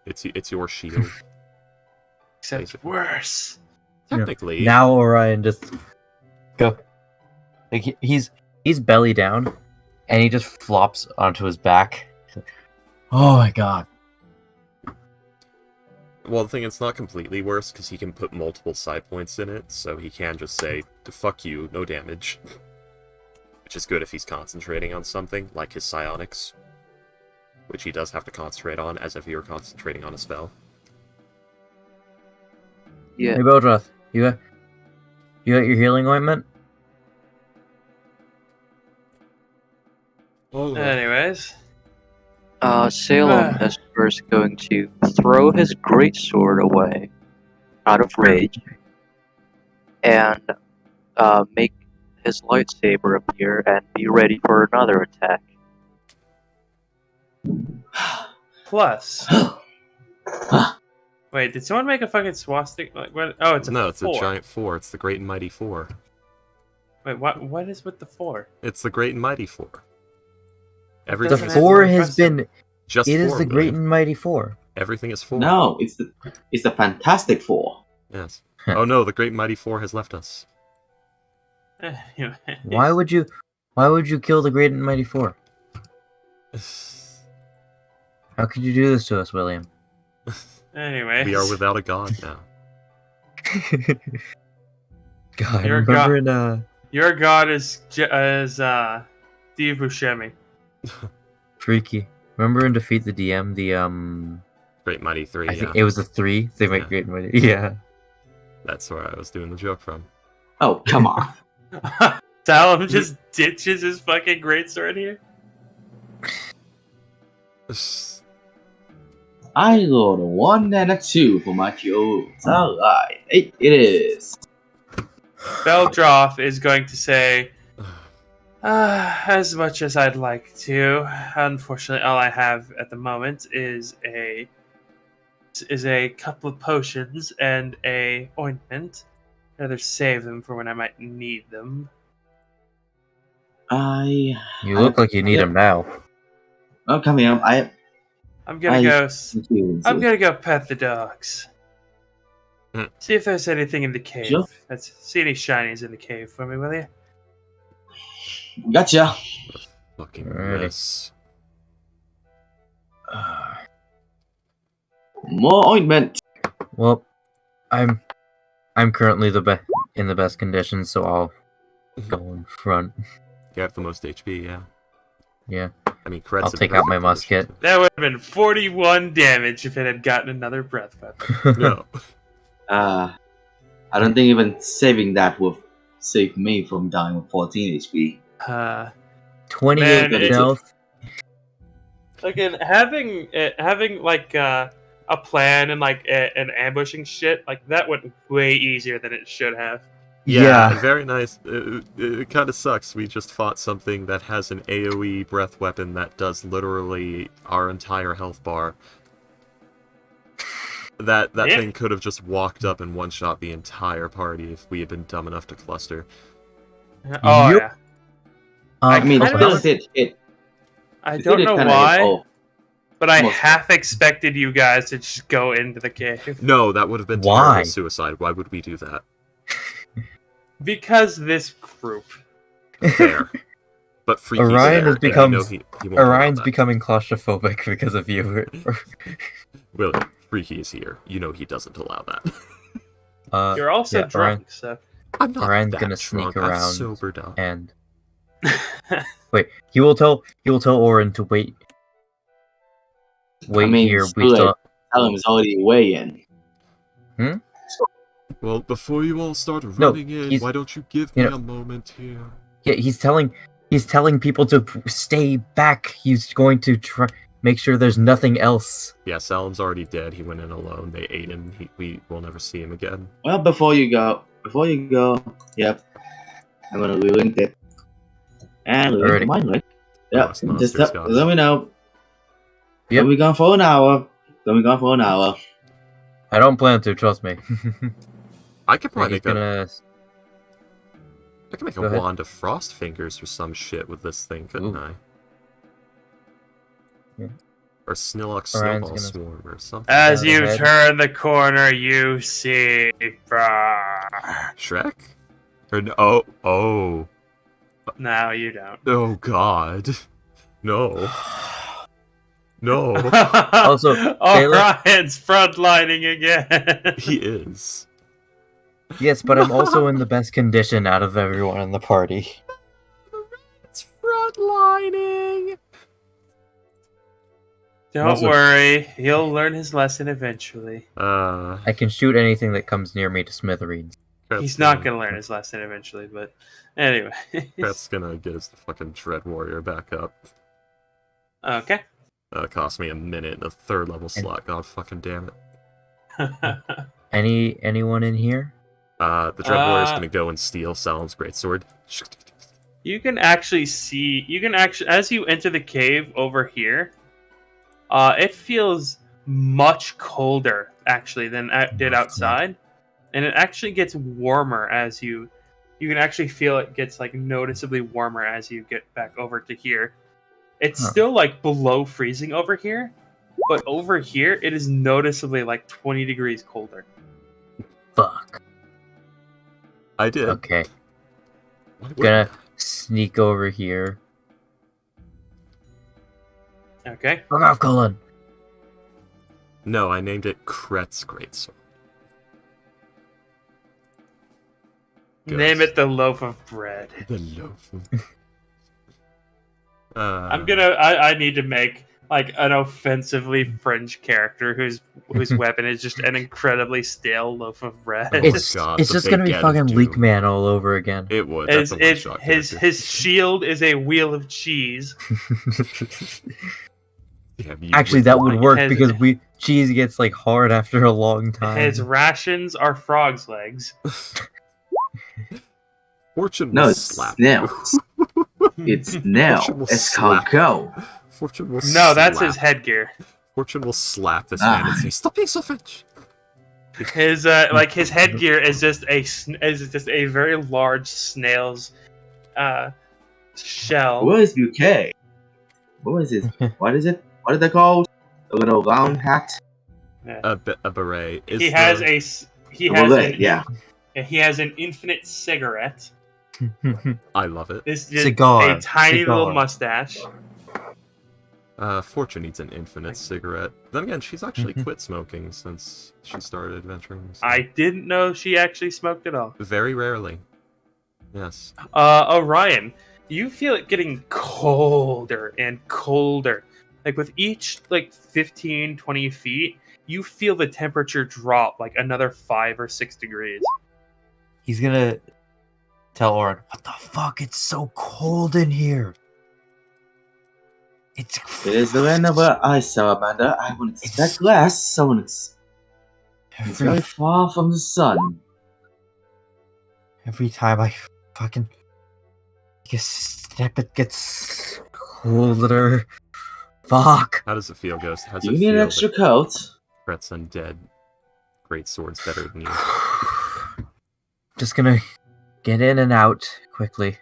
It's your shield. Except Basically. worse. Technically. Now Orion just go. Like he's belly down, and he just flops onto his back. Oh my god. Well, the thing, it's not completely worse, because he can put multiple side points in it, so he can just say, fuck you, no damage. Which is good if he's concentrating on something, like his psionics. Which he does have to concentrate on, as if he were concentrating on a spell. Yeah. Hey Beldroth, you got your healing ointment? Anyways. Salem is first going to throw his greatsword away, out of rage, and make his lightsaber appear and be ready for another attack. Plus. Wait, did someone make a fucking swastika? Like, what? Oh, it's a 4. It's a giant 4. It's the Great and Mighty 4. Wait, what is with the 4? It's the Great and Mighty 4. The Doesn't have 4 to has impress been. Just It is 4, the Great William. and Mighty 4. Everything is 4. No, it's the Fantastic Four. Yes. Oh no, the Great and Mighty 4 has left us. Why would you kill the Great and Mighty 4? How could you do this to us, William? Anyways. We are without a god now. God, Your remember in Your god is Steve Buscemi. Freaky. Remember in Defeat the DM, the Great Mighty 3, I yeah. think it was a 3. They make Yeah. Great and Mighty. Yeah. That's where I was doing the joke from. Oh, come on. Salem just ditches his fucking greatsword here. I rolled a 1 and a 2 for my kills. Alright, 8 it is. Beldroth is going to say, as much as I'd like to, unfortunately, all I have at the moment is a couple of potions and a ointment. I'd rather save them for when I might need them. You look like you need yeah. him now. Oh, come here. I'm gonna go pet the dogs. Hmm. See if there's anything in the cave. Sure. See any shinies in the cave for me, will you? Gotcha. Fucking Alrighty. mess. More ointment. Well, I'm currently in the best condition, so I'll go in front. You have the most HP, yeah. Yeah. I mean, Kretz I'll in take out my perfect condition, musket. That would have been 41 damage if it had gotten another breath weapon. too. No. I don't think even saving that would save me from dying with 14 HP. 28 Man, health. Again, having like a plan and like an ambushing shit, like that went way easier than it should have. Yeah, very nice. It kind of sucks. We just fought something that has an AoE breath weapon that does literally our entire health bar. That Yeah. thing could have just walked up and one-shot the entire party if we had been dumb enough to cluster. Oh Yep. yeah. I mean, kind of still was- hit it. I Still don't know kinda hit why, all. but I Most- half expected you guys to just go into the cave No, that would have been Why? terrible suicide. Why would we do that? because this group. Fair. But Freaky's Orion there, has and you become- know he won't allow Orion's that. becoming claustrophobic because of you. William, Freaky is here. You know he doesn't allow that. You're also yeah, drunk, so I'm not Orion's that gonna sneak drunk. I'm around sobered up. and Wait, he will tell Orin to wait. Wait here. it's We too late. still. Tell him it's already way in. Well, before you all start No, running in, he's- why don't you give you me know- a moment here? Yeah, he's telling people to stay back. He's going to try make sure there's nothing else. Yeah, Salim's already dead. He went in alone. They ate him. We will never see him again. Well, before you go, yep, I'm gonna relink it. And relink Alrighty. the mind link. Oh, Yep, it's just monsters, got it. let me know. Yep. Gonna be gone for an hour. I don't plan to. Trust me. I could probably He's make gonna. I could make Go a ahead. wand of frost fingers or some shit with this thing, couldn't Ooh. I? Yeah. Or Snillock Oriion's Snowball gonna- Swarm or something. As Yeah, you the head. turn the corner, you see. Shrek? Or oh. No, you don't. Oh god. No. No. Also, Orion's frontlining again. He is. Yes, but I'm also in the best condition out of everyone in the party. It's frontlining. Don't Also- worry, he'll learn his lesson eventually. I can shoot anything that comes near me to smithereens. He's not gonna learn his lesson eventually, but anyway. That's gonna get his fucking Dread Warrior back up. Okay. Cost me a minute in the 3rd level slot. God fucking damn it. Anyone in here? The Dread Warrior's gonna go and steal Salim's greatsword. You can actually see. As you enter the cave over here, it feels much colder actually than it did outside, and it actually gets warmer as you. You can actually feel it gets like noticeably warmer as you get back over to here. It's Huh. still like below freezing over here, but over here it is noticeably like 20 degrees colder. Fuck. I did. Okay, Why wouldn't gonna sneak over here. Okay. Fuck off, Cullen. No, I named it Kret's greatsword. Good. Name it the loaf of bread. The loaf. I need to make like an offensively French character whose weapon is just an incredibly stale loaf of bread. It's God, it's the just big gonna be get fucking of Leak doom. Man all over again. It would. That's a one-shot character. his shield is a wheel of cheese. Damn you, Actually, with that the would light. work Has- because cheese gets like hard after a long time. His rations are frog's legs. Fortune will No, it's slap. snails. It's now Fortune will slap. escargot. Fortune will No, that's slap. his headgear. Fortune will slap this man and Ah. say, "Stop being so French." His his headgear is just a very large snail's shell. What is bouquet? What is it? What is it? What is it called? A little round hat? A beret. Is He has the- he has an infinite cigarette. I love it. This is Cigar. a tiny little Cigar. mustache. Fortune needs an infinite cigarette. Then again, she's actually quit smoking since she started adventuring. so- I didn't know she actually smoked at all. Very rarely. Yes. Orion, you feel it getting colder and colder. Like with each 15, 20 feet, you feel the temperature drop like another 5 or 6 degrees. He's gonna tell Orin, "What the fuck? It's so cold in here. It's It is the land of ice, Salamander. I wouldn't expect less. Someone it's very far from the sun. every time I fucking take a step, it gets colder. Fuck. How does it feel, Ghost? How does Do it you need feel an extra that coat? Brett's undead great sword's better than you? Just gonna get in and out quickly.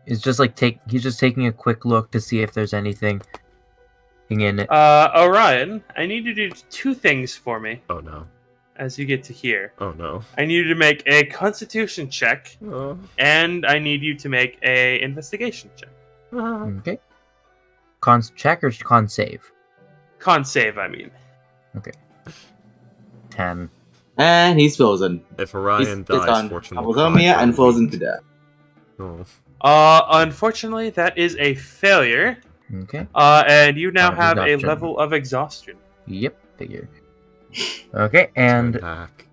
He's just he's just taking a quick look to see if there's anything in it. Orion, I need you to do 2 things for me Oh no. as you get to here. Oh no. I need you to make a Constitution check, Oh. and I need you to make a Investigation check. Okay. Con check or con save? Con save, I mean. 10. And he's frozen. If Orion It's dies, on Fortune will cry hypothermia for a and frozen week. to death. Oh. Unfortunately, that is a failure. Okay. And you now Fine, have a exhaustion. level of exhaustion. Yep. Figure. Okay, Turn and back.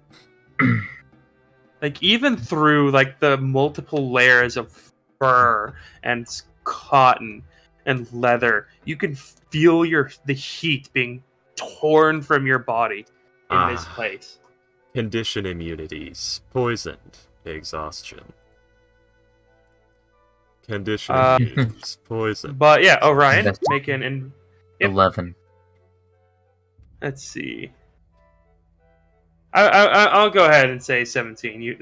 Like even through like the multiple layers of fur and cotton and leather, you can feel the heat being torn from your body in this place. Condition immunities. Poisoned. Exhaustion. Condition immunities. Poison. But yeah, Orion, That's- make an. Yep. 11. Let's see. I'll go ahead and say 17. You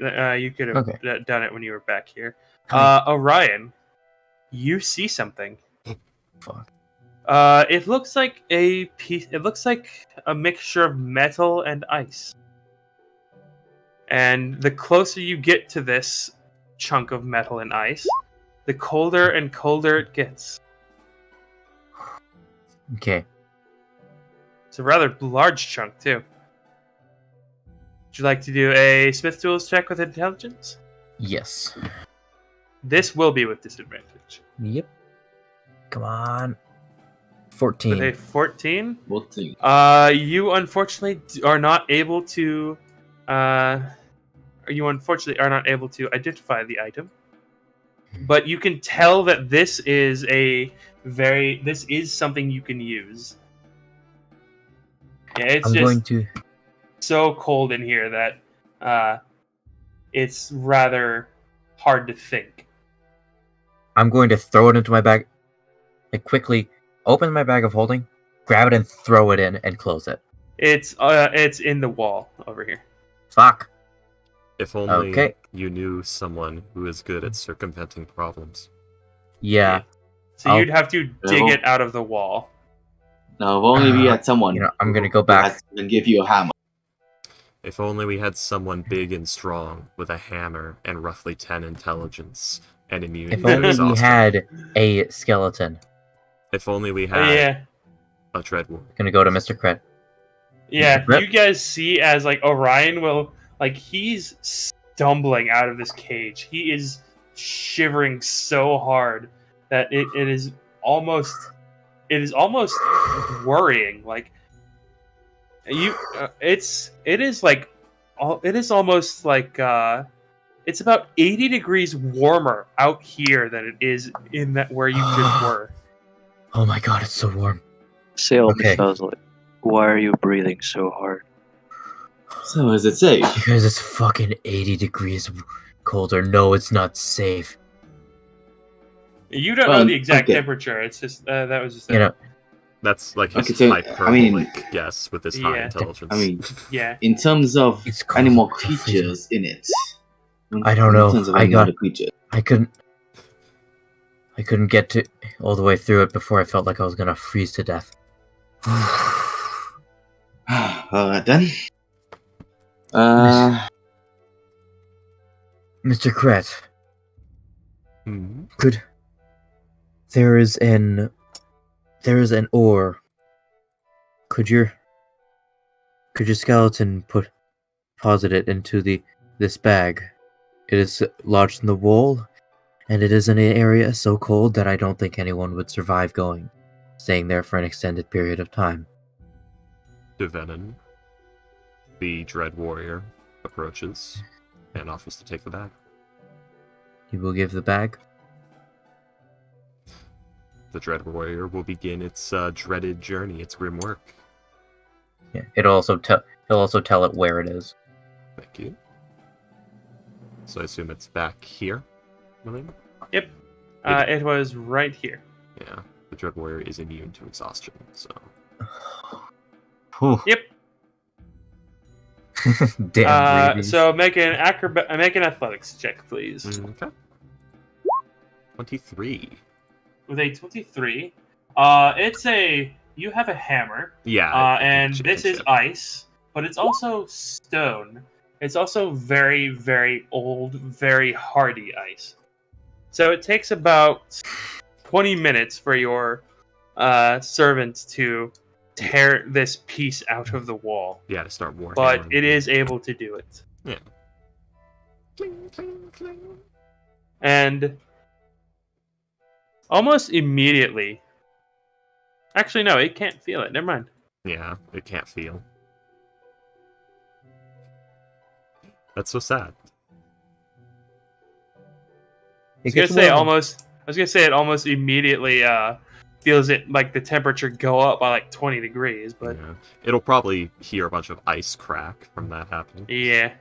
could have done it when you were back here. Orion, you see something. Fuck. It looks like a piece. It looks like a mixture of metal and ice. And the closer you get to this chunk of metal and ice, the colder and colder it gets. Okay. It's a rather large chunk too. Would you like to do a Smith Tools check with intelligence? Yes. This will be with disadvantage. Yep. Come on. With 14. a 14, We'll see. you unfortunately are not able to. You unfortunately are not able to identify the item, but you can tell that this is something you can use. Yeah, it's I'm just going to. so cold in here that it's rather hard to think. I'm going to throw it into my bag. Like quickly open my bag of holding, grab it and throw it in and close it. It's in the wall over here. Fuck. If only Okay. you knew someone who is good at circumventing problems. Yeah. So you'd have to dig it out of the wall. Now, if only we had someone. You know, I'm gonna go who back. can give you a hammer. If only we had someone big and strong with a hammer and roughly 10 intelligence and immunity If to only we exhaustion. had a skeleton. If only we had Yeah. a dread warrior. Gonna go to Mr. Cret. Yeah, Rip. you guys see as like Orion will he's stumbling out of this cage. He is shivering so hard that it is almost worrying. Like you, it is almost like it's about 80 degrees warmer out here than it is in that where you just were. Oh my god, it's so warm. Salem Okay. sounds like, why are you breathing so hard? So, is it safe? Because it's fucking 80 degrees colder. No, it's not safe. You don't Well, know the exact okay. temperature. It's just that was just You know, That's like his Okay, so, hyperbolic guess with his high Yeah. intelligence. I mean, yeah. in terms of it's cold. animal It's freezing. creatures in it. I don't know. In terms of I any got- other creatures. I couldn't get to all the way through it before I felt like I was gonna freeze to death. Alright then. Mr. Kret, Hmm. there is an ore. Could your skeleton deposit it into this bag? It is lodged in the wall, and it is in an area so cold that I don't think anyone would survive staying there for an extended period of time. Devenon, the dread warrior, approaches and offers to take the bag. You will give the bag? The dread warrior will begin its dreaded journey, its grim work. Yeah. He'll also tell it where it is. Thank you. So I assume it's back here, William? Yep. It was right here. Yeah. The dread warrior is immune to exhaustion, so Whew. Yep. Damn babies. So make an athletics check, please. okay. 23. With a 23, you have a hammer. Yeah. And this is ice, but it's also stone. It's also very, very old, very hardy ice. So it takes about 20 minutes for your servant to tear this piece out of the wall, Yeah, to start war. but it is able to do it. Yeah. Cling, cling, cling. And almost immediately, actually no, it can't feel it. Never mind. Yeah, it can't feel. That's so sad. I was gonna say it almost immediately feels it like the temperature go up by like 20 degrees, but Yeah. It'll probably hear a bunch of ice crack from that happening. yeah.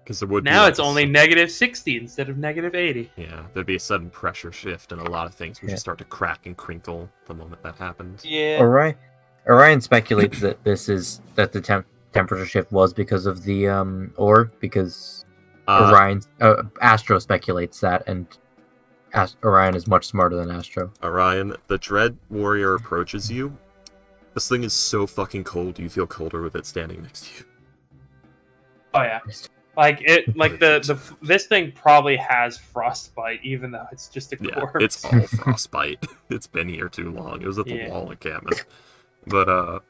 Because there would Now be it's only -60 instead of -80. Yeah, there'd be a sudden pressure shift, and a lot of things would just start to crack and crinkle the moment that happens. Yeah. Orion speculates that the temperature shift was because of the ore, because Astro speculates that, and Orion is much smarter than Astro. Orion, the Dread Warrior approaches you. This thing is so fucking cold, you feel colder with it standing next to you. Oh yeah. Like it, like this thing probably has frostbite, even though it's just a corpse. Yeah, it's all frostbite. It's been here too long. It was at the wall encampment. But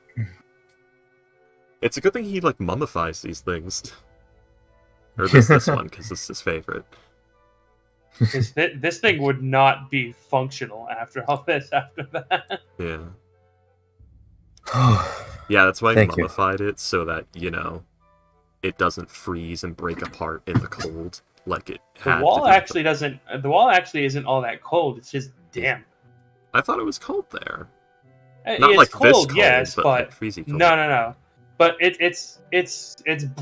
it's a good thing he like mummifies these things. Or this one, because it's his favorite. Because this thing would not be functional after all this. After that. Yeah. Yeah, that's why he Thank you. mummified it, so that, it doesn't freeze and break apart in the cold like it had The wall to do. actually doesn't. The wall actually isn't all that cold. It's just damp. I thought it was cold there. It's Not like this cold, cold, yes, but but like freezy cold. no. But it's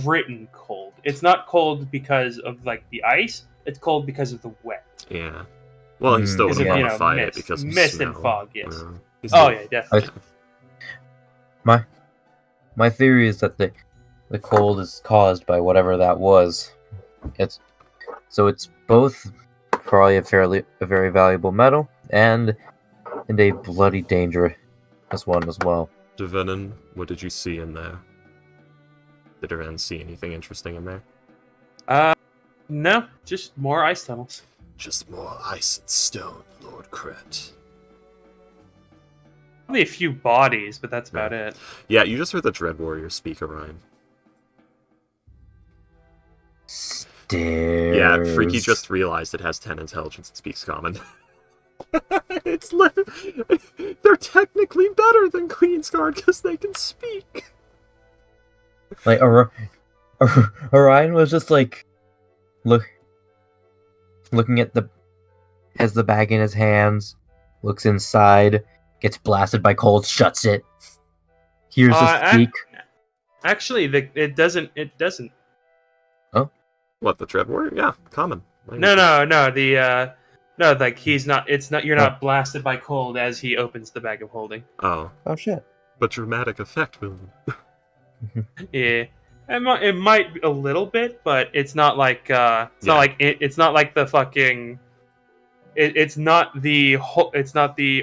Britain cold. It's not cold because of like the ice. It's cold because of the wet. Yeah. Well, he still would Because have of, mummified it mist. because of Mist snow. and fog, yes. Yeah. He's Oh still- yeah, definitely. My theory is that the cold is caused by whatever that was. It's both probably a very valuable metal and a bloody dangerous one as well. Devenon, what did you see in there? Did Devenon see anything interesting in there? No, just more ice tunnels. Just more ice and stone, Lord Kret. Probably a few bodies, but that's about it. Yeah, you just heard the Dread Warrior speak, Orion. Stairs. Yeah, Freaky just realized it has 10 intelligence and speaks common. They're technically better than Queensguard because they can speak. Like Orion was just like looking at has the bag in his hands, looks inside, gets blasted by cold, shuts it. Hears the speak. Actually, it doesn't. Oh, what, the Dread Warrior? Yeah, common. No. No, like he's not. It's not. You're not blasted by cold as he opens the bag of holding. Oh shit! But dramatic effect, will. Yeah, it might be a little bit, but it's not like it's not like the fucking. It's not the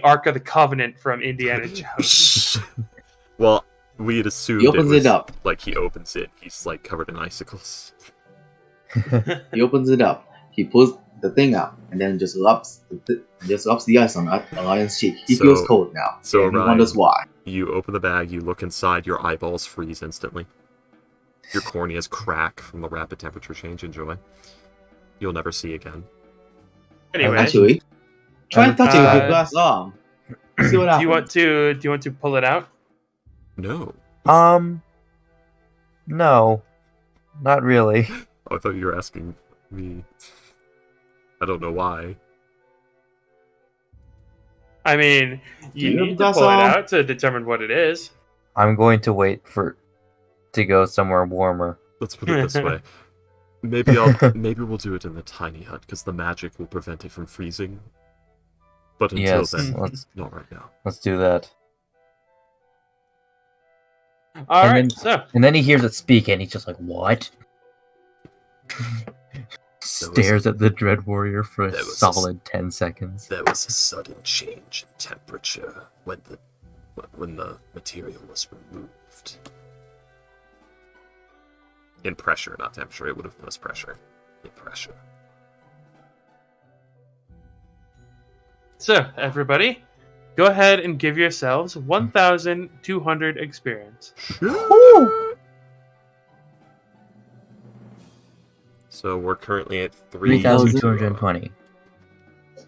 Ark of the Covenant from Indiana Jones. Well, we'd assumed He opens it up. Like he opens it, he's like covered in icicles. He opens it up. He pulls the thing out and then just rubs the ice on Orion's cheek. He feels cold now. So and he wonders why. You open the bag, you look inside, your eyeballs freeze instantly. Your corneas crack from the rapid temperature change. Enjoy. You'll never see again. Anyway, Actually, try and touch it with your glass arm. See what happens. Do you want to pull it out? No. No, not really. Oh, I thought you were asking me. I don't know why. I mean, you need to pull it out to determine what it is. I'm going to wait to go somewhere warmer. Let's put it this way. Maybe we'll do it in the tiny hut because the magic will prevent it from freezing. But until then, not right now. Let's do that. All right. And then he hears it speak, and he's just like, "What?" Stares at the Dread Warrior for a solid 10 seconds. There was a sudden change in temperature when the material was removed. In pressure, not temperature. It would have been pressure. In pressure. So, everybody, Go ahead and give yourselves 1,200 experience. So we're currently at 3,220.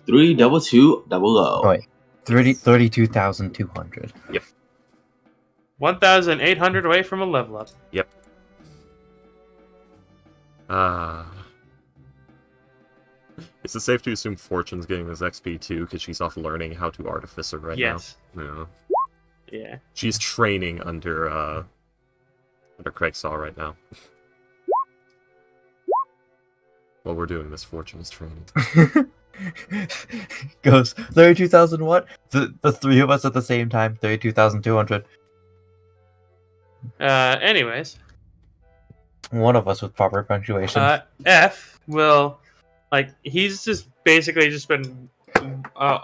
32200. Oh, wait. 32,200. 1,800 away from a level up. Yep. Is it safe to assume Fortune's getting this XP too, because she's off learning how to artificer right Yes. now? Yeah. Yeah. She's training under Craig Saw right now. While we're doing this, Fortune is training. Goes 32,000 what? The three of us at the same time, 32,200. Anyways. One of us with proper punctuation. F will, like, he's just basically just been a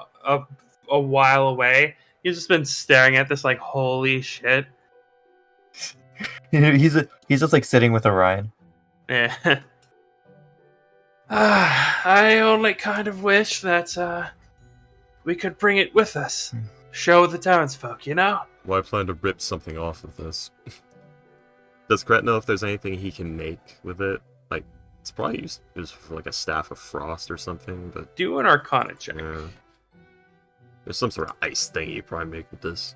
while away. He's just been staring at this, like, holy shit. He's just like sitting with Orion. Yeah. I only kind of wish that we could bring it with us. Show the townsfolk, you know? Well, I plan to rip something off of this. Does Gret know if there's anything he can make with it? Like, it's probably used for like a staff of frost or something, but Do an Arcana check. yeah. There's some sort of ice thing you probably make with this.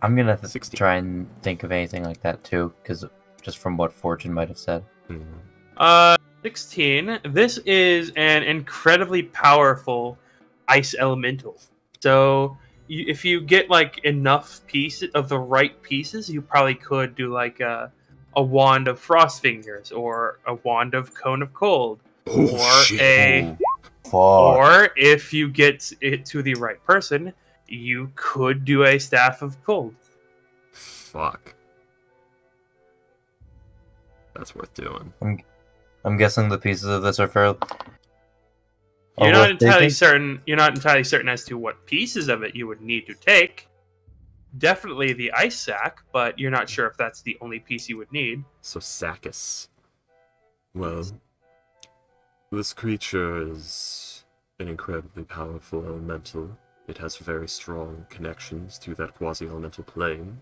I'm gonna 60. try and think of anything like that too, because just from what Fortune might have said. 16. This is an incredibly powerful ice elemental. So if you get like enough pieces of the right pieces, you probably could do like a wand of frost fingers or a wand of cone of cold, or if you get it to the right person, you could do a staff of cold. Fuck. That's worth doing. I'm guessing the pieces of this are fairly. You're not entirely certain. You're not entirely certain as to what pieces of it you would need to take. Definitely the ice sack, but you're not sure if that's the only piece you would need. So Sakis. Well, this creature is an incredibly powerful elemental. It has very strong connections to that quasi-elemental plane.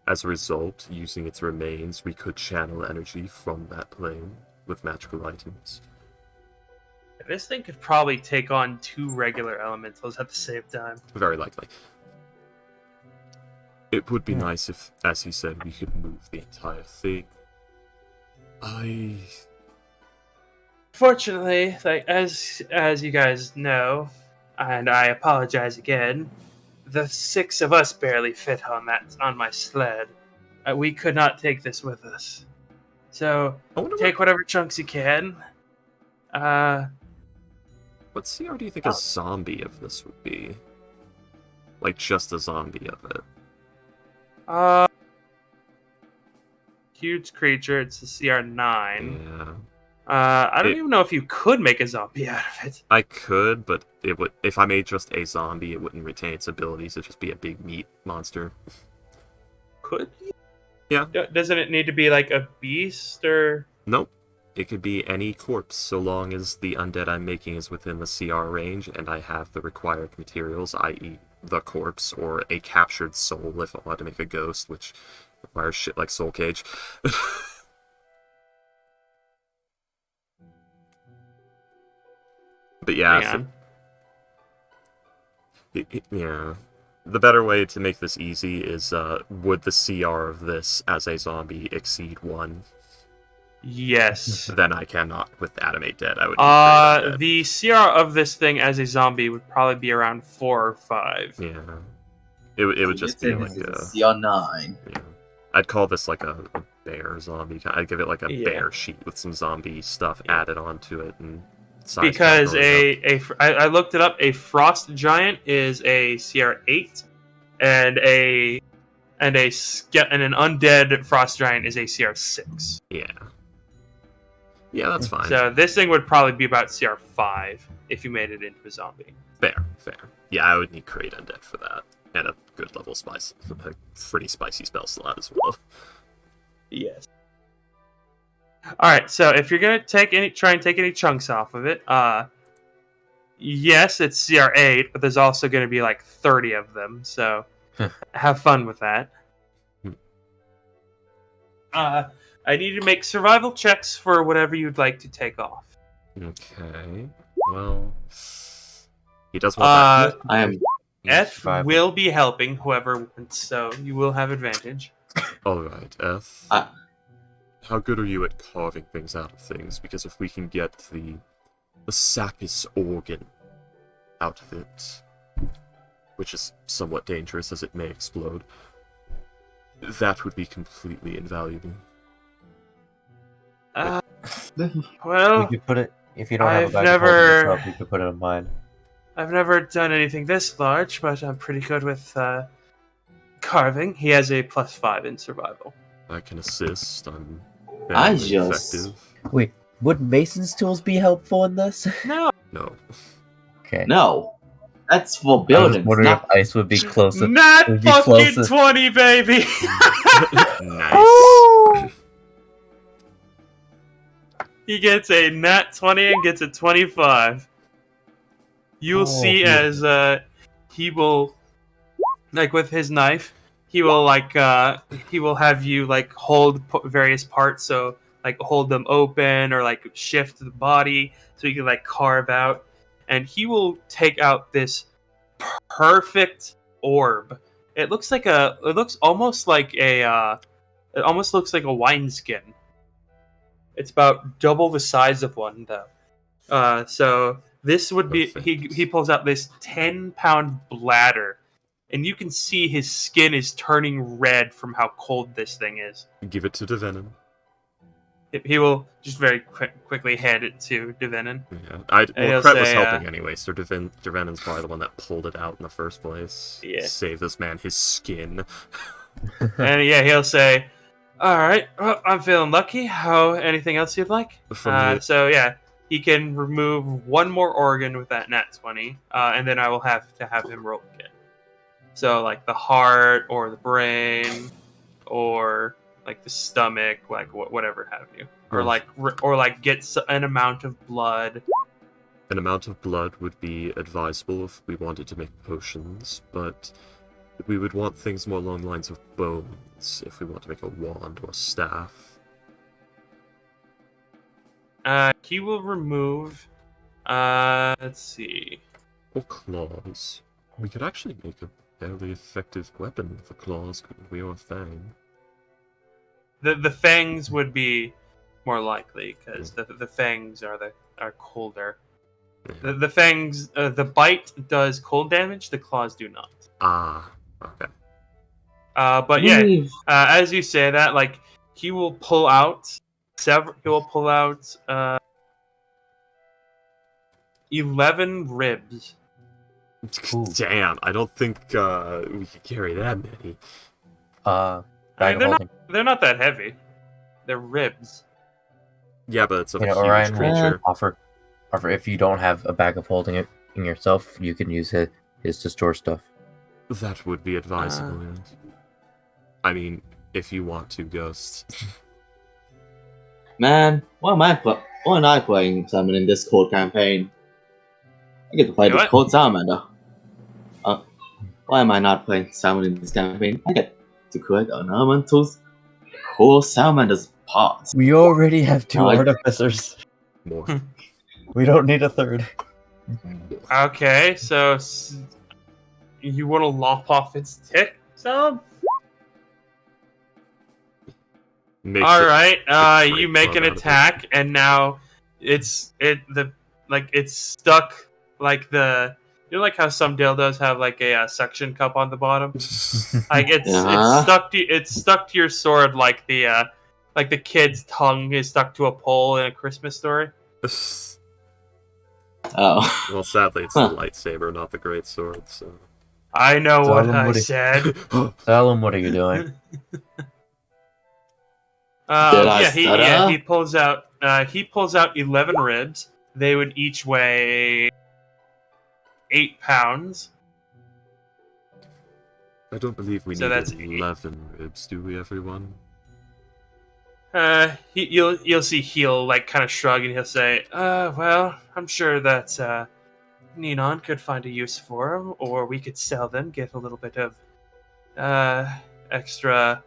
As a result, using its remains, we could channel energy from that plane with magical items. This thing could probably take on 2 regular elementals at the same time. Very likely. It would be nice if, as he said, we could move the entire thing. Fortunately, like as you guys know, and I apologize again, the 6 of us barely fit on my sled. We could not take this with us. So take whatever chunks you can. What CR do you think a zombie of this would be? Like, just a zombie of it? Huge creature, it's a CR 9. Yeah. I don't even know if you could make a zombie out of it. I could, but it would. If I made just a zombie, it wouldn't retain its abilities. It'd just be a big meat monster. Could you? Yeah. Doesn't it need to be like a beast or? Nope. It could be any corpse, so long as the undead I'm making is within the CR range, and I have the required materials, i.e. the corpse, or a captured soul if I want to make a ghost, which requires shit like Soul Cage. But yeah, yeah. The better way to make this easy is, would the CR of this as a zombie exceed 1? Yes. Then I cannot with Animate Dead. I would. The CR of this thing as a zombie would probably be around 4 or 5. Yeah. It would just be like a CR 9. Yeah. I'd call this like a bear zombie. I'd give it like a bear sheet with some zombie stuff added onto it and. Because I looked it up. A frost giant is a CR 8, and an undead frost giant is a CR 6. Yeah. Yeah, that's fine. So this thing would probably be about CR 5 if you made it into a zombie. Fair. Yeah, I would need Create Undead for that, and a good level spice, a pretty spicy spell slot as well. Yes. All right. So if you're gonna try and take any chunks off of it, Yes, it's CR8, but there's also going to be like 30 of them, so have fun with that. I need to make survival checks for whatever you'd like to take off. Okay. Well, he does want that. I am. F Survival. will be helping whoever wins, so you will have advantage. All right, F. How good are you at carving things out of things? Because if we can get the Sackus organ out of it, which is somewhat dangerous as it may explode, that would be completely invaluable. Well, We could put it, if you don't have a I've bag never- of holding yourself, you could put it in mine. I've never done anything this large, but I'm pretty good with carving. He has a +5 in survival. I can assist. I'm I fairly just- effective. Wait, would Mason's tools be helpful in this? No, No. Okay. No, that's for I was buildings. wondering Not if ice would be closer. not Would be fucking closest. 20, baby. Nice. He gets a nat 20 and gets a 25. You'll Oh, see beautiful. as he will, like with his knife, he will have you like hold various parts, so like hold them open or like shift the body so you can like carve out, and he will take out this perfect orb. It looks almost like a wineskin. It's about double the size of one, though. So this would be he pulls out this 10-pound bladder, and you can see his skin is turning red from how cold this thing is. Give it to Devenin. He will just very quickly hand it to Devenin. Yeah. he'll Kret was say, helping anyway, so Devenin's probably the one that pulled it out in the first place. Yeah. Save this man his skin. And yeah, he'll say, "All right, well, I'm feeling lucky. How? Anything else you'd like?" So yeah, he can remove one more organ with that nat 20, and then I will have to have him roll again. So like the heart or the brain, or like the stomach, like whatever have you, or like get an amount of blood. An amount of blood would be advisable if we wanted to make potions, but we would want things more along the lines of bones if we want to make a wand or a staff. He will remove. Let's see. Or claws. We could actually make a fairly effective weapon for claws, couldn't we, or a fang? The fangs would be more likely because the fangs are colder. Yeah. The fangs, the bite does cold damage. The claws do not. Ah, okay. But yeah, as you say that, like he will pull out 11 ribs. Ooh. Damn, I don't think we could carry that many. Bag of they're holding. They're not that heavy. They're ribs. Yeah, but it's of You a know, huge Orion creature. offer if you don't have a bag of holding it in yourself, you can use his to store stuff. That would be advisable, yes. I mean, if you want to, Ghost. Man, why am I playing Salmon in this cold campaign? I get to play You this what? cold Salamander. Why am I not playing Salmon in this campaign? I get to collect ornamentals, cool Salamander's parts. We already have two I- artificers. More. We don't need a third. Okay, so you want to lop off its tick? So Makes all it- right, a you great make fun an out of it. attack, and now it's stuck like the. You know, like how some dildos have like a suction cup on the bottom. Like Yeah. it's stuck to your sword like the kid's tongue is stuck to a pole in a Christmas Story. Oh. Well, sadly, it's the lightsaber, not the great sword, so... I know So what then I what is- said. Salem, what are you doing? I stutter? He pulls out 11 ribs. They would each weigh 8 pounds. I don't believe we So need that's 11 ribs, do we, everyone? You'll see he'll like kind of shrug and he'll say, well, I'm sure that Ninon could find a use for them, or we could sell them, get a little bit of extra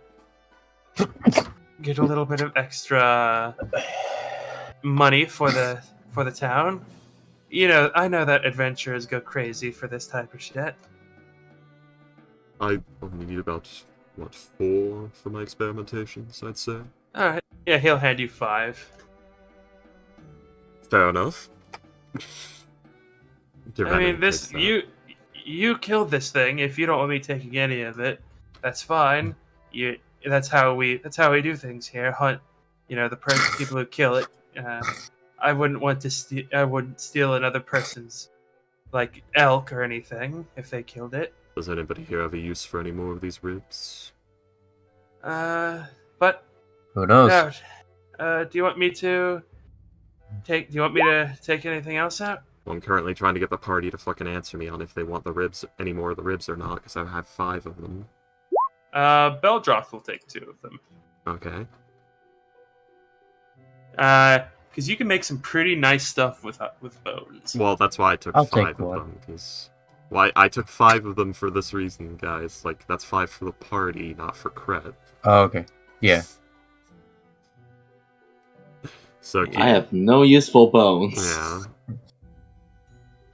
money for the town. You know, I know that adventurers go crazy for this type of shit. I only need about, 4 for my experimentations, I'd say. Alright. Yeah, he'll hand you 5. Fair enough. I mean, this you killed this thing. If you don't want me taking any of it, that's fine. That's how we do things here. Hunt, the people who kill it. I wouldn't want to I wouldn't steal another person's, like, elk or anything if they killed it. Does anybody here have a use for any more of these ribs? But Who knows? do you want me to take anything else out? Well, I'm currently trying to get the party to fucking answer me on if they want the ribs, any more of the ribs or not, because I have 5 of them. Beldroth will take 2 of them. Okay. Because you can make some pretty nice stuff with bones. Well, that's why I took I'll 5 take of one. them, because... Well, I took 5 of them for this reason, guys. Like, that's 5 for the party, not for credit. Oh, okay. Yeah. So, I have no useful bones. Yeah.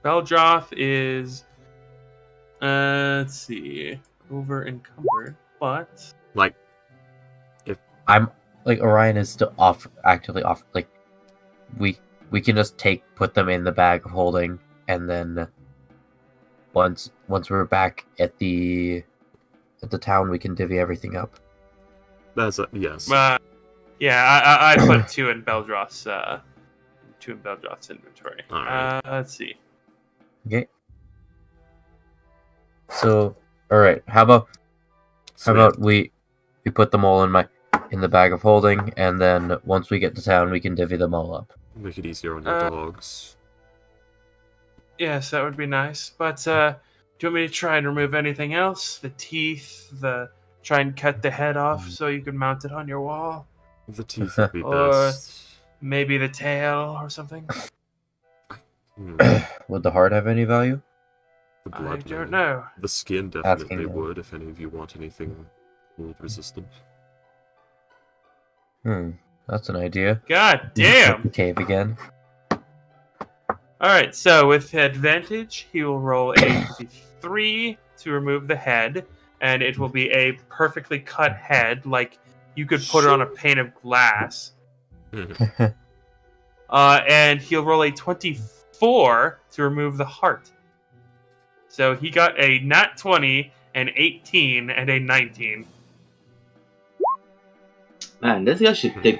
Beldroth is, let's see, over encumbered, but Like, I'm like Orion is still actively off. Like, we can just put them in the bag of holding, and then once we're back at the town, we can divvy everything up. that's a... Yes. yeah, I put 2 in Beldroth's inventory. Alright. Let's see. Okay. So, all right. How about we put them all in the bag of holding, and then once we get to town, we can divvy them all up. Make it easier on your dogs. Yes, that would be nice. But do you want me to try and remove anything else? The teeth, try and cut the head off so you can mount it on your wall? The teeth would be Or- best. Maybe the tail or something? Would the heart have any value? The I blood don't may. know. The skin Asking definitely them. would, if any of you want anything cold resistant. That's an idea. God damn! The cave again. Alright, so with advantage, he will roll a 3 to remove the head, and it will be a perfectly cut head, like you could put it on a pane of glass. And he'll roll a 24 to remove the heart. So he got a nat 20, an 18, and a 19. Man, this guy should take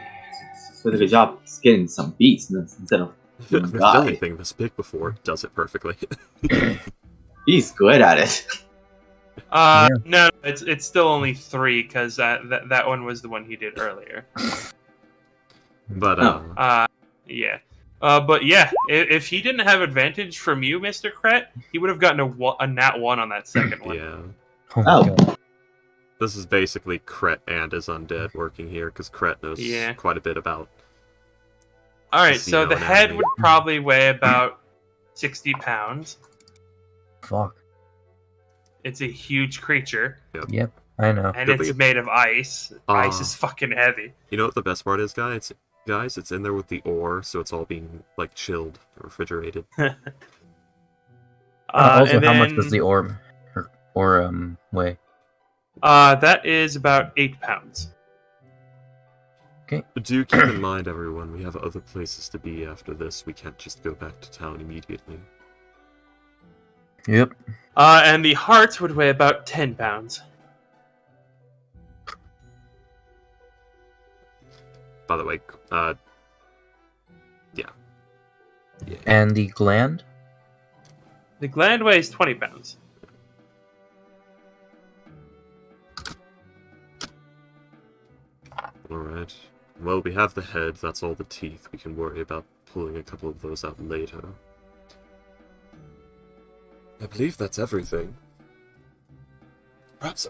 a good job skinning some beasts instead of I've never done anything this big before. Does it perfectly. He's good at it. No, it's still only 3 because that one was the one he did earlier. But, Yeah. But yeah, if he didn't have advantage from you, Mr. Kret, he would have gotten a nat 1 on that second one. yeah. Oh my Oh. God. This is basically Kret and his undead working here, because Kret knows quite a bit about... Alright, so the head anatomy. would probably weigh about 60 pounds. Fuck. It's a huge creature, Yep, I know. and Good it's thing- made of ice. Ice is fucking heavy. You know what the best part is, guys? It's in there with the ore, so it's all being, like, chilled, refrigerated. Also, and how much then, does the orb weigh? that is about 8 pounds. Do keep in mind, everyone, we have other places to be after this. We can't just go back to town immediately. Yep. And the heart would weigh about 10 pounds. By the way, yeah. And the gland? The gland weighs 20 pounds. Alright. Well, we have the head, that's all the teeth. We can worry about pulling a couple of those out later. I believe that's everything. Perhaps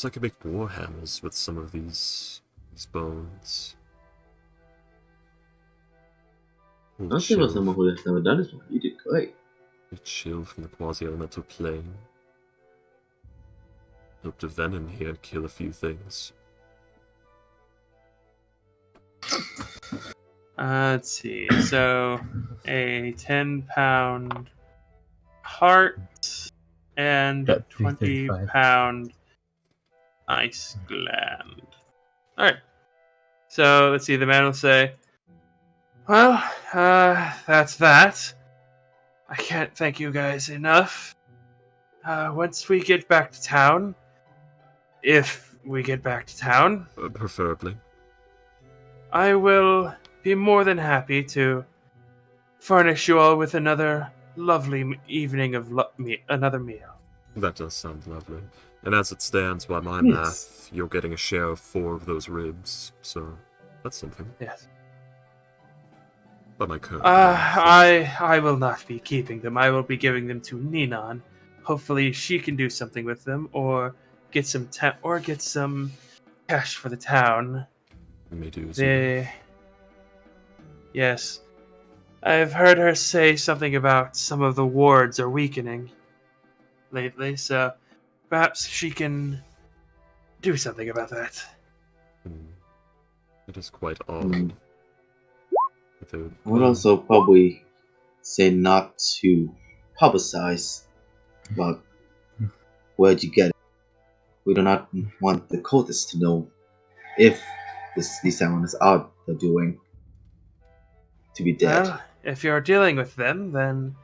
I could make warhammers with some of these bones. Honestly, for someone who has never done this before, you did great. A chill from the quasi-elemental plane. Hope the venom here kill a few things. Let's see. So, a 10-pound heart and Got 20 335. pound ice gland. Alright. So, let's see. The man will say, well, that's that. I can't thank you guys enough. Once we get back to town, if we get back to town, Preferably. I will be more than happy to furnish you all with another lovely evening of another meal. That does sound lovely. And as it stands, by my Yes. math, you're getting a share of 4 of those ribs, so that's something. Yes. By my current math. I will not be keeping them. I will be giving them to Ninan. Hopefully, she can do something with them, or get some cash for the town. May do as you will. Yes. I've heard her say something about some of the wards are weakening lately, so perhaps she can do something about that. It is quite odd. Mm. That they would- I would also probably say not to publicize about where'd you get it. We do not want the cultists to know if these Salamanders are doing to be dead. Well, if you're dealing with them, then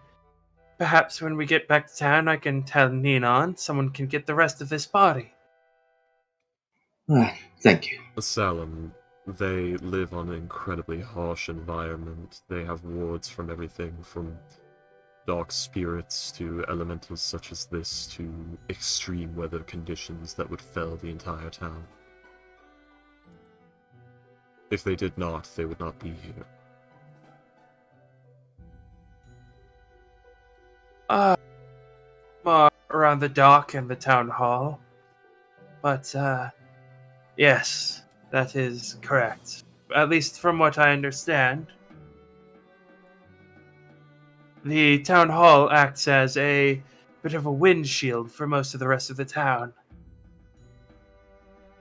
perhaps when we get back to town, I can tell Ninan someone can get the rest of this body. Thank you. Salem, they live on an incredibly harsh environment. They have wards from everything from dark spirits to elementals such as this to extreme weather conditions that would fell the entire town. If they did not, they would not be here. Around the dock and the town hall. But, yes, that is correct. At least from what I understand. The town hall acts as a bit of a windshield for most of the rest of the town.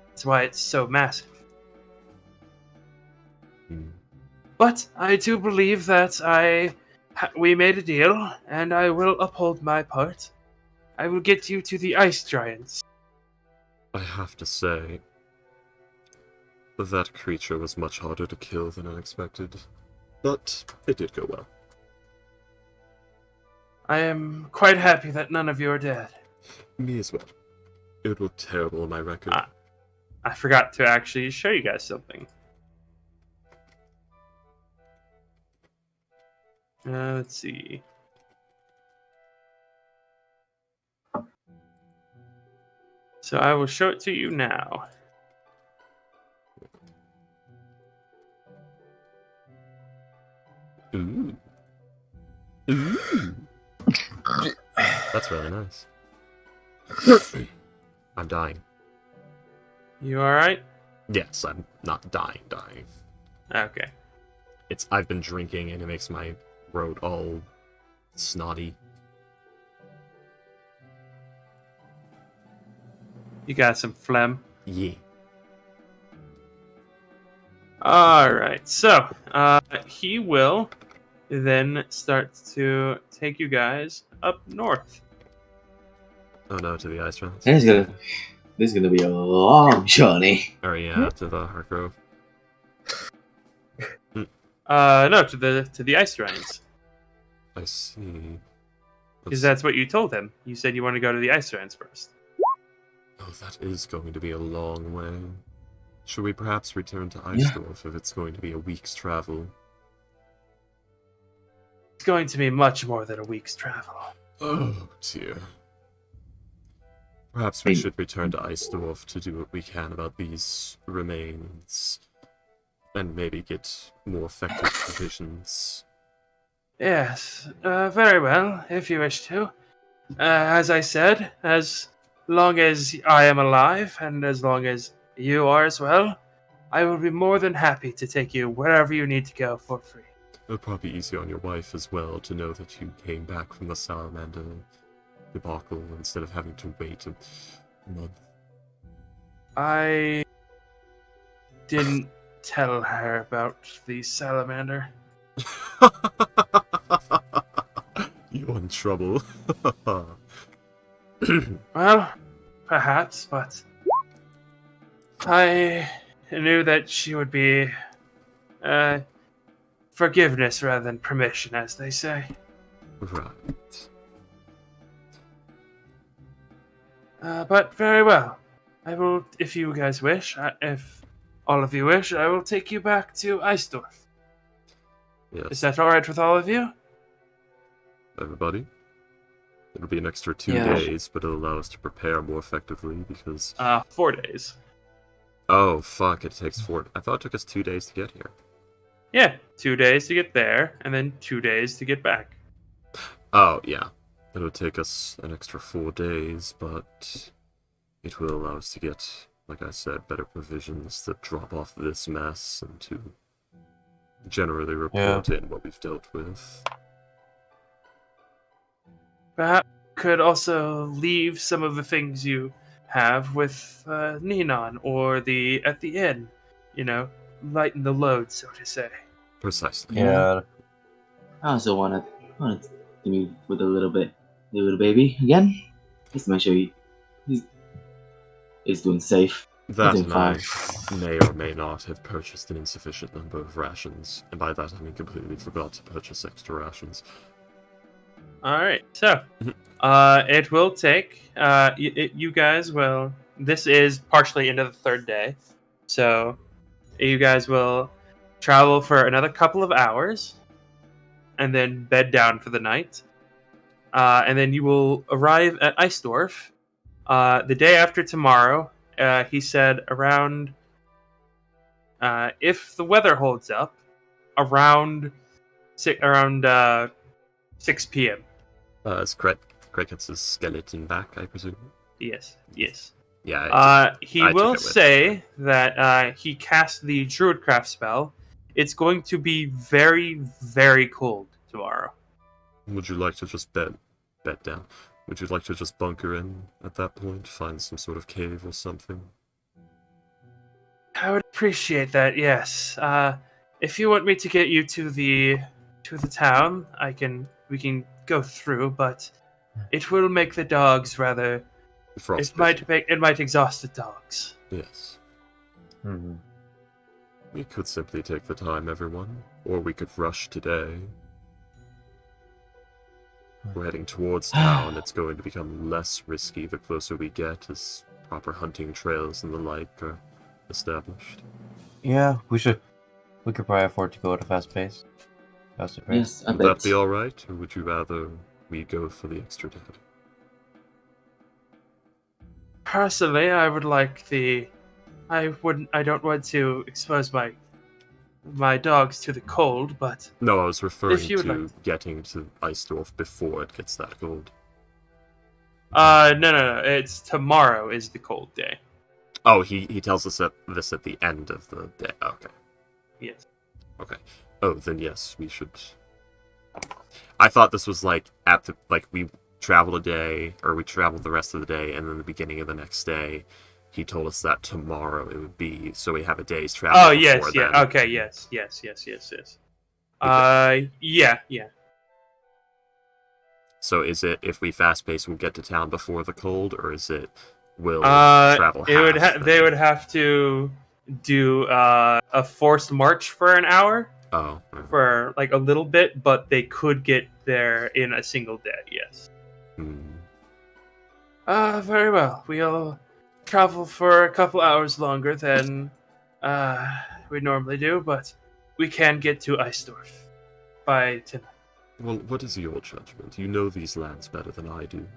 That's why it's so massive. But I do believe that we made a deal, and I will uphold my part. I will get you to the ice giants. I have to say, that creature was much harder to kill than I expected, but it did go well. I am quite happy that none of you are dead. Me as well. It would look terrible on my record. I forgot to actually show you guys something. Let's see. So I will show it to you now. Ooh. Ooh. That's really nice. I'm dying. You alright? Yes, I'm not dying. Okay. I've been drinking and it makes my throat all snotty. You got some phlegm. Yeah. Alright, so he will then start to take you guys up north. Oh no, to the ice rounds. This is gonna be a long journey. Oh yeah, to the Heartgrove. No, to the ice giants. I see. Because that's what you told him. You said you want to go to the ice giants first. Oh, that is going to be a long way. Should we perhaps return to Eisdorf if it's going to be a week's travel? It's going to be much more than a week's travel. Oh dear. Perhaps we should return to Eisdorf to do what we can about these remains. And maybe get more effective provisions. Yes, very well, if you wish to. As I said, as long as I am alive, and as long as you are as well, I will be more than happy to take you wherever you need to go for free. It'll probably be easier on your wife as well to know that you came back from the Salamander debacle instead of having to wait a month. I didn't tell her about the Salamander. You're in trouble. Well, perhaps, but I knew that she would be forgiveness rather than permission, as they say. Right. But very well. I will, if you guys wish, if all of you wish, I will take you back to Eisdorf. Yes. Is that all right with all of you? Everybody? It'll be an extra 2 Yeah. days, but it'll allow us to prepare more effectively because... 4 days. Oh, fuck, it takes 4... I thought it took us 2 days to get here. Yeah, 2 days to get there, and then 2 days to get back. Oh, yeah. It'll take us an extra 4 days, but it will allow us to get, like I said, better provisions to drop off this mess and to generally report in what we've dealt with. Perhaps could also leave some of the things you have with Ninon or at the inn. You know, lighten the load, so to say. Precisely. Yeah. I also wanted to meet with the little baby again, just to make sure he's doing safe. That Doing and I fine. may or may not have purchased an insufficient number of rations, and by that I mean completely forgot to purchase extra rations. Alright, so it will take you guys will. This is partially into the 3rd day, so you guys will travel for another couple of hours and then bed down for the night. And then you will arrive at Eisdorf the day after tomorrow. He said around, if the weather holds up, around 6 p.m. As Craig gets his skeleton back, I presume? Yes. Yeah, He I took will it with say that he cast the Druidcraft spell. It's going to be very, very cold tomorrow. Would you like to just bed down? Would you like to just bunker in at that point? Find some sort of cave or something? I would appreciate that. Yes. If you want me to get you to the town, we can go through, but it will make the dogs rather. Frostbitten. It might exhaust the dogs. Yes. Mm-hmm. We could simply take the time, everyone. Or we could rush today. We're heading towards town. It's going to become less risky the closer we get as proper hunting trails and the like are established. Yeah, we could probably afford to go at a faster pace. Yes, I Would bet. that be alright, or would you rather we go for the extra day? Personally, I would like I don't want to expose my dogs to the cold, but No, I was referring If you would to like getting to Eisdorf before it gets that cold. no. It's tomorrow is the cold day. Oh, he tells us this at the end of the day. Okay. Yes. Okay. Oh, then yes, we should. I thought this was like we travel a day, or we travel the rest of the day, and then the beginning of the next day, he told us that tomorrow it would be, so we have a day's travel. Oh yes, before yeah. then. Okay, yes. Yeah. So is it if we fast pace, we'll get to town before the cold, or is it we'll travel? They would have to do a forced march for an hour Oh. Right. for like a little bit, but they could get there in a single day. Yes. Hmm. Very well. We'll travel for a couple hours longer than we normally do, but we can get to Eisdorf by tonight. Well, what is your judgment? You know these lands better than I do.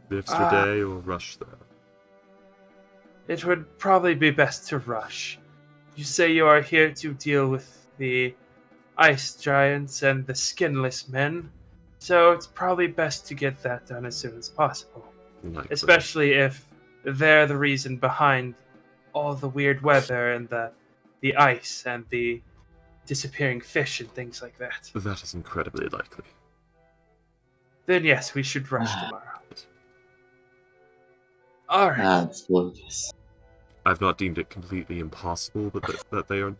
The extra day or rush there? It would probably be best to rush. You say you are here to deal with the ice giants and the skinless men, so it's probably best to get that done as soon as possible. Likely. Especially if they're the reason behind all the weird weather and the ice and the disappearing fish and things like that. That is incredibly likely. Then yes, we should rush tomorrow. Alright. That's gorgeous. I've not deemed it completely impossible that they are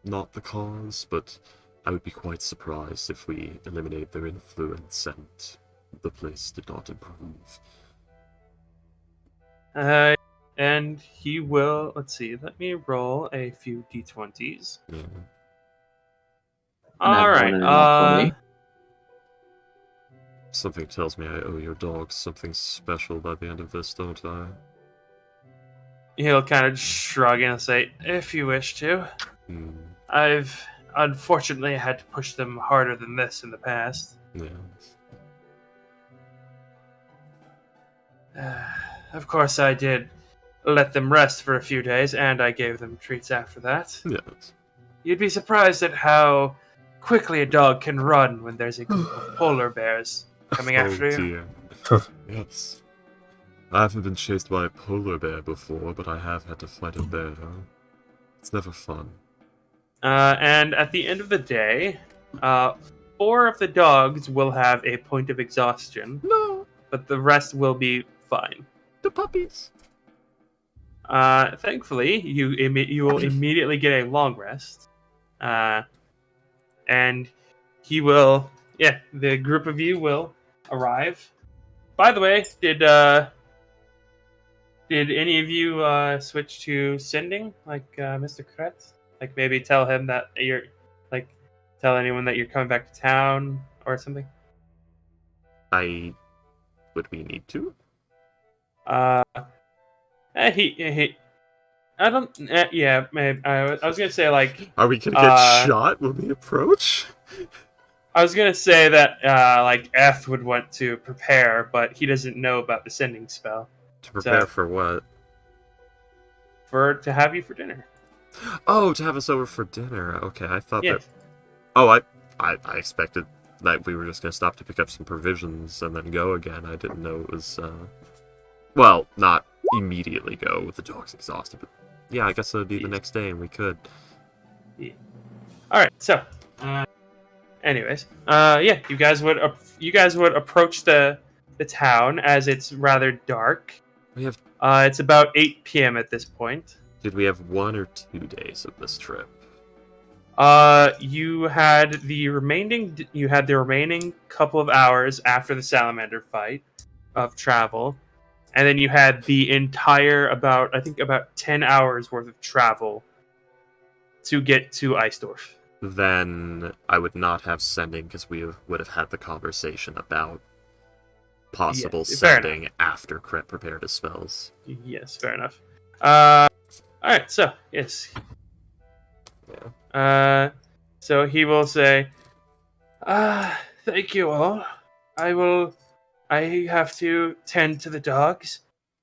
not the cause, but I would be quite surprised if we eliminate their influence and the place did not improve. And he will, let's see, let me roll a few d20s. Yeah. Alright, Something tells me I owe your dogs something special by the end of this, don't I? he'll kind of shrug and say, if you wish to. Hmm. I've unfortunately had to push them harder than this in the past. Yeah. Of course, I did let them rest for a few days, and I gave them treats after that. Yes. You'd be surprised at how quickly a dog can run when there's a group of polar bears coming after you. Dear. Yes. I haven't been chased by a polar bear before, but I have had to fight a bear. It's never fun. And at the end of the day, 4 of the dogs will have a point of exhaustion. No! But the rest will be fine. The puppies! Thankfully, you will immediately get a long rest. And he will... Yeah, the group of you will arrive. By the way, did any of you switch to sending, like Mr. Kretz? Like maybe tell him that you're... Like, tell anyone that you're coming back to town or something? Would we need to? He I don't... yeah, maybe. I was gonna say, like... Are we gonna get shot when we approach? I was gonna say that, like, F would want to prepare, but he doesn't know about the sending spell. To prepare So- for what? To have you for dinner. Oh, to have us over for dinner. Okay, I thought Yes. that... Oh, I expected that we were just gonna stop to pick up some provisions and then go again. I didn't know it was, well, not immediately go with the dogs exhausted, but yeah, I guess it would be the next day and we could. Alright, so... anyways, yeah, you guys would approach the town as it's rather dark. We have... It's about 8 p.m. at this point. Did we have 1 or 2 days of this trip? You had the remaining couple of hours after the Salamander fight of travel, and then you had the entire about 10 hours worth of travel to get to Eisdorf. Then I would not have sending because we would have had the conversation about possible Yeah, fair sending after Kret prepared his spells. Yes, fair enough. Alright, so, yes. Yeah. So he will say, thank you all. I have to tend to the dogs.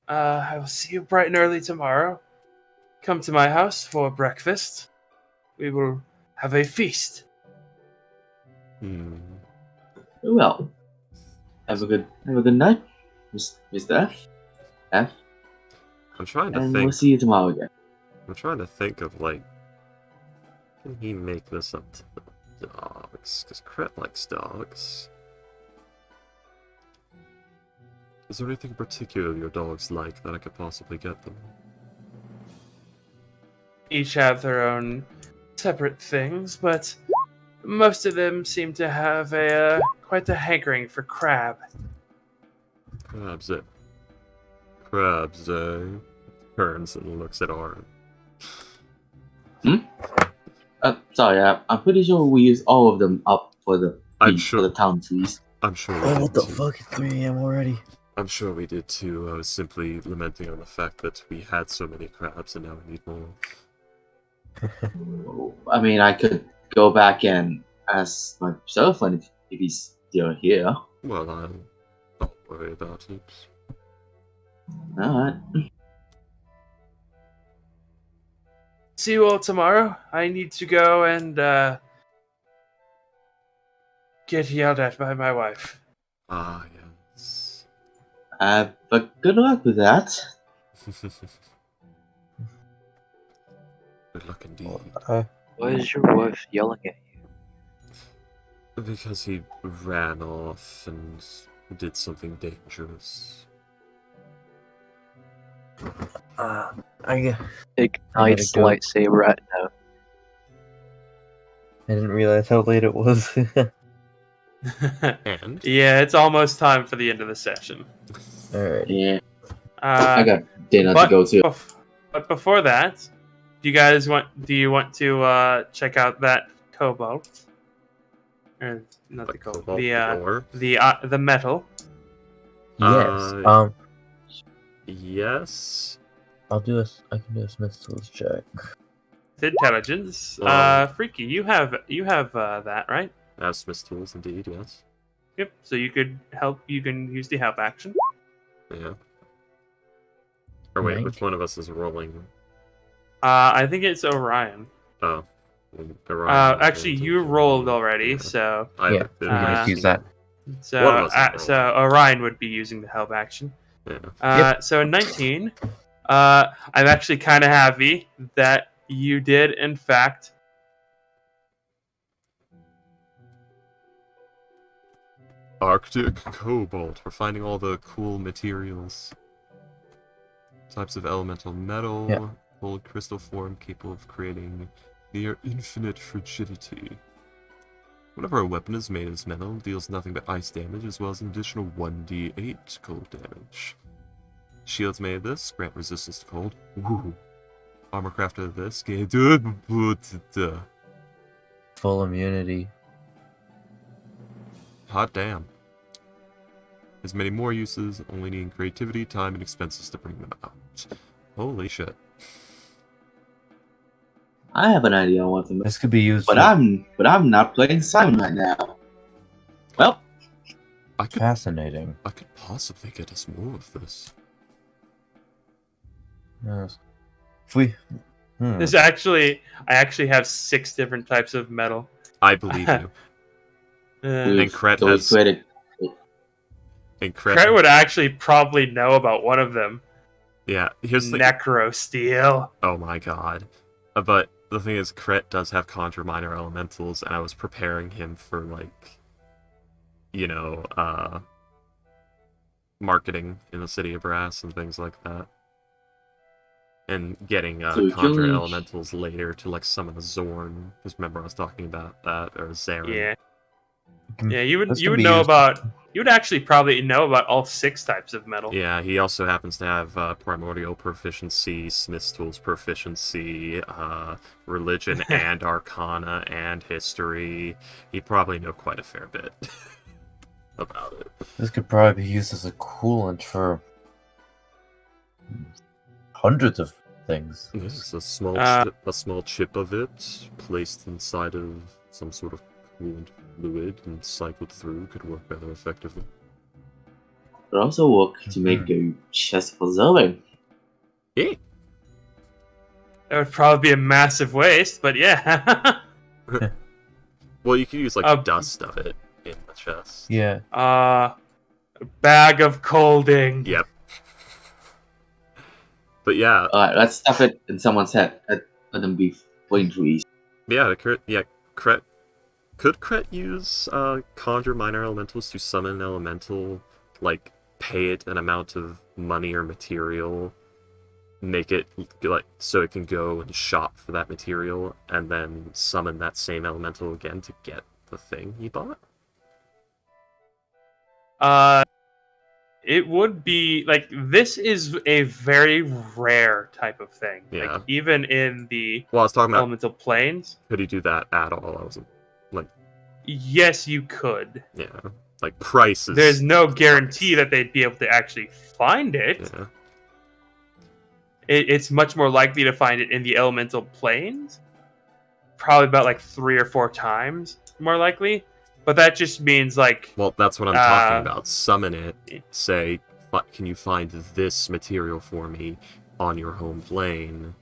I will see you bright and early tomorrow. Come to my house for breakfast. We will have a feast. Well, have a good night, Mr. F. I'm trying to And think. we'll see you tomorrow again. I'm trying to think of, like, can he make this up to the dogs? Because Kret likes dogs. Is there anything particular your dogs like that I could possibly get them? Each have their own separate things, but most of them seem to have quite a hankering for crab. Crabs, eh? Crabs, eh? Turns and looks at Aaron. Sorry, I'm pretty sure we used all of them up for the sure. for the town feast. I'm sure we did What the too. fuck? It's 3 a.m. already. I'm sure we did too. I was simply lamenting on the fact that we had so many crabs and now we need more. I mean, I could go back and ask myself if he's still here. Well, I'll not worry about it. Alright. See you all tomorrow. I need to go and get yelled at by my wife. Ah, yes. But good luck with that. Good luck indeed. Why is your wife yelling at you? Because he ran off and did something dangerous. I Ignite's go. lightsaber at now. didn't realize how late it was. And? Yeah, it's almost time for the end of the session. Alright. Yeah, I got dinner to But, go to. but before that, do you want to check out that cobalt? Or not the cobalt. The metal. Yes. Yes. I can do a Smith's tools check. With intelligence. Freaky, you have that, right? I have Smith's tools, indeed, yes. Yep. So you can use the help action. Yeah. Or wait, Right. which one of us is rolling? I think it's Orion. Oh. Orion. Actually, you rolled already, so I Yeah, have we been can just use that. One of us is so Orion would be using the help action. Yeah. So 19. I'm actually kind of happy that you did, in fact. Arctic cobalt. We're finding all the cool materials. Types of elemental metal. Yeah. Cold crystal form capable of creating near infinite frigidity. Whenever a weapon is made of metal, deals nothing but ice damage as well as an additional 1d8 cold damage. Shields made of this grant resistance to cold. Ooh. Armor crafted of this gain Full immunity. hot damn. There's many more uses, only needing creativity, time, and expenses to bring them out. Holy shit. I have an idea on what to make, This could be used but I'm not playing Simon right now. Well, fascinating. I could possibly get us more of this. Yes. If we I actually have 6 different types of metal. I believe you. And Kret has... And Kret would actually probably know about one of them. Yeah, here's the... Necro Steel. Oh my god. But the thing is, Kret does have Conjure Minor Elementals, and I was preparing him for, like, you know, marketing in the City of Brass and things like that. And getting So Conjure Julie- Elementals later to, like, summon a Zorn. Because remember I was talking about that, or Zarin. Yeah. Yeah, you would This you could would be know used- about you would actually probably know about all 6 types of metal. Yeah, he also happens to have Primordial Proficiency, Smith's Tools Proficiency, Religion and Arcana and History. He'd probably know quite a fair bit about it. This could probably be used as a coolant for hundreds of things. Yes, a small chip of it placed inside of some sort of coolant fluid and cycled through could work rather effectively. It also work to make a chest for Zelda. Yeah. That would probably be a massive waste, but yeah. Well, you can use like dust of it in the chest. Yeah. Bag of colding. Yep. But yeah. Alright, let's stuff it in someone's head. Let them be flame trees. Yeah, Kret. Could Kret use Conjure Minor Elementals to summon an elemental, like, pay it an amount of money or material, make it, like, so it can go and shop for that material, and then summon that same elemental again to get the thing he bought? It would be, like, this is a very rare type of thing. Yeah. Like, even in the Well, I was talking about, elemental planes. could he do that at all? I wasn't, like... Yes, you could. Yeah. Like, prices. There's no guarantee that they'd be able to actually find it. Yeah. It's much more likely to find it in the elemental planes. Probably about, like, 3 or 4 times more likely. But that just means, like... Well, that's what I'm talking about. Summon it. Say, can you find this material for me on your home plane?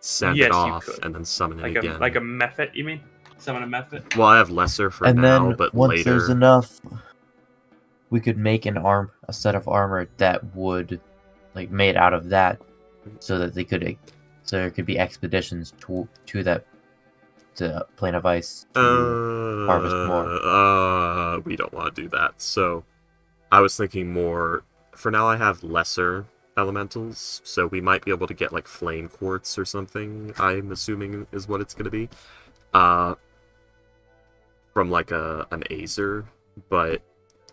Send Yes, it you off, could. and then summon it Like again. like a method, you mean? Summon a method? Well, I have lesser for And now, then but once later... there's enough, we could make a set of armor that would, like, made out of that, so that there could be expeditions to that plane of ice to harvest more? We don't want to do that. So I was thinking more. For now, I have lesser elementals, so we might be able to get like flame quartz or something. I'm assuming is what it's going to be, from like an Azer. But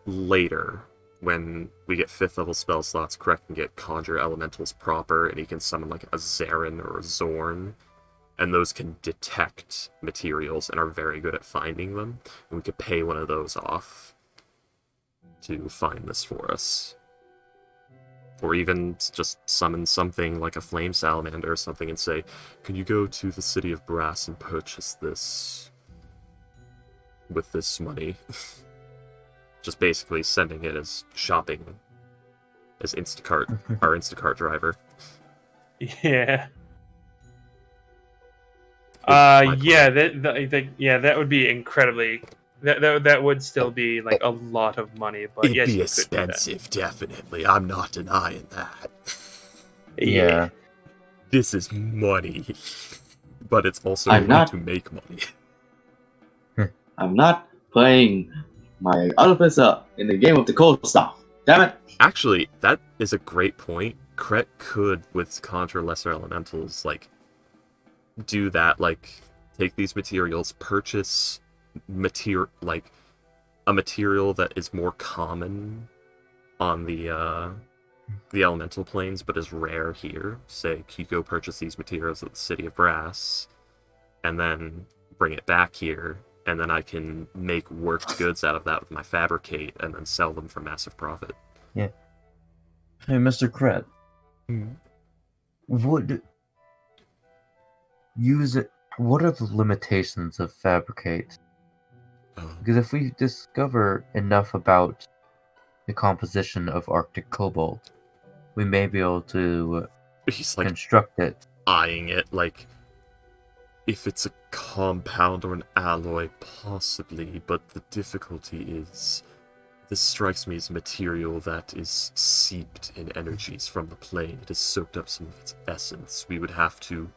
later, when we get 5th level spell slots correct and get conjure elementals proper, and you can summon like a Zarin or a Zorn, and those can detect materials and are very good at finding them, and we could pay one of those off to find this for us. Or even just summon something like a flame salamander or something and say, can you go to the city of Brass and purchase this with this money? Just basically sending it as shopping, as Instacart, our Instacart driver. Yeah. My Yeah, that would be incredibly. That would still be like a lot of money, but It'd yes, be you could do that. expensive, definitely. I'm not denying that. Yeah. This is money, but it's also I'm a way not- to make money. I'm not playing my Artificer in the game of the cold stuff. Damn it! Actually, that is a great point. Kret could, with Conjure Lesser Elementals, like, do that, like, take these materials, purchase like a material that is more common on the elemental planes but is rare here. Say you go purchase these materials at the City of Brass and then bring it back here, and then I can make worked goods out of that with my fabricate and then sell them for massive profit. Yeah. Hey, Mr. Kret. What are the limitations of fabricate? Because if we discover enough about the composition of Arctic cobalt, we may be able to He's like construct it. eyeing it like, if it's a compound or an alloy, possibly, but the difficulty is this strikes me as material that is seeped in energies from the plane. It has soaked up some of its essence. We would have to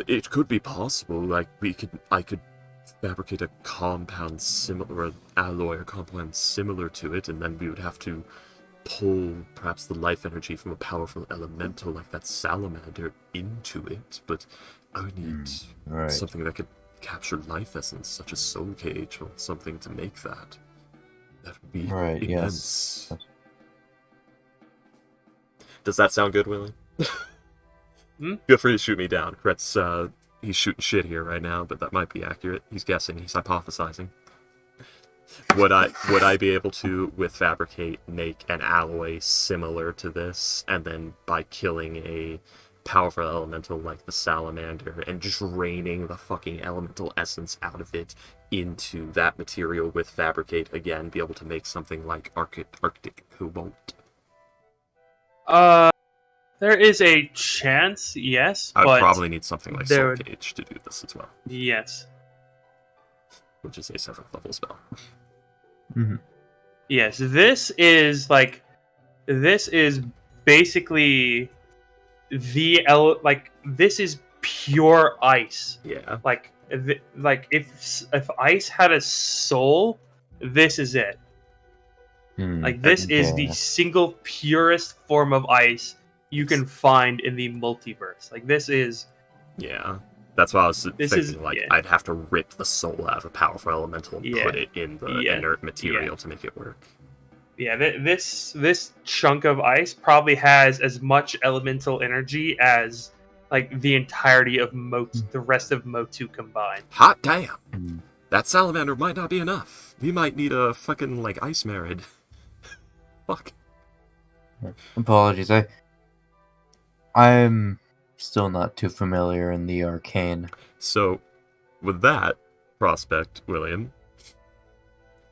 it could be possible, like I could fabricate a compound similar, or an alloy or compound similar to it, and then we would have to pull perhaps the life energy from a powerful elemental like that salamander into it, but I would need something that could capture life essence, such as soul cage or something to make that. That would be immense. Yes. Does that sound good, Willie? Feel free to shoot me down. Kret's, he's shooting shit here right now, but that might be accurate. He's guessing. He's hypothesizing. Would I be able to, with fabricate, make an alloy similar to this, and then by killing a powerful elemental like the salamander and draining the fucking elemental essence out of it into that material with fabricate again, be able to make something like Arctic cobalt? There is a chance, yes. I would but probably need something like Soul Cage to do this as well. Yes. Which is a 7th level spell. Yes, this is basically this is pure ice. Yeah. Like if ice had a soul, this is it. Like this is the single purest form of ice you can find in the multiverse. Like this is. Yeah. That's why I was thinking, I'd have to rip the soul out of a powerful elemental and put it in the inert material to make it work. Yeah, this chunk of ice probably has as much elemental energy as like the entirety of the rest of Motu combined. Hot damn! That salamander might not be enough. We might need a fucking ice merid. Fuck. Apologies, I'm still not too familiar in the arcane. So, with that prospect, William,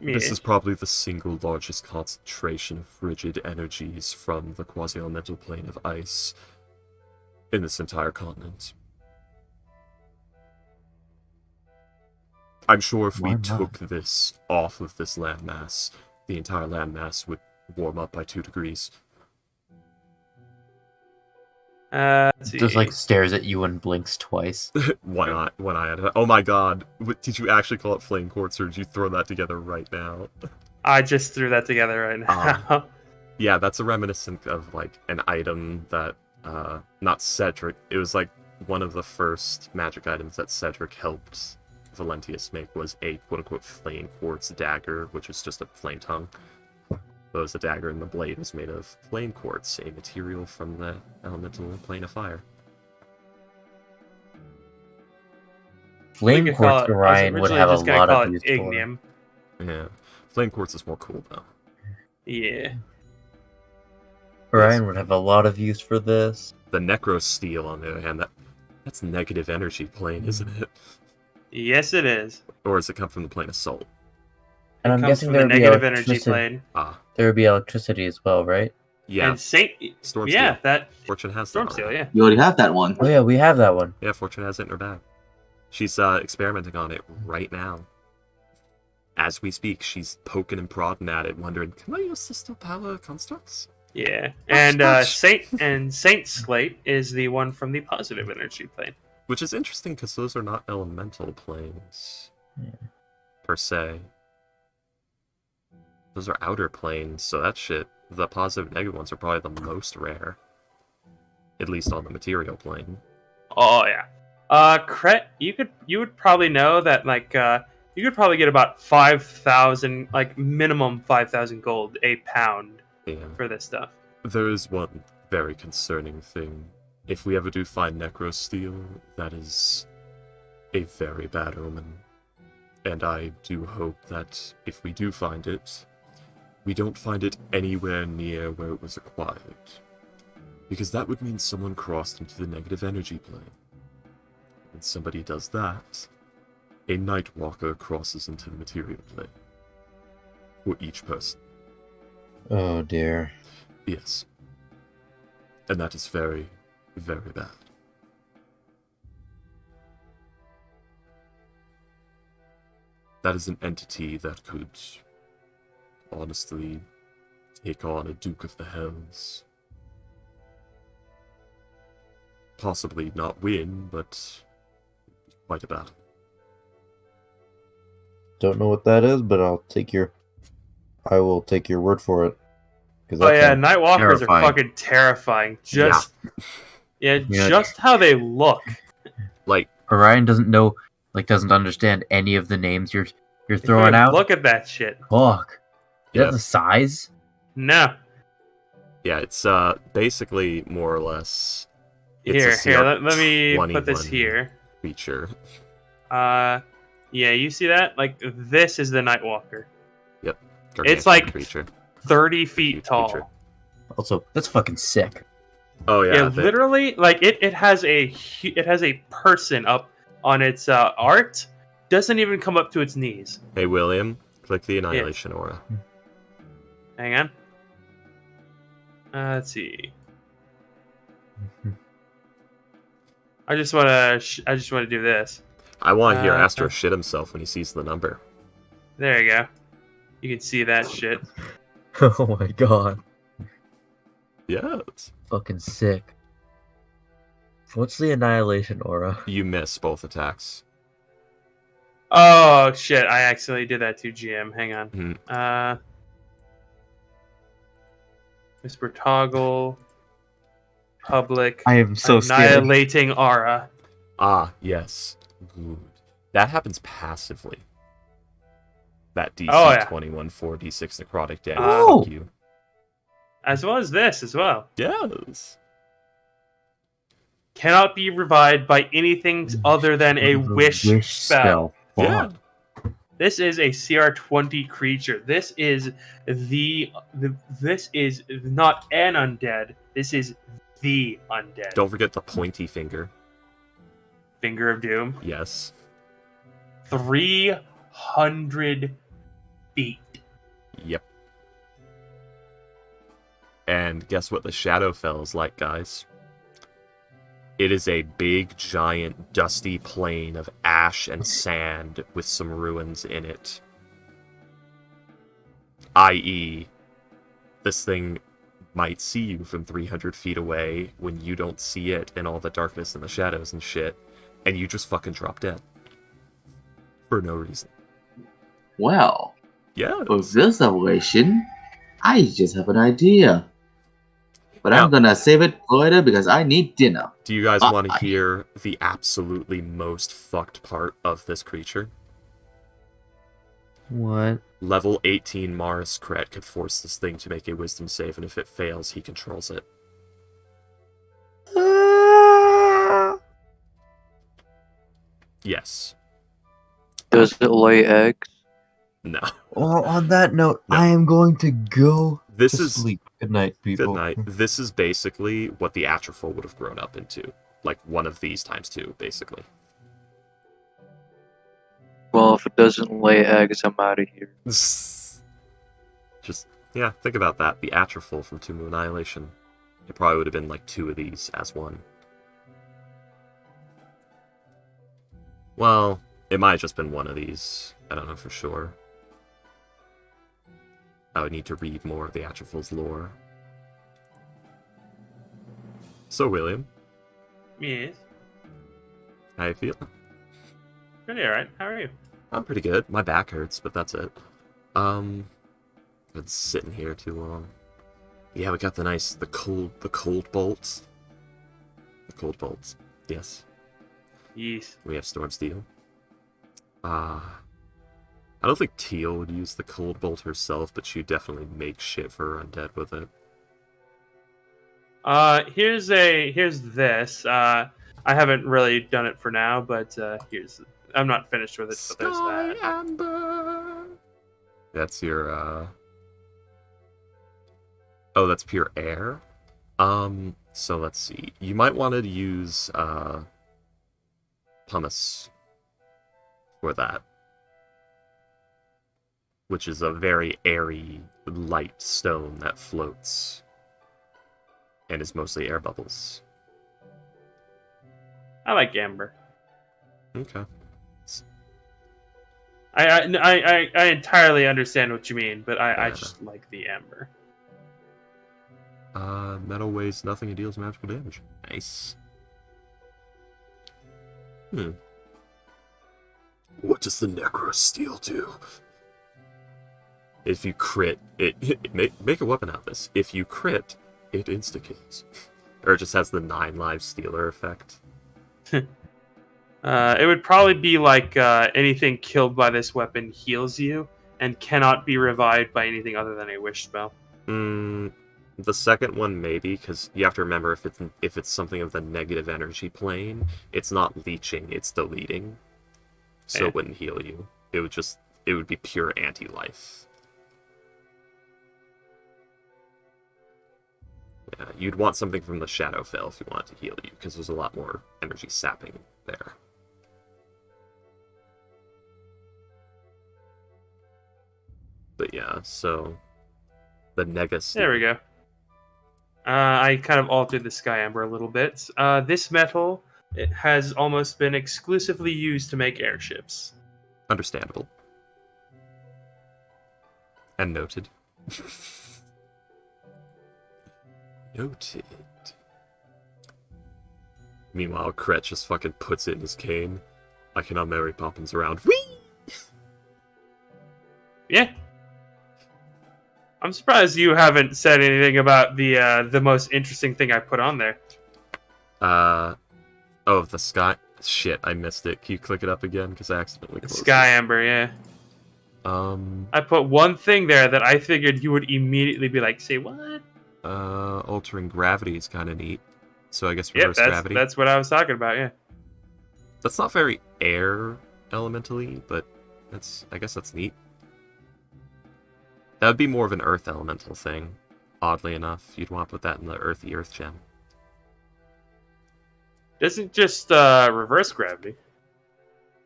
this is probably the single largest concentration of frigid energies from the quasi-elemental plane of ice in this entire continent. I'm sure if we took this off of this landmass, the entire landmass would warm up by 2 degrees. Let's see. Just like stares at you and blinks twice. One eye at it. Oh my god. Did you actually call it flame quartz, or did you throw that together right now? I just threw that together right now. Yeah, that's a reminiscent of like an item that not Cedric. It was like one of the first magic items that Cedric helped Valentius make was a quote-unquote flame quartz dagger, which is just a flame tongue. It was the dagger, and the blade is made of flame quartz, a material from the elemental plane of fire. Flame We could call quartz it- I was Orion would originally have a just gonna lot call of it use ignium. Yeah, flame quartz is more cool though. Yeah. for. Orion would have a lot of use for this. The necro steel, on the other hand, that's negative energy plane, isn't it? Yes, it is. Or does it come from the plane of soul? And It I'm comes guessing from there the would be negative energy electricity. plane. Ah, There would be electricity as well, right? yeah. And Saint. Storm Yeah, steel. that Fortune has storm that. steel. already. Yeah. You already have that one. Oh yeah, we have that one. Yeah, Fortune has it in her bag. She's experimenting on it right now. As we speak, she's poking and prodding at it, wondering, can I use this to power constructs? Yeah. Ouch, And ouch. Saint Slate is the one from the positive energy plane. Which is interesting because those are not elemental planes, Yeah. per se. Those are outer planes, so that shit, the positive and negative ones are probably the most rare. At least on the material plane. Oh yeah. Cret, you would probably know that like you could probably get about 5,000, like minimum 5,000 gold a pound Yeah. for this stuff. There is one very concerning thing. If we ever do find Necrosteel, that is a very bad omen. And I do hope that if we do find it, we don't find it anywhere near where it was acquired. Because that would mean someone crossed into the negative energy plane. When somebody does that, a Nightwalker crosses into the material plane. For each person. Oh dear. Yes. And that is very, very bad. That is an entity that could honestly take on a Duke of the Hells. Possibly not win, but quite a battle. Don't know what that is, but I will take your word for it. 'Cause Oh that yeah, sounds Nightwalkers are terrifying. fucking terrifying. Just Yeah. just how they look. Like, Orion doesn't understand any of the names you're throwing Dude, out. Look at that shit. Fuck. Is Yeah. that the size? No. yeah, it's basically more or less Here, it's a let me put this 21 here. feature. Yeah, you see that? Like, this is the Nightwalker. Gargantuan like- creature. 30 feet Huge tall. creature. Also, that's fucking sick. Oh Yeah, yeah, literally, like, it has a person up on its art. Doesn't even come up to its knees. Hey William, click the Annihilation Aura. Hang on. Let's see. I just wanna do this. I want to hear Uh, Astro shit himself when he sees the number. There you go. You can see that shit. Oh my god. Yes. Fucking sick. What's the Annihilation Aura? You miss both attacks. Oh shit! I accidentally did that to GM. Hang on. Mhm. Whisper toggle. Public. I am so scared. Annihilating aura. Ah, yes. Good. That happens passively. That DC Oh, yeah. 21 4d6 necrotic damage. Oh! Fuck you. As well as this as well. Yes. Cannot be revived by anything other than a wish spell. Yeah. This is a CR20 creature. This is this is not an undead. This is the undead. Don't forget the pointy finger. Finger of Doom. Yes. 300 feet. Yep. And guess what the Shadowfell is like, guys? It is a big, giant, dusty plain of ash and sand with some ruins in it. I.e., this thing might see you from 300 feet away when you don't see it and all the darkness and the shadows and shit, and you just fucking drop dead. For no reason. Well, Yeah. with this revelation, I just have an idea. But Now- I'm gonna save it for later because I need dinner. Do you guys want to I- hear the absolutely most fucked part of this creature? What? Level 18 Mars Cret could force this thing to make a wisdom save, and if it fails, he controls it. Yes. Does it lay eggs? No. Well, on that note, No. I am going to go This to is... sleep. Good night, people. Good night. This is basically what the Atrophyl would have grown up into. Like, one of these times two, basically. Well, if it doesn't lay eggs, I'm out of here. Just, yeah, think about that. The Atrophyl from Tomb of Annihilation. It probably would have been like two of these as one. Well, it might have just been one of these. I don't know for sure. I would need to read more of the Atrophyl's lore. So, William, Yes. how you feel? Pretty alright. How are you? I'm pretty good. My back hurts, but that's it. Been sitting here too long. Yeah, we got the cold bolts. The cold bolts. Yes. Yes. We have Storm Steel. I don't think Teal would use the cold bolt herself, but she'd definitely make shit for her undead with it. Here's this. I haven't really done it for now, but here's. I'm not finished with it, but there's that. Amber. That's your Oh, that's pure air. So let's see. You might want to use pumice for that, which is a very airy, light stone that floats and is mostly air bubbles. I like amber. Okay. I entirely understand what you mean, but I Yeah. just like the amber. Metal weighs nothing and deals magical damage. Nice. What does the Necro Steel do? If you crit, make a weapon out of this. If you crit, it insta-kills. Or it just has the 9 live stealer effect. It would probably be like anything killed by this weapon heals you and cannot be revived by anything other than a wish spell. The second one maybe, because you have to remember if it's something of the negative energy plane, it's not leeching, it's deleting. So it wouldn't heal you. It would be pure anti-life. Yeah, you'd want something from the Shadowfell if you want it to heal you, because there's a lot more energy sapping there. But yeah, so the Negus. There we go. I kind of altered the Sky Amber a little bit. This metal, it has almost been exclusively used to make airships. Understandable. And noted. Noted. Meanwhile, Kret just fucking puts it in his cane. I cannot Mary Poppins around. Whee! Yeah. I'm surprised you haven't said anything about the most interesting thing I put on there. Oh, the sky. Shit, I missed it. Can you click it up again? Because I accidentally closed Sky Amber, yeah. it. I put one thing there that I figured you would immediately be like, say what? Altering gravity is kind of neat. So I guess Yep, reverse gravity. that's what I was talking about, yeah. That's not very air elementally, but I guess that's neat. That would be more of an earth elemental thing. Oddly enough, you'd want to put that in the earthy earth gem. Isn't just reverse gravity.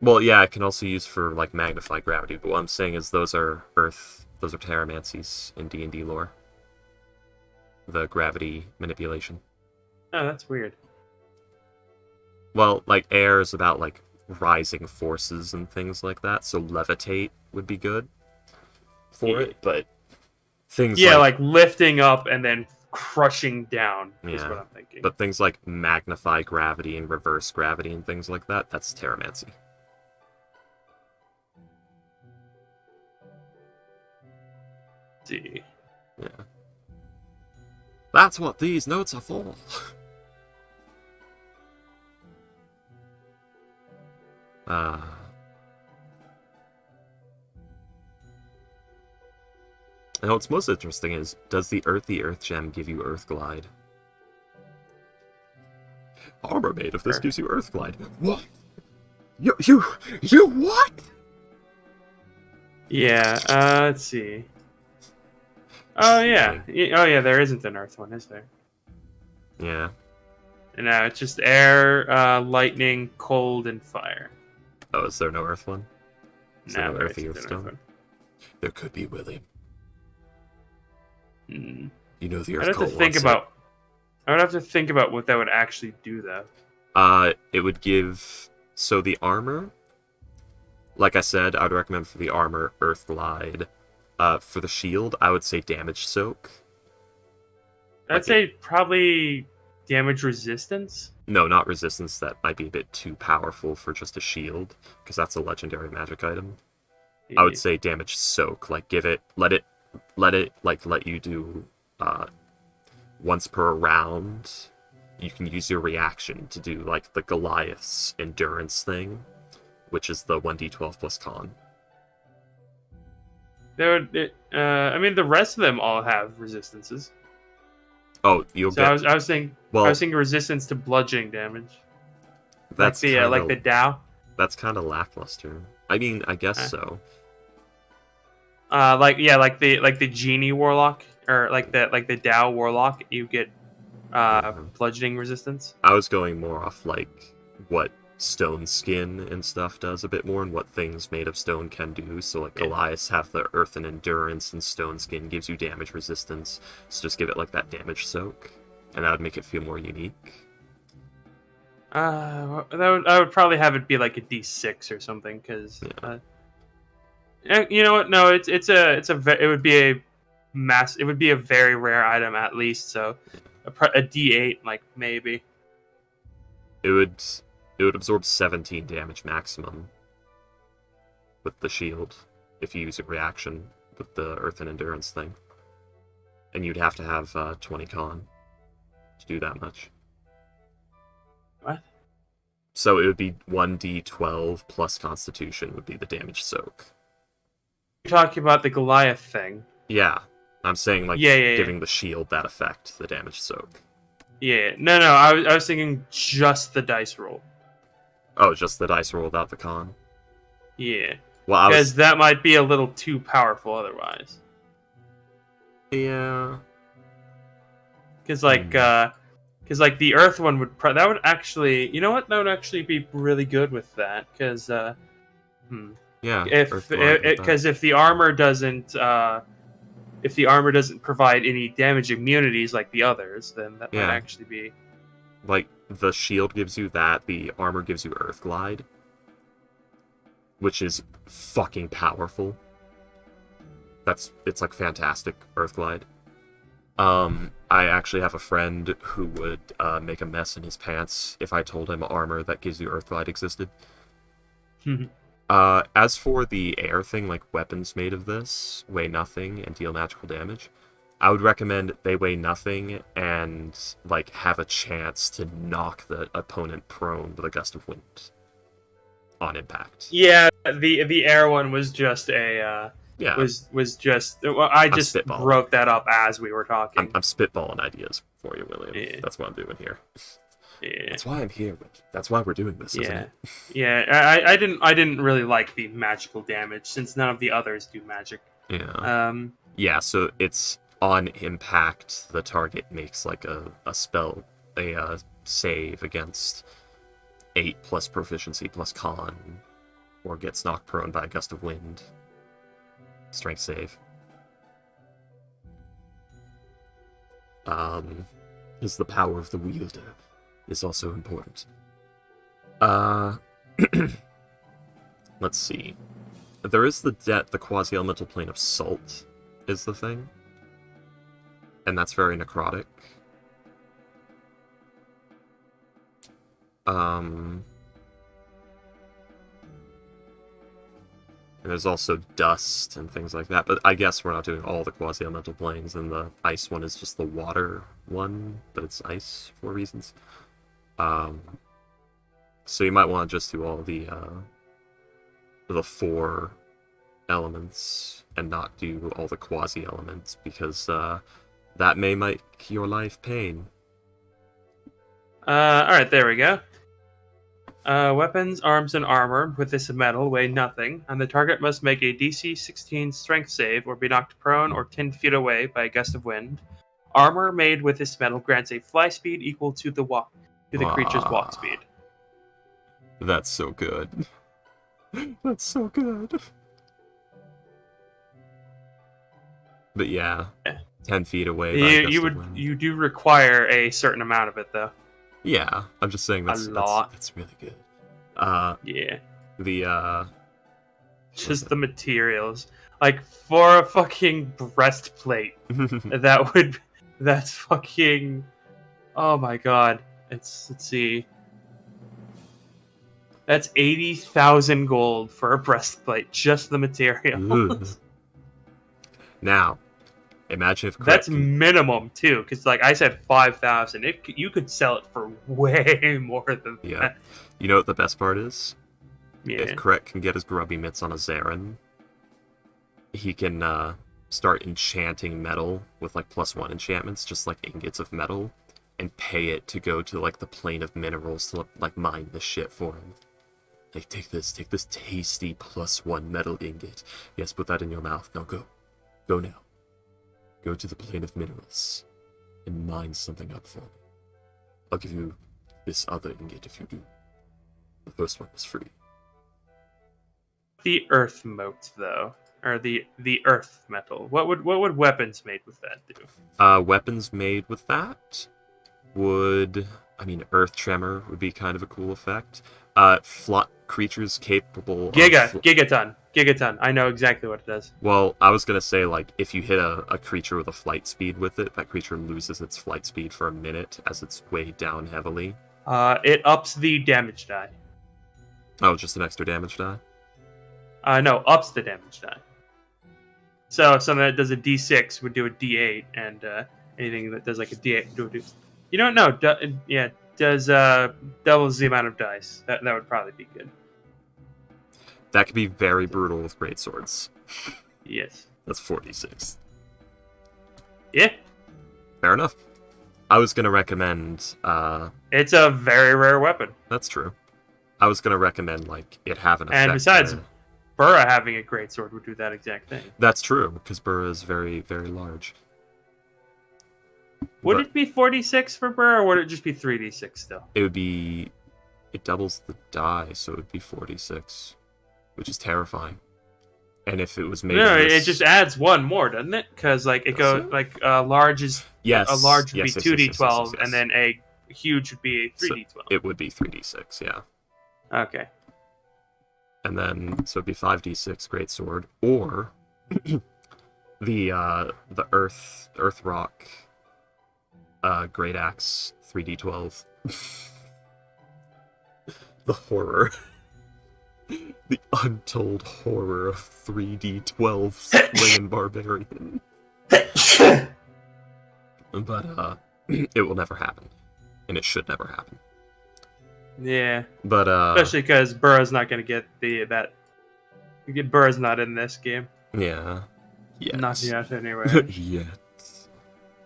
Well, yeah, it can also use for like magnified gravity, but what I'm saying is those are terramancies in D&D lore. The gravity manipulation. Oh, that's weird. Well, like air is about like rising forces and things like that, so levitate would be good for it, but things Yeah, like lifting up and then crushing down. Is Yeah. what I'm thinking. But things like magnify gravity and reverse gravity and things like that, that's Terramancy. Let's see. Yeah. That's what these notes are for. And what's most interesting is, does the Earth Gem give you Earth Glide? Armor made of this gives you Earth Glide. What? You what? Yeah. Let's see. Oh yeah. Oh yeah. There isn't an Earth one, is there? Yeah. No, it's just air, lightning, cold, and fire. Oh, is there no Earth one? Is there no there Earthy isn't Earth an Stone? one. There could be, William. Hmm. You know the I'd Earth have to Cult think wants it. about. I would have to think about what that would actually do, though. It would give... So the armor... Like I said, I would recommend for the armor, Earth Glide. For the shield, I would say Damage Soak. I'd say probably damage resistance. No, not resistance. That might be a bit too powerful for just a shield, because that's a legendary magic item. I would say Damage Soak. Like, give it... Let you do... once per round, you can use your reaction to do, like, the Goliath's Endurance thing, which is the 1d12 plus con. I mean, the rest of them all have resistances. Oh, you'll So get... I was thinking resistance to bludgeoning damage. That's like the Dow. That's kind of lackluster. I mean, I guess so. Like the Genie Warlock or like the Dow Warlock, you get bludgeoning resistance. I was going more off, like, what stone skin and stuff does a bit more, and what things made of stone can do. So, like, Goliaths have the earth and endurance, and stone skin gives you damage resistance. So just give it, like, that damage soak, and that would make it feel more unique. I would probably have it be like a D6 or something, because you know what? No, it would be a very rare item at least. So a D8, like, maybe. It would absorb 17 damage maximum with the shield if you use a reaction with the earth and endurance thing, and you'd have to have 20 con to do that much. What? So it would be 1d12 plus Constitution would be the damage soak. You're talking about the Goliath thing. Yeah, I'm saying, like, giving the shield that effect, the damage soak. Yeah, no, I was thinking just the dice roll. Oh, just the dice roll without the con? Yeah. Well, because that might be a little too powerful otherwise. Yeah. Because the Earth one would that would actually, you know what? That would actually be really good with that. Because yeah. If the armor doesn't provide any damage immunities like the others, then that might actually be. Like, the shield gives you that, the armor gives you Earth Glide, which is fucking powerful. It's like fantastic, Earth Glide. I actually have a friend who would make a mess in his pants if I told him armor that gives you Earth Glide existed. As for the air thing, like, weapons made of this weigh nothing and deal magical damage, I would recommend they weigh nothing and, like, have a chance to knock the opponent prone with a gust of wind on impact. Yeah, the air one was just a was just. Well, I just wrote that up as we were talking. I'm spitballing ideas for you, William. Yeah. That's what I'm doing here. Yeah. That's why I'm here. That's why we're doing this, isn't it? Yeah. I didn't really like the magical damage since none of the others do magic. Yeah. Yeah. So it's on impact. The target makes, like, a save against 8 plus proficiency plus con, or gets knocked prone by a gust of wind. Strength save. Is the power of the wielder is also important. Let's see. There is the quasi-elemental plane of salt is the thing. and that's very necrotic. And there's also dust and things like that, but I guess we're not doing all the quasi-elemental planes, and the ice one is just the water one, but it's ice for reasons. So you might want to just do all the 4 elements and not do all the quasi-elements, because that may make your life pain. Alright, there we go. Weapons, arms, and armor with this metal weigh nothing, and the target must make a DC 16 strength save or be knocked prone or 10 feet away by a gust of wind. Armor made with this metal grants a fly speed equal to the creature's walk speed. That's so good. That's so good. But yeah, 10 feet away. By a gust of wind. You do require a certain amount of it, though. Yeah, I'm just saying that's really good. Yeah. The just the materials. Like, for a fucking breastplate, that's fucking, oh my god. Let's see. That's 80,000 gold for a breastplate, just the materials. Now, imagine if that's minimum too, because like I said, 5,000. You could sell it for way more than that. You know what the best part is? Yeah. If Correct can get his grubby mitts on a Zarin, he can start enchanting metal with like +1 enchantments, just like ingots of metal, and pay it to go to like the plane of minerals to like mine the shit for him. Like, take this tasty +1 metal ingot. Yes, put that in your mouth. Now go now. Go to the plane of minerals and mine something up for me. I'll give you this other ingot if you do. The first one is free. The earth mote, though, or the earth metal. What would weapons made with that do? Weapons made with that would, earth tremor would be kind of a cool effect. Creatures capable Gigaton. I know exactly what it does. Well, I was gonna say, like, if you hit a creature with a flight speed with it, that creature loses its flight speed for a minute as it's weighed down heavily. It ups the damage die. Oh, just an extra damage die? No, ups the damage die. So something that does a D6 would do a D8, and anything that does like a D8 would do. You don't know? Does doubles the amount of dice. That would probably be good. That could be very brutal with greatswords. Yes. That's 46. Yeah. Fair enough. I was gonna recommend. It's a very rare weapon. That's true. I was gonna recommend like it have an effect. And besides, Burra having a greatsword would do that exact thing. That's true, because Burra is very, very large. Would it be 46 for Burr, or would it just be 3d6 still? It doubles the die, so it would be 46, which is terrifying. And if it was made, it just adds one more, doesn't it? Because like it goes like large is a large would be 2d12, and then a huge would be 3d12. So it would be 3d6, yeah. Okay. And then so it'd be 5d6 greatsword, or the earth rock. Great Axe, 3d12. The horror. The untold horror of 3d12 Slaying Barbarian. But, it will never happen. And it should never happen. Yeah. But, especially because Burrow's not going to get Burrow's not in this game. Yeah. Yes. Not yet, anyway. Yeah.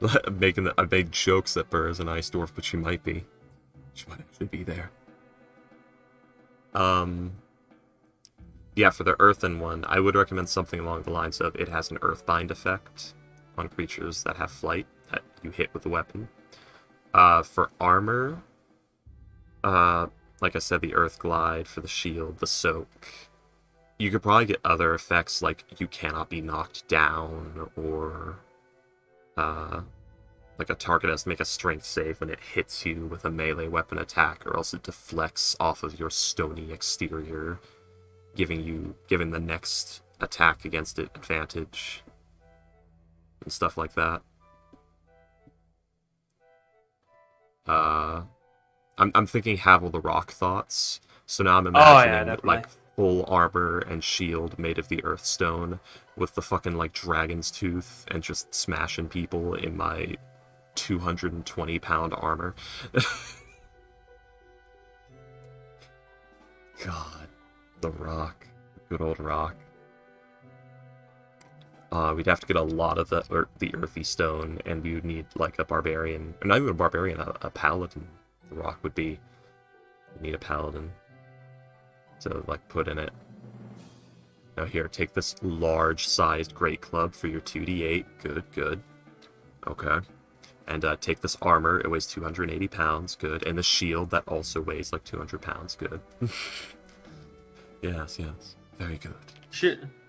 I made jokes that Burr is an ice dwarf, but she might be. She might actually be there. Yeah, for the earthen one, I would recommend something along the lines of it has an earthbind effect on creatures that have flight that you hit with a weapon. For armor, like I said, the earth glide. For the shield, the soak. You could probably get other effects like you cannot be knocked down, or like a target has to make a strength save when it hits you with a melee weapon attack, or else it deflects off of your stony exterior, giving the next attack against it advantage, and stuff like that. I'm thinking Havel the Rock thoughts. So now I'm Oh, yeah, imagining definitely. like full armor and shield made of the Earth Stone with the fucking like dragon's tooth and just smashing people in my 220-pound armor. God, the Rock, good old Rock. We'd have to get a lot of the earthy stone, and we would need like a barbarian, or not even a barbarian, a paladin. The Rock would be. We need a paladin to like put in it. Now here, take this large-sized great club for your 2d8. Good, good. Okay. And take this armor. It weighs 280 pounds. Good. And the shield that also weighs like 200 pounds. Good. Yes, yes. Very good.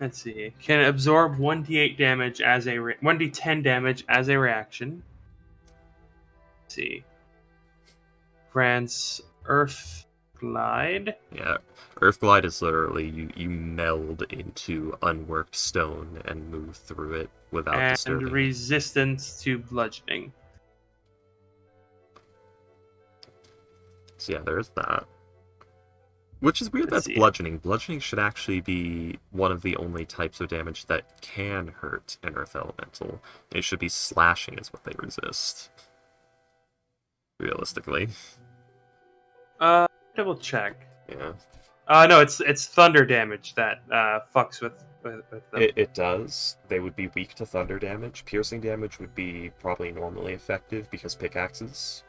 Let's see. Can absorb 1d8 damage as a 1d10 damage as a reaction. Let's see. Grants Earth Glide. Yeah, Earth Glide is literally you meld into unworked stone and move through it without And disturbing. resistance to bludgeoning. So yeah, there's that. Which is weird. Let's That's see. bludgeoning. Bludgeoning should actually be one of the only types of damage that can hurt an Earth Elemental. It should be slashing is what they resist. Realistically. Double check. Yeah. No, it's thunder damage that fucks with them. It does. They would be weak to thunder damage. Piercing damage would be probably normally effective because pickaxes.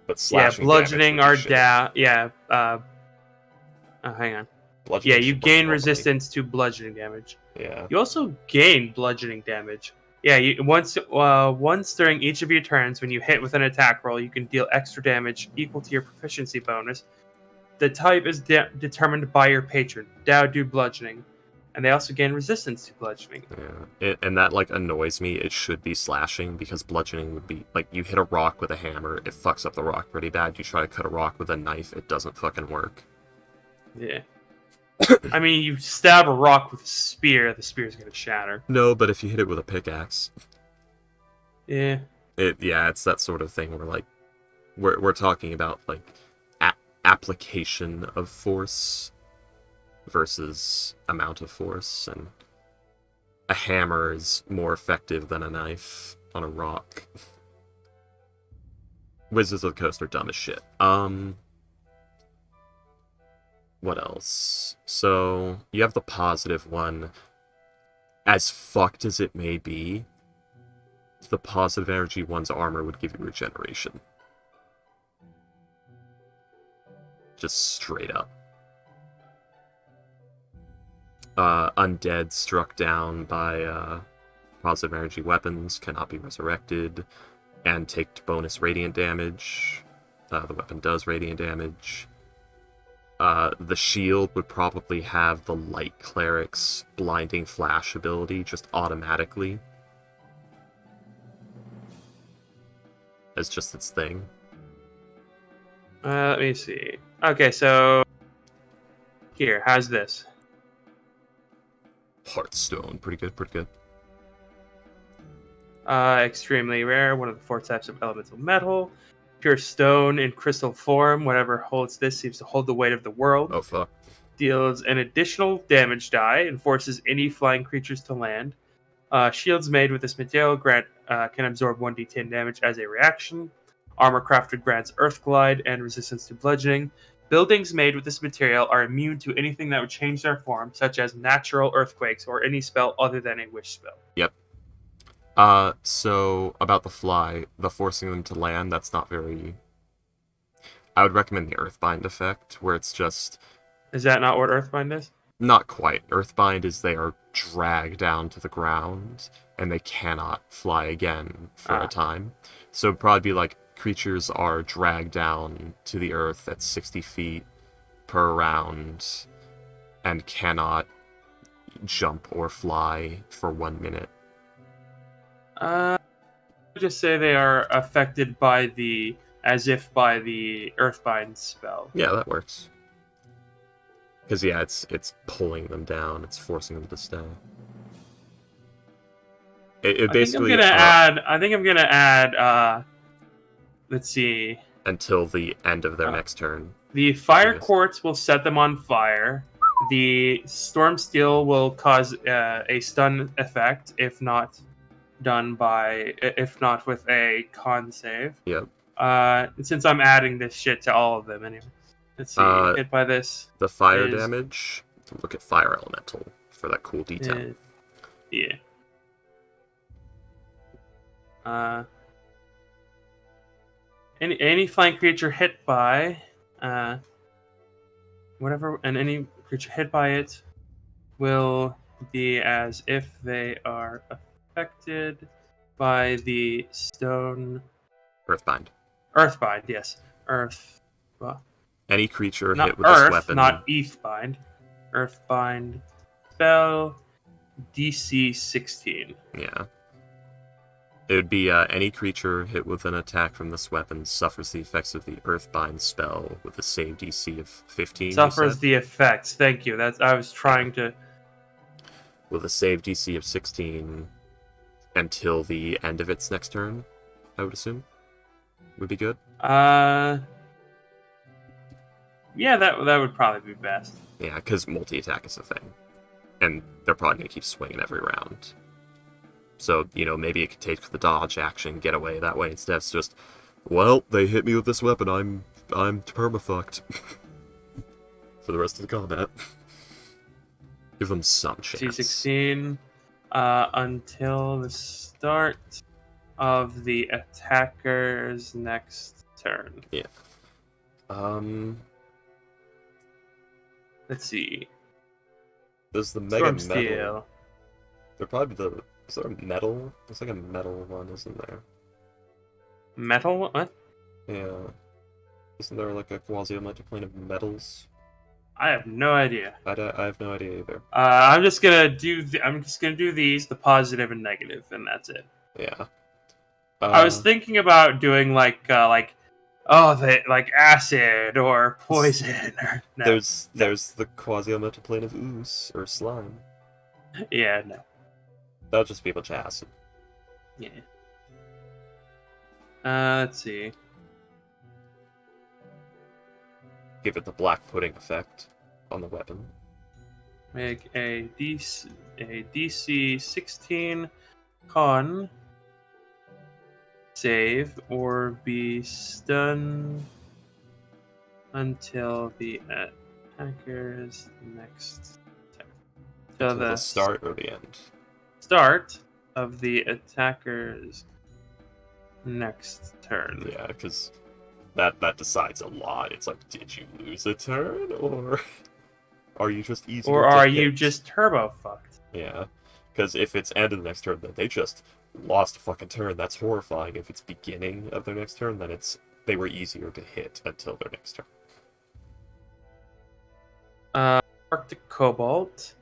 But slashing bludgeoning are damage would be shit. down. Yeah. Hang on. Bludgeoning Yeah, you should work gain normally. resistance to bludgeoning damage. Yeah. You also gain bludgeoning damage. Yeah, once during each of your turns, when you hit with an attack roll, you can deal extra damage equal to your proficiency bonus. The type is determined by your patron. Dow do bludgeoning, and they also gain resistance to bludgeoning. Yeah. And that like annoys me. It should be slashing because bludgeoning would be like you hit a rock with a hammer, it fucks up the rock pretty bad. You try to cut a rock with a knife, it doesn't fucking work. Yeah. I mean, you stab a rock with a spear, the spear's gonna shatter. No, but if you hit it with a pickaxe, Yeah. it's that sort of thing where like we're talking about like application of force versus amount of force, and a hammer is more effective than a knife on a rock. Wizards of the Coast are dumb as shit. What else? So, you have the positive one. As fucked as it may be, the positive energy one's armor would give you regeneration. Just straight up. Undead struck down by positive energy weapons cannot be resurrected and take bonus radiant damage. The weapon does radiant damage. The shield would probably have the Light Cleric's blinding flash ability just automatically as just its thing. Let me see. Okay, so here, how's this? Heartstone, pretty good, pretty good. Extremely rare, one of the 4 types of elemental metal. Pure stone in crystal form. Whatever holds this seems to hold the weight of the world. Oh fuck. Deals an additional damage die and forces any flying creatures to land. Shields made with this material can absorb 1d10 damage as a reaction. Armor crafted grants Earth Glide and resistance to bludgeoning. Buildings made with this material are immune to anything that would change their form, such as natural earthquakes or any spell other than a wish spell. Yep. So about the forcing them to land, that's not very... I would recommend the Earthbind effect, where it's just... Is that not what Earthbind is? Not quite. Earthbind is they are dragged down to the ground, and they cannot fly again for a time. So it'd probably be like creatures are dragged down to the earth at 60 feet per round, and cannot jump or fly for 1 minute. Just say they are affected by the Earthbind spell. Yeah, that works. Because yeah, it's pulling them down. It's forcing them to stay. It basically. I think I'm gonna add let's see. Until the end of their next turn. The fire Yes. quartz will set them on fire. The storm steel will cause a stun effect if not with a con save. Yep. Since I'm adding this shit to all of them anyway. Let's see. Hit by this. The fire is- damage. Look at fire elemental for that cool detail. Yeah. Any flying creature hit by whatever, and any creature hit by it will be as if they are affected by the stone Earthbind. Earthbind. Yes, Earth. Well, Any creature not hit with Earth, this weapon. not Earthbind. Earthbind spell DC 16. Yeah. It would be any creature hit with an attack from this weapon suffers the effects of the Earthbind spell with a save DC of 15. Suffers the effects. Thank you. That's I was trying to. With a save DC of 16 until the end of its next turn, I would assume. Would be good. Yeah, that would probably be best. Yeah, because multi-attack is a thing. And they're probably going to keep swinging every round. So, maybe it could take the dodge action, get away that way. Instead, it's just, well, they hit me with this weapon, I'm permafucked. For the rest of the combat. Give them some chance. C16 until the start of the attacker's next turn. Yeah. Let's see. There's the Mega Storm Metal. Steel. They're probably is there a metal? There's like a metal one, isn't there? Metal? What? Yeah. Isn't there like a quasi-elemental plane of metals? I have no idea. I have no idea either. I'm just gonna do these, the positive and negative, and that's it. Yeah. I was thinking about doing like acid or poison. Or, no. There's the quasi-elemental plane of ooze or slime. Yeah, no. That'll just be a bunch of acid. Yeah. Let's see. Give it the black pudding effect on the weapon. Make a DC 16 con save or be stunned until the attacker's next turn. So To the start or the end? Start of the attacker's next turn. Yeah, because that decides a lot. It's like, did you lose a turn, or are you just easy? Or are you just turbo fucked? Yeah, because if it's end of the next turn, then they just lost a fucking turn. That's horrifying. If it's beginning of their next turn, then they were easier to hit until their next turn. Arctic Cobalt.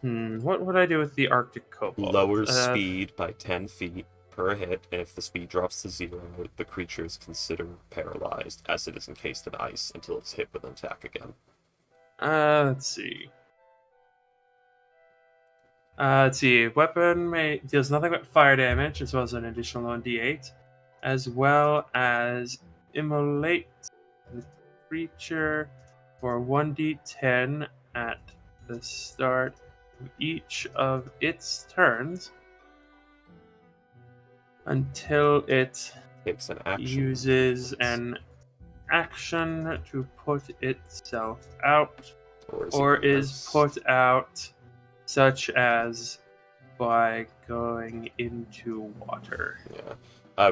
What would I do with the Arctic Cobalt? Lowers speed by 10 feet per hit, and if the speed drops to 0, the creature is considered paralyzed, as it is encased in ice, until it's hit with an attack again. Let's see. Weapon deals nothing but fire damage, as well as an additional 1d8, as well as immolate the creature for 1d10 at the start of each of its turns until it Takes an action. uses an action to put itself out, or is put out, such as by going into water. Yeah.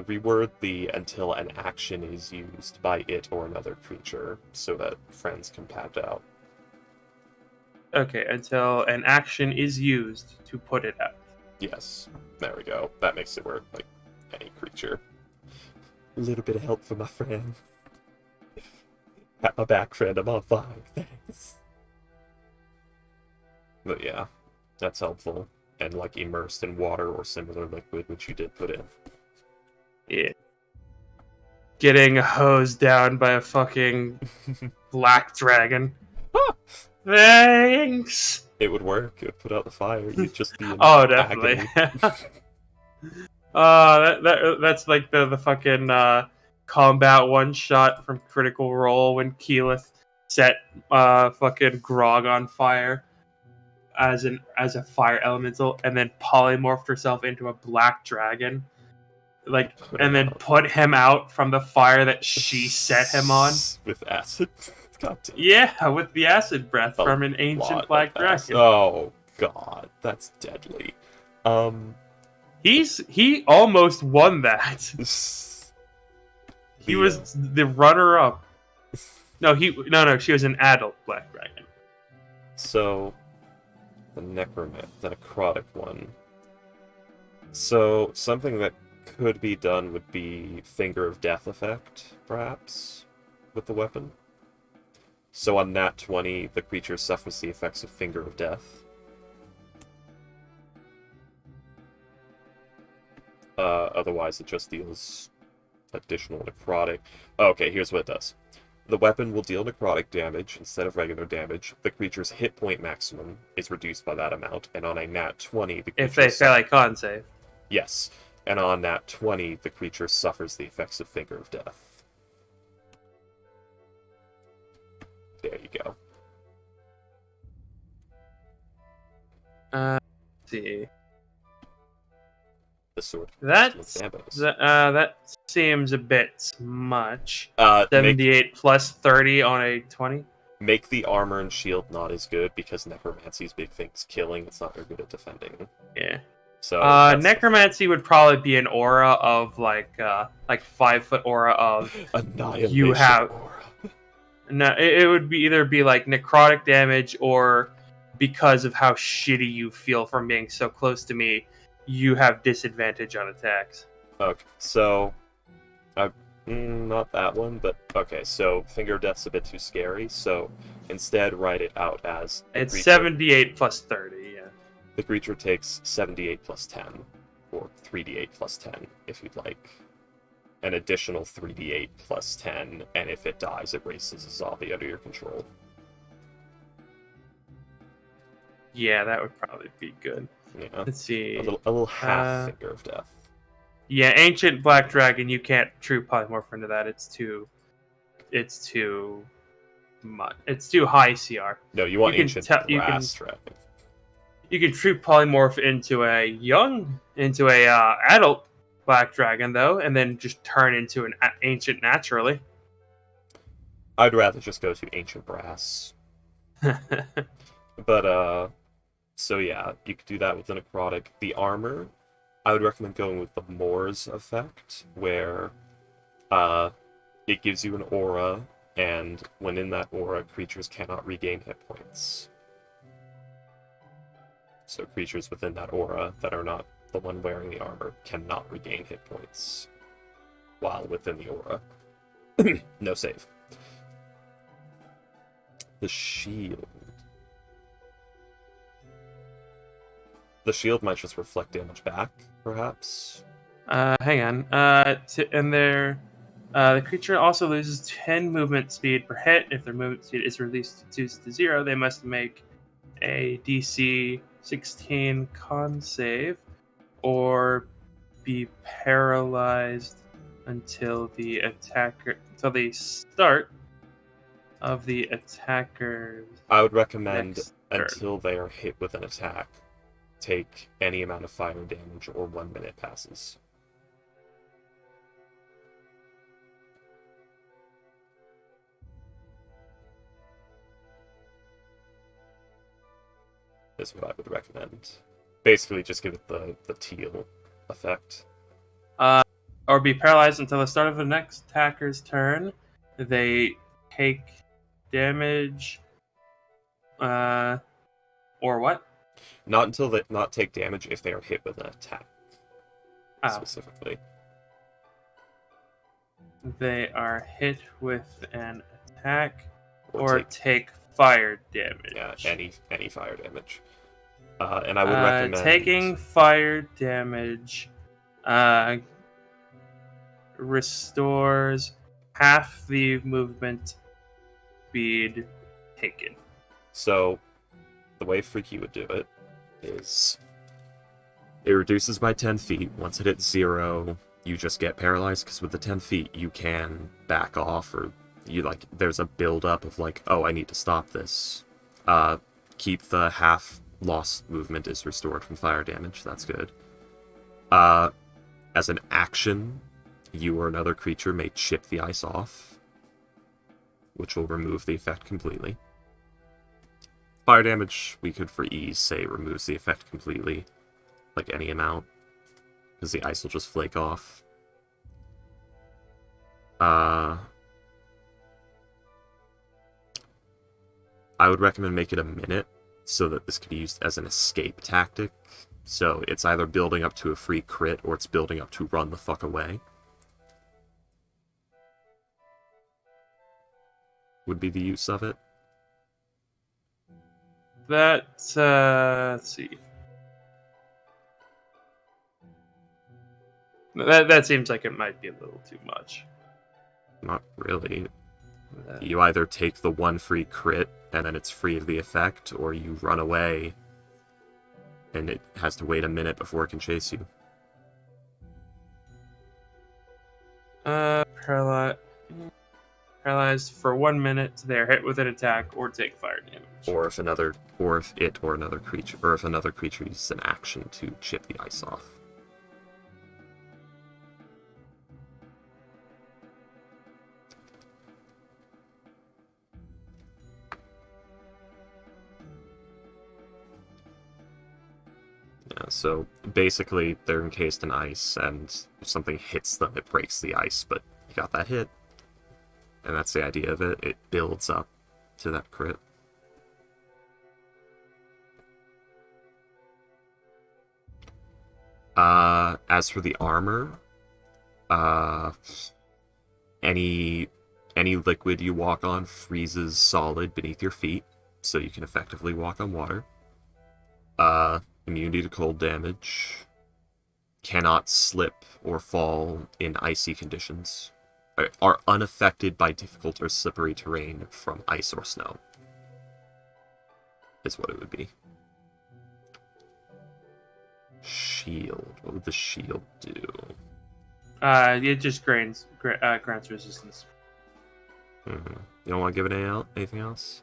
Reword the until an action is used by it or another creature, so that friends can pad out. Okay, until an action is used to put it out. Yes, there we go. That makes it work like any creature. A little bit of help from my friend. Pat my back, friend. I'm on fire. Thanks. But yeah, that's helpful. And like immersed in water or similar liquid, which you did put in. Yeah. Getting hosed down by a fucking black dragon. Thanks! It would work. It would put out the fire. You'd just be in Oh, definitely. agony. That's like the fucking combat one shot from Critical Role when Keyleth set fucking Grog on fire as a fire elemental, and then polymorphed herself into a black dragon, and then put him out from the fire that she set him on with acid. God damn. Yeah, with the acid breath from an ancient black dragon. Oh god, that's deadly. He almost won that. He was the runner-up. No, she was an adult black dragon. So, the necrotic one. So, something that could be done would be Finger of Death effect, perhaps, with the weapon. So on nat 20, the creature suffers the effects of Finger of Death. Otherwise, it just deals additional necrotic. Okay, here's what it does. The weapon will deal necrotic damage instead of regular damage. The creature's hit point maximum is reduced by that amount, and on a nat 20, the creature... If they fail a con save. Yes, and on nat 20, the creature suffers the effects of Finger of Death. There you go. Let's see. The sword. That seems a bit much. 78 plus 30 on a 20. Make the armor and shield not as good because necromancy's big thing's killing. It's not very good at defending. Yeah. So necromancy would probably be an aura of like 5-foot aura of annihilation. You have. Aura. No, it would be either be like necrotic damage, or because of how shitty you feel from being so close to me, you have disadvantage on attacks. Okay, so not that one, but okay. So Finger of Death's a bit too scary. So instead, write it out as it's 78 plus 30. Yeah. The creature takes 78 plus 10, or 3d8 plus 10, if you'd like. An additional 3d8 plus 10, and if it dies, it races a zombie under your control. Yeah, that would probably be good. Yeah. Let's see. A little half Finger of Death. Yeah, Ancient Black Dragon, you can't true polymorph into that. It's too much. It's too high CR. No, you want Ancient Brass Dragon. You can true polymorph into a adult Black Dragon, though, and then just turn into an ancient naturally. I'd rather just go to Ancient Brass. But, so yeah, you could do that with the necrotic. The armor, I would recommend going with the Moors effect, where it gives you an aura, and when in that aura, creatures cannot regain hit points. So creatures within that aura that are not the one wearing the armor cannot regain hit points while within the aura. No save. The shield. The shield might just reflect damage back, perhaps. Hang on. The creature also loses 10 movement speed per hit. If their movement speed is reduced to 0, they must make a DC 16 con save, or be paralyzed until the start of the attacker's. I would recommend until they are hit with an attack, take any amount of fire damage or 1 minute passes. Is what I would recommend. Basically, just give it the teal effect. Or be paralyzed until the start of the next attacker's turn. They take damage. Or what? Not take damage if they are hit with an attack. Specifically. They are hit with an attack or take fire damage. Yeah, any fire damage. And I would recommend taking fire damage restores half the movement speed taken. So the way Freaky would do it is it reduces by 10 feet. Once it hits 0, you just get paralyzed, because with the 10 feet, you can back off, or there's a build-up of oh, I need to stop this. Keep the half lost movement is restored from fire damage. That's good. As an action, you or another creature may chip the ice off, which will remove the effect completely. Fire damage, we could for ease say removes the effect completely, any amount, because the ice will just flake off. I would recommend make it a minute, so that this can be used as an escape tactic. So it's either building up to a free crit, or it's building up to run the fuck away. Would be the use of it. Let's see. That seems like it might be a little too much. Not really. You either take the one free crit, and then it's free of the effect, or you run away, and it has to wait a minute before it can chase you. Paralyzed for 1 minute, they're hit with an attack or take fire damage. Or if another creature uses an action to chip the ice off. Yeah, so basically they're encased in ice, and if something hits them, it breaks the ice, but you got that hit. And that's the idea of it. It builds up to that crit. As for the armor, any liquid you walk on freezes solid beneath your feet, so you can effectively walk on water. Immunity to cold damage. Cannot slip or fall in icy conditions. Are unaffected by difficult or slippery terrain from ice or snow. Is what it would be. Shield. What would the shield do? It just grants resistance. Mm-hmm. You don't want to give it anything else?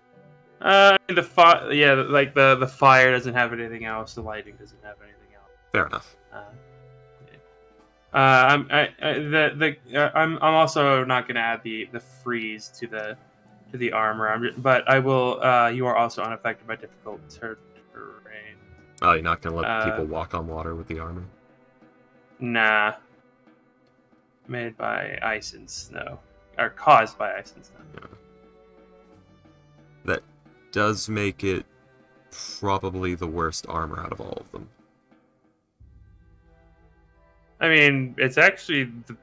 The fire doesn't have anything else. The lighting doesn't have anything else. Fair enough. I'm also not going to add the freeze to the armor. But I will. You are also unaffected by difficult terrain. Oh, you're not going to let people walk on water with the armor? Nah. Made by ice and snow, or caused by ice and snow. Yeah. That does make it probably the worst armor out of all of them. I mean, it's actually the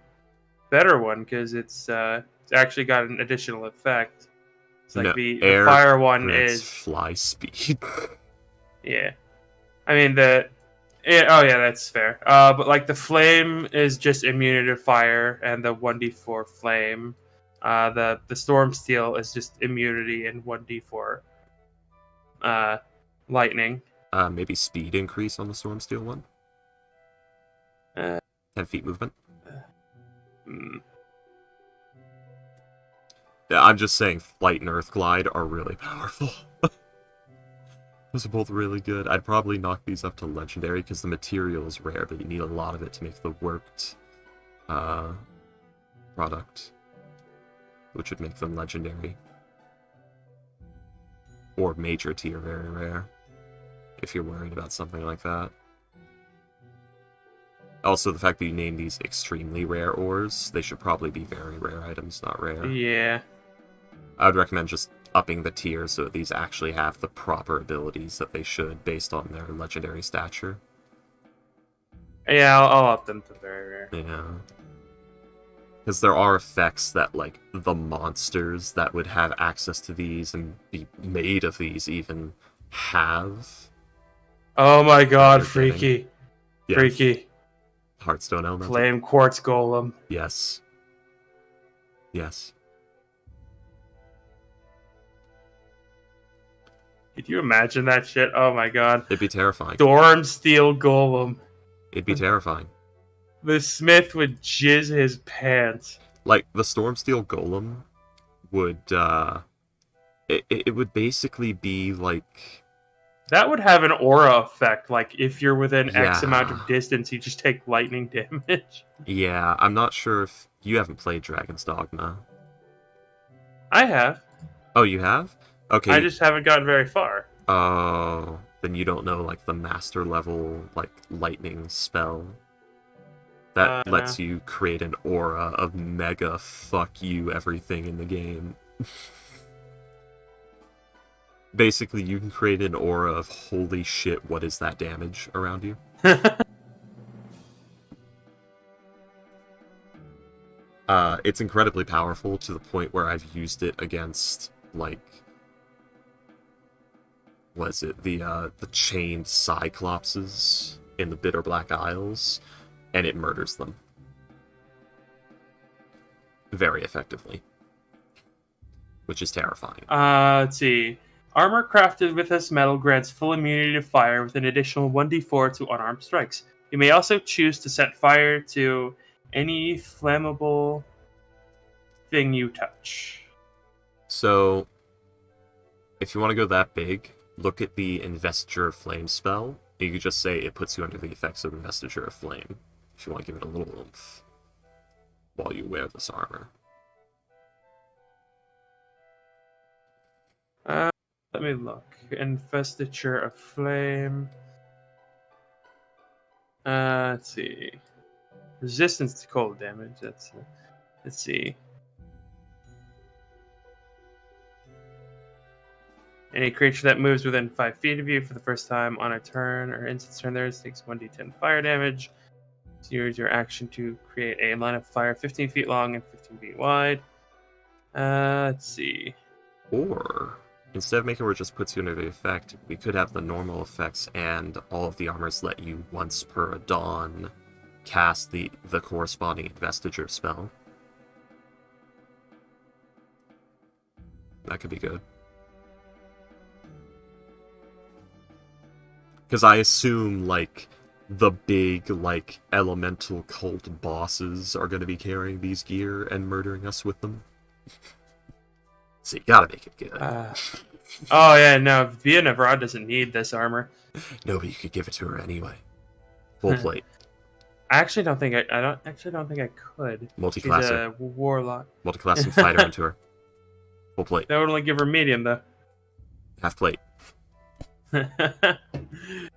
better one because it's actually got an additional effect. It's like the fire one is fly speed. Yeah, I mean that's fair. But the flame is just immunity to fire, and the 1d4 flame. The storm steel is just immunity and 1d4 lightning. Maybe speed increase on the storm steel one. 10 feet movement. Yeah, I'm just saying Flight and Earth Glide are really powerful. Those are both really good. I'd probably knock these up to Legendary because the material is rare, but you need a lot of it to make the worked product, which would make them Legendary. Or Major Tier very rare, if you're worried about something like that. Also, the fact that you name these extremely rare ores, they should probably be very rare items, not rare. Yeah. I would recommend just upping the tier so that these actually have the proper abilities that they should based on their legendary stature. Yeah, I'll up them to very rare. Yeah. Because there are effects that, the monsters that would have access to these and be made of these even have. Oh my god, freaky. Yes. Freaky. Hearthstone element. Flame quartz golem. Yes. Yes. Could you imagine that shit? Oh my god. It'd be terrifying. Storm steel golem. It'd be terrifying. The smith would jizz his pants. Like, the Stormsteel Golem would, it would basically be like... That would have an aura effect. Like, if you're within X Yeah. amount of distance, you just take lightning damage. Yeah, I'm not sure if... You haven't played Dragon's Dogma. I have. Oh, you have? Okay. I just haven't gotten very far. Oh, then you don't know, like, the master level, like, lightning spell. That lets you create an aura of mega fuck you everything in the game. Basically, you can create an aura of holy shit, what is that damage around you? It's incredibly powerful to the point where I've used it against, like... What is it? The chained Cyclopses in the Bitter Black Isles, and it murders them. Very effectively. Which is terrifying. Let's see. Armor crafted with this metal grants full immunity to fire with an additional 1d4 to unarmed strikes. You may also choose to set fire to any flammable thing you touch. So, if you want to go that big, look at the Investiture of Flame spell. You could just say it puts you under the effects of Investiture of Flame, if you want to give it a little oomph while you wear this armor. Let me look. Investiture of Flame. Let's see. Resistance to cold damage. Let's see. Any creature that moves within 5 feet of you for the first time on a turn or instant turn theirs takes 1d10 fire damage. So use your action to create a line of fire 15 feet long and 15 feet wide. Let's see. Or, instead of making where it just puts you under the effect, we could have the normal effects and all of the armors let you once per dawn cast the corresponding Investiture spell. That could be good. Because I assume, like, the big, like, elemental cult bosses are going to be carrying these gear and murdering us with them. So you gotta make it good. Oh yeah, no, Via Navarra doesn't need this armor. No, but you could give it to her anyway. Full plate. I actually don't think I think I could. Multi-classer. She's a warlock. Multi-class and fighter into her. Full plate. That would only give her medium though. Half plate.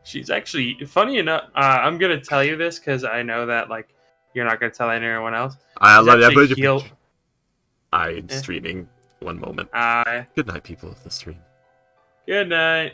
She's actually funny enough. I'm gonna tell you this because I know that like you're not gonna tell anyone else. I love actually you. I'm streaming. One moment. Good Good night, people of the stream. night.